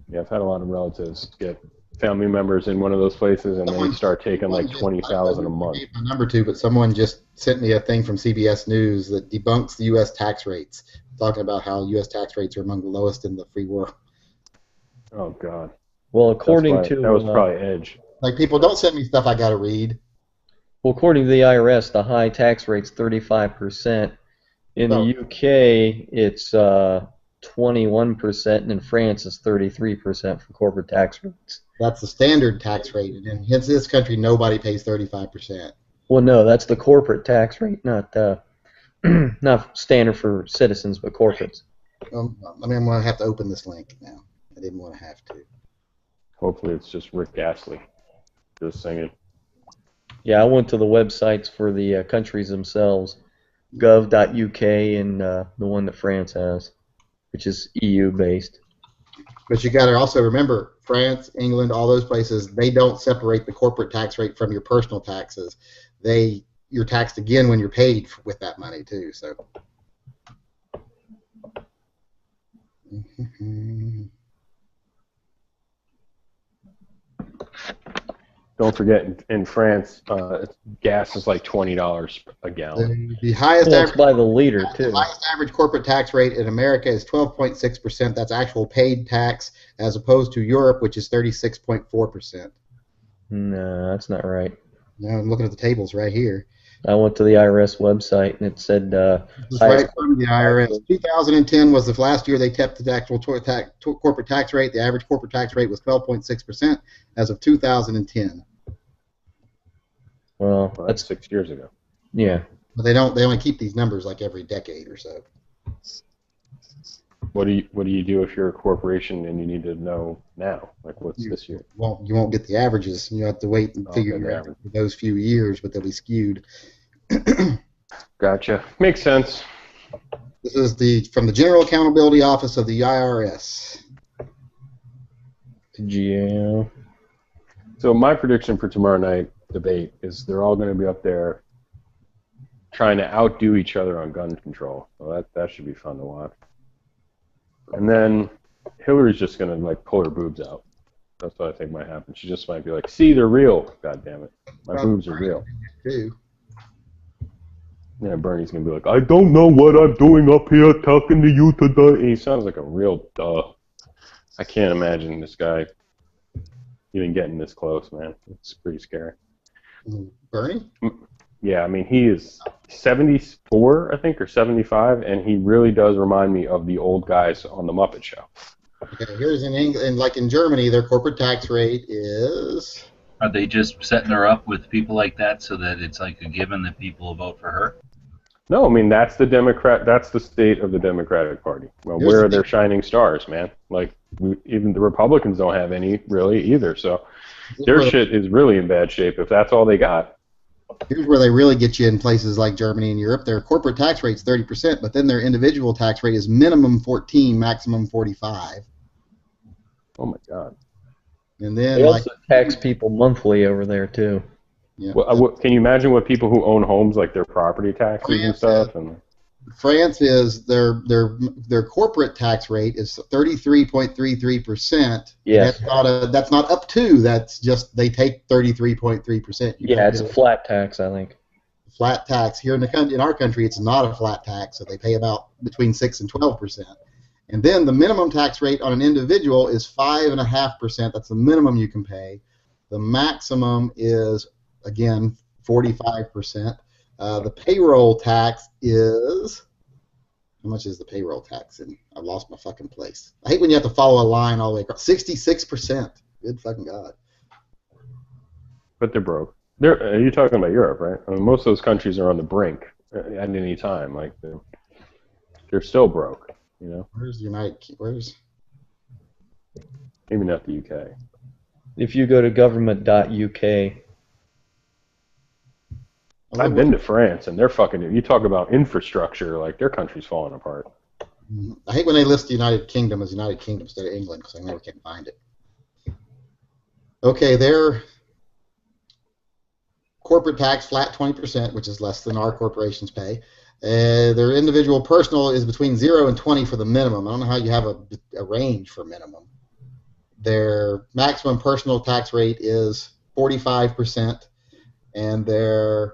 Speaker 11: Yeah, I've had a lot of relatives get family members in one of those places, and they start taking like $20,000 a month.
Speaker 8: My number 2, but someone just sent me a thing from CBS News that debunks the U.S. tax rates, talking about how U.S. tax rates are among the lowest in the free world.
Speaker 11: Oh God.
Speaker 10: Well, according
Speaker 11: that
Speaker 10: to
Speaker 11: was probably Edge.
Speaker 8: Like, people don't send me stuff I got to read.
Speaker 10: Well, according to the IRS, the high tax rate's 35%. In the UK, it's 21%, and in France, it's 33% for corporate tax rates.
Speaker 8: That's the standard tax rate, and in this country, nobody pays 35%.
Speaker 10: Well, no, that's the corporate tax rate, not not standard for citizens, but corporates.
Speaker 8: I'm going to have to open this link now. I didn't want to have to.
Speaker 11: Hopefully, it's just Rick Astley just singing.
Speaker 10: Yeah, I went to the websites for the countries themselves, gov.uk and the one that France has, which is EU-based.
Speaker 8: But you got to also remember, France, England, all those places, they don't separate the corporate tax rate from your personal taxes. You're taxed again when you're paid with that money too. So.
Speaker 11: Don't forget, in France, gas is like $20 a gallon.
Speaker 8: The highest
Speaker 10: Well, it's by the liter too.
Speaker 8: The highest average corporate tax rate in America is 12.6%. That's actual paid tax, as opposed to Europe, which is 36.4%.
Speaker 10: No, that's not right.
Speaker 8: Now I'm looking at the tables right here.
Speaker 10: I went to the IRS website and it said
Speaker 8: This is right from the IRS. 2010 was the last year they kept the actual corporate tax rate. The average corporate tax rate was 12.6% as of 2010.
Speaker 10: Well,
Speaker 11: that's 6 years ago.
Speaker 10: Yeah.
Speaker 8: But they only keep these numbers like every decade or so.
Speaker 11: What do you do if you're a corporation and you need to know now? Like, what's this year?
Speaker 8: Well, you won't get the averages. You have to wait and figure
Speaker 11: the
Speaker 8: out for those few years, but they'll be skewed.
Speaker 11: Gotcha. Makes sense.
Speaker 8: This is from the General Accountability Office of the IRS.
Speaker 10: Yeah.
Speaker 11: So my prediction for tomorrow night debate is they're all going to be up there trying to outdo each other on gun control. So that should be fun to watch. And then Hillary's just going to pull her boobs out. That's what I think might happen. She just might be like, "See, they're real. God damn it, my boobs are real."
Speaker 8: Too.
Speaker 11: Yeah, Bernie's gonna be like, "I don't know what I'm doing up here talking to you today." He sounds like a real I can't imagine this guy even getting this close, man. It's pretty scary.
Speaker 8: Bernie?
Speaker 11: Yeah, I mean, he is 74, I think, or 75, and he really does remind me of the old guys on the Muppet Show.
Speaker 8: Okay, here's in England, like in Germany, their corporate tax rate is.
Speaker 3: Are they just setting her up with people like that so that it's like a given that people will vote for her?
Speaker 11: No, I mean that's the Democrat. That's the state of the Democratic Party. Well,
Speaker 8: Here's
Speaker 11: where
Speaker 8: the
Speaker 11: are their shining stars, man? Like even the Republicans don't have any really either. So their shit is really in bad shape if that's all they got.
Speaker 8: Here's where they really get you in places like Germany and Europe. Their corporate tax rate's 30%, but then their individual tax rate is minimum 14, maximum 45.
Speaker 11: Oh my God.
Speaker 8: And then
Speaker 10: They
Speaker 8: like
Speaker 10: also tax people monthly over there too.
Speaker 8: yeah,
Speaker 11: Well, can you imagine what people who own homes, like their property taxes and stuff? And
Speaker 8: France is their corporate tax rate is 33.33%.
Speaker 10: Yes.
Speaker 8: That's not up to. That's just they take 33.3%.
Speaker 10: Yeah, it's a flat tax, I think.
Speaker 8: Flat tax here in our country. It's not a flat tax, so they pay about between 6 and 12%. And then the minimum tax rate on an individual is 5.5%. That's the minimum you can pay. The maximum is again 45%. The payroll tax is, how much is the payroll tax? And I've lost my fucking place. I hate when you have to follow a line all the way across. 66%. Good fucking God.
Speaker 11: but they're broke. You're talking about Europe, right? I mean, most of those countries are on the brink at any time. Like they're still broke. You know.
Speaker 8: Where's Where's?
Speaker 11: Maybe not the UK.
Speaker 10: If you go to government.uk.
Speaker 11: I've been to France, and they're fucking. You talk about infrastructure, like their country's falling apart.
Speaker 8: I hate when they list the United Kingdom as United Kingdom instead of England because I never can find it. Okay, their corporate tax flat 20%, which is less than our corporations pay. Their individual personal is between 0 and 20 for the minimum. I don't know how you have a range for minimum. Their maximum personal tax rate is 45%, and their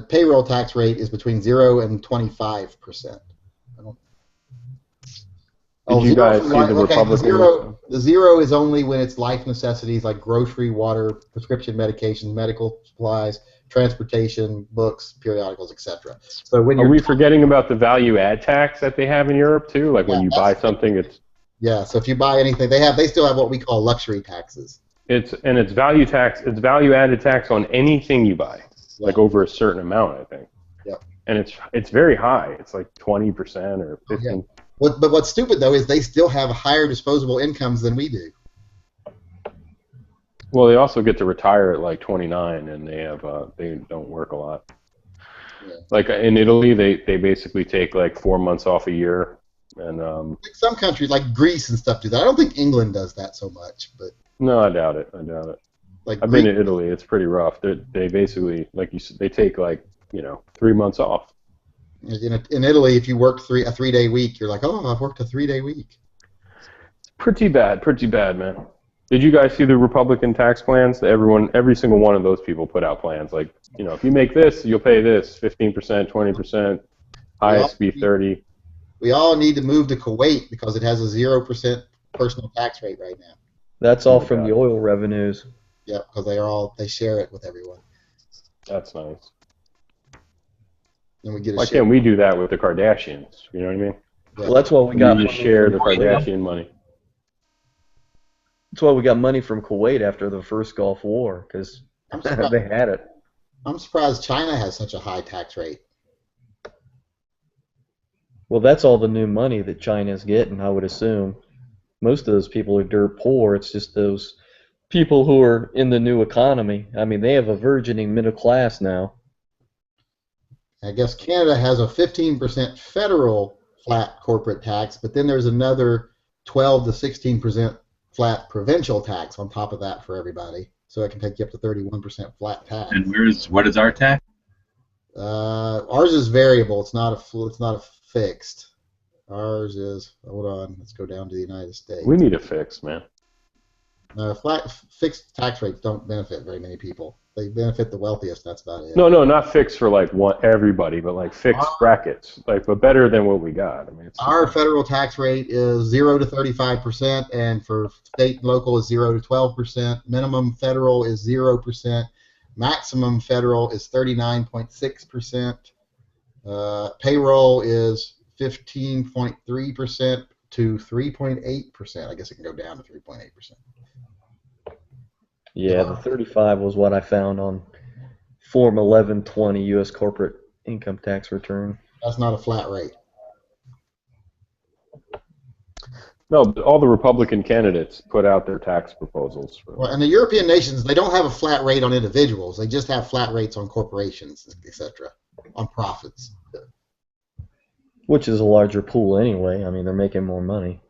Speaker 8: payroll tax rate is between 0 and 25%.
Speaker 11: Did you guys see the Republican?
Speaker 8: The 0 is only when it's life necessities like grocery, water, prescription medications, medical supplies, transportation, books, periodicals, etc. So when
Speaker 11: Are we forgetting about the value add tax that they have in Europe too? Like when you buy something, it's
Speaker 8: so if you buy anything, they still have what we call luxury taxes.
Speaker 11: it's value tax. It's value added tax on anything you buy, like over a certain amount, I think.
Speaker 8: Yep.
Speaker 11: And it's very high. It's like 20% or 15%.
Speaker 8: But what's stupid though is they still have higher disposable incomes than we do.
Speaker 11: Well, they also get to retire at like 29, and they don't work a lot.
Speaker 8: Yeah.
Speaker 11: Like in Italy, they basically take like 4 months off a year, and
Speaker 8: Some countries like Greece and stuff do that. I don't think England does that so much, but
Speaker 11: no, I doubt it.
Speaker 8: like
Speaker 11: I've been to Italy. It's pretty rough. They basically, like you said, they take like 3 months off.
Speaker 8: in Italy, if you work a 3-day week, you're like, oh, I've worked a 3-day week.
Speaker 11: Pretty bad, man. Did you guys see the Republican tax plans? Every single one of those people put out plans like, if you make this, you'll pay this 15%, 20%, highest be 30.
Speaker 8: We all need to move to Kuwait because it has a 0% personal tax rate right now.
Speaker 10: That's all from the oil revenues.
Speaker 8: Yeah, because they share it with everyone.
Speaker 11: That's nice.
Speaker 8: And we get
Speaker 11: Why can't we do that with the Kardashians? You know what I mean?
Speaker 8: Yeah.
Speaker 10: Well, that's what we got.
Speaker 11: We just share the Kardashian money.
Speaker 10: That's why we got money from Kuwait after the first Gulf War, because they had it.
Speaker 8: I'm surprised China has such a high tax rate.
Speaker 10: Well, that's all the new money that China's getting, I would assume. Most of those people are dirt poor. It's just those people who are in the new economy. I mean, they have a burgeoning middle class now.
Speaker 8: I guess Canada has a 15% federal flat corporate tax, but then there's another 12 to 16% flat provincial tax on top of that for everybody. So it can take you up to 31% flat tax.
Speaker 3: And what is our tax?
Speaker 8: Ours is variable. It's not a fixed. Ours is, hold on, let's go down to the United States.
Speaker 11: We need a fix, man.
Speaker 8: Fixed tax rates don't benefit very many people. They benefit the wealthiest. That's about it.
Speaker 11: No, not fixed for like everybody, but like fixed brackets, but better than what we got. I mean,
Speaker 8: our federal tax rate is 0 to 35%, and for state and local is 0 to 12%. Minimum federal is 0%. Maximum federal is 39.6%. Payroll is 15.3% to 3.8%. I guess it can go down to 3.8%.
Speaker 10: Yeah, the 35 was what I found on Form 1120 U.S. corporate income tax return.
Speaker 8: That's not a flat rate.
Speaker 11: No, but all the Republican candidates put out their tax proposals. For
Speaker 8: Well, and the European nations, they don't have a flat rate on individuals. They just have flat rates on corporations, etc., on profits.
Speaker 10: Which is a larger pool anyway. I mean, they're making more money.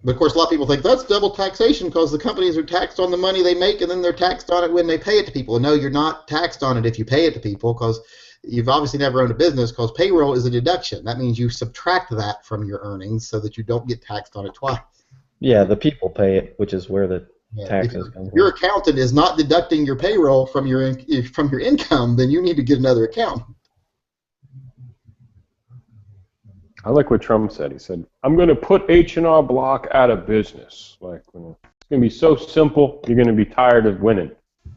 Speaker 8: But of course, a lot of people think that's double taxation because the companies are taxed on the money they make and then they're taxed on it when they pay it to people. No, you're not taxed on it if you pay it to people because you've obviously never owned a business because payroll is a deduction. That means you subtract that from your earnings so that you don't get taxed on it twice.
Speaker 10: Yeah, the people pay it, which is where the taxes come
Speaker 8: If your accountant is not deducting your payroll from your income, then you need to get another account.
Speaker 11: I like what Trump said. He said, "I'm going to put H&R Block out of business. Like, it's going to be so simple. You're going to be tired of winning.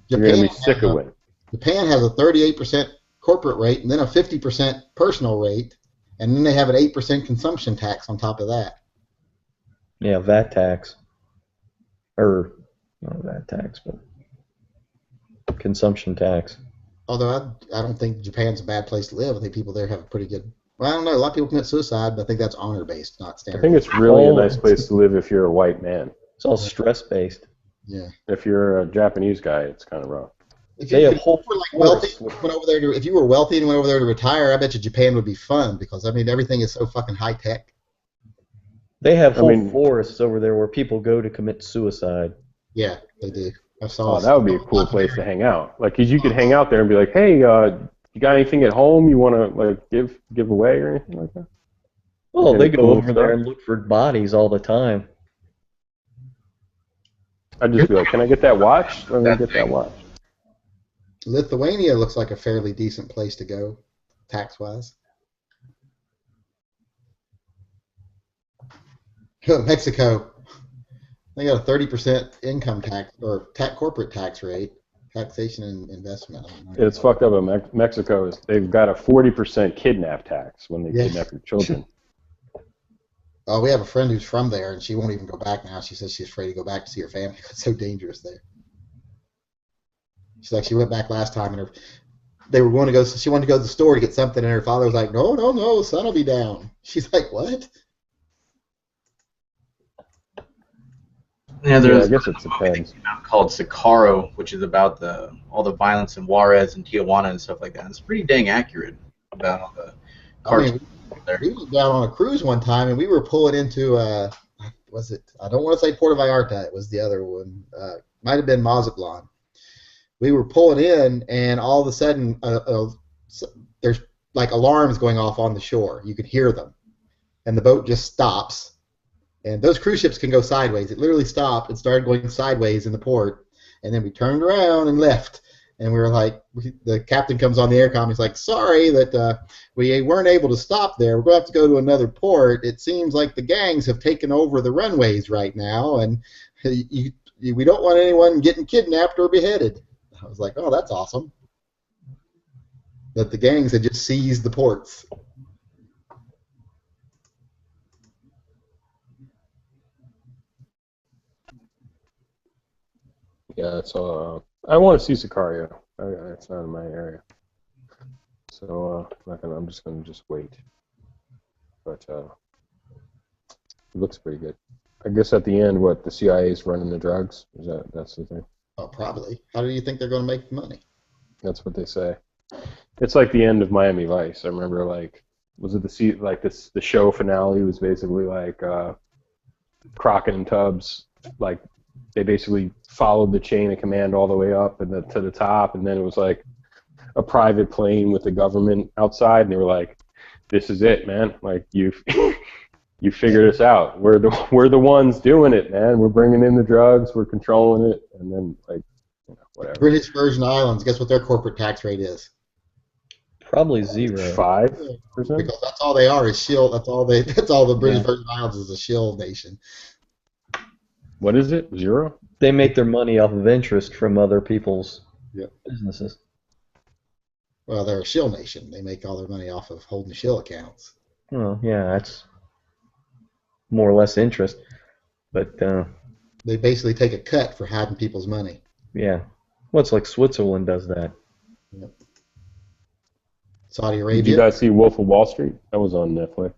Speaker 11: You're going to be sick of winning."
Speaker 8: Japan has a 38% corporate rate and then a 50% personal rate, and then they have an 8% consumption tax on top of that.
Speaker 10: Yeah, VAT tax. Or, not VAT tax, but consumption tax.
Speaker 8: Although I don't think Japan's a bad place to live. I think people there have a pretty good... Well, I don't know. A lot of people commit suicide, but I think that's honor-based, not standard.
Speaker 11: I think it's really a nice place to live if you're a white man.
Speaker 10: It's all stress-based.
Speaker 8: Yeah.
Speaker 11: If you're a Japanese guy, it's kind of rough.
Speaker 8: If you were wealthy and went over there to retire, I bet you Japan would be fun because, I mean, everything is so fucking high-tech.
Speaker 10: They have whole forests over there where people go to commit suicide.
Speaker 8: Yeah, they do. I saw.
Speaker 11: Oh, that would be a cool place to hang out. Like, 'cause you could hang out there and be like, "Hey, you got anything at home you want to like give away or anything like that?"
Speaker 10: Well, they go over there and look for bodies all the time.
Speaker 11: I'd just be like, "Can I get that watch? Let me get that watch."
Speaker 8: Lithuania looks like a fairly decent place to go, tax-wise. Mexico, they got a 30% income tax or corporate tax rate, taxation and investment.
Speaker 11: It's fucked up in Mexico. They've got a 40% kidnap tax when they kidnap your children.
Speaker 8: Oh, we have a friend who's from there, and she won't even go back now. She says she's afraid to go back to see her family because it's so dangerous there. She's like, she went back last time, and they were going to go. So she wanted to go to the store to get something, and her father was like, "No, no, no, son will be down." She's like, "What?"
Speaker 15: Yeah, there's
Speaker 11: I guess it depends.
Speaker 15: called Sicario, which is about all the violence in Juarez and Tijuana and stuff like that. It's pretty dang accurate about all the cartoons.
Speaker 8: We went down on a cruise one time, and we were pulling into was it? I don't want to say Puerto Vallarta. It was the other one. Might have been Mazatlan. We were pulling in, and all of a sudden, there's like alarms going off on the shore. You could hear them, and the boat just stops. And those cruise ships can go sideways. It literally stopped and started going sideways in the port, and then we turned around and left. And we were like, the captain comes on the aircom. He's like, "Sorry that we weren't able to stop there. We're going to have to go to another port. It seems like the gangs have taken over the runways right now, and we don't want anyone getting kidnapped or beheaded." I was like, "Oh, that's awesome." That the gangs had just seized the ports.
Speaker 11: Yeah, so I want to see Sicario. It's not in my area, so I'm just gonna wait. But it looks pretty good. I guess at the end, the CIA's running the drugs? That's the thing?
Speaker 8: Oh, probably. How do you think they're going to make money?
Speaker 11: That's what they say. It's like the end of Miami Vice. I remember, was it the show finale was basically like Crockett and Tubbs, like they basically followed the chain of command all the way up and to the top, and then it was like a private plane with the government outside, and they were like, "This is it, man. Like you figured us out. We're the ones doing it, man. We're bringing in the drugs. We're controlling it." And then whatever.
Speaker 8: British Virgin Islands. Guess what their corporate tax rate is?
Speaker 10: Probably 0.
Speaker 11: 5%.
Speaker 8: Because that's all they are is shield. That's all the British Virgin Islands is, a shield nation.
Speaker 11: What is it? 0?
Speaker 10: They make their money off of interest from other people's businesses.
Speaker 8: Well, they're a shill nation. They make all their money off of holding shill accounts.
Speaker 10: Well, yeah, that's more or less interest. But,
Speaker 8: They basically take a cut for hiding people's money.
Speaker 10: yeah. Well, it's like Switzerland does that.
Speaker 8: Yep. Saudi
Speaker 11: Did
Speaker 8: Arabia.
Speaker 11: you guys see Wolf of Wall Street? That was on Netflix.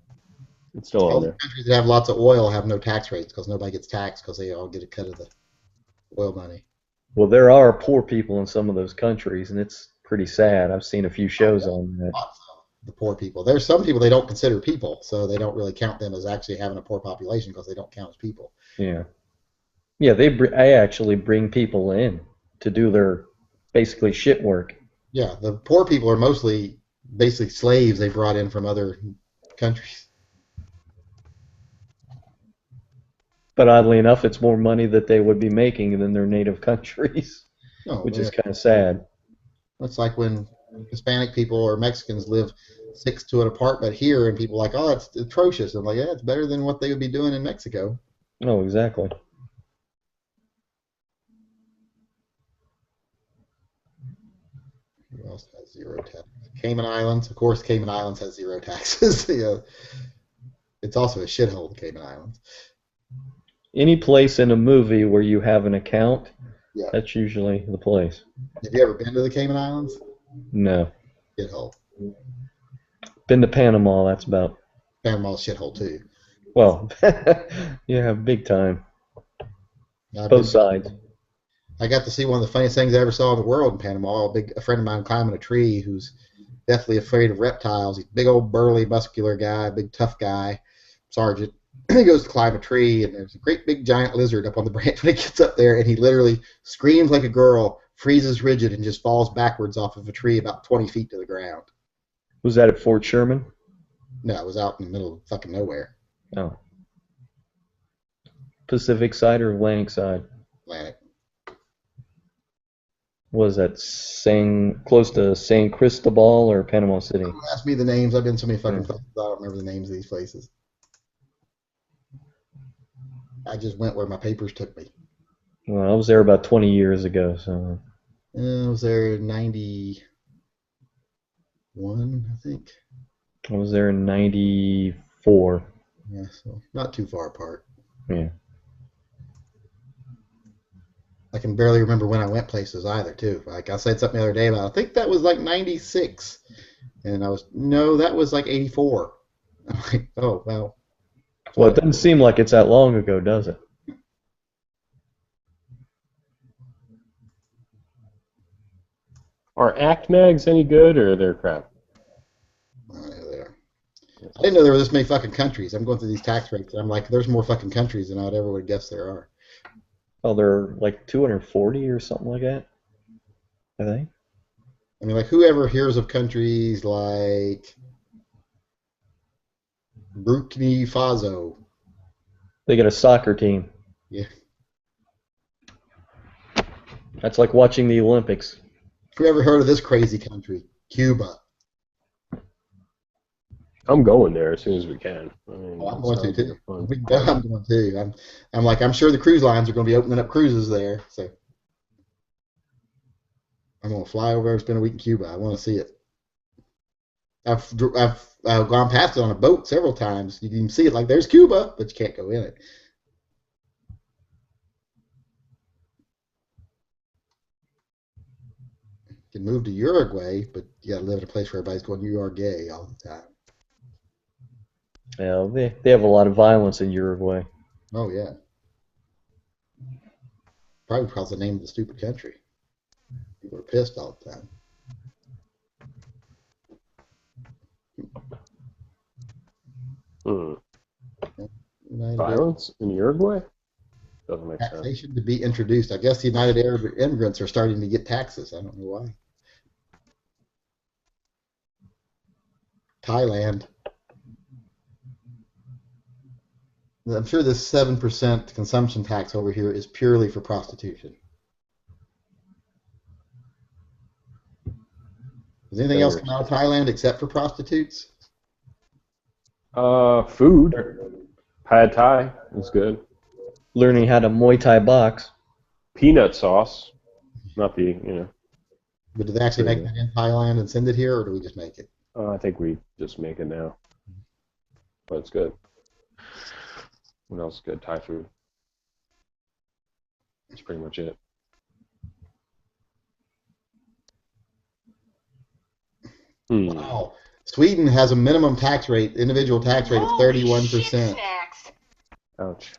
Speaker 11: It's still
Speaker 8: All
Speaker 11: on
Speaker 8: the
Speaker 11: there.
Speaker 8: countries that have lots of oil have no tax rates because nobody gets taxed because they all get a cut of the oil money.
Speaker 10: Well, there are poor people in some of those countries, and it's pretty sad. I've seen a few shows on that.
Speaker 8: Lots of the poor people. There's some people they don't consider people, so they don't really count them as actually having a poor population because they don't count as people.
Speaker 10: Yeah. Yeah, I actually bring people in to do their basically shit work.
Speaker 8: Yeah, the poor people are mostly basically slaves they brought in from other countries.
Speaker 10: But oddly enough, it's more money that they would be making than their native countries,
Speaker 8: No,
Speaker 10: which is
Speaker 8: they're-
Speaker 10: kind of sad.
Speaker 8: It's like when Hispanic people or Mexicans live 6 to an apartment here, and people are like, oh, it's atrocious. I'm like, yeah, it's better than what they would be doing in Mexico.
Speaker 10: Oh, exactly.
Speaker 8: Who else has zero tax? Cayman Islands. Of course, Cayman Islands has zero taxes. It's also a shithole, the Cayman Islands.
Speaker 10: Any place in a movie where you have an account,
Speaker 8: Yeah.
Speaker 10: that's usually the place.
Speaker 8: Have you ever been to the Cayman Islands?
Speaker 10: No.
Speaker 8: Shithole.
Speaker 10: Been to Panama, that's about.
Speaker 8: Panama's shithole, too.
Speaker 10: Well, yeah, big time.
Speaker 8: I've
Speaker 10: Both
Speaker 8: been-
Speaker 10: sides.
Speaker 8: I got to see one of the funniest things I ever saw in the world in Panama. A friend of mine climbing a tree who's deathly afraid of reptiles. He's a big old burly muscular guy, big tough guy, sergeant. He goes to climb a tree and there's a great big giant lizard up on the branch when he gets up there, and he literally screams like a girl, freezes rigid, and just falls backwards off of a tree about 20 feet to the ground.
Speaker 10: Was that at Fort Sherman?
Speaker 8: No, it was out in the middle of fucking nowhere.
Speaker 10: Oh. Pacific side or Atlantic side?
Speaker 8: Atlantic.
Speaker 10: Was that close to San Cristobal or Panama City?
Speaker 8: Don't ask me the names. I've been so many fucking places, I don't remember the names of these places. I just went where my papers took me.
Speaker 10: Well, I was there about 20 years ago, so.
Speaker 8: I was there in 91, I think.
Speaker 10: I was there in 94.
Speaker 8: Yeah, so not too far apart.
Speaker 10: Yeah.
Speaker 8: I can barely remember when I went places either, too. Like I said something the other day about, I think that was like 96. And no, that was like 84. I'm like, oh, well.
Speaker 10: Well, it doesn't seem like it's that long ago, does it?
Speaker 11: Are Act Mags any good or they're crap?
Speaker 8: I didn't know there were this many fucking countries. I'm going through these tax rates, and I'm like, there's more fucking countries than I'd ever would guess there are.
Speaker 10: Oh, they're like 240 or something like that, I think.
Speaker 8: I mean, like, whoever hears of countries like Burkina Faso?
Speaker 10: They got a soccer team.
Speaker 8: Yeah.
Speaker 10: That's like watching the Olympics.
Speaker 8: Whoever heard of this crazy country? Cuba.
Speaker 11: I'm going there as soon as we can. I mean,
Speaker 8: Oh, I'm going to
Speaker 11: sounds
Speaker 8: too.
Speaker 11: like a fun
Speaker 8: We can go, I'm going to. I'm like, I'm sure the cruise lines are going to be opening up cruises there. So I'm going to fly over and spend a week in Cuba. I want to see it. I've gone past it on a boat several times. You can see it like there's Cuba, but you can't go in it. You can move to Uruguay, but you got to live in a place where everybody's going, you are gay all the time.
Speaker 10: Yeah, they have a lot of violence in Uruguay.
Speaker 8: Oh, yeah. Probably because of the name of the stupid country. People are pissed all the time. United
Speaker 11: Violence in Uruguay? Doesn't make sense.
Speaker 8: Taxation to be introduced. I guess the United Arab immigrants are starting to get taxes. I don't know why. Thailand. I'm sure this 7% consumption tax over here is purely for prostitution. Does anything else come out of Thailand except for prostitutes?
Speaker 11: Food. Pad Thai is good.
Speaker 10: Learning how to Muay Thai box.
Speaker 11: Peanut sauce. Not the,
Speaker 8: But do they actually make that in Thailand and send it here, or do we just make it?
Speaker 11: I think we just make it now. But it's good. What else is good? Thai food. That's pretty much it.
Speaker 8: Wow. Sweden has a minimum tax rate, individual tax rate of 31%.
Speaker 11: Ouch.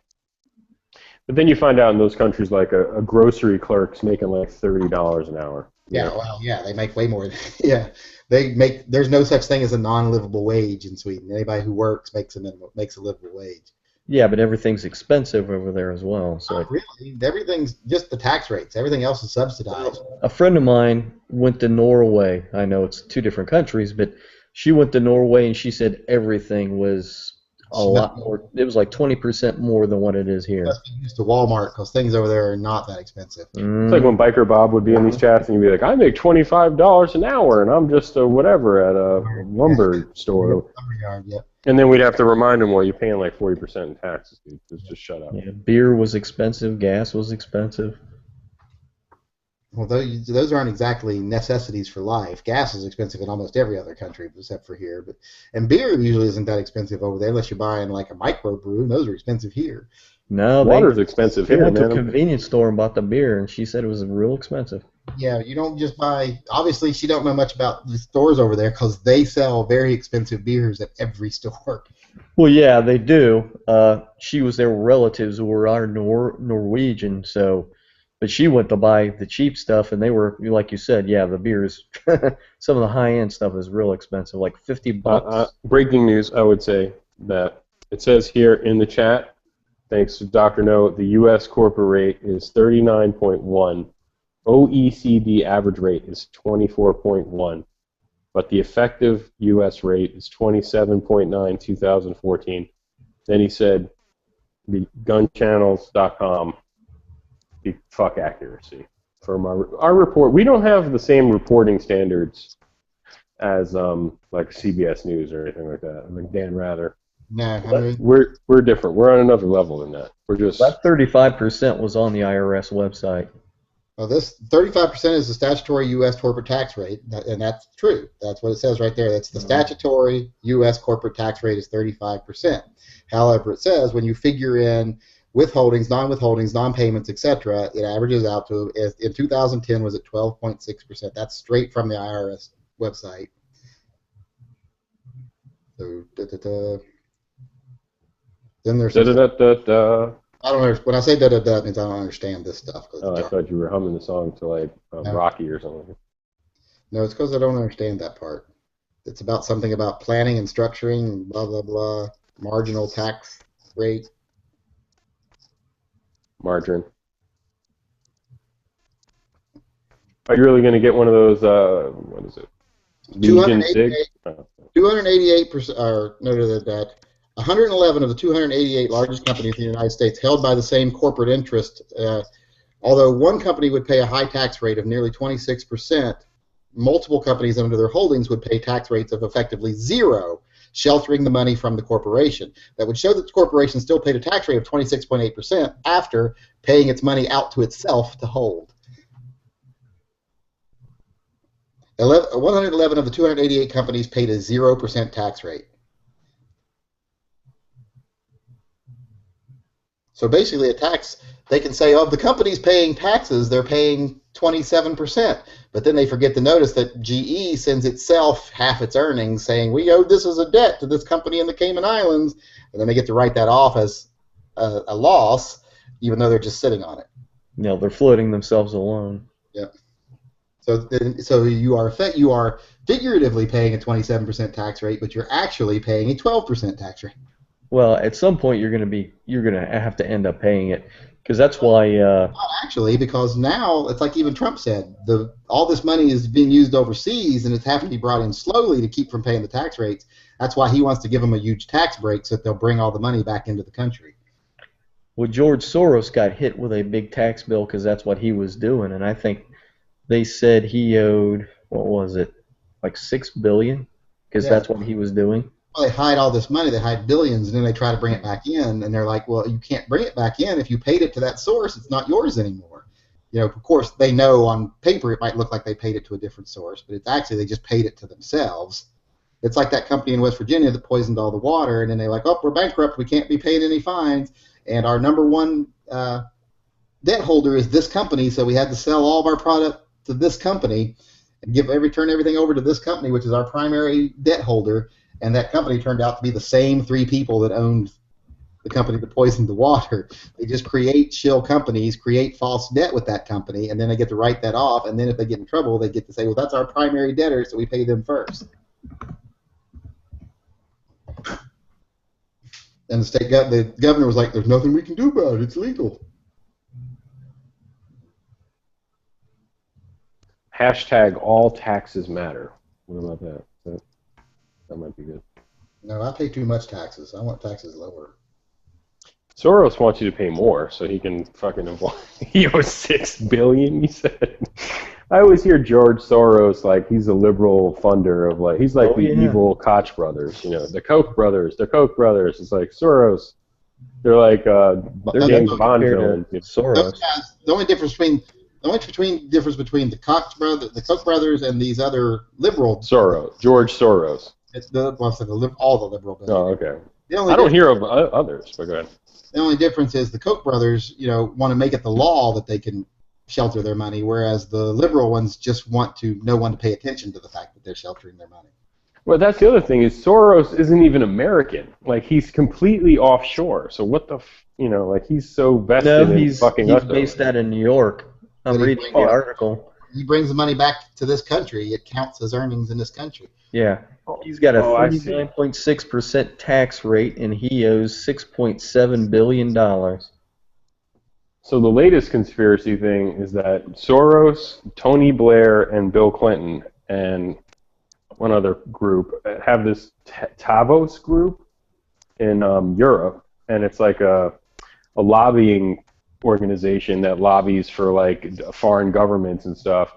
Speaker 11: But then you find out in those countries, like a grocery clerk's making like $30 an hour.
Speaker 8: Yeah, well, yeah, they make way more. Yeah, they make. There's no such thing as a non-livable wage in Sweden. Anybody who works makes a livable wage.
Speaker 10: Yeah, but everything's expensive over there as well. So
Speaker 8: Not really, everything's just the tax rates. Everything else is subsidized.
Speaker 10: a friend of mine went to Norway. I know it's two different countries, but she went to Norway and she said everything was a lot more. It was like 20% more than what it is here.
Speaker 8: Must be used to Walmart because things over there are not that expensive.
Speaker 11: It's like when Biker Bob would be in these chats and he'd be like, I make $25 an hour and I'm just a whatever at a lumber store.
Speaker 8: Lumberyard, yep.
Speaker 11: And then we'd have to remind him, well, you're paying like 40% in taxes, dude. Just shut up.
Speaker 10: Yeah, beer was expensive. Gas was expensive.
Speaker 8: Well, those aren't exactly necessities for life. Gas is expensive in almost every other country except for here. And beer usually isn't that expensive over there unless you're buying like a microbrew, and those are expensive here.
Speaker 10: No,
Speaker 11: Water's expensive
Speaker 10: they
Speaker 11: here,
Speaker 10: went to a
Speaker 11: man.
Speaker 10: convenience store and bought the beer, and she said it was real expensive.
Speaker 8: Yeah, you don't just buy. Obviously, she don't know much about the stores over there because they sell very expensive beers at every store.
Speaker 10: Well, yeah, they do. She was there with relatives who were Norwegian, so. But she went to buy the cheap stuff, and they were, like you said, yeah, the beers, some of the high-end stuff is real expensive, like $50.
Speaker 11: Breaking news, I would say that it says here in the chat, thanks to Dr. No, the U.S. corporate rate is 39.1. OECD average rate is 24.1. But the effective U.S. rate is 27.9 2014. Then he said, the gunchannels.com. Fuck accuracy from our report. We don't have the same reporting standards as like CBS News or anything like that. I think Dan Rather.
Speaker 8: Nah,
Speaker 11: we're different. We're on another level than that. We're just
Speaker 10: that 35% was on the IRS website.
Speaker 8: Well, this 35% is the statutory U.S. corporate tax rate, and that's true. That's what it says right there. That's the statutory U.S. corporate tax rate is 35%. However, it says when you figure in withholdings, non-withholdings, non-payments, etc., it averages out to, in 2010, was at 12.6%. That's straight from the IRS website. So, then there's... I don't know. When I say da-da-da, it means I don't understand this stuff.
Speaker 11: Oh, I thought you were humming the song to like Rocky or something.
Speaker 8: No, it's because I don't understand that part. It's about something about planning and structuring, blah, blah, blah, marginal tax rate.
Speaker 11: Margarine. Are you really going to get one of those, what is it?
Speaker 8: 288%, or no, that 111 of the 288 largest companies in the United States held by the same corporate interest, although one company would pay a high tax rate of nearly 26%, multiple companies under their holdings would pay tax rates of effectively zero, sheltering the money from the corporation. That would show that the corporation still paid a tax rate of 26.8% after paying its money out to itself to hold. 111 of the 288 companies paid a 0% tax rate. So basically, a tax, they can say, oh, the company's paying taxes, they're paying 27%. But then they forget to notice that GE sends itself half its earnings saying, we owe this as a debt to this company in the Cayman Islands. And then they get to write that off as a loss, even though they're just sitting on it.
Speaker 10: No, they're floating themselves alone.
Speaker 8: Yep. So you are figuratively paying a 27% tax rate, but you're actually paying a 12% tax rate.
Speaker 10: Well, at some point you're gonna have to end up paying it, because that's why.
Speaker 8: Not actually, because now it's like even Trump said, all this money is being used overseas, and it's having to be brought in slowly to keep from paying the tax rates. That's why he wants to give them a huge tax break so that they'll bring all the money back into the country.
Speaker 10: Well, George Soros got hit with a big tax bill because that's what he was doing, and I think they said he owed, what was it, like $6 billion, because that's what he was doing.
Speaker 8: Well, they hide all this money, they hide billions, and then they try to bring it back in, and they're like, well, you can't bring it back in if you paid it to that source. It's not yours anymore. of course, they know on paper it might look like they paid it to a different source, but it's actually they just paid it to themselves. It's like that company in West Virginia that poisoned all the water, and then they're like, oh, we're bankrupt, we can't be paid any fines, and our number one debt holder is this company, so we had to sell all of our product to this company and turn everything over to this company, which is our primary debt holder, and that company turned out to be the same three people that owned the company that poisoned the water. They just create shill companies, create false debt with that company, and then they get to write that off, and then if they get in trouble, they get to say, well, that's our primary debtor, so we pay them first. And the governor was like, there's nothing we can do about it, it's legal.
Speaker 11: Hashtag all taxes matter. What about that? That might be good.
Speaker 8: No, I pay too much taxes. I want taxes lower.
Speaker 11: Soros wants you to pay more so he can fucking he owes $6 billion, he said. I always hear George Soros like he's a liberal funder of like he's like the evil Koch brothers, the Koch brothers. They're Koch brothers. It's like Soros. They're like they're James Bond villains.
Speaker 10: Soros.
Speaker 8: The only difference between the Koch brothers and these other liberal
Speaker 11: George Soros.
Speaker 8: It's all the liberal buildings.
Speaker 11: Oh, okay. I don't hear of others, but go ahead.
Speaker 8: The only difference is the Koch brothers, want to make it the law that they can shelter their money, whereas the liberal ones just want no one to pay attention to the fact that they're sheltering their money.
Speaker 11: Well, that's the other thing is Soros isn't even American. Like he's completely offshore. So what the, like he's so vested in fucking us.
Speaker 10: He's based out of New York. I'm reading the article.
Speaker 8: He brings the money back to this country. It counts as earnings in this country.
Speaker 10: Yeah. He's got a 39.6% tax rate, and he owes $6.7 billion.
Speaker 11: So the latest conspiracy thing is that Soros, Tony Blair, and Bill Clinton, and one other group have this Tavos group in Europe, and it's like a lobbying organization that lobbies for like foreign governments and stuff.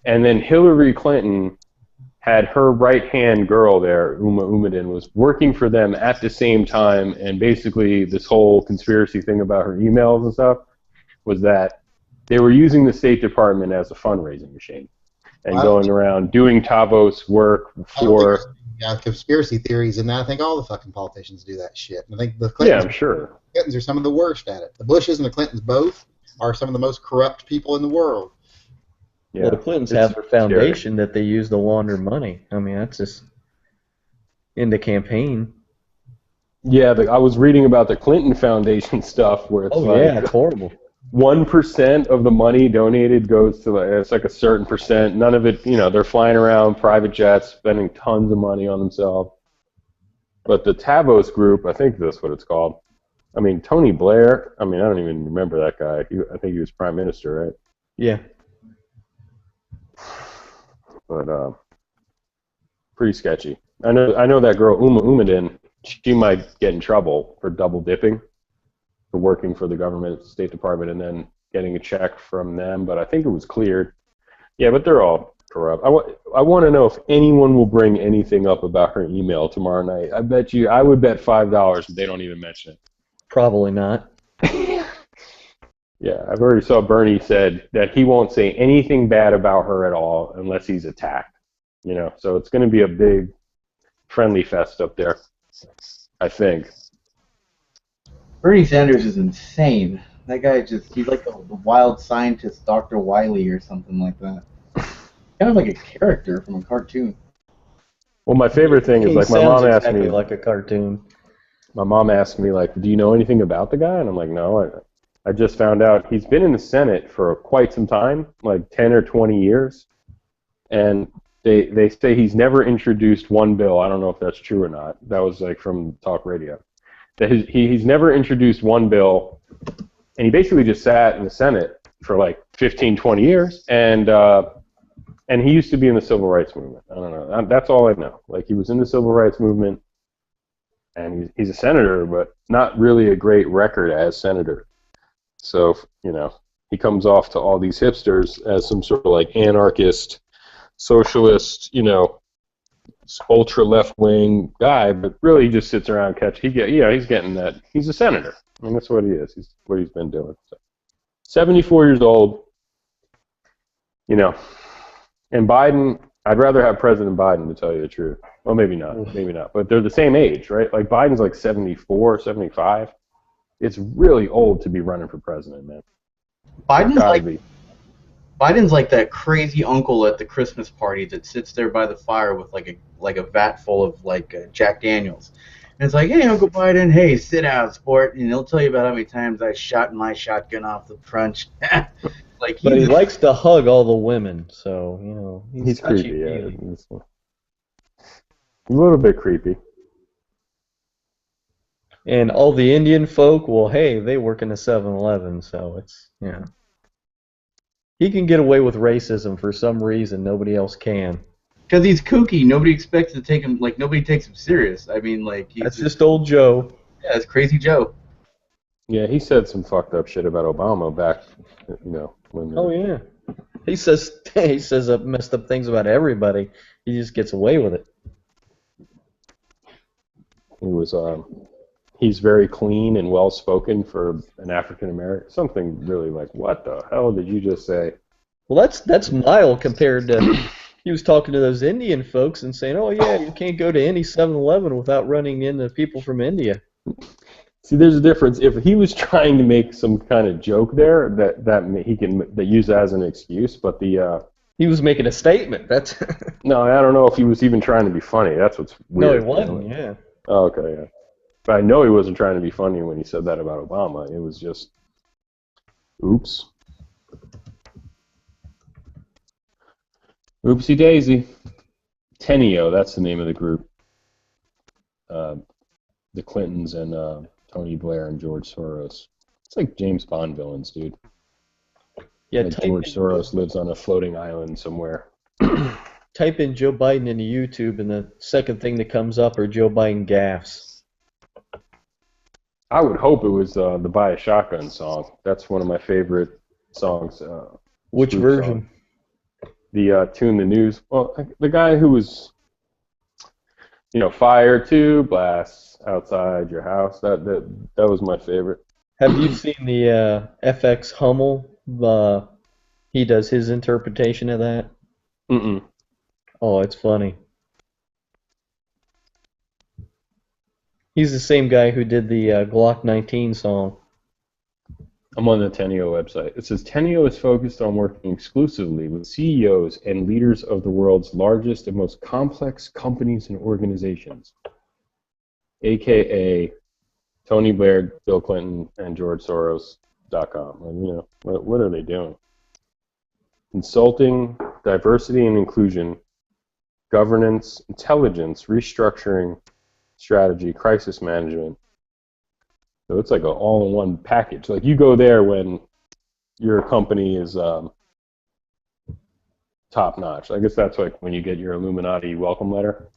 Speaker 11: And then Hillary Clinton had her right-hand girl there, Uma Umadin, was working for them at the same time, and basically this whole conspiracy thing about her emails and stuff was that they were using the State Department as a fundraising machine and going around doing Tavos work for...
Speaker 8: conspiracy theories, and I think all the fucking politicians do that shit. And I think the Clintons,
Speaker 11: I'm sure.
Speaker 8: Clintons are some of the worst at it. The Bushes and the Clintons both are some of the most corrupt people in the world.
Speaker 10: Yeah. Well, the Clintons have a foundation that they use to launder money. I mean, that's just in the campaign.
Speaker 11: Yeah, I was reading about the Clinton Foundation stuff where it's
Speaker 10: it's horrible.
Speaker 11: 1% of the money donated goes to it's like a certain percent. None of it, they're flying around private jets, spending tons of money on themselves. But the Tavos group, I think that's what it's called. I mean, Tony Blair. I mean, I don't even remember that guy. I think he was prime minister, right?
Speaker 10: Yeah.
Speaker 11: But pretty sketchy. I know that girl Uma Umadin. She might get in trouble for double dipping, for working for the government, State Department, and then getting a check from them. But I think it was cleared. Yeah, but they're all corrupt. I want to know if anyone will bring anything up about her email tomorrow night. I would bet $5 that they don't even mention it.
Speaker 10: Probably not.
Speaker 11: Yeah, I've already saw Bernie said that he won't say anything bad about her at all unless he's attacked. So it's going to be a big friendly fest up there, I think.
Speaker 15: Bernie Sanders is insane. That guy he's like the wild scientist Dr. Wily or something like that. Kind of like a character from a cartoon.
Speaker 11: Well, my favorite thing is like my mom asked
Speaker 10: exactly
Speaker 11: me
Speaker 10: like a cartoon.
Speaker 11: My mom asked me like, "Do you know anything about the guy?" And I'm like, "No, I just found out he's been in the Senate for quite some time, like 10 or 20 years, and they say he's never introduced one bill. I don't know if that's true or not. That was like from talk radio. That he's never introduced one bill, and he basically just sat in the Senate for like 15, 20 years, and he used to be in the Civil Rights Movement. I don't know. That's all I know. Like he was in the Civil Rights Movement, and he's a senator, but not really a great record as senator. So, he comes off to all these hipsters as some sort of like anarchist, socialist, ultra left-wing guy, but really he just sits around he's getting that. He's a senator. I mean, that's what he is. He's what he's been doing. So, 74 years old, you know, and Biden, I'd rather have President Biden, to tell you the truth. Well, maybe not, but they're the same age, right? Like Biden's like 74, 75. It's really old to be running for president, man.
Speaker 6: Biden's like that crazy uncle at the Christmas party that sits there by the fire with like a vat full of Jack Daniels. And it's like, hey, Uncle Biden, hey, sit down, sport, and he'll tell you about how many times I shot my shotgun off the crunch.
Speaker 10: But he likes to hug all the women, so, you know,
Speaker 11: he's creepy, yeah. He's a little bit creepy.
Speaker 10: And all the Indian folk, well, hey, they work in a 7-Eleven, so it's, yeah. He can get away with racism for some reason nobody else can.
Speaker 6: Because he's kooky. Nobody expects to take him, nobody takes him serious. I mean,
Speaker 10: that's just old Joe.
Speaker 6: Yeah, it's Crazy Joe.
Speaker 11: Yeah, he said some fucked up shit about Obama back, you know.
Speaker 10: Oh, yeah. He says messed up things about everybody. He just gets away with it.
Speaker 11: He was, he's very clean and well-spoken for an African-American. Something really like, what the hell did you just say?
Speaker 10: Well, that's mild compared to... He was talking to those Indian folks and saying, oh, yeah, you can't go to any 7-Eleven without running into people from India.
Speaker 11: See, there's a difference. If he was trying to make some kind of joke there, that he can use that as an excuse, but the...
Speaker 10: He was making a statement. That's...
Speaker 11: No, I don't know if he was even trying to be funny. That's what's weird.
Speaker 10: No, he wasn't, yeah.
Speaker 11: Oh, okay, yeah. But I know he wasn't trying to be funny when he said that about Obama. It was just... Oops. Oopsie daisy. Tenio, that's the name of the group. The Clintons and Tony Blair and George Soros. It's like James Bond villains, dude.
Speaker 10: Yeah,
Speaker 11: like George Soros lives on a floating island somewhere.
Speaker 10: Type in Joe Biden into YouTube, and the second thing that comes up are Joe Biden gaffes.
Speaker 11: I would hope it was the Buy a Shotgun song. That's one of my favorite songs.
Speaker 10: Which version?
Speaker 11: Song. The Tune the News. Well, the guy who was, you know, fire to blasts outside your house. That was my favorite.
Speaker 10: Have you seen the FX Hummel? He does his interpretation of that.
Speaker 11: Mm-mm.
Speaker 10: Oh, it's funny. He's the same guy who did the Glock 19 song.
Speaker 11: I'm on the Tenio website. It says Tenio is focused on working exclusively with CEOs and leaders of the world's largest and most complex companies and organizations, a.k.a. Tony Blair, Bill Clinton, and George Soros.com. And, you know, what are they doing? Consulting, diversity and inclusion, governance, intelligence, restructuring, strategy, crisis management. So it's like an all-in-one package. Like you go there when your company is top-notch. I guess that's like when you get your Illuminati welcome letter.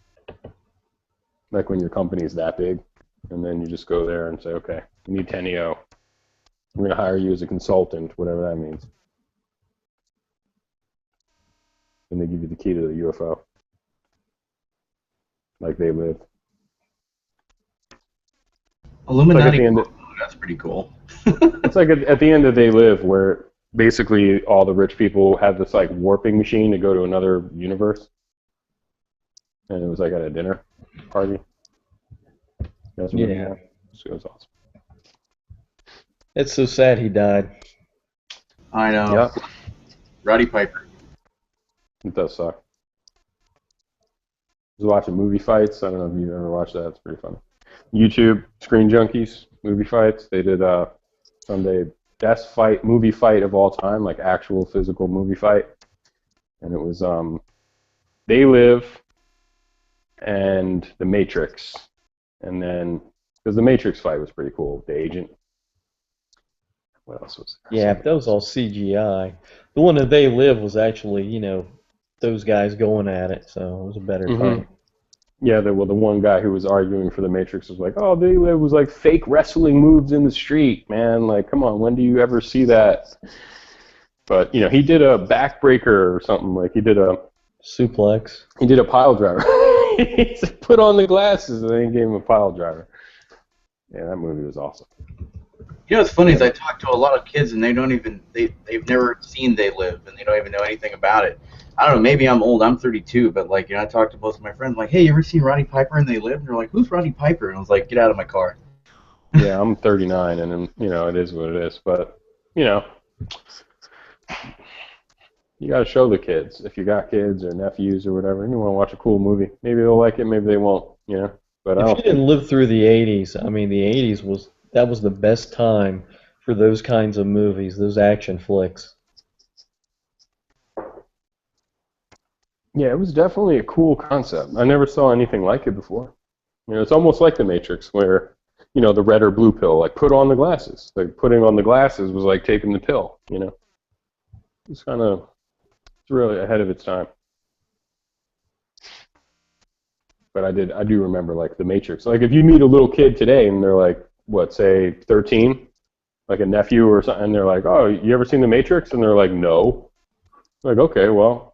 Speaker 11: Like when your company is that big, and then you just go there and say, okay, you need Tenio. I'm going to hire you as a consultant, whatever that means. And they give you the key to the UFO. Like they live.
Speaker 6: Illuminati. That's pretty cool.
Speaker 11: It's like at the end of They Live, where basically all the rich people have this like warping machine to go to another universe, and it was like at a dinner party. That's what
Speaker 10: Yeah,
Speaker 11: it was awesome.
Speaker 10: It's so sad he died.
Speaker 6: I know.
Speaker 11: Yep.
Speaker 6: Roddy Piper.
Speaker 11: It does suck. I was watching movie fights. I don't know if you've ever watched that. It's pretty funny. YouTube, Screen Junkies, movie fights. They did Sunday best movie fight of all time, like actual physical movie fight. And it was They Live and The Matrix. And then, because The Matrix fight was pretty cool, The Agent. What else was there?
Speaker 10: Yeah, that was all CGI. The one that They Live was actually, you know, those guys going at it, so it was a better fight.
Speaker 11: Yeah, the one guy who was arguing for The Matrix was like, oh, They Live was like fake wrestling moves in the street, man. Like, come on, when do you ever see that? But, you know, he did a backbreaker or something. Like, he did a
Speaker 10: suplex.
Speaker 11: He did a pile driver. He put on the glasses and then he gave him a pile driver. Yeah, that movie was awesome.
Speaker 15: You know what's funny is I talk to a lot of kids and they've never seen They Live and they don't even know anything about it. I don't know, maybe I'm old, I'm 32, but like, I talk to most of my friends like, hey, you ever seen Roddy Piper and They Live? And they're like, who's Roddy Piper? And I was like, get out of my car.
Speaker 11: Yeah, I'm 39, and it is what it is. But you gotta show the kids if you got kids or nephews or whatever, and you want to watch a cool movie. Maybe they'll like it, maybe they won't. But I
Speaker 10: If
Speaker 11: don't.
Speaker 10: you didn't live through the 80s, I mean, the 80s was the best time for those kinds of movies, those action flicks.
Speaker 11: Yeah, it was definitely a cool concept. I never saw anything like it before. It's almost like The Matrix, where the red or blue pill, like put on the glasses. Like putting on the glasses was like taking the pill. It's really ahead of its time. But I do remember like The Matrix. Like if you meet a little kid today and they're like, what, say 13, like a nephew or something, and they're like, oh, you ever seen The Matrix? And they're like, no. Like, okay, well,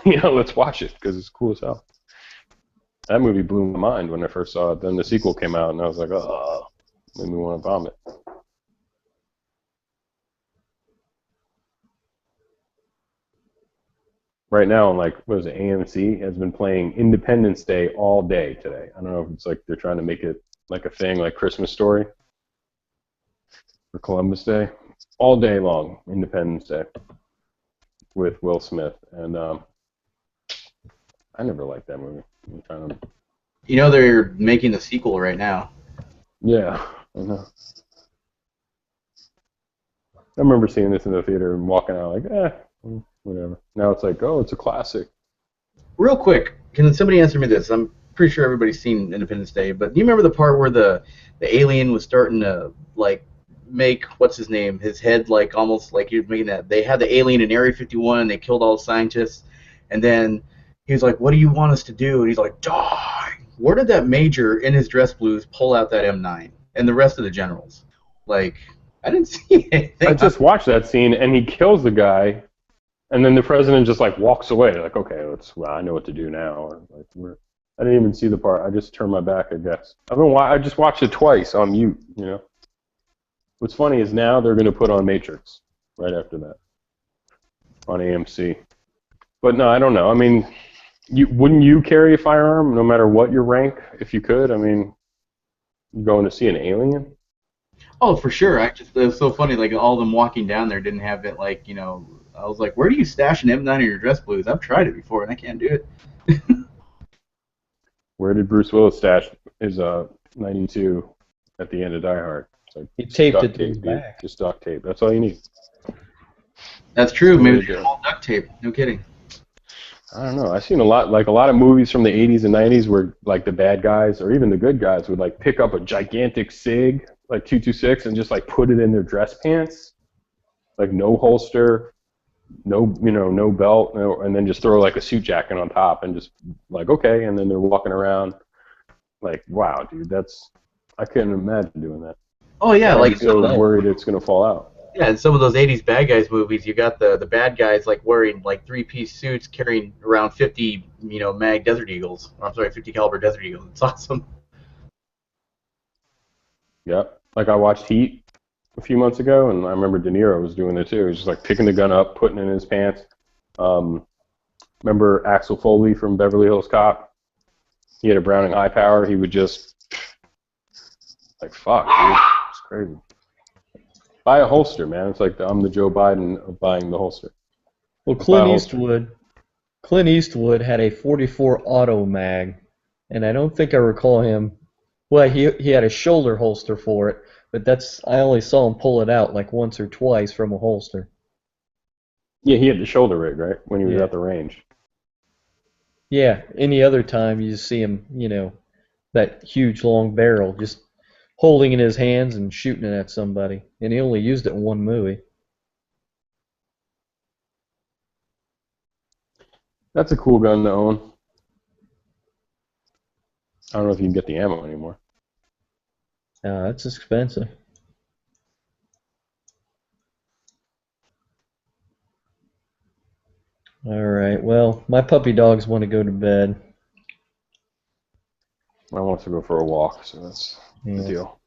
Speaker 11: let's watch it because it's cool as hell. That movie blew my mind when I first saw it. Then the sequel came out, and I was like, oh, made me want to vomit. Right now, like, what is it, AMC has been playing Independence Day all day today. I don't know if it's like they're trying to make it like a thing, like Christmas Story for Columbus Day. All day long, Independence Day with Will Smith. And I never liked that movie. I'm trying to...
Speaker 15: They're making the sequel right now.
Speaker 11: Yeah, I know. I remember seeing this in the theater and walking out like, whatever. Now it's like, oh, it's a classic.
Speaker 15: Real quick, can somebody answer me this? I'm pretty sure everybody's seen Independence Day, but do you remember the part where the alien was starting to like make what's his name? His head like almost like he was making that. They had the alien in Area 51 and they killed all the scientists, and then he was like, "What do you want us to do?" And he's like, "Die." Where did that major in his dress blues pull out that M9 and the rest of the generals? Like, I didn't see anything.
Speaker 11: I just watched that scene, and he kills the guy, and then the president just like walks away. Like, okay, I know what to do now. Or, like, I didn't even see the part. I just turned my back, I guess. I just watched it twice on mute. What's funny is now they're going to put on Matrix right after that on AMC. But no, I don't know. I mean, wouldn't you carry a firearm no matter what your rank if you could? I mean, you going to see an alien?
Speaker 15: Oh, for sure. It was so funny. Like all of them walking down there didn't have it. Like I was like, where do you stash an M9 in your dress blues? I've tried it before and I can't do it.
Speaker 11: Where did Bruce Willis stash his 92 at the end of Die Hard? Like,
Speaker 10: he taped it to his back.
Speaker 11: Just duct tape. That's all you need.
Speaker 15: That's true. Maybe they're all duct tape. No kidding.
Speaker 11: I don't know. I've seen a lot of movies from the 80s and 90s where like the bad guys or even the good guys would like pick up a gigantic SIG like 226 and just like put it in their dress pants, like no holster, no belt, and then just throw like a suit jacket on top and just like okay, and then they're walking around like wow, dude, I couldn't imagine doing that.
Speaker 15: Oh yeah, like
Speaker 11: so worried it's gonna fall out.
Speaker 15: Yeah, in some of those 80s bad guys movies, you got the bad guys like wearing like 3-piece suits carrying around 50 mag Desert Eagles. Or, I'm sorry, 50 caliber Desert Eagles. It's awesome.
Speaker 11: Yep. Like I watched Heat a few months ago, and I remember De Niro was doing it too. He was just like picking the gun up, putting it in his pants. Remember Axel Foley from Beverly Hills Cop? He had a Browning high power. He would just like fuck, dude. It's crazy. Buy a holster, man. It's like I'm the Joe Biden of buying the holster.
Speaker 10: Well, Clint Eastwood had a 44 auto mag, and I don't think I recall him. Well, he had a shoulder holster for it, but I only saw him pull it out like once or twice from a holster.
Speaker 11: Yeah, he had the shoulder rig, right, when he was at the range.
Speaker 10: Yeah, any other time you just see him, that huge long barrel just holding in his hands and shooting it at somebody, and he only used it in one movie.
Speaker 11: That's a cool gun to own. I don't know if you can get the ammo anymore.
Speaker 10: That's expensive. All right, well, my puppy dogs want to go to bed.
Speaker 11: I want to go for a walk, so that's the deal.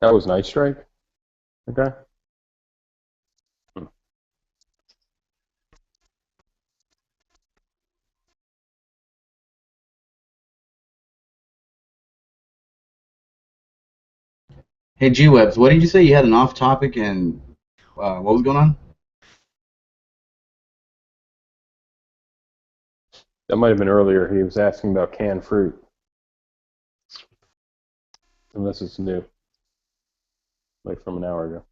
Speaker 11: That was Night Strike? Okay.
Speaker 15: Hey, G-Webs, what did you say? You had an off topic and what was going on?
Speaker 11: That might have been earlier. He was asking about canned fruit. Unless it's new. Like from an hour ago.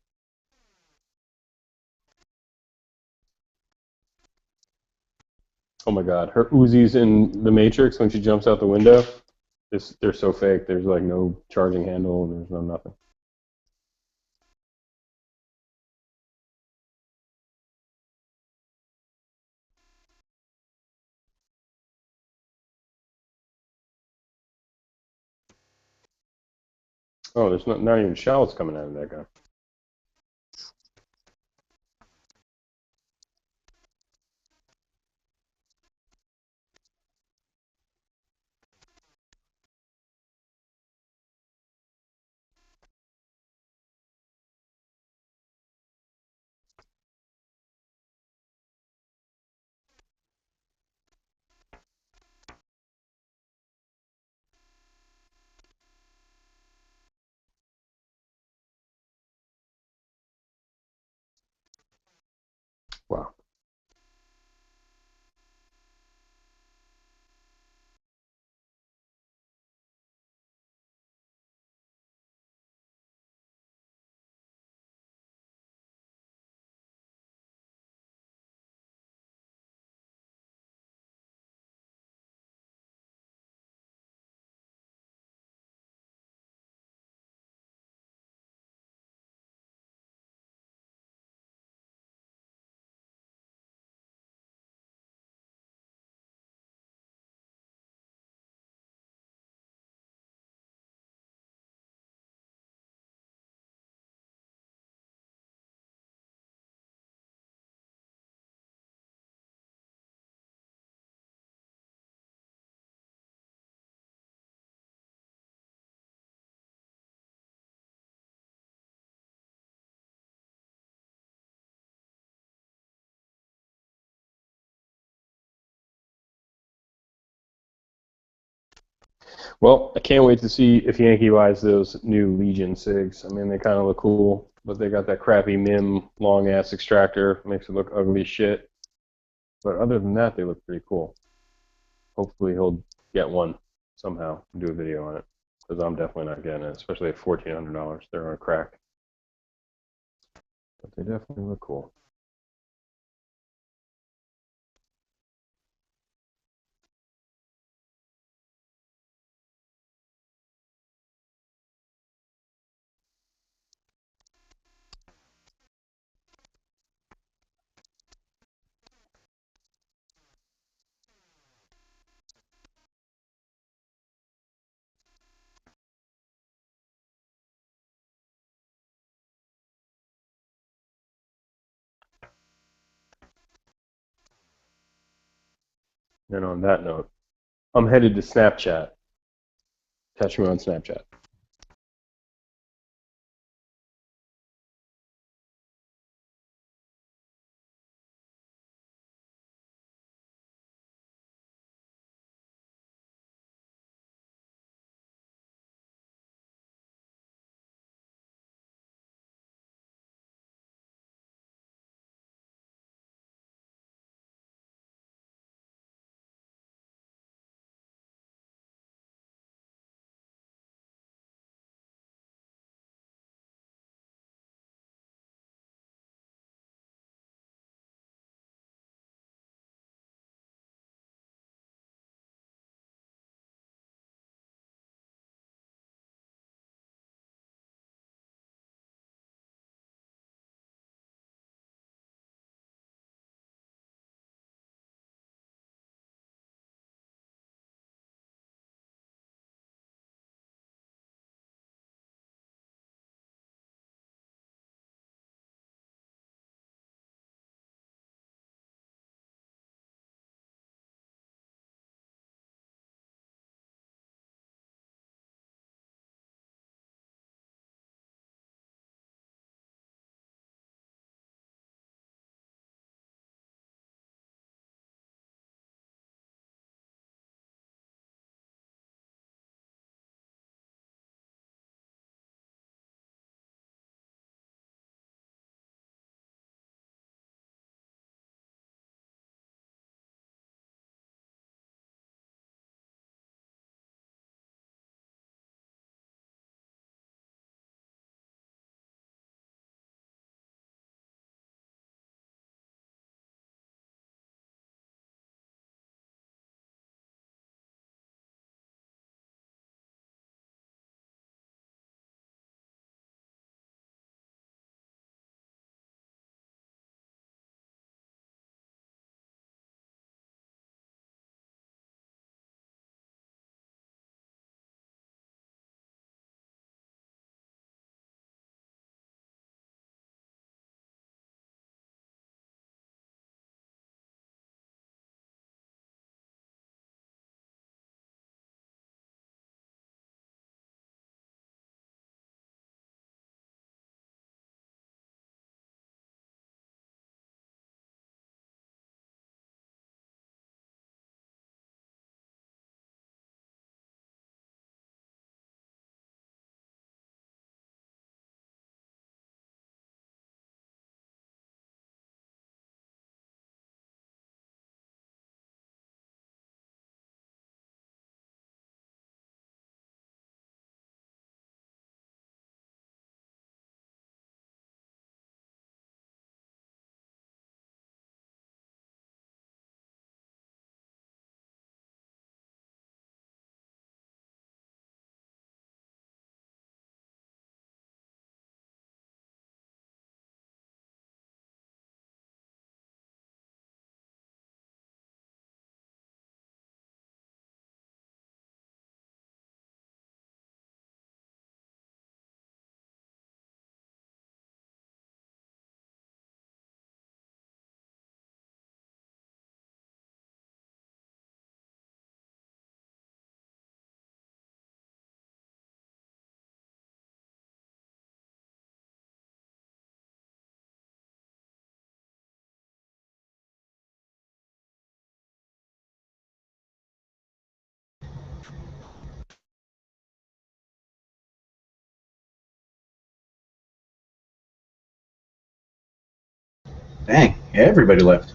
Speaker 11: Oh my god. Her Uzi's in the Matrix when she jumps out the window. They're so fake. There's like no charging handle. There's no nothing. Oh, there's not even shells coming out of that guy. Wow. Well, I can't wait to see if Yankee buys those new Legion SIGs. I mean, they kind of look cool, but they got that crappy MIM long-ass extractor. Makes it look ugly as shit. But other than that, they look pretty cool. Hopefully he'll get one somehow and do a video on it. Because I'm definitely not getting it, especially at $1,400. They're on crack. But they definitely look cool. And on that note, I'm headed to Snapchat. Catch me on Snapchat.
Speaker 15: Dang, everybody left.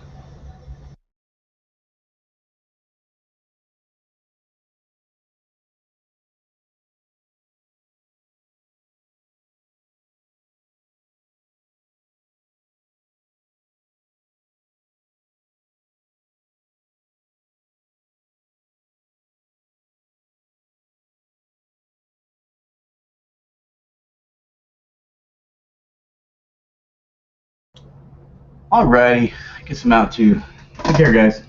Speaker 15: Alrighty, I guess I'm out too. Take care, guys.